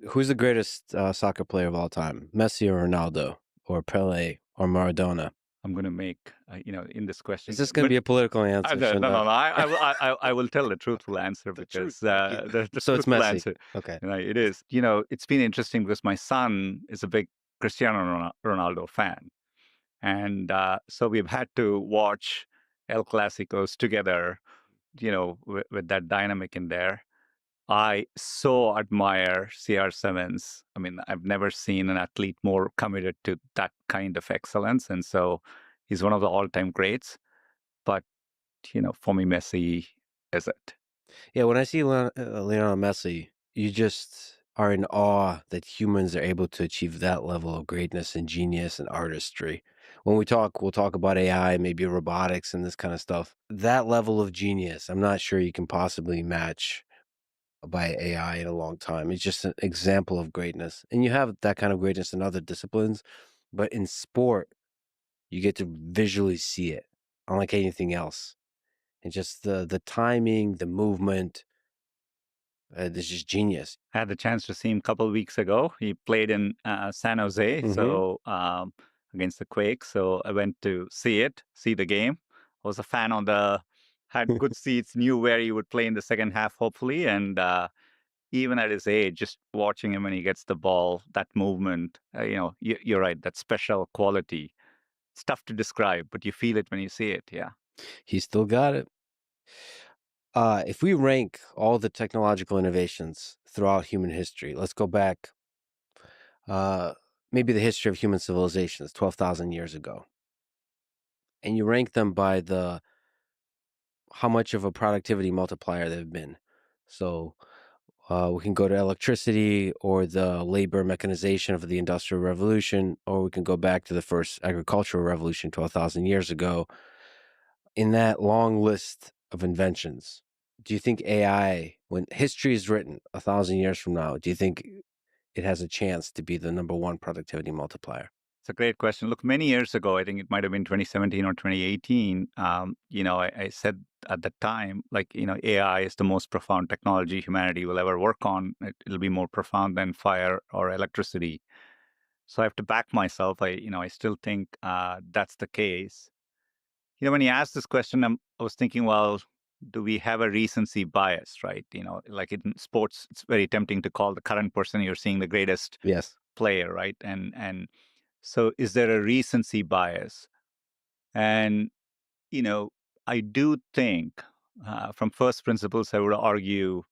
Who's the greatest soccer player of all time? Messi or Ronaldo or Pele or Maradona? I'm going to make, in this question. Is this going to be a political answer? No. I will tell the truthful answer because the so it's truthful Messi. Answer. Okay. It is. It's been interesting because my son is a big Cristiano Ronaldo fan. And so we've had to watch El Clasicos together, with that dynamic in there. I so admire CR7's. I mean, I've never seen an athlete more committed to that kind of excellence. And so he's one of the all-time greats. But, for me, Messi is it. Yeah, when I see Lionel Messi, you just are in awe that humans are able to achieve that level of greatness and genius and artistry. When we'll talk about AI, maybe robotics and this kind of stuff. That level of genius, I'm not sure you can possibly match by AI in a long time. It's just an example of greatness. And you have that kind of greatness in other disciplines, but in sport, you get to visually see it, unlike anything else. And just the timing, the movement, this is genius. I had the chance to see him a couple of weeks ago. He played in San Jose, so against the Quakes. So I went to see the game. I was a fan had good seats, knew where he would play in the second half, hopefully. And even at his age, just watching him when he gets the ball, that movement, you're right, that special quality. It's tough to describe, but you feel it when you see it, yeah. He still got it. If we rank all the technological innovations throughout human history, let's go back, maybe the history of human civilizations 12,000 years ago. And you rank them by how much of a productivity multiplier they've been. So we can go to electricity or the labor mechanization of the Industrial Revolution, or we can go back to the first agricultural revolution 12,000 years ago. In that long list of inventions, do you think AI, when history is written 1,000 years from now, do you think it has a chance to be the number one productivity multiplier? It's a great question. Look, many years ago, I think it might have been 2017 or 2018, I said at the time, AI is the most profound technology humanity will ever work on. It'll be more profound than fire or electricity. So I have to back myself. I still think that's the case. When you asked this question, I was thinking, well, do we have a recency bias, right? Like in sports, it's very tempting to call the current person you're seeing the greatest Yes. player, right? And so is there a recency bias? And, I do think from first principles, I would argue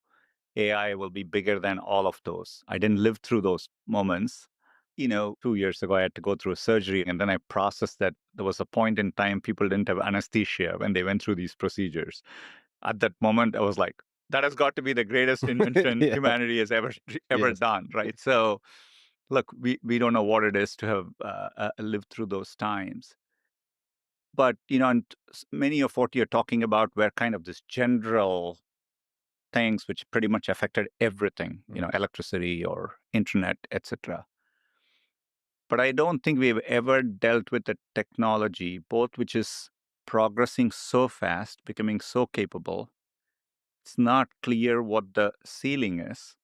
AI will be bigger than all of those. I didn't live through those moments. 2 years ago, I had to go through a surgery, and then I processed that there was a point in time people didn't have anesthesia when they went through these procedures. At that moment, I was like, that has got to be the greatest invention Yeah. humanity has ever Yes. done, right? So, look, we don't know what it is to have lived through those times. But, and many of what you're talking about were kind of this general things which pretty much affected everything, electricity or internet, etc. But I don't think we've ever dealt with a technology, both which is progressing so fast, becoming so capable, it's not clear what the ceiling is.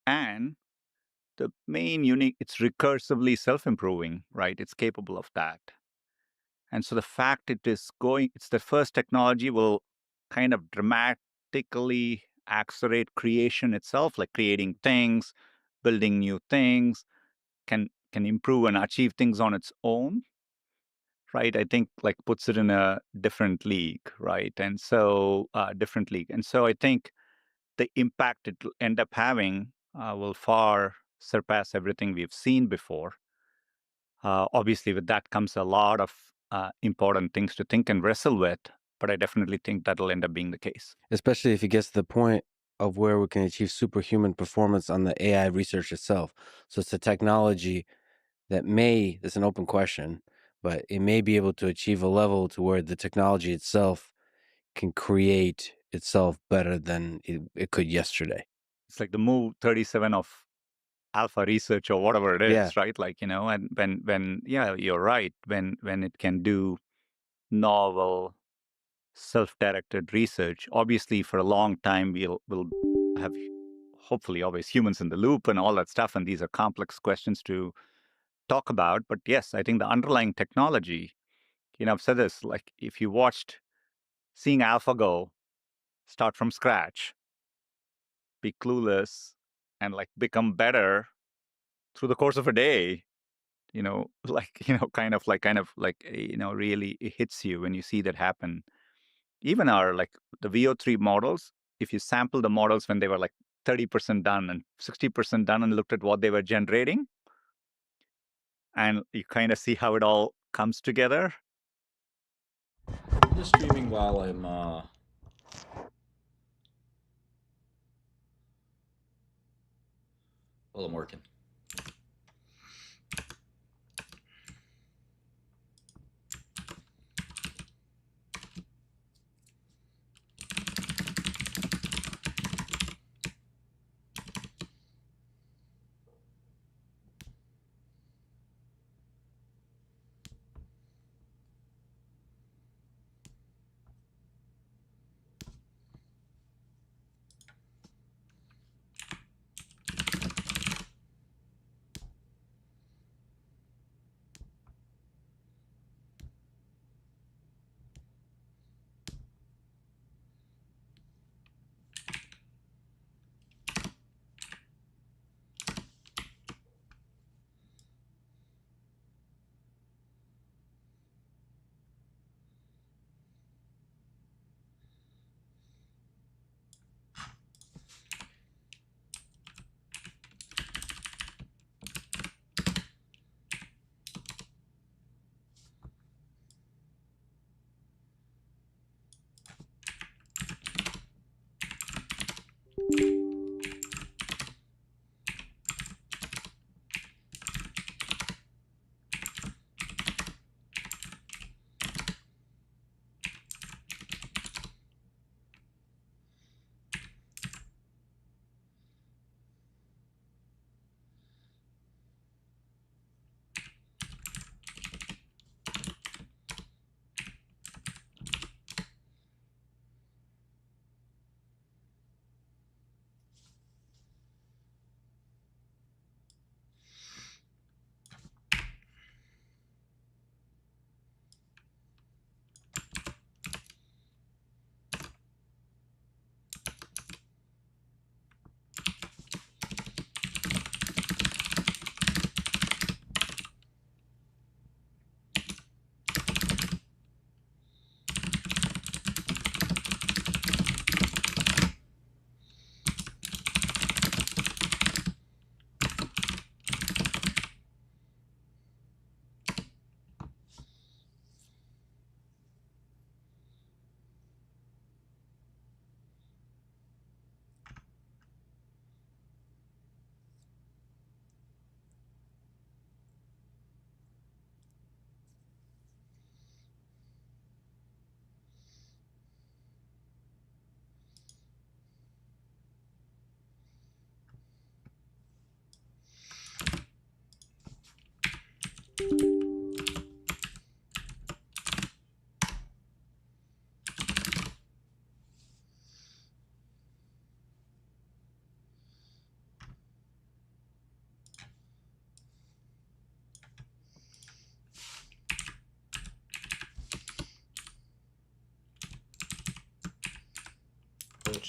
And the main unique, it's recursively self-improving, right? It's capable of that. And so the fact it's the first technology will kind of dramatically accelerate creation itself, like creating things, building new things, can improve and achieve things on its own, right? I think like puts it in a different league, right? And so different league. And so I think the impact it will end up having will far surpass everything we've seen before. Obviously, with that comes a lot of important things to think and wrestle with, but I definitely think that'll end up being the case. Especially if it gets to the point of where we can achieve superhuman performance on the AI research itself. So it's a technology that it's an open question, but it may be able to achieve a level to where the technology itself can create itself better than it could yesterday. It's like the move 37 of alpha research or whatever it is, Yeah. right? Like, and when you're right, when it can do novel self-directed research, obviously for a long time we'll have hopefully always humans in the loop and all that stuff, and these are complex questions to talk about. But yes, I think the underlying technology, I've said this, like if you watched seeing AlphaGo start from scratch, be clueless, and like become better through the course of a day, kind of like really it hits you when you see that happen. Even our like the VO3 models, if you sample the models when they were like 30% done and 60% done and looked at what they were generating, and you kind of see how it all comes together. I'm just streaming while I'm working.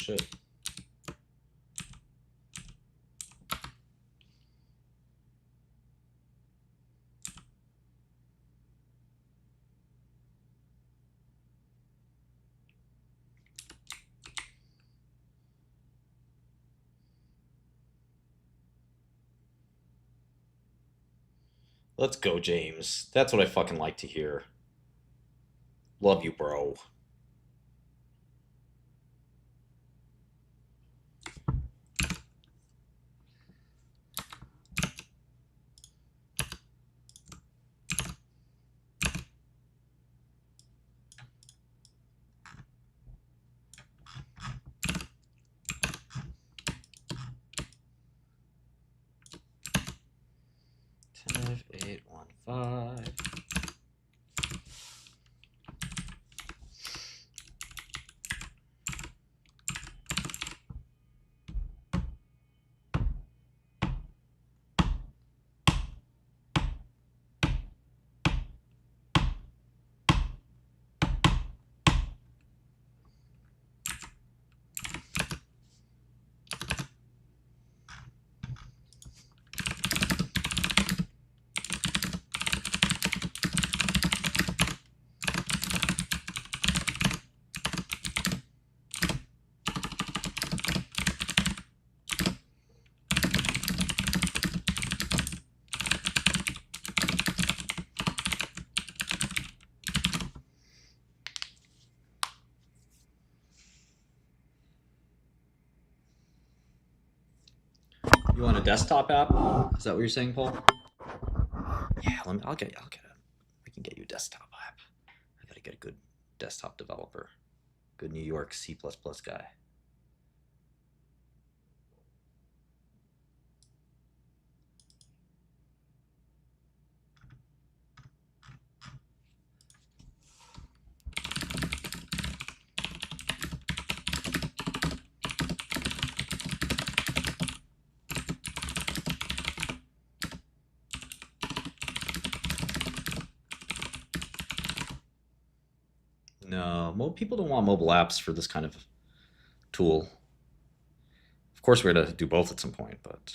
shit. Let's go, James. That's what I fucking like to hear. Love you, bro. Five, 8, 1, 5. You want a desktop app? Is that what you're saying, Paul? Yeah, I'll get we can get you a desktop app. I gotta get a good desktop developer. Good New York C++ guy. No, people don't want mobile apps for this kind of tool. Of course, we're gonna do both at some point, but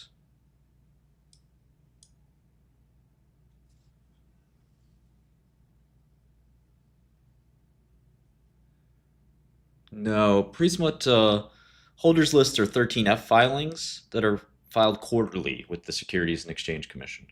no, Prisma holders list are 13F filings that are filed quarterly with the Securities and Exchange Commission.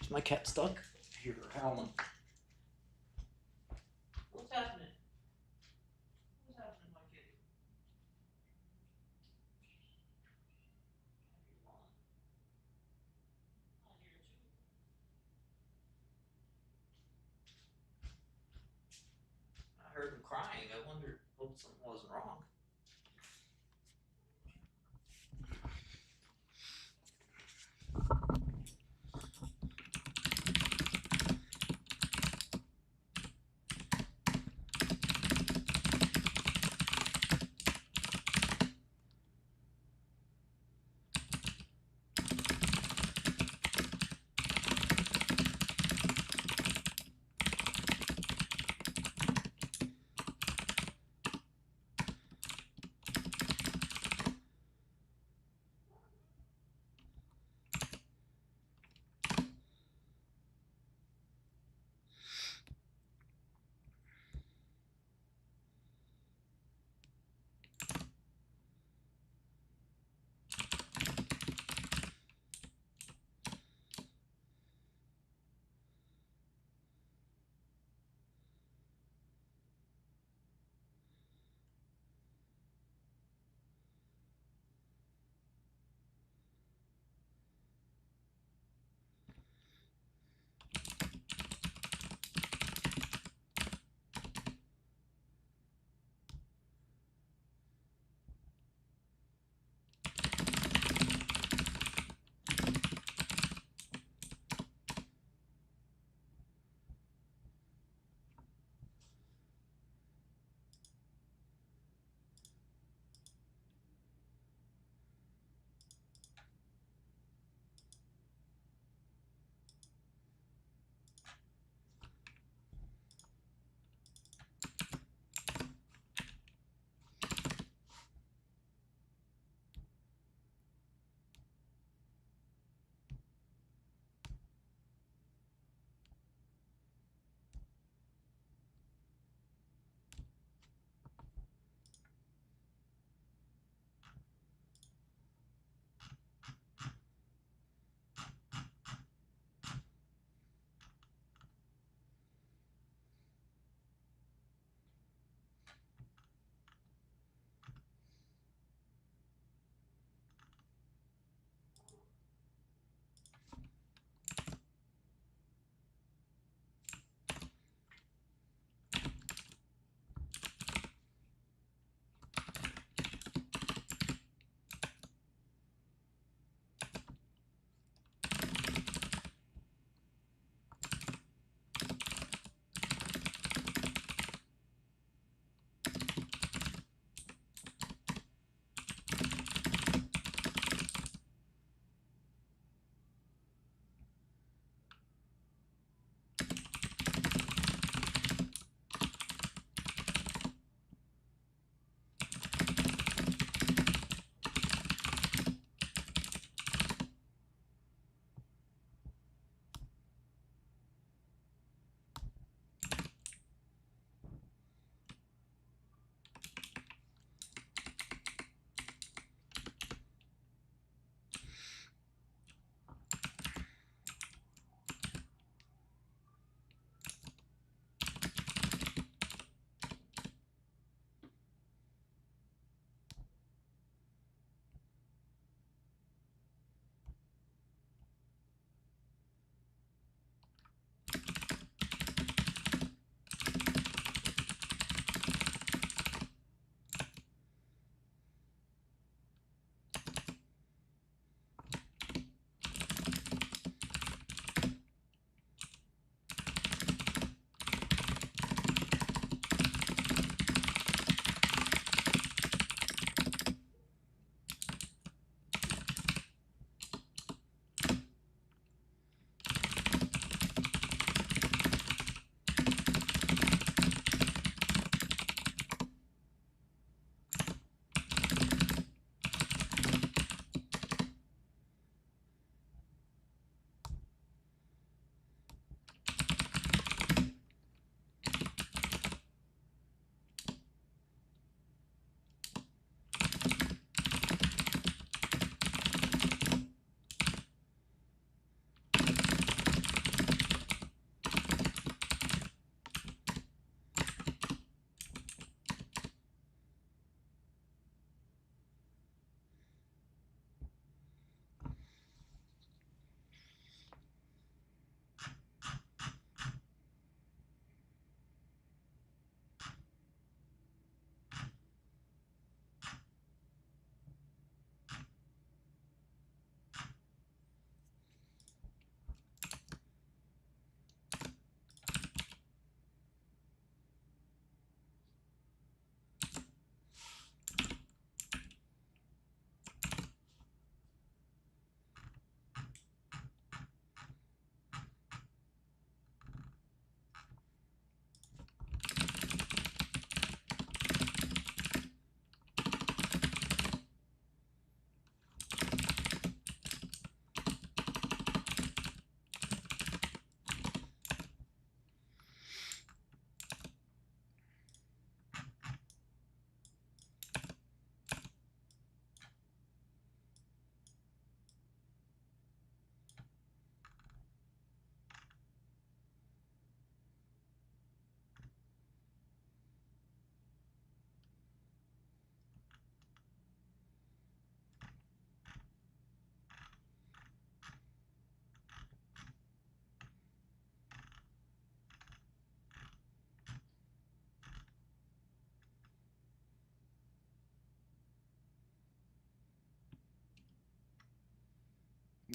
Is my cat stuck? Here, Helen. What's happening? What's happening, my kitty? I heard him crying. I wondered, hope something wasn't wrong.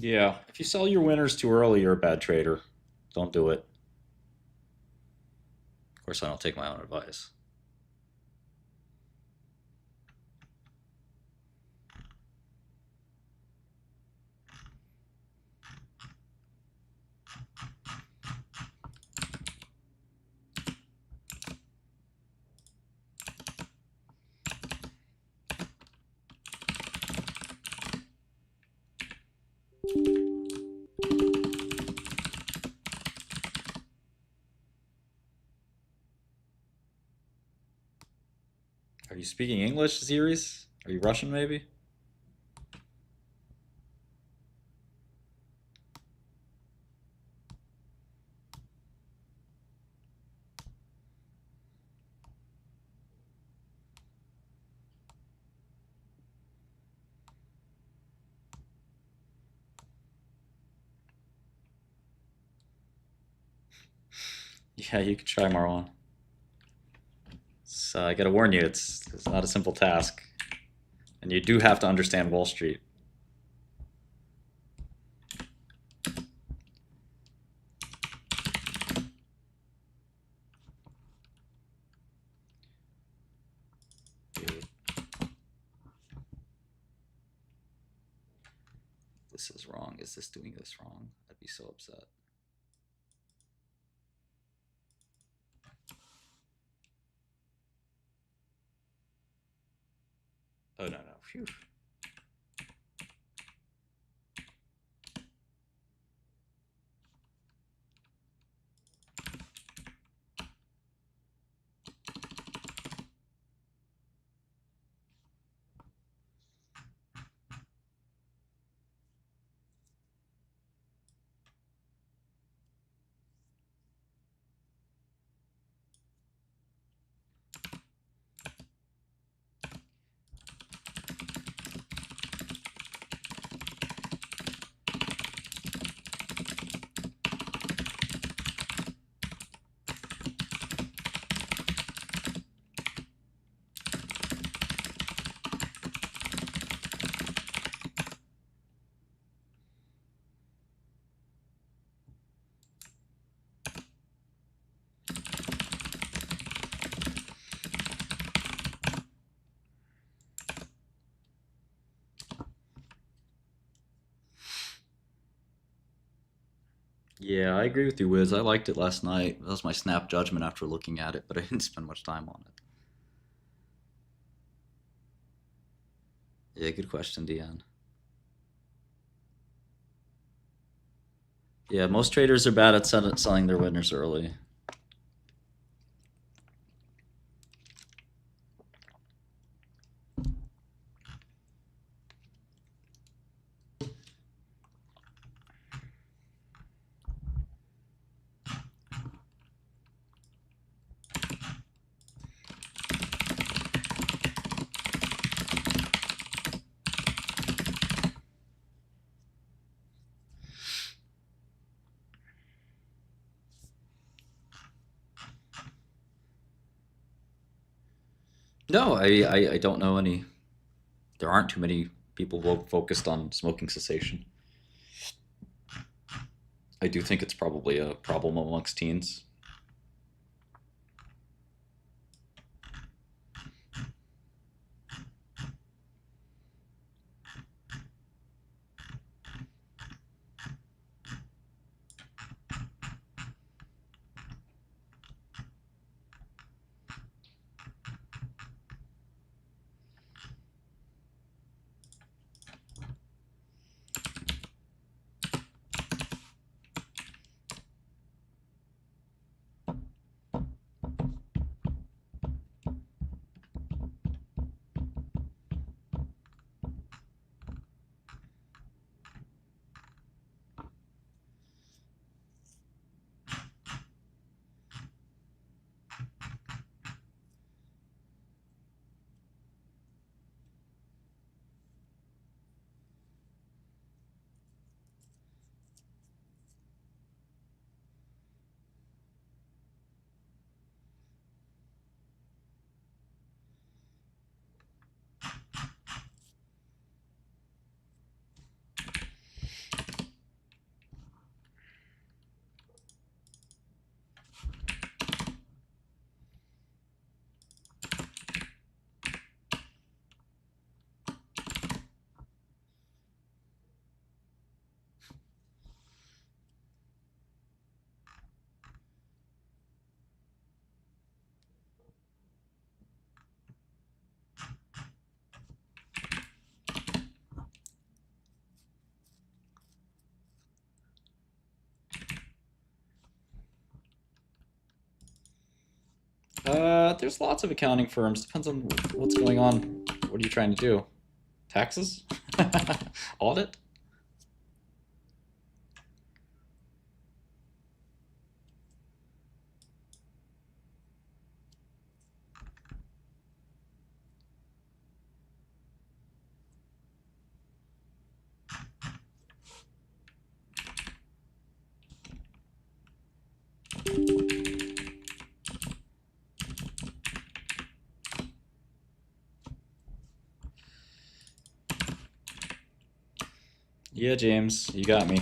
Yeah, if you sell your winners too early, you're a bad trader. Don't do it. Of course, I don't take my own advice. Are you speaking English, Ziris? Are you Russian, maybe? Yeah, you can try Marwan. So I gotta warn you, it's not a simple task. And you do have to understand Wall Street. This is wrong. Is this doing this wrong? I'd be so upset. Oh, no. Phew. Yeah, I agree with you, Wiz. I liked it last night. That was my snap judgment after looking at it, but I didn't spend much time on it. Yeah, good question, Deanne. Yeah, most traders are bad at selling their winners early. No, I don't know any. There aren't too many people focused on smoking cessation. I do think it's probably a problem amongst teens. There's lots of accounting firms. Depends on what's going on. What are you trying to do? Taxes? Audit? Yeah, James, you got me.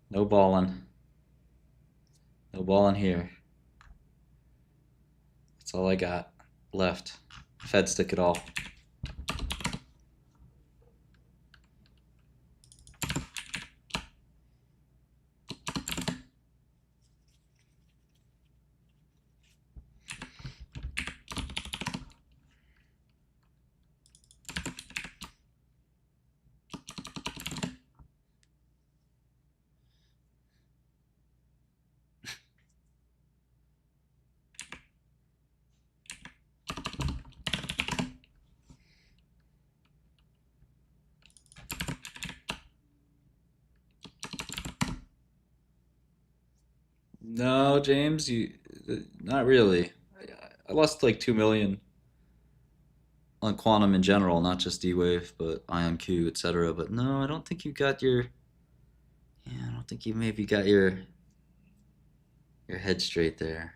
No ballin'. No ballin' here. That's all I got left. Fed stick it all. No, James, not really. I lost like 2 million on quantum in general, not just D-Wave, but IonQ, etc. But no, I don't think you got your. Yeah, I don't think you maybe got your head straight there.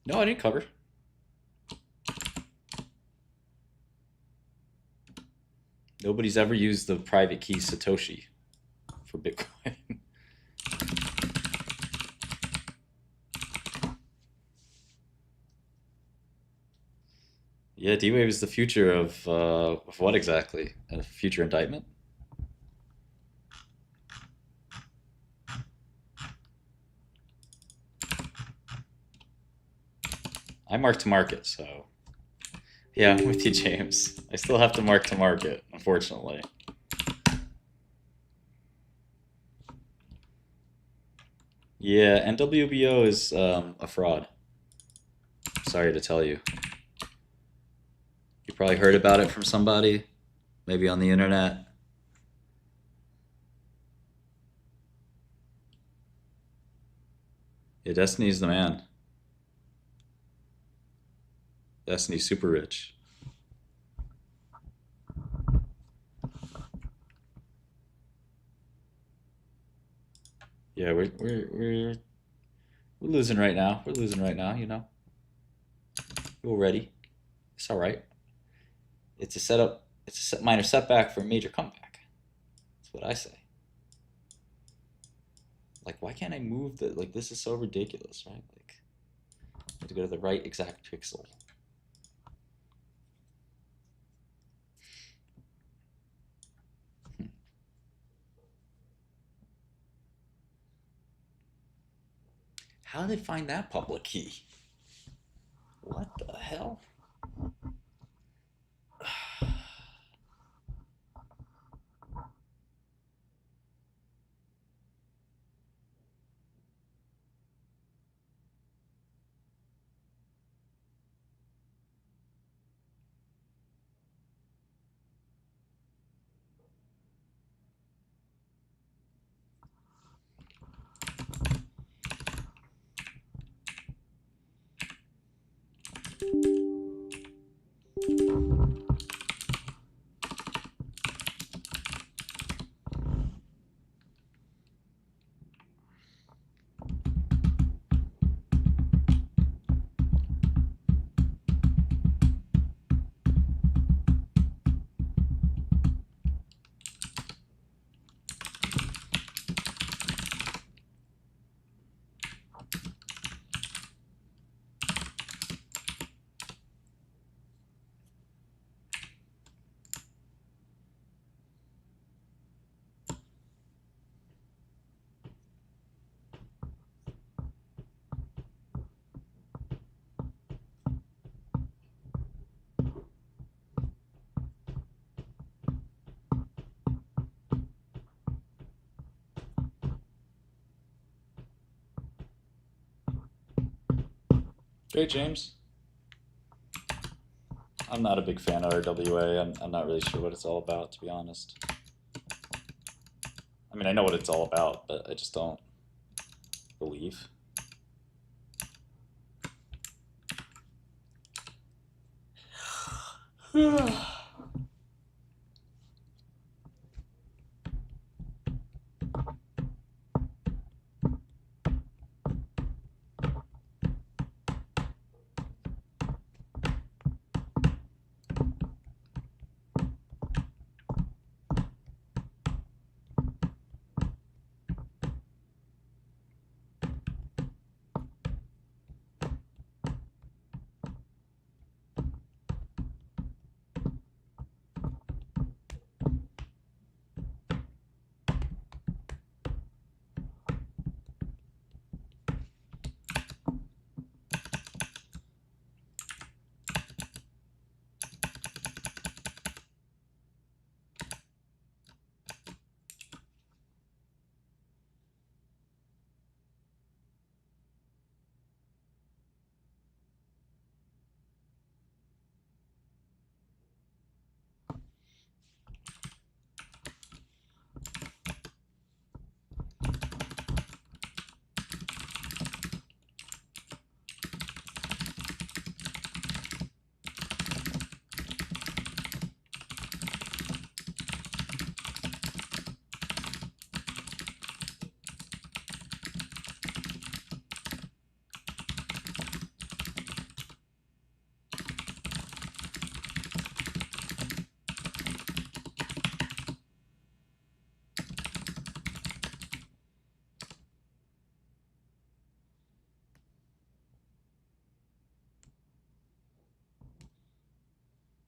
No, I didn't cover. Nobody's ever used the private key Satoshi for Bitcoin. Yeah, D-Wave is the future of what exactly? A future indictment? I mark to market, so yeah, I'm with you, James. I still have to mark to market, unfortunately. Yeah, NWBO is a fraud. Sorry to tell you. You probably heard about it from somebody, maybe on the internet. Yeah, Destiny's the man. Destiny's super rich. Yeah, we're losing right now. We're losing right now, you know. We're ready. It's all right. It's a setup. It's a minor setback for a major comeback. That's what I say. Like, why can't I move the, like, this is so ridiculous, right? Like, I have to go to the right exact pixel. How did they find that public key? What the hell? Great, James. I'm not a big fan of RWA. I'm not really sure what it's all about, to be honest. I mean, I know what it's all about, but I just don't believe.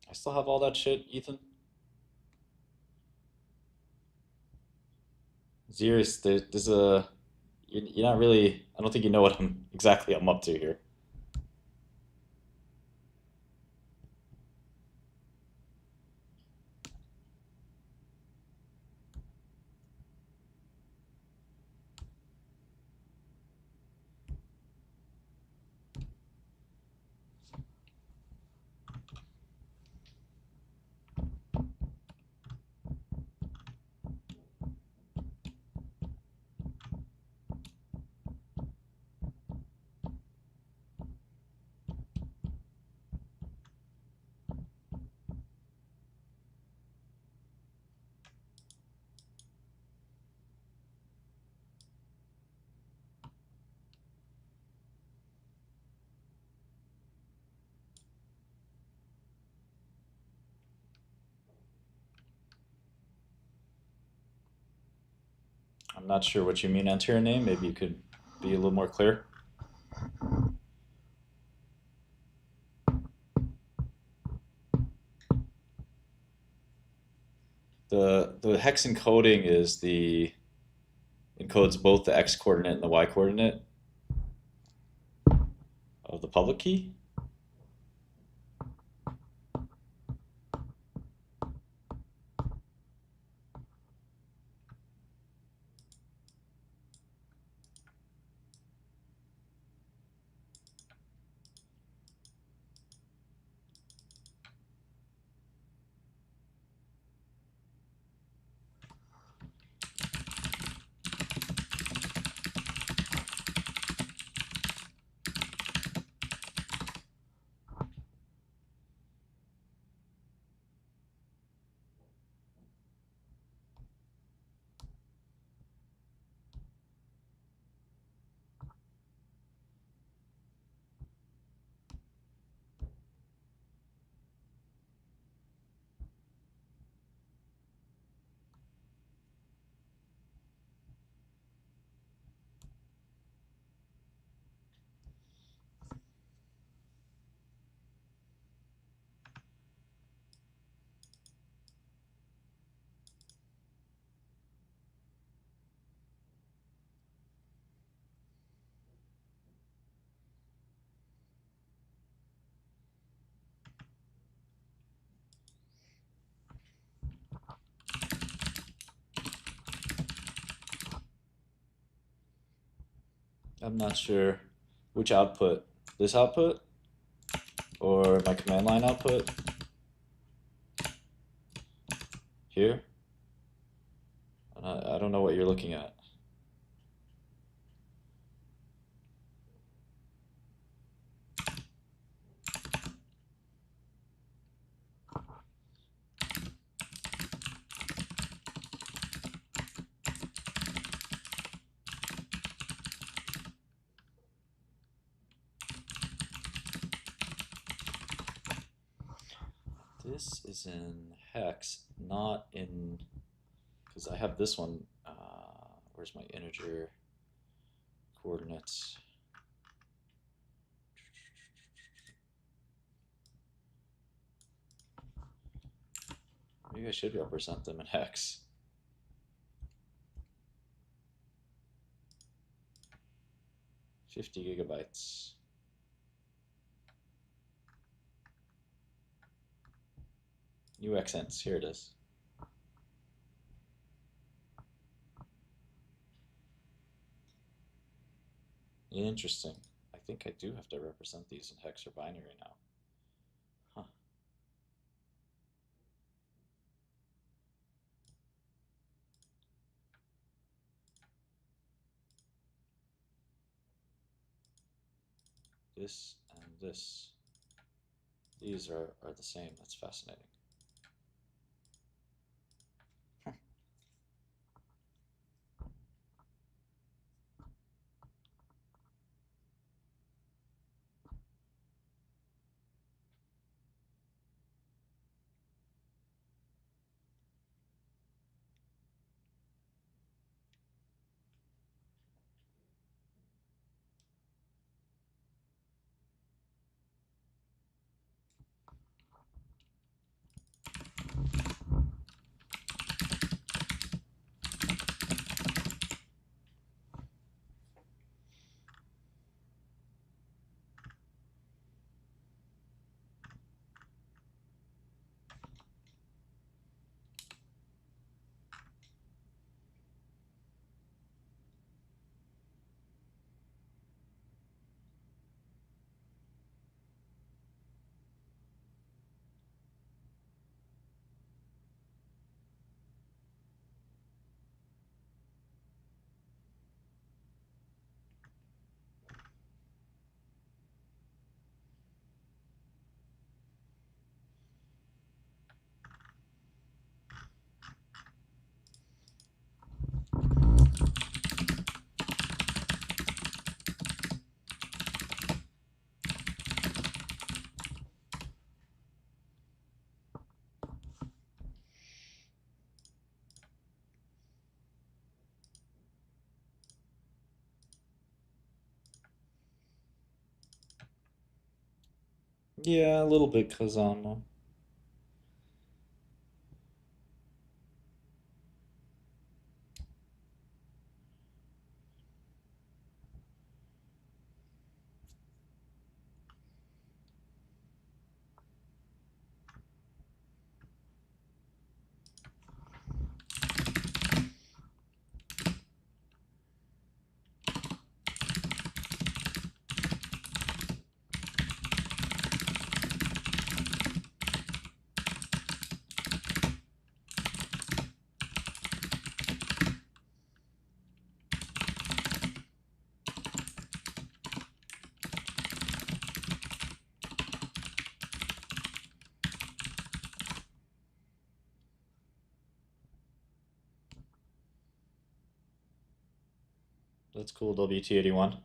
I still have all that shit, Ethan. Zerius, there's a... You're not really... I don't think you know what I'm up to here. I'm not sure what you mean, enter your name. Maybe you could be a little more clear. The hex encoding is encodes both the x coordinate and the y coordinate of the public key. I'm not sure which output This output? Or my command line output? Here? I don't know what you're looking at. This is in hex, not in, because I have this one. Where's my integer coordinates? Maybe I should represent them in hex. $50 GB. New accents, here it is. Interesting. I think I do have to represent these in hex or binary now. Huh. This and this. These are the same. That's fascinating. Yeah, a little bit Kazama. That's cool, WT81.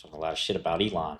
Talking a lot of shit about Elon.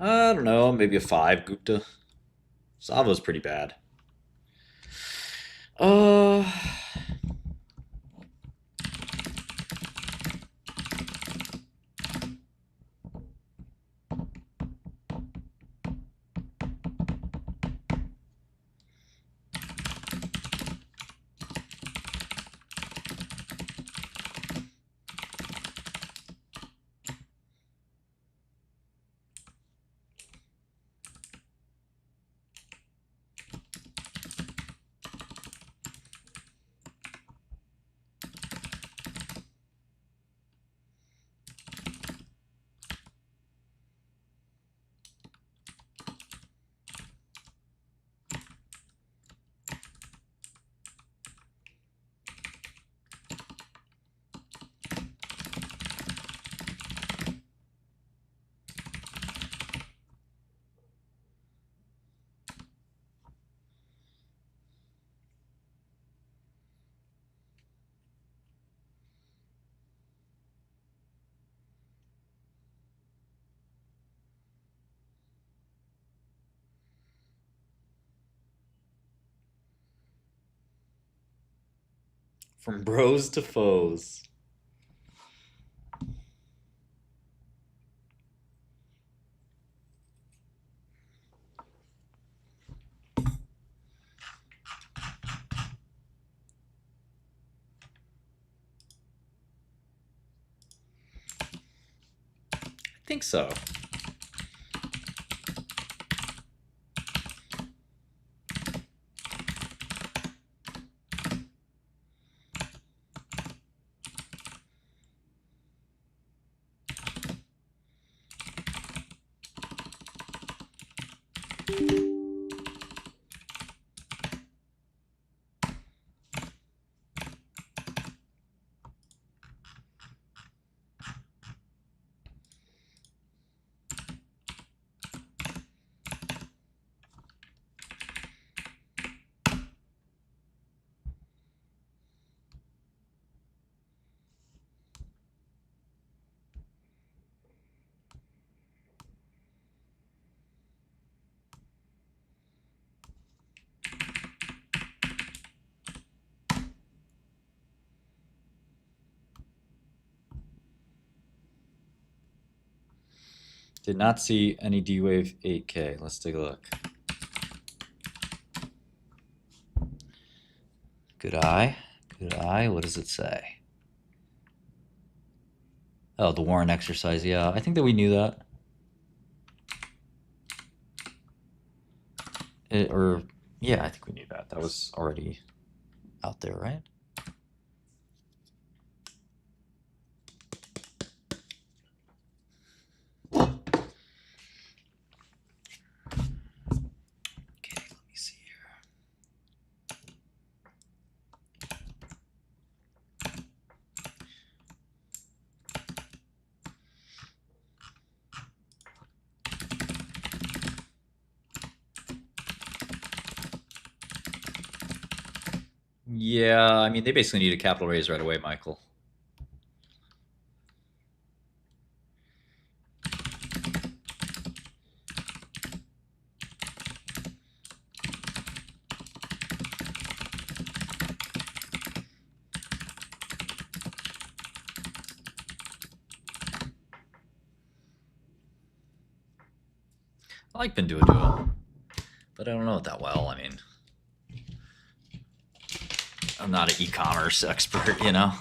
I don't know, maybe a 5, Gupta. Savo's pretty bad. From bros to foes. I think so. Did not see any D-Wave 8K. Let's take a look. Good eye. Good eye. What does it say? Oh, the Warren exercise. Yeah, I think that we knew that. Yeah, I think we knew that. That was already out there, right? Yeah, I mean, they basically need a capital raise right away, Michael. I like Pinduoduo, but I don't know it that well. I mean, I'm not an e-commerce expert, you know?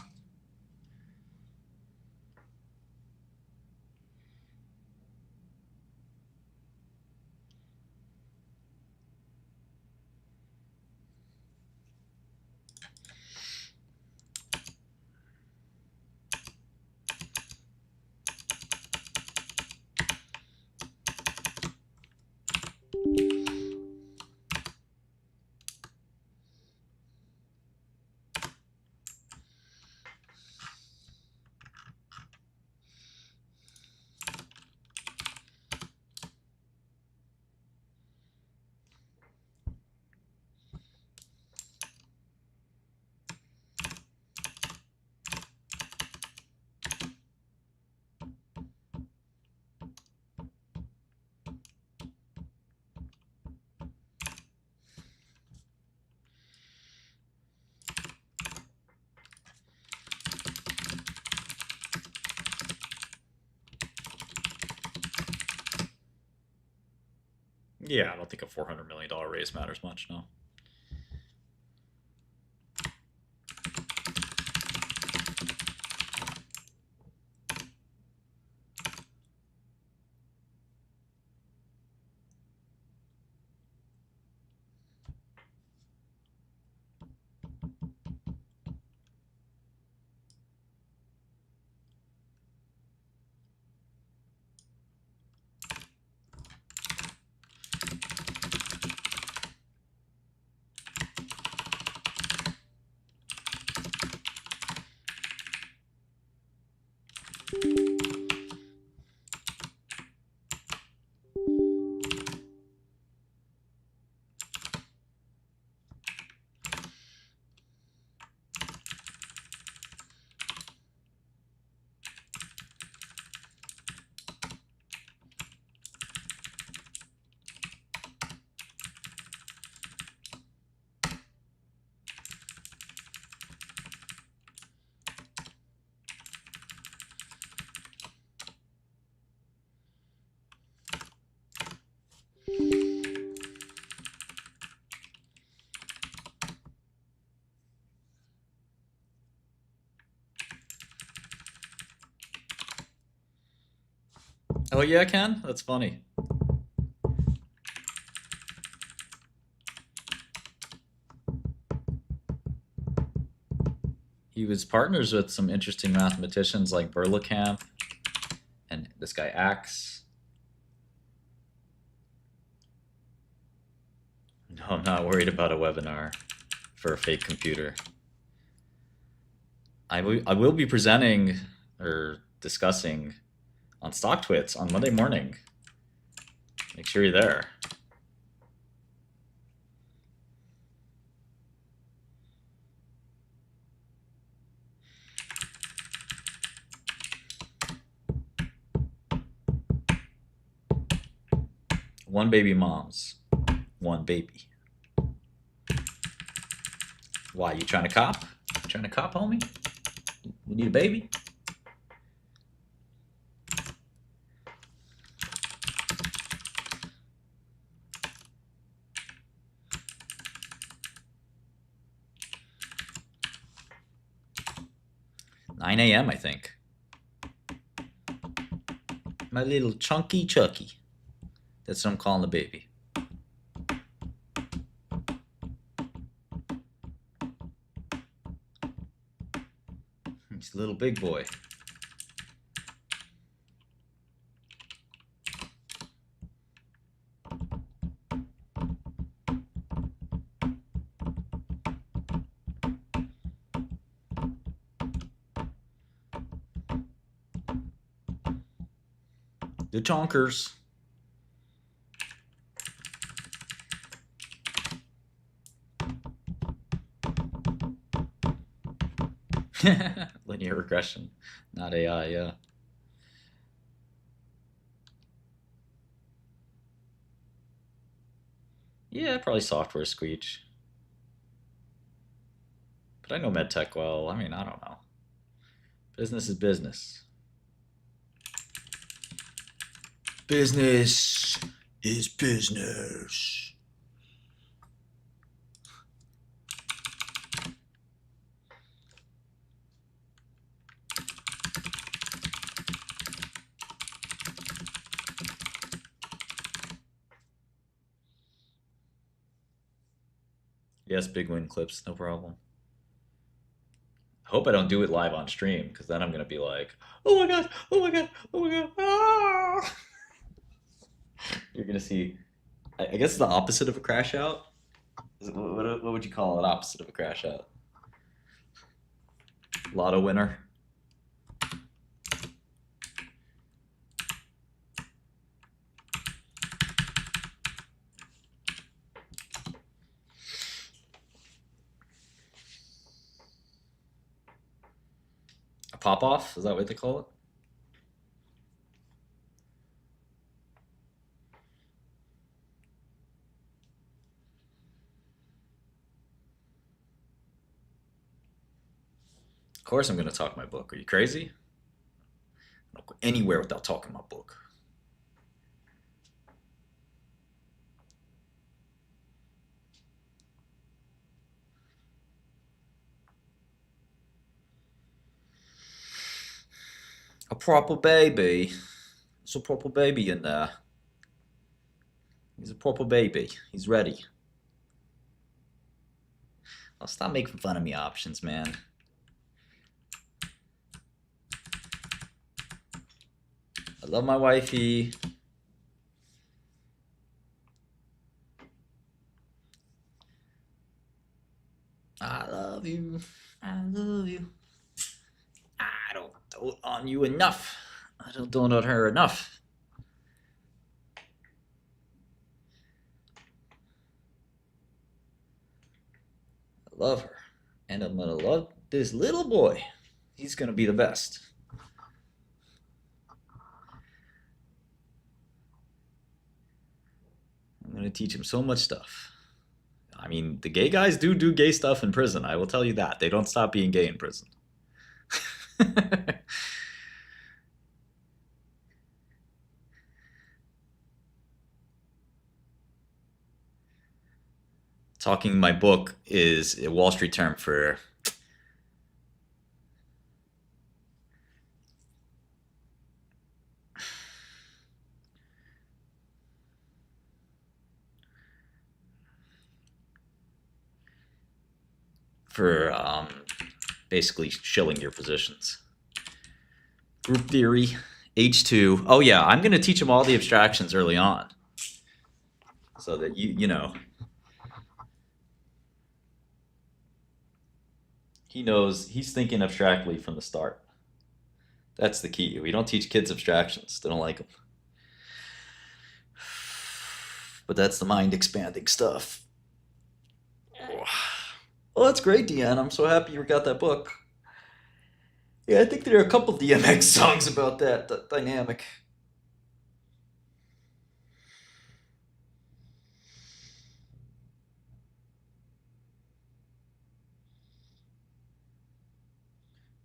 Yeah, I don't think a $400 million raise matters much, no. Oh yeah, Ken? That's funny. He was partners with some interesting mathematicians like Berlekamp and this guy Axe. No, I'm not worried about a webinar for a fake computer. I will be presenting or discussing on StockTwits on Monday morning. Make sure you're there. One baby moms, one baby. Why, you trying to cop? You trying to cop, homie? You need a baby? $9 a.m. I think. My little chunky Chucky. That's what I'm calling the baby. He's a little big boy. The chonkers. Linear regression, not AI, yeah. Yeah, probably software squeech. But I know MedTech well. I mean, I don't know. Business is business. Business is business. Yes, big win clips, no problem. I hope I don't do it live on stream, because then I'm going to be like, oh my god, oh my god, oh my god, ah! You're going to see, I guess it's the opposite of a crash out. What would you call an opposite of a crash out? Lotto winner. A pop off? Is that what they call it? Of course I'm going to talk my book. Are you crazy? I don't go anywhere without talking my book. A proper baby. There's a proper baby in there. He's a proper baby. He's ready. Oh, stop making fun of me, options, man. I love my wifey. I love you. I love you. I don't dote on you enough. I don't dote on her enough. I love her. And I'm gonna love this little boy. He's gonna be the best. I'm gonna teach him so much stuff. I mean, the gay guys do gay stuff in prison. I will tell you that. They don't stop being gay in prison. Talking my book is a Wall Street term for basically shilling your positions. Group theory, H2. Oh yeah, I'm gonna teach him all the abstractions early on, so that you know. He knows he's thinking abstractly from the start. That's the key. We don't teach kids abstractions. They don't like them. But that's the mind expanding stuff. Well, that's great, Deanne. I'm so happy you got that book. Yeah, I think there are a couple DMX songs about that dynamic.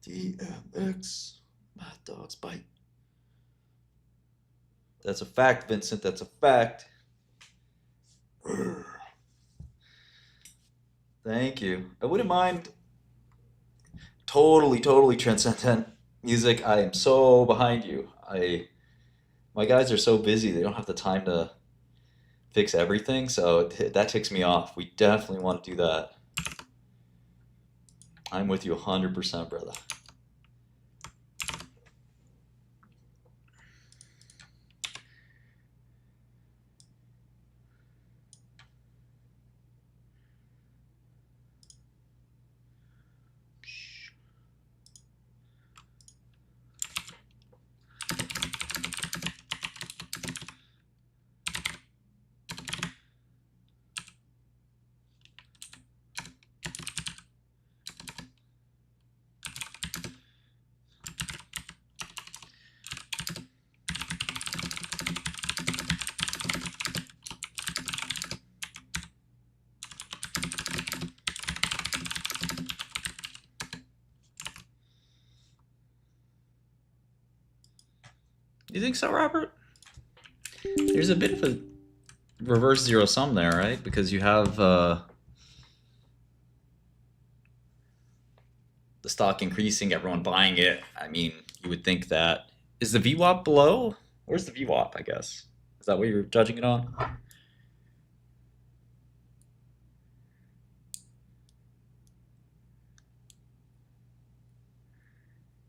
DMX, my dog's bite. That's a fact, Vincent. That's a fact. Thank you. I wouldn't mind totally transcendent music. I am so behind you. My guys are so busy. They don't have the time to fix everything. So that ticks me off. We definitely want to do that. I'm with you 100%, brother. You think so, Robert? There's a bit of a reverse zero sum there, right? Because you have the stock increasing, everyone buying it. I mean, you would think that... Is the VWAP below? Where's the VWAP, I guess? Is that what you're judging it on?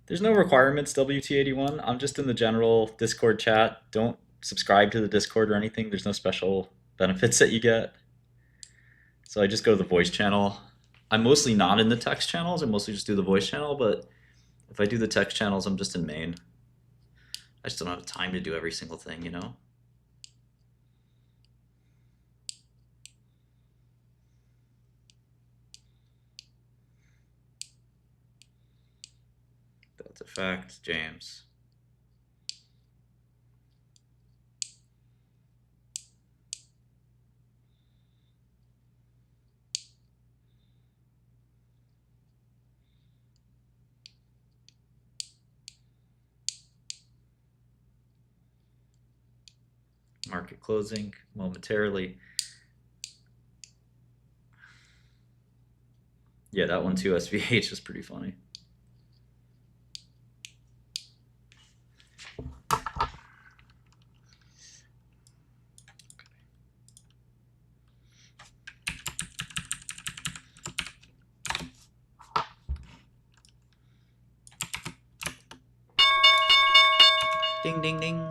There's no requirements, WT81. I'm just in the general Discord chat. Don't subscribe to the Discord or anything. There's no special benefits that you get. So I just go to the voice channel. I'm mostly not in the text channels. I mostly just do the voice channel, but if I do the text channels, I'm just in main. I just don't have time to do every single thing, you know? That's a fact, James. Market closing momentarily. Yeah, that one too, SVH is pretty funny. Ding, ding, ding.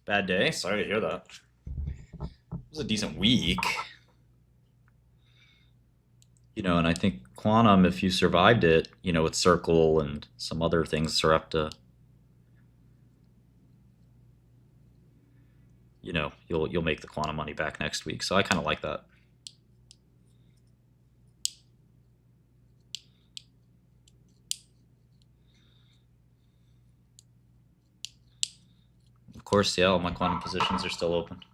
Bad day. Sorry to hear that. It was a decent week. You know, and I think Quantum, if you survived it, you know, with Circle and some other things, Sarepta, you know, you'll make the Quantum money back next week. So I kind of like that. Of course, yeah, all my Quantum positions are still open.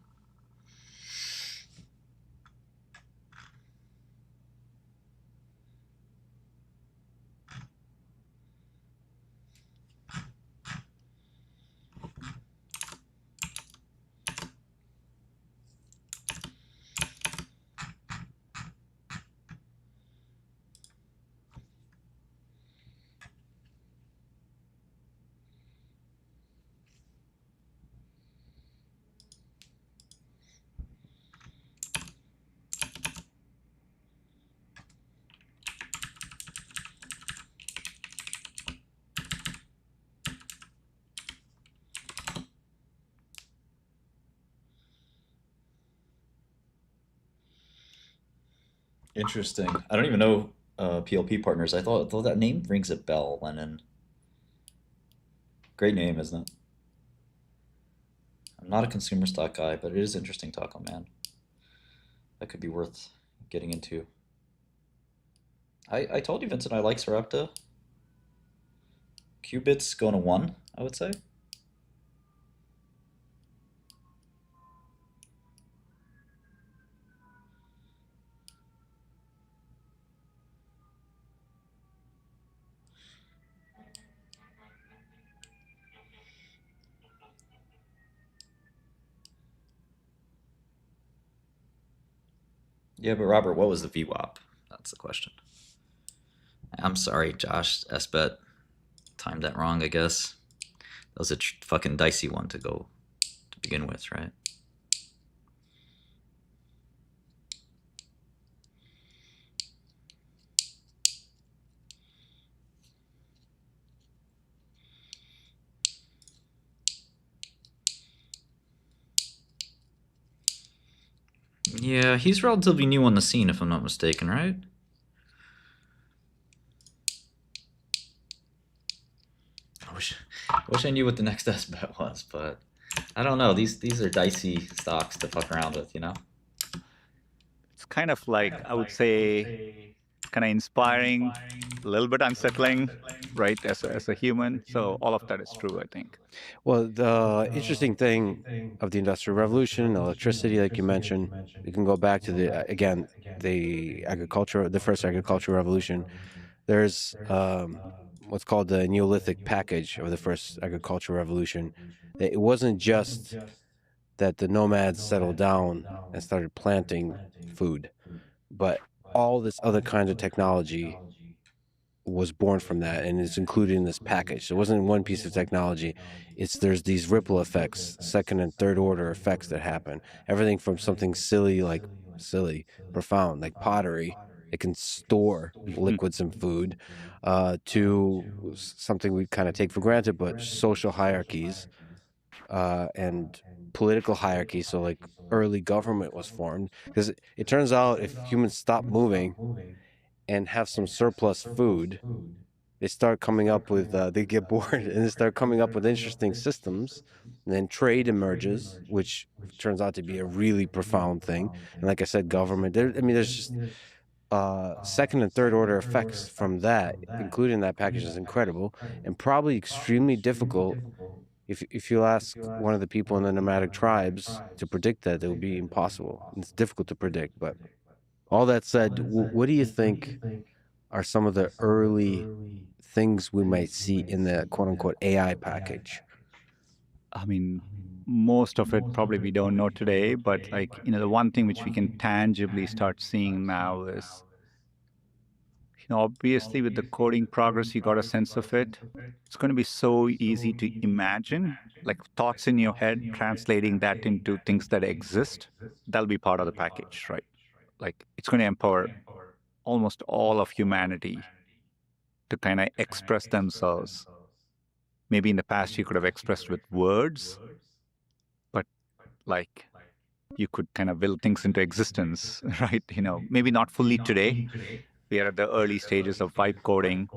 Interesting. I don't even know PLP partners. I thought that name rings a bell, Lennon. Great name, isn't it? I'm not a consumer stock guy, but it is interesting talk on man. That could be worth getting into. I told you, Vincent, I like Sarepta. Qubits going to 1, I would say. Yeah, but Robert, what was the VWAP? That's the question. I'm sorry, Josh Esbet. Timed that wrong, I guess. That was a fucking dicey one to go to begin with, right? Yeah, he's relatively new on the scene, if I'm not mistaken, right? I wish I knew what the next best bet was, but I don't know. These are dicey stocks to fuck around with, you know? It's kind of like, I would say, kind of inspiring, a little bit unsettling, right, as a human. So all of that is true, I think. Well, the interesting thing of the Industrial Revolution, electricity, like you mentioned, you can go back to the first agricultural revolution. There's what's called the Neolithic package of the first agricultural revolution. It wasn't just that the nomads settled down and started planting food, but all this other kind of technology was born from that, and it's included in this package. So it wasn't one piece of technology. There's these ripple effects, second and third order effects that happen. Everything from something profound, like pottery, it can store liquids and food, to something we kind of take for granted, but social hierarchies and political hierarchy. So like early government was formed because it turns out if humans stop moving and have some surplus food, they start coming up with they get bored and they start coming up with interesting systems, and then trade emerges, which turns out to be a really profound thing. And like I said, government, there's just second and third order effects from that, including that package, is incredible and probably extremely difficult. If you ask one of the people in the nomadic tribes to predict that, it would be impossible. It's difficult to predict. But all that said, what do you think are some of the early things we might see in the quote unquote AI package? I mean, most of it probably we don't know today, but like, the one thing which we can tangibly start seeing now is, obviously with the coding progress, you got a sense of it. It's going to be so easy to imagine, like thoughts in your head, translating that into things that exist. That'll be part of the package, right? Like it's going to empower almost all of humanity to kind of express themselves. Maybe in the past you could have expressed with words, but like you could kind of will things into existence, right? Maybe not fully today. We are at the early stages of vibe coding.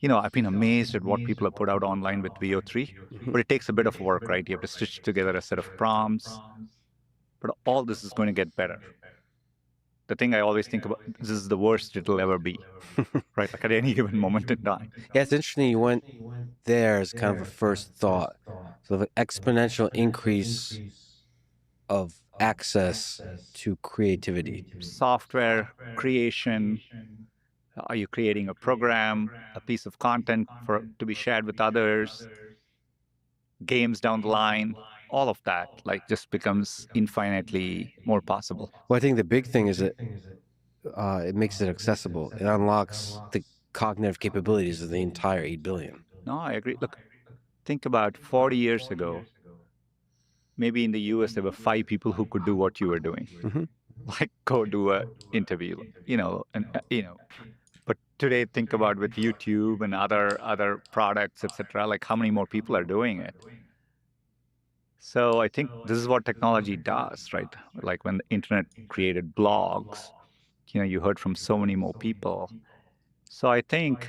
I've been amazed at what people have put out online with VO3, but it takes a bit of work, right? You have to stitch together a set of prompts, but all this is going to get better. The thing I always think about, this is the worst it'll ever be, right? Like at any given moment in time. Yeah, it's interesting you went there as kind of a first thought. So the exponential increase of access to creativity. Software creation. Are you creating a program, a piece of content to be shared with others? Games down the line, all of that just becomes infinitely more possible. Well, I think the big thing is that it makes it accessible. It unlocks the cognitive capabilities of the entire 8 billion. No, I agree. Look, think about 40 years ago. Maybe in the US, there were 5 people who could do what you were doing. Mm-hmm. Like go do an interview, But today, think about with YouTube and other products, etc. Like how many more people are doing it? So I think this is what technology does, right? Like when the internet created blogs, you heard from so many more people. So I think,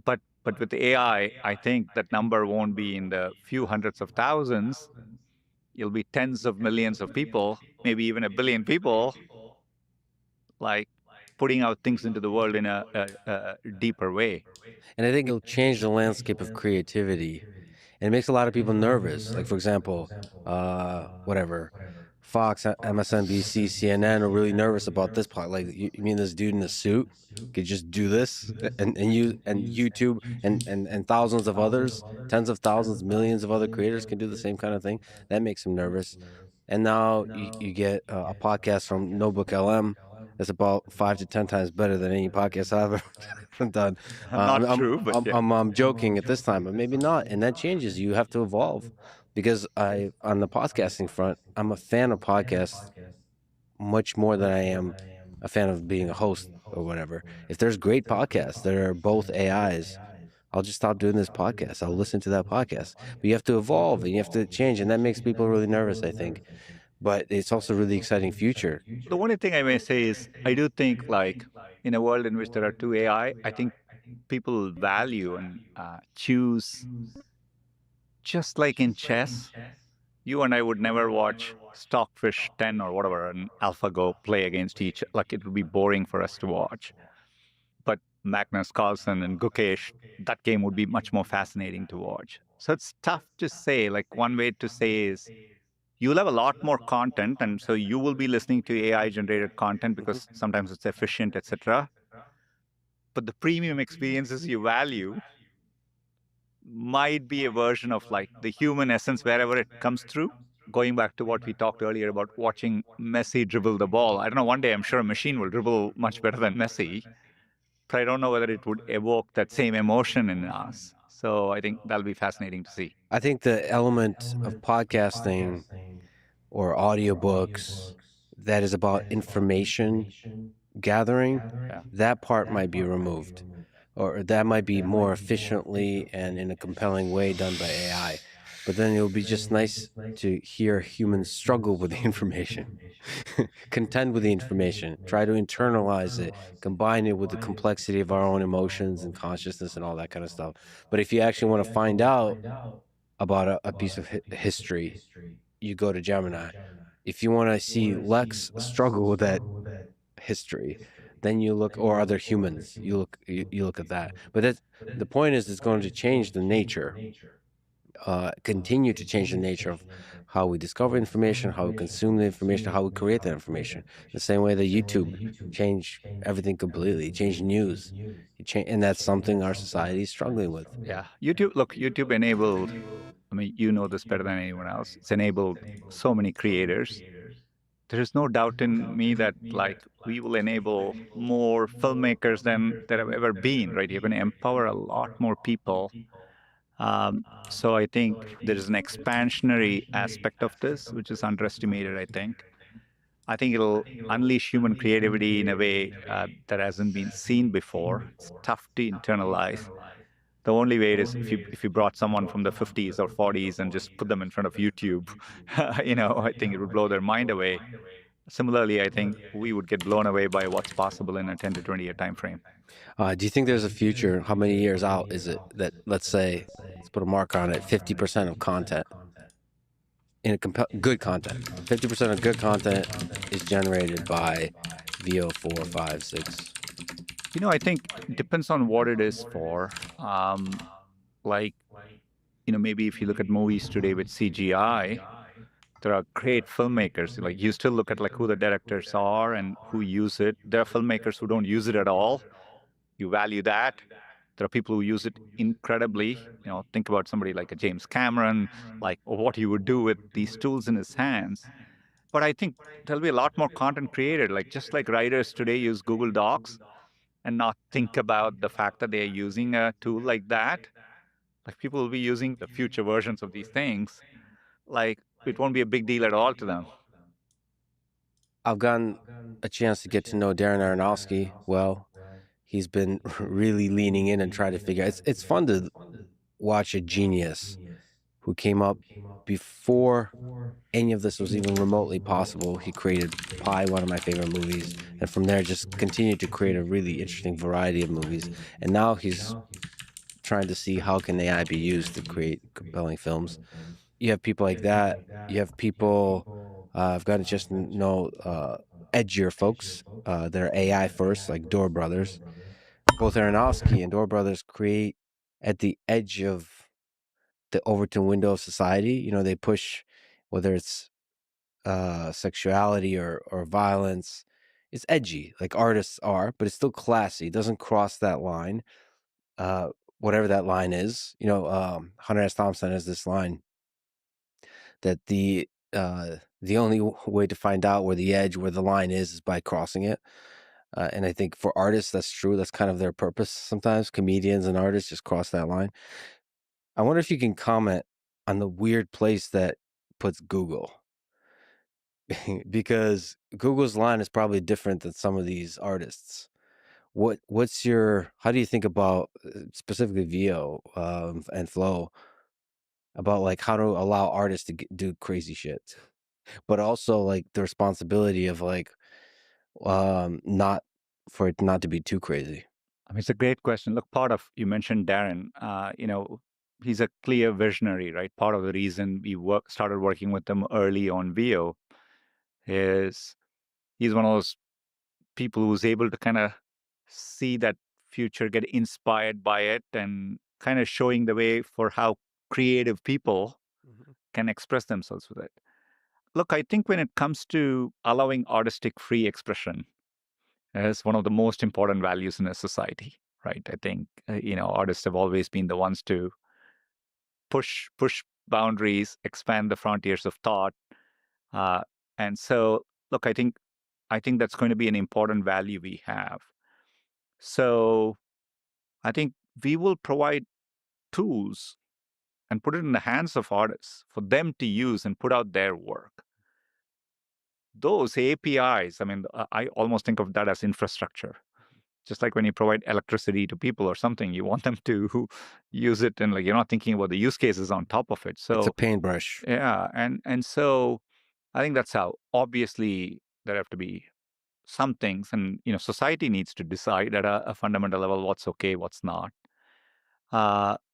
but with AI, I think that number won't be in the few hundreds of thousands. It'll be tens of millions of people, maybe even 1 billion people, like putting out things into the world in a deeper way. And I think it'll change the landscape of creativity. And it makes a lot of people nervous. Like, for example, Fox, MSNBC, CNN are really nervous about this part. Like, you mean this dude in a suit could just do this? And YouTube and thousands of others, tens of thousands, millions of other creators can do the same kind of thing. That makes them nervous. And now you get a podcast from Notebook LM that's about 5 to 10 times better than any podcast I've ever done. Not true, but yeah. I'm joking at this time, but maybe not. And that changes. You have to evolve. Because on the podcasting front, I'm a fan of podcasts much more than I am a fan of being a host or whatever. If there's great podcasts that are both AIs, I'll just stop doing this podcast. I'll listen to that podcast. But you have to evolve and you have to change, and that makes people really nervous, I think. But it's also a really exciting future. The only thing I may say is I do think like in a world in which there are 2 AI, I think people value and choose. Just like in chess, you and I would never watch Stockfish 10 or whatever and AlphaGo play against each. Like it would be boring for us to watch. But Magnus Carlsen and Gukesh, that game would be much more fascinating to watch. So it's tough to say. Like one way to say is you'll have a lot more content, and so you will be listening to AI-generated content because sometimes it's efficient, etc. But the premium experiences you value might be a version of like the human essence wherever it comes through. Going back to what we talked earlier about watching Messi dribble the ball. I don't know, one day I'm sure a machine will dribble much better than Messi, but I don't know whether it would evoke that same emotion in us. So I think that'll be fascinating to see. I think the element of podcasting or audiobooks that is about information gathering, that part might be removed. Or that might be more efficiently and in a compelling way done by AI. But then it'll be just nice to hear humans struggle with the information, contend with the information, try to internalize it, combine it with the complexity of our own emotions and consciousness and all that kind of stuff. But if you actually want to find out about a piece of history, you go to Gemini. If you want to see Lex struggle with that history. Then you look, or other humans, you look at that. But that's, the point is, it's going to change the nature, continue to change the nature of how we discover information, how we consume the information, how we create that information. The same way that YouTube changed everything completely, changed news, and that's something our society is struggling with. Yeah, YouTube enabled, I mean, you know this better than anyone else. It's enabled so many creators. There is no doubt in me that like we will enable more filmmakers than there have ever been, right? You're going to empower a lot more people. So I think there is an expansionary aspect of this, which is underestimated, I think. I think it'll unleash human creativity in a way that hasn't been seen before. It's tough to internalize. The only way is if you brought someone from the 50s or 40s and just put them in front of YouTube, I think it would blow their mind away. Similarly, I think we would get blown away by what's possible in a 10 to 20 year time frame. Do you think there's a future? How many years out is it that, let's say, let's put a marker on it, 50% of content, good content, 50% of good content is generated by VO 4, 5, 6? I think it depends on what it is for. Maybe if you look at movies today with CGI, there are great filmmakers. Like you still look at like who the directors are and who use it. There are filmmakers who don't use it at all. You value that. There are people who use it incredibly. Think about somebody like a James Cameron, like what he would do with these tools in his hands. But I think there'll be a lot more content created. Like just like writers today use Google Docs and not think about the fact that they're using a tool like that. Like people will be using the future versions of these things. Like it won't be a big deal at all to them. I've gotten a chance to get to know Darren Aronofsky well. He's been really leaning in and trying to figure out. It's fun to watch a genius who came up before any of this was even remotely possible. He created Pi, one of my favorite movies, and from there just continued to create a really interesting variety of movies. And now he's trying to see how can AI be used to create compelling films. You have people like that. You have people, I've got to just know edgier folks that are AI first, like Dor Brothers. Both Aronofsky and Dor Brothers create at the edge of the Overton window of society. They push, whether it's sexuality or violence, it's edgy, like artists are, but it's still classy. It doesn't cross that line, whatever that line is. Hunter S. Thompson has this line that the only way to find out where the line is by crossing it. And I think for artists, that's true. That's kind of their purpose sometimes. Comedians and artists just cross that line. I wonder if you can comment on the weird place that puts Google. Because Google's line is probably different than some of these artists. How do you think about specifically VO and Flow, about like how to allow artists to do crazy shit, but also like the responsibility of like not for it not to be too crazy? I mean, it's a great question. Look, you mentioned Darren, he's a clear visionary, right? Part of the reason we started working with him early on VO is he's one of those people who's able to kind of see that future, get inspired by it, and kind of showing the way for how creative people can express themselves with it. Look, I think when it comes to allowing artistic free expression as one of the most important values in a society, right? I think, artists have always been the ones to push boundaries, expand the frontiers of thought. And so, look, I think that's going to be an important value we have. So I think we will provide tools and put it in the hands of artists for them to use and put out their work. Those APIs, I mean, I almost think of that as infrastructure. Just like when you provide electricity to people or something, you want them to use it, and like you're not thinking about the use cases on top of it. So it's a paintbrush. Yeah, and so I think that's how. Obviously, there have to be some things, and society needs to decide at a fundamental level what's okay, what's not.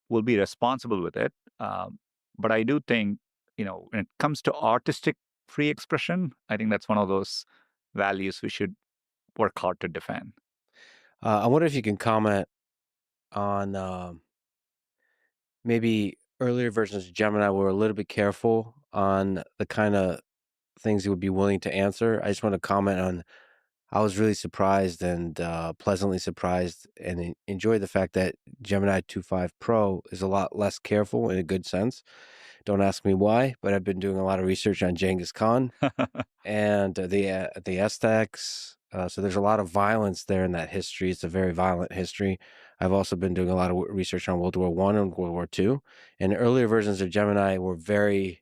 We'll be responsible with it, but I do think when it comes to artistic free expression, I think that's one of those values we should work hard to defend. I wonder if you can comment on maybe earlier versions of Gemini were a little bit careful on the kind of things you would be willing to answer. I just want to comment on. I was really surprised and pleasantly surprised and enjoyed the fact that Gemini 2.5 Pro is a lot less careful in a good sense. Don't ask me why, but I've been doing a lot of research on Genghis Khan and the Aztecs. So there's a lot of violence there in that history. It's a very violent history. I've also been doing a lot of research on World War I and World War II. And earlier versions of Gemini were very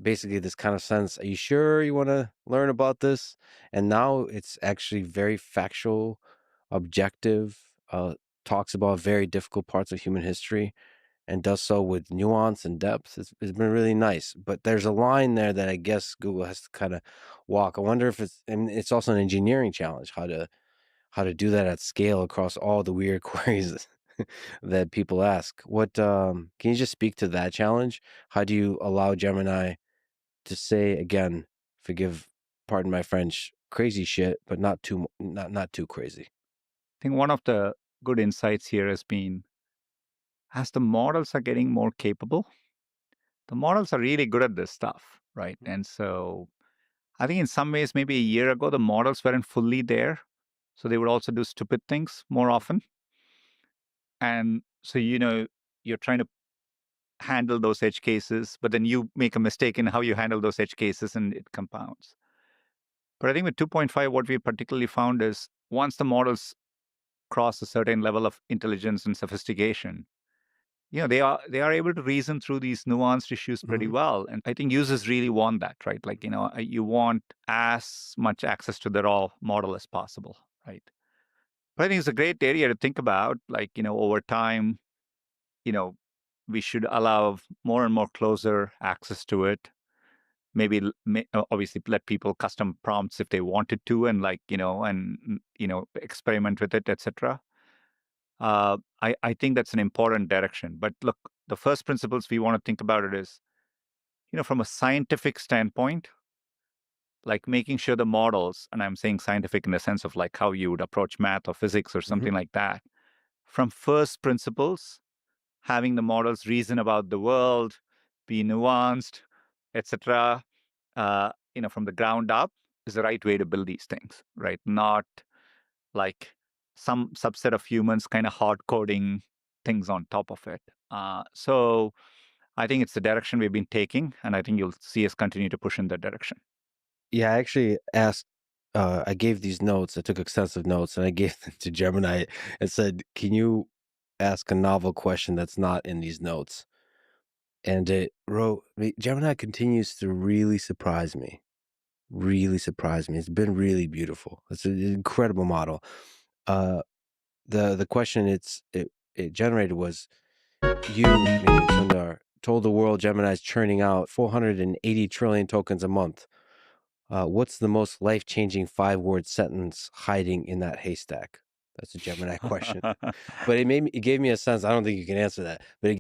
basically this kind of sense, are you sure you want to learn about this? And now it's actually very factual, objective, talks about very difficult parts of human history and does so with nuance and depth. It's been really nice. But there's a line there that I guess Google has to kind of walk. I wonder if it's also an engineering challenge, how to do that at scale across all the weird queries that people ask. What can you just speak to that challenge? How do you allow Gemini to say, again, pardon my French, crazy shit, but not too crazy? I think one of the good insights here has been, as the models are getting more capable, the models are really good at this stuff, right? And so I think in some ways, maybe a year ago, the models weren't fully there. So they would also do stupid things more often. And so, you're trying to handle those edge cases, but then you make a mistake in how you handle those edge cases and it compounds. But I think with 2.5, what we particularly found is once the models cross a certain level of intelligence and sophistication, they are able to reason through these nuanced issues pretty well. And I think users really want that, right? Like, you want as much access to the raw model as possible, right? But I think it's a great area to think about, like, over time, we should allow more and more closer access to it. Maybe obviously let people custom prompts if they wanted to, and experiment with it, etc. I think that's an important direction. But look, the first principles we want to think about it is, from a scientific standpoint, like making sure the models, and I'm saying scientific in the sense of like how you would approach math or physics or something like that, from first principles, having the models reason about the world, be nuanced, etc., from the ground up is the right way to build these things, right? Not like some subset of humans kind of hard coding things on top of it. So I think it's the direction we've been taking, and I think you'll see us continue to push in that direction. Yeah, I actually asked, I gave these notes, I took extensive notes, and I gave them to Gemini and said, can you ask a novel question that's not in these notes? And it wrote, Gemini continues to really surprise me. It's been really beautiful. It's an incredible model. The question it generated was, you, meaning Sundar, told the world Gemini is churning out 480 trillion tokens a month. What's the most life-changing 5-word sentence hiding in that haystack? That's a Gemini question. But it gave me a sense. I don't think you can answer that, but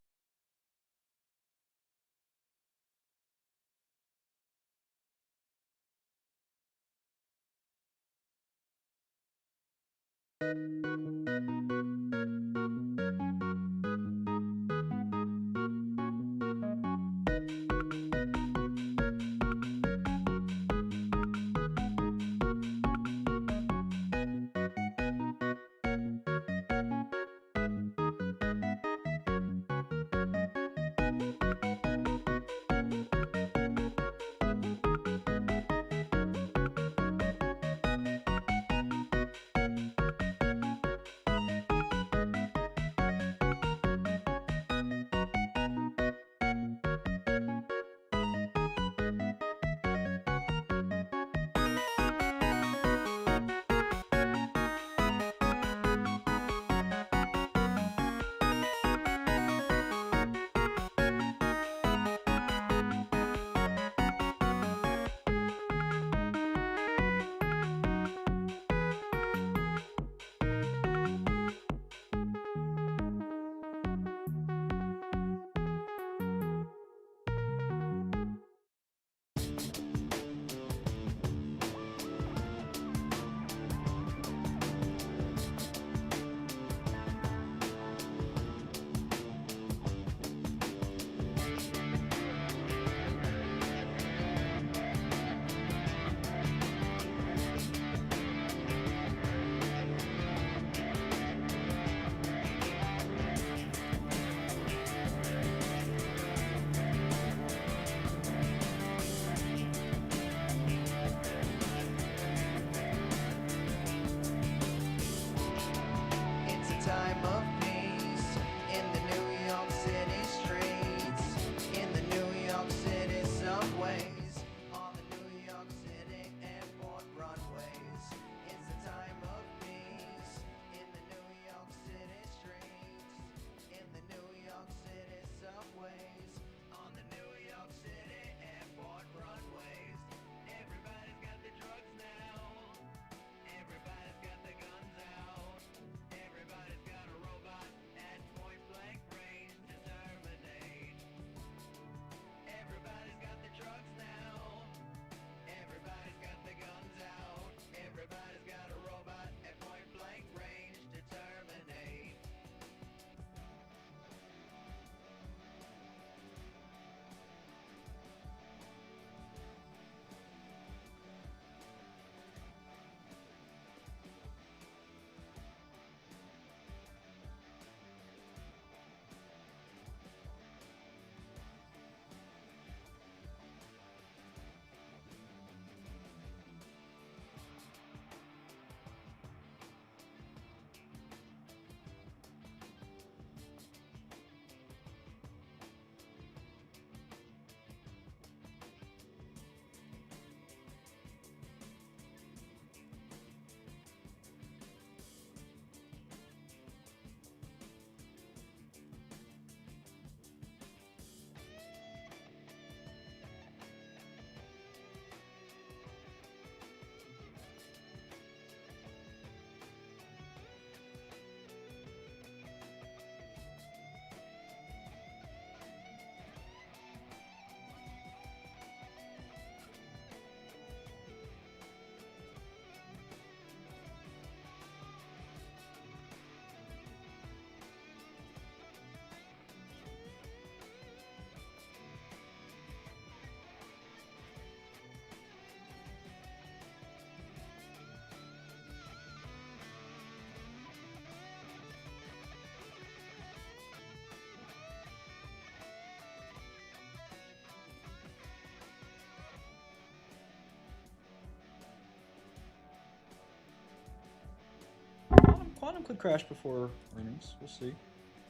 Quantum could crash before earnings. We'll see.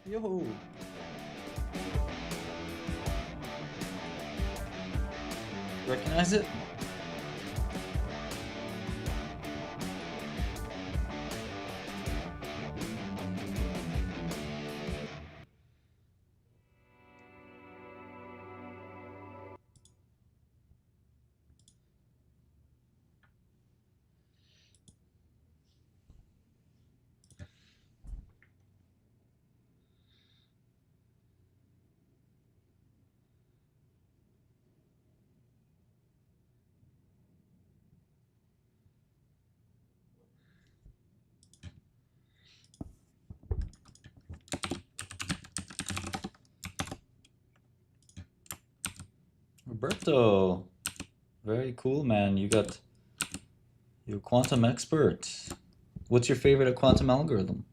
Yo. Recognize it? Roberto, very cool, man. You're a quantum expert. What's your favorite quantum algorithm?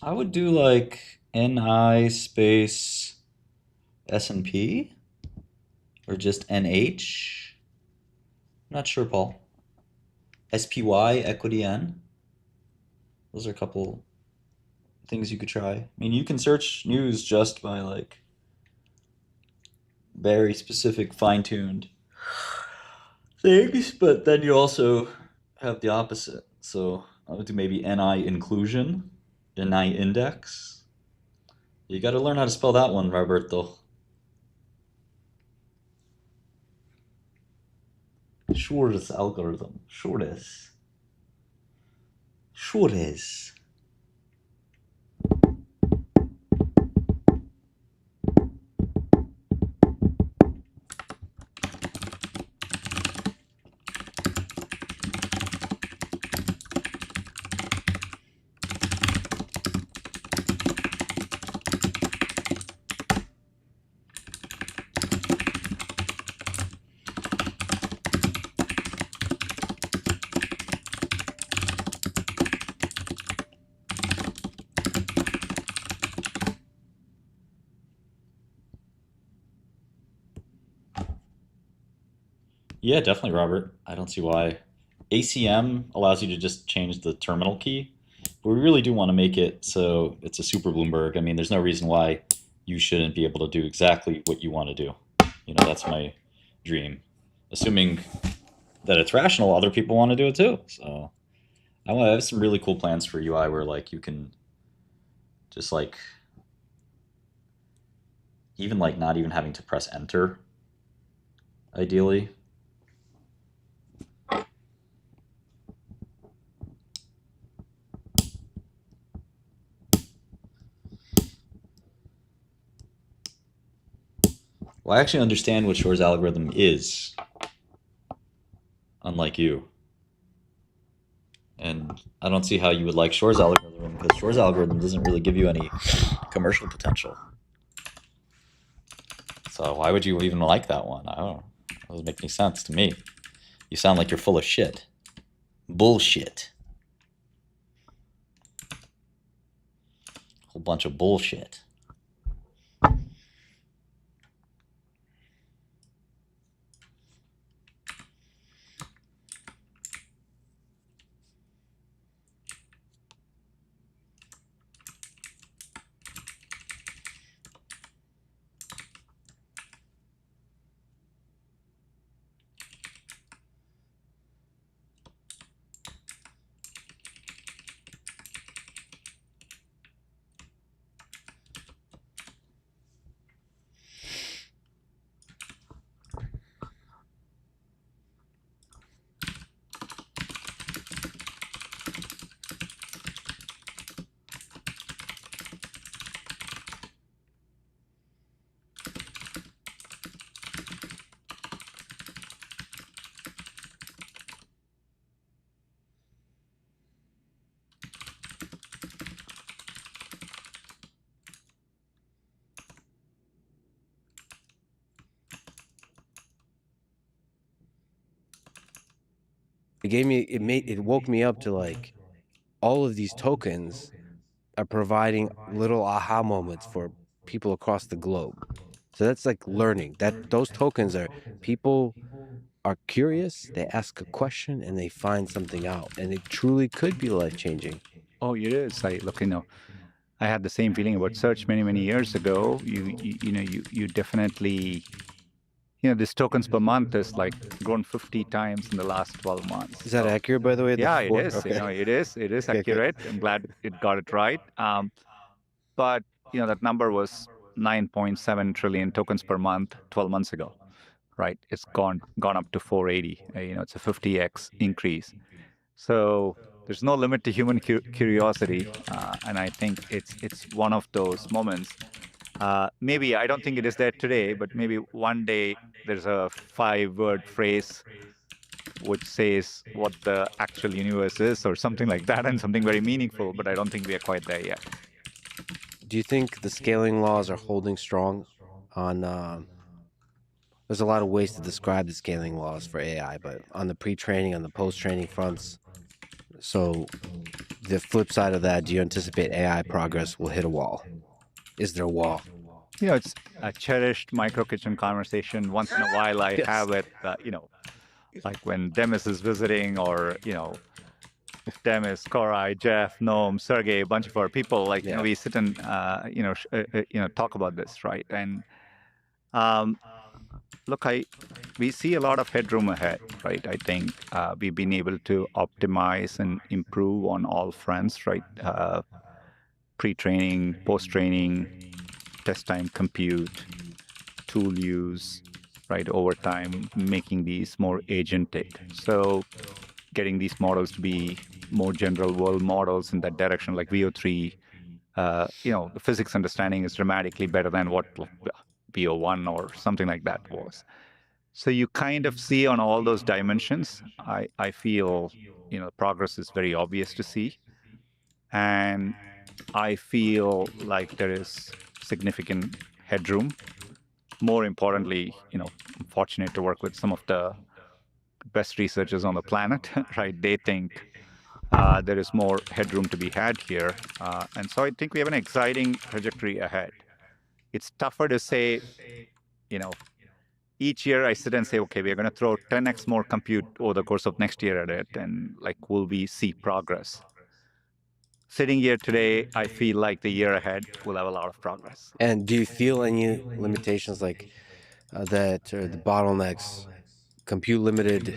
I would do like NI space S&P or just NH. I'm not sure, Paul. SPY equity N. Those are a couple things you could try. I mean, you can search news just by like very specific fine-tuned things, but then you also have the opposite. So I would do maybe NI inclusion, NI index. You got to learn how to spell that one, Roberto. Shortest algorithm. Shortest. Shortest. Yeah, definitely, Robert. I don't see why. ACM allows you to just change the terminal key, but we really do want to make it so it's a super Bloomberg. I mean, there's no reason why you shouldn't be able to do exactly what you want to do. You know, that's my dream. Assuming that it's rational, other people want to do it too. So I have some really cool plans for UI where like you can just like even like not even having to press enter, ideally. Well, I actually understand what Shor's algorithm is, unlike you. And I don't see how you would like Shor's algorithm, because Shor's algorithm doesn't really give you any commercial potential. So why would you even like that one? I don't know. It doesn't make any sense to me. You sound like you're full of shit. Bullshit. Whole bunch of bullshit. it woke me up to like all of these tokens are providing little aha moments for people across the globe. So that's like learning. That those tokens are people are curious, they ask a question and they find something out, and it truly could be life changing. Oh, it is. I had the same feeling about search many years ago. You definitely, this tokens per month has like grown 50 times in the last 12 months. Is that accurate, by the way? Yeah, it Before- is. okay. It is. It is Okay, good. accurate. I'm glad it got it right. But that number was 9.7 trillion tokens per month 12 months ago, right? It's gone up to 480. It's a 50x increase. So there's no limit to human curiosity, and I think it's one of those moments. Maybe I don't think it is there today, but maybe one day there's a 5-word phrase which says what the actual universe is, or something like that, and something very meaningful. But I don't think we are quite there yet. Do you think the scaling laws are holding strong on there's a lot of ways to describe the scaling laws for AI, but on the pre-training, on the post-training fronts. So the flip side of that, do you anticipate AI progress will hit a wall? Is there a wall? It's a cherished micro kitchen conversation. Once in a while, I Yes. have it. Like when Demis is visiting, or Demis, Korai, Jeff, Noam, Sergey, a bunch of our people. We sit and talk about this, right? And look, we see a lot of headroom ahead, right? I think we've been able to optimize and improve on all fronts, right? Pre-training, post-training, test time compute, tool use, right? Over time, making these more agentic. So getting these models to be more general world models in that direction, like VO3, the physics understanding is dramatically better than what VO1 or something like that was. So you kind of see on all those dimensions, I feel, progress is very obvious to see. And I feel like there is significant headroom. More importantly, I'm fortunate to work with some of the best researchers on the planet, right? They think there is more headroom to be had here. And so I think we have an exciting trajectory ahead. It's tougher to say, each year I sit and say, okay, we're going to throw 10x more compute over the course of next year at it, and will we see progress? Sitting here today, I feel like the year ahead will have a lot of progress. And do you feel any limitations like that, or the bottlenecks, compute limited,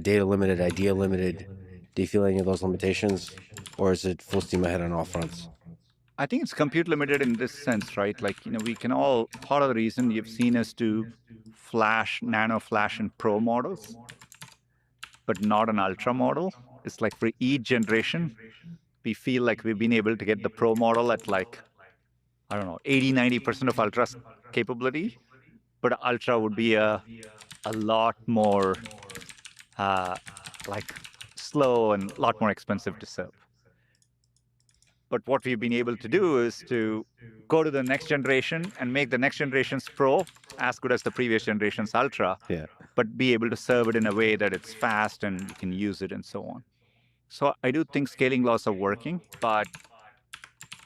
data limited, idea limited? Do you feel any of those limitations, or is it full steam ahead on all fronts? I think it's compute limited in this sense, right? We can all, part of the reason you've seen us do Flash, Nano Flash, and Pro models, but not an Ultra model. It's like for each generation, we feel like we've been able to get the Pro model at 80, 90% of Ultra's capability, but Ultra would be a lot more slow and a lot more expensive to serve. But what we've been able to do is to go to the next generation and make the next generation's Pro as good as the previous generation's Ultra, but be able to serve it in a way that it's fast and you can use it and so on. So I do think scaling laws are working, but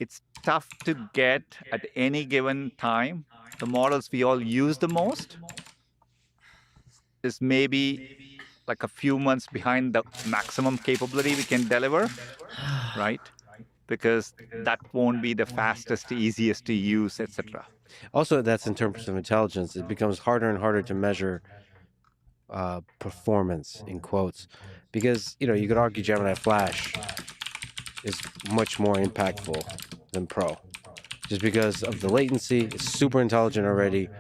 it's tough to get at any given time. The models we all use the most is maybe like a few months behind the maximum capability we can deliver, right? Because that won't be the fastest, easiest to use, etc. Also, that's in terms of intelligence. It becomes harder and harder to measure performance, in quotes, because you could argue Gemini Flash is much more impactful than Pro, just because of the latency. It's super intelligent already.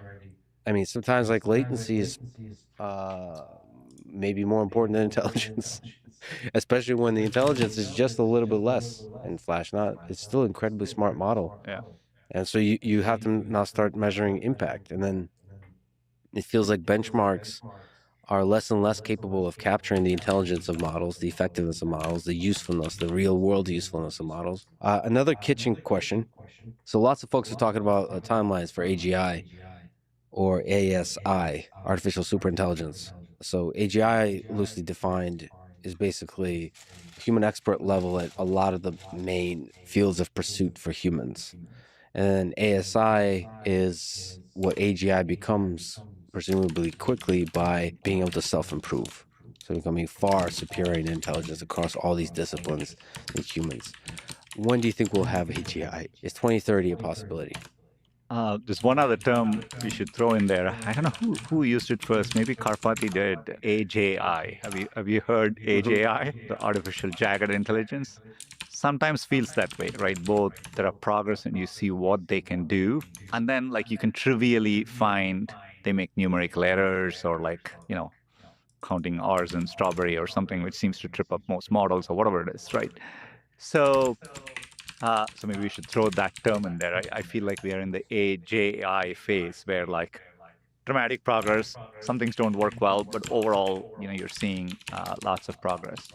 I mean, sometimes latency is maybe more important than intelligence. Especially when the intelligence is just a little bit less in Flash. It's still an incredibly smart model. Yeah. And so you have to now start measuring impact. And then it feels like benchmarks are less and less capable of capturing the intelligence of models, the effectiveness of models, the usefulness, the real world usefulness of models. Another kitchen question. So lots of folks are talking about timelines for AGI or ASI, artificial superintelligence. So AGI, loosely defined, is basically human expert level at a lot of the main fields of pursuit for humans. And ASI is what AGI becomes, presumably quickly, by being able to self-improve. So becoming far superior in intelligence across all these disciplines than humans. When do you think we'll have AGI? Is 2030 a possibility? There's one other term we should throw in there. I don't know who used it first. Maybe Karpati did. AJI. Have you heard AJI? The artificial jagged intelligence. Sometimes feels that way, right? Both there are progress and you see what they can do, and then like you can trivially find they make numerical errors or like counting R's in strawberry or something, which seems to trip up most models or whatever it is, right? So maybe we should throw that term in there. I feel like we are in the AJI phase where like dramatic progress, some things don't work well, but overall, you're seeing lots of progress.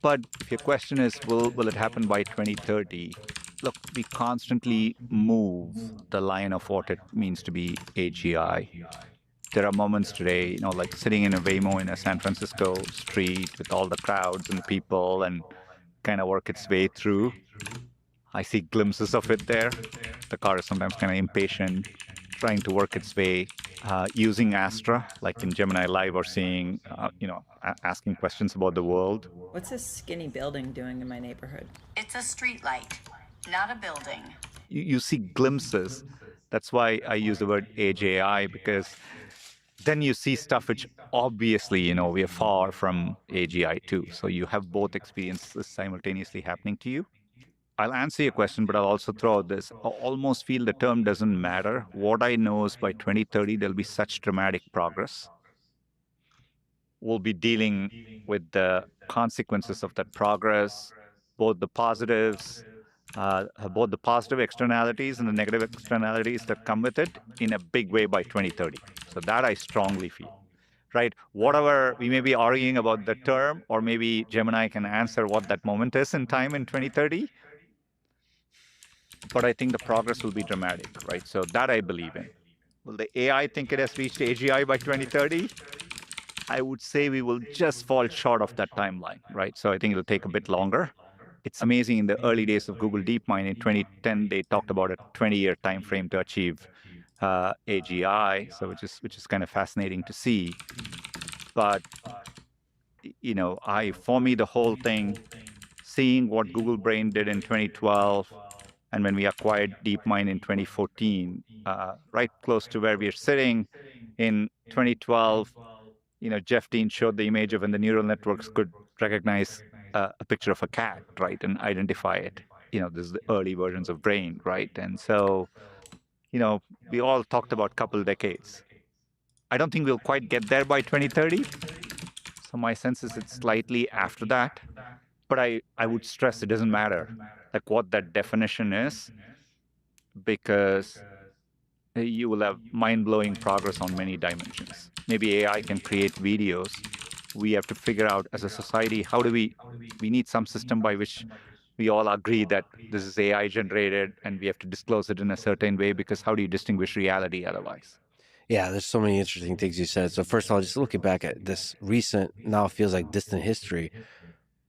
But if your question is, will it happen by 2030? Look, we constantly move the line of what it means to be AGI. There are moments today, like sitting in a Waymo in a San Francisco street with all the crowds and people and kind of work its way through. I see glimpses of it there. The car is sometimes kind of impatient, trying to work its way, using Astra, like in Gemini Live, or seeing, asking questions about the world. What's this skinny building doing in my neighborhood? It's a street light, not a building. You see glimpses. That's why I use the word AGI, because then you see stuff which obviously, we are far from AGI too. So you have both experiences simultaneously happening to you. I'll answer your question, but I'll also throw out this. I almost feel the term doesn't matter. What I know is by 2030, there'll be such dramatic progress. We'll be dealing with the consequences of that progress, both the positives, both the positive externalities and the negative externalities that come with it in a big way by 2030. So that I strongly feel, right? Whatever, we may be arguing about the term, or maybe Gemini can answer what that moment is in time in 2030. But I think the progress will be dramatic, right? So that I believe in. Will the AI think it has reached AGI by 2030? I would say we will just fall short of that timeline, right? So I think it'll take a bit longer. It's amazing, in the early days of Google DeepMind in 2010, they talked about a 20-year time frame to achieve AGI, so which is kind of fascinating to see. But for me, the whole thing, seeing what Google Brain did in 2012, and when we acquired DeepMind in 2014, right close to where we are sitting in 2012, Jeff Dean showed the image of when the neural networks could recognize a picture of a cat, right, and identify it. This is the early versions of Brain, right? And so, we all talked about a couple decades. I don't think we'll quite get there by 2030. So my sense is it's slightly after that. But I would stress it doesn't matter like what that definition is, because you will have mind-blowing progress on many dimensions. Maybe AI can create videos. We have to figure out as a society, how do we need some system by which we all agree that this is AI generated and we have to disclose it in a certain way, because how do you distinguish reality otherwise? Yeah, there's so many interesting things you said. So first of all, just looking back at this recent, now feels like distant history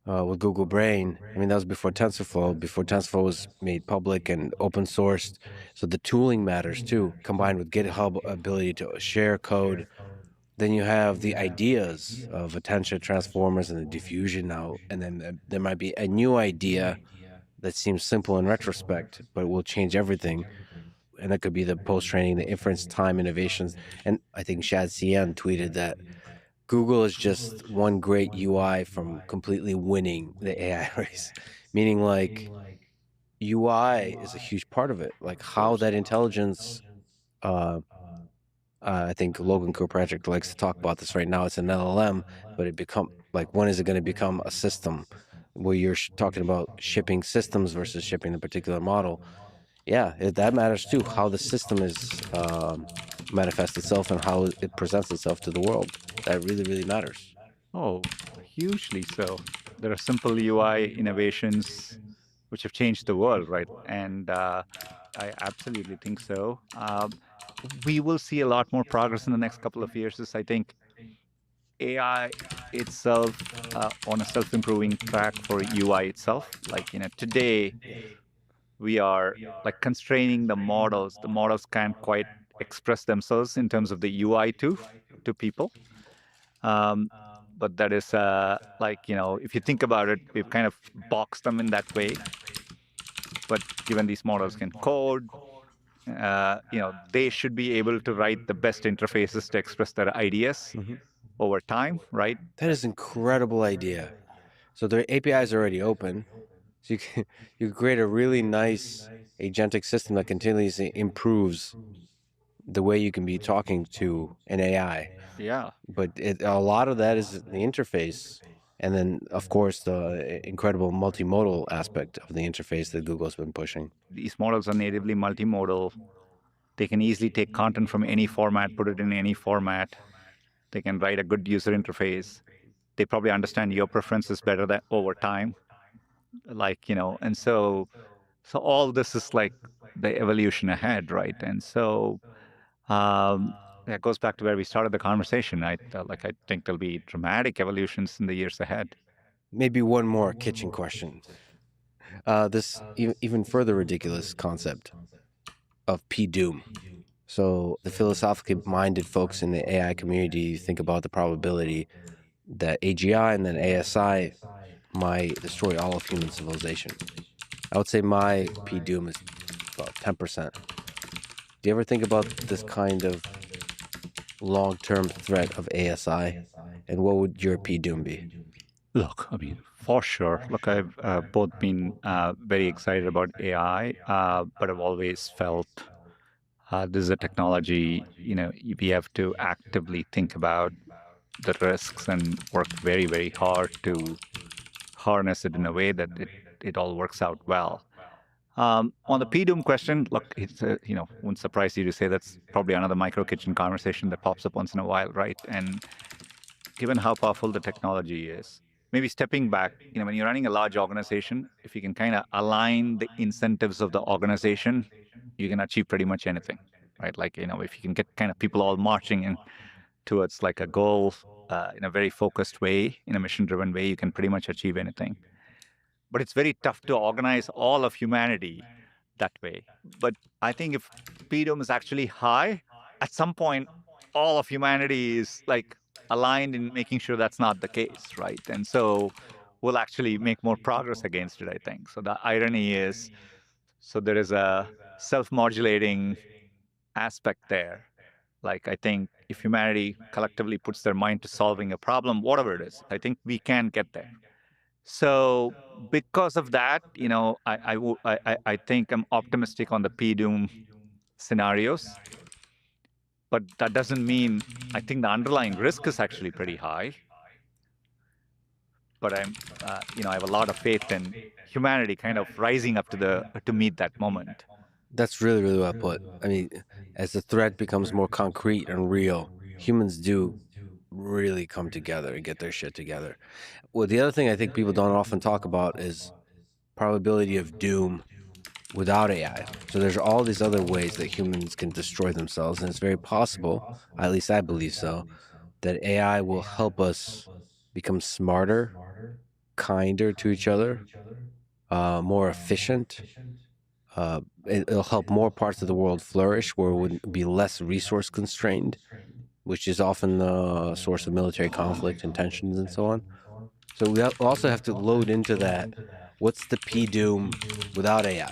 with Google Brain. I mean, that was before TensorFlow was made public and open sourced. So the tooling matters too, combined with GitHub ability to share code. Then you have the ideas of attention transformers and the diffusion now. And then there might be a new idea that seems simple in retrospect, but will change everything. And that could be the post-training, the inference time innovations. And I think Shad Cien tweeted that Google is just one great UI from completely winning the AI race. Meaning like UI is a huge part of it. Like how that intelligence, I think Logan Kirkpatrick likes to talk about this right now. It's an LLM, but when is it going to become a system where you're talking about shipping systems versus shipping a particular model? Yeah, that matters too. How the system is manifests itself and how it presents itself to the world. That really, really matters. Oh, hugely so. There are simple UI innovations which have changed the world, right? And I absolutely think so. We will see a lot more progress in the next couple of years. I think AI itself on a self-improving track for UI itself. Like, today we are like constraining the models. The models can't quite express themselves in terms of the UI to people. But that is if you think about it, we've kind of boxed them in that way. But given these models can code, they should be able to write the best interfaces to express their ideas over time, right? That is an incredible idea. So their API is already open. So you can create a really nice agentic system that continuously improves the way you can be talking to an AI. Yeah. But a lot of that is the interface. And then, of course, the incredible multimodal aspect of the interface that Google's been pushing. These models are natively multimodal. They can easily take content from any format, put it in any format. They can write a good user interface. They probably understand your preferences better than over time. And so all this is like the evolution ahead, right? And so that goes back to where we started the conversation. I think there'll be dramatic evolutions in the years ahead. Maybe one more kitchen question. This even further ridiculous concept of P-Doom. So the philosophically minded folks in the AI community think about the probability that AGI and then ASI might destroy all of human civilization. I would say my P-Doom is about 10%. Do you ever think about this kind of long-term threat of ASI? And what would your P-Doom be? Look, I mean, for sure. Look, I've both been very excited about AI, but I've always felt this is a technology, we have to actively think about the risks and work very, very hard to harness it in a way that it all works out well. On the P-Doom question, look, it's wouldn't surprise you to say that's probably another micro kitchen conversation that pops up once in a while, right? And given how powerful the technology is, maybe stepping back, when you're running a large organization, if you can kind of align the incentives of the organization, you can achieve pretty much anything, right? Like, if you can get kind of people all marching in towards like a goal in a very focused way, in a mission-driven way, you can pretty much achieve anything. But it's very tough to organize all of humanity that way. But I think if P-Doom is actually high, at some point, all of humanity is like aligned in making sure that's not the case, right? And so we'll actually make more progress against it, I think. So the irony is, so there is a self-modulating aspect there. Like, I think if humanity collectively puts their mind to solving a problem, whatever it is, I think we can get there. So because of that, I think I'm optimistic on the P-Doom scenarios. But that doesn't mean, I think the underlying risk is actually pretty high. But I have a lot of faith in humanity kind of rising up to meet that moment. That's really, really well put. I mean, as the threat becomes more concrete and real, humans do really come together and get their shit together. Well, the other thing I think people don't often talk about is probability of doom without AI. So there's all these other ways that humans can destroy themselves, and it's very possible, at least I believe so, that AI will help us become smarter, kinder to each other, more efficient. It'll help more parts of the world flourish where it would be less resource constrained, which is often the source of military conflict and tensions and so on. So we also have to load into that. What's the P-Doom without AI?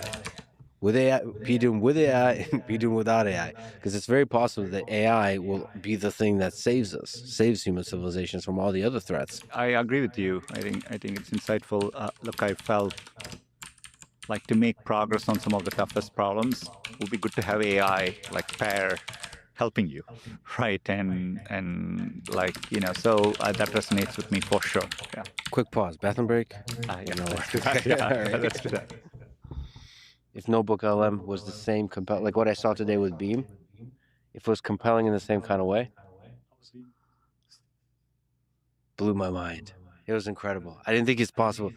With AI, P-Doom with AI, and P-Doom without AI. Because it's very possible that AI will be the thing that saves us, saves human civilizations from all the other threats. I agree with you. I think it's insightful. Look, I felt like to make progress on some of the toughest problems, it would be good to have AI like pair helping you, right? And so that resonates with me for sure. Yeah. Quick pause. Bathroom break? Yeah, No. let's do that. Yeah, All right. let's do that. If Notebook LM was the same, like what I saw today with Beam, if it was compelling in the same kind of way, blew my mind. It was incredible. I didn't think it's possible.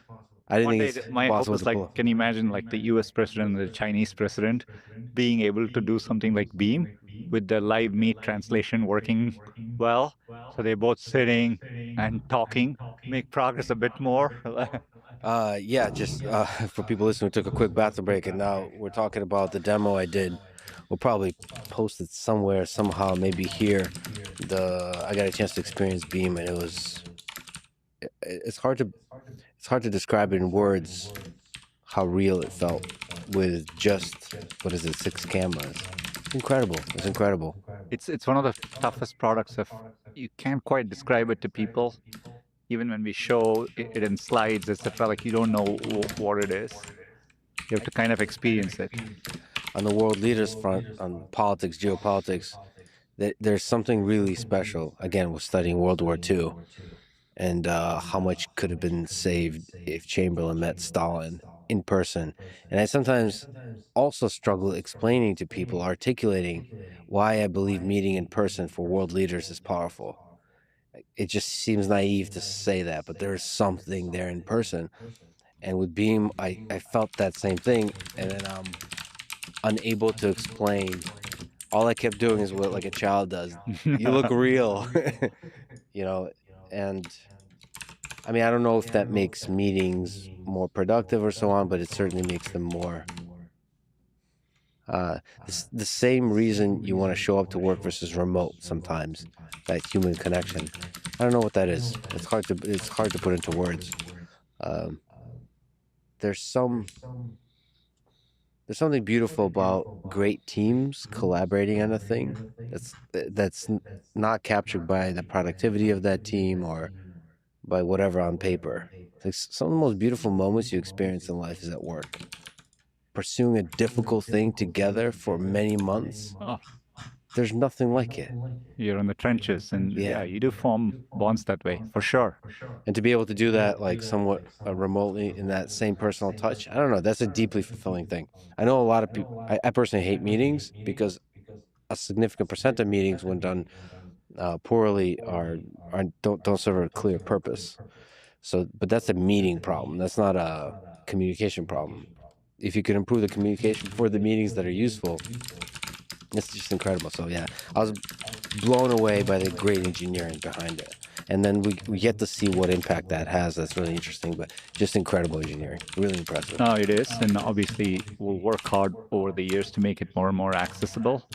I didn't One think day, it's my hope possible is to pull like, can you imagine like the U.S. president and the Chinese president being able to do something like Beam with the live meet translation working well? So they're both sitting and talking, make progress a bit more. Yeah, just for people listening, we took a quick bathroom break, and now we're talking about the demo I did. We'll probably post it somewhere, somehow, maybe here. I got a chance to experience Beam, and it's hard to describe it in words how real it felt with just, what is it, 6 cameras. It's incredible. It's incredible. It's one of the toughest products. You can't quite describe it to people. Even when we show it in slides, etc., like you don't know what it is. You have to kind of experience it. On the world leaders front, on politics, geopolitics, there's something really special. Again, we're studying World War II and how much could have been saved if Chamberlain met Stalin in person. And I sometimes also struggle explaining to people, articulating why I believe meeting in person for world leaders is powerful. It just seems naive to say that, but there's something there in person. And with Beam, I felt that same thing, and then I'm unable to explain. All I kept doing is what like a child does. You look real, and I mean, I don't know if that makes meetings more productive or so on, but it certainly makes them more. The same reason you want to show up to work versus remote sometimes, that human connection. I don't know what that is. It's hard to put into words. There's something beautiful about great teams collaborating on a thing that's not captured by the productivity of that team or by whatever on paper. Like some of the most beautiful moments you experience in life is at work. Pursuing a difficult thing together for many months. There's nothing like it. You're in the trenches, and yeah, you do form bonds that way, for sure. And to be able to do that, like somewhat remotely in that same personal touch, I don't know, that's a deeply fulfilling thing. I know a lot of people, I personally hate meetings because a significant percent of meetings, when done poorly, don't serve a clear purpose. So, but that's a meeting problem. That's not a communication problem. If you could improve the communication for the meetings that are useful, it's just incredible. So yeah, I was blown away by the great engineering behind it. And then we get to see what impact that has. That's really interesting, but just incredible engineering. Really impressive. No, it is. And obviously, we'll work hard over the years to make it more and more accessible.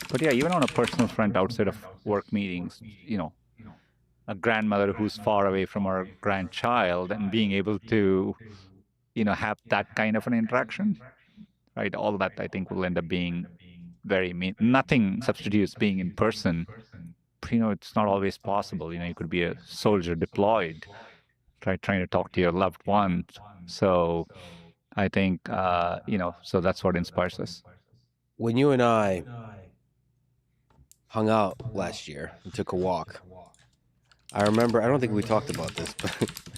But yeah, even on a personal front outside of work meetings, a grandmother who's far away from her grandchild and being able to, have that kind of an interaction, right? All that I think will end up being nothing substitutes being in person. It's not always possible. You could be a soldier deployed, trying to talk to your loved ones. So I think, so that's what inspires us. When you and I hung out last year and took a walk, I remember, I don't think we talked about this,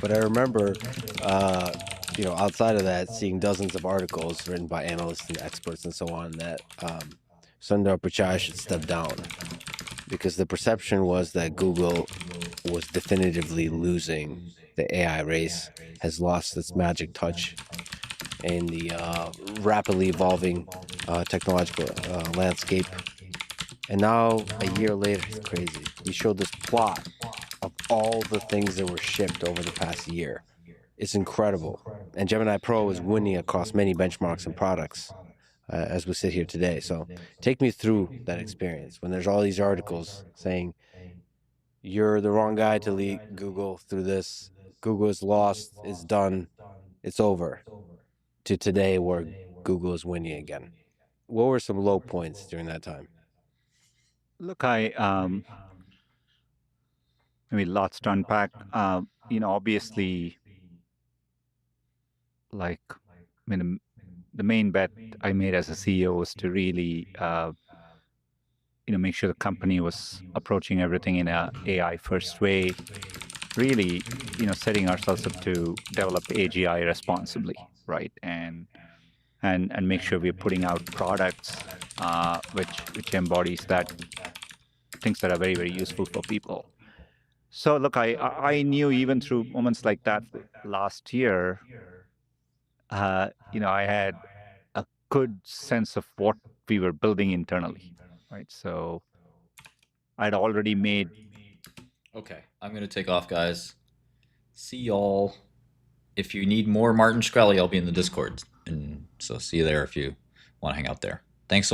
but I remember, outside of that, seeing dozens of articles written by analysts and experts and so on that Sundar Pichai should step down because the perception was that Google was definitively losing the AI race, has lost its magic touch in the rapidly evolving technological landscape. And now, a year later, it's crazy. We showed this plot of all the things that were shipped over the past year. It's incredible. And Gemini Pro is winning across many benchmarks and products as we sit here today. So take me through that experience when there's all these articles saying you're the wrong guy to lead Google through this. Google is lost, it's done, it's over, to today where Google is winning again. What were some low points during that time? Look, lots to unpack. Obviously, the main bet I made as a CEO was to really, make sure the company was approaching everything in a AI first way. Really, setting ourselves up to develop AGI responsibly, right? And make sure we're putting out products which embodies that things that are very, very useful for people. So look, I knew even through moments like that last year, I had a good sense of what we were building internally, right? So I'd already made. Okay, I'm gonna take off, guys. See y'all. If you need more Martin Shkreli, I'll be in the Discord, and so see you there if you want to hang out there. Thanks so much.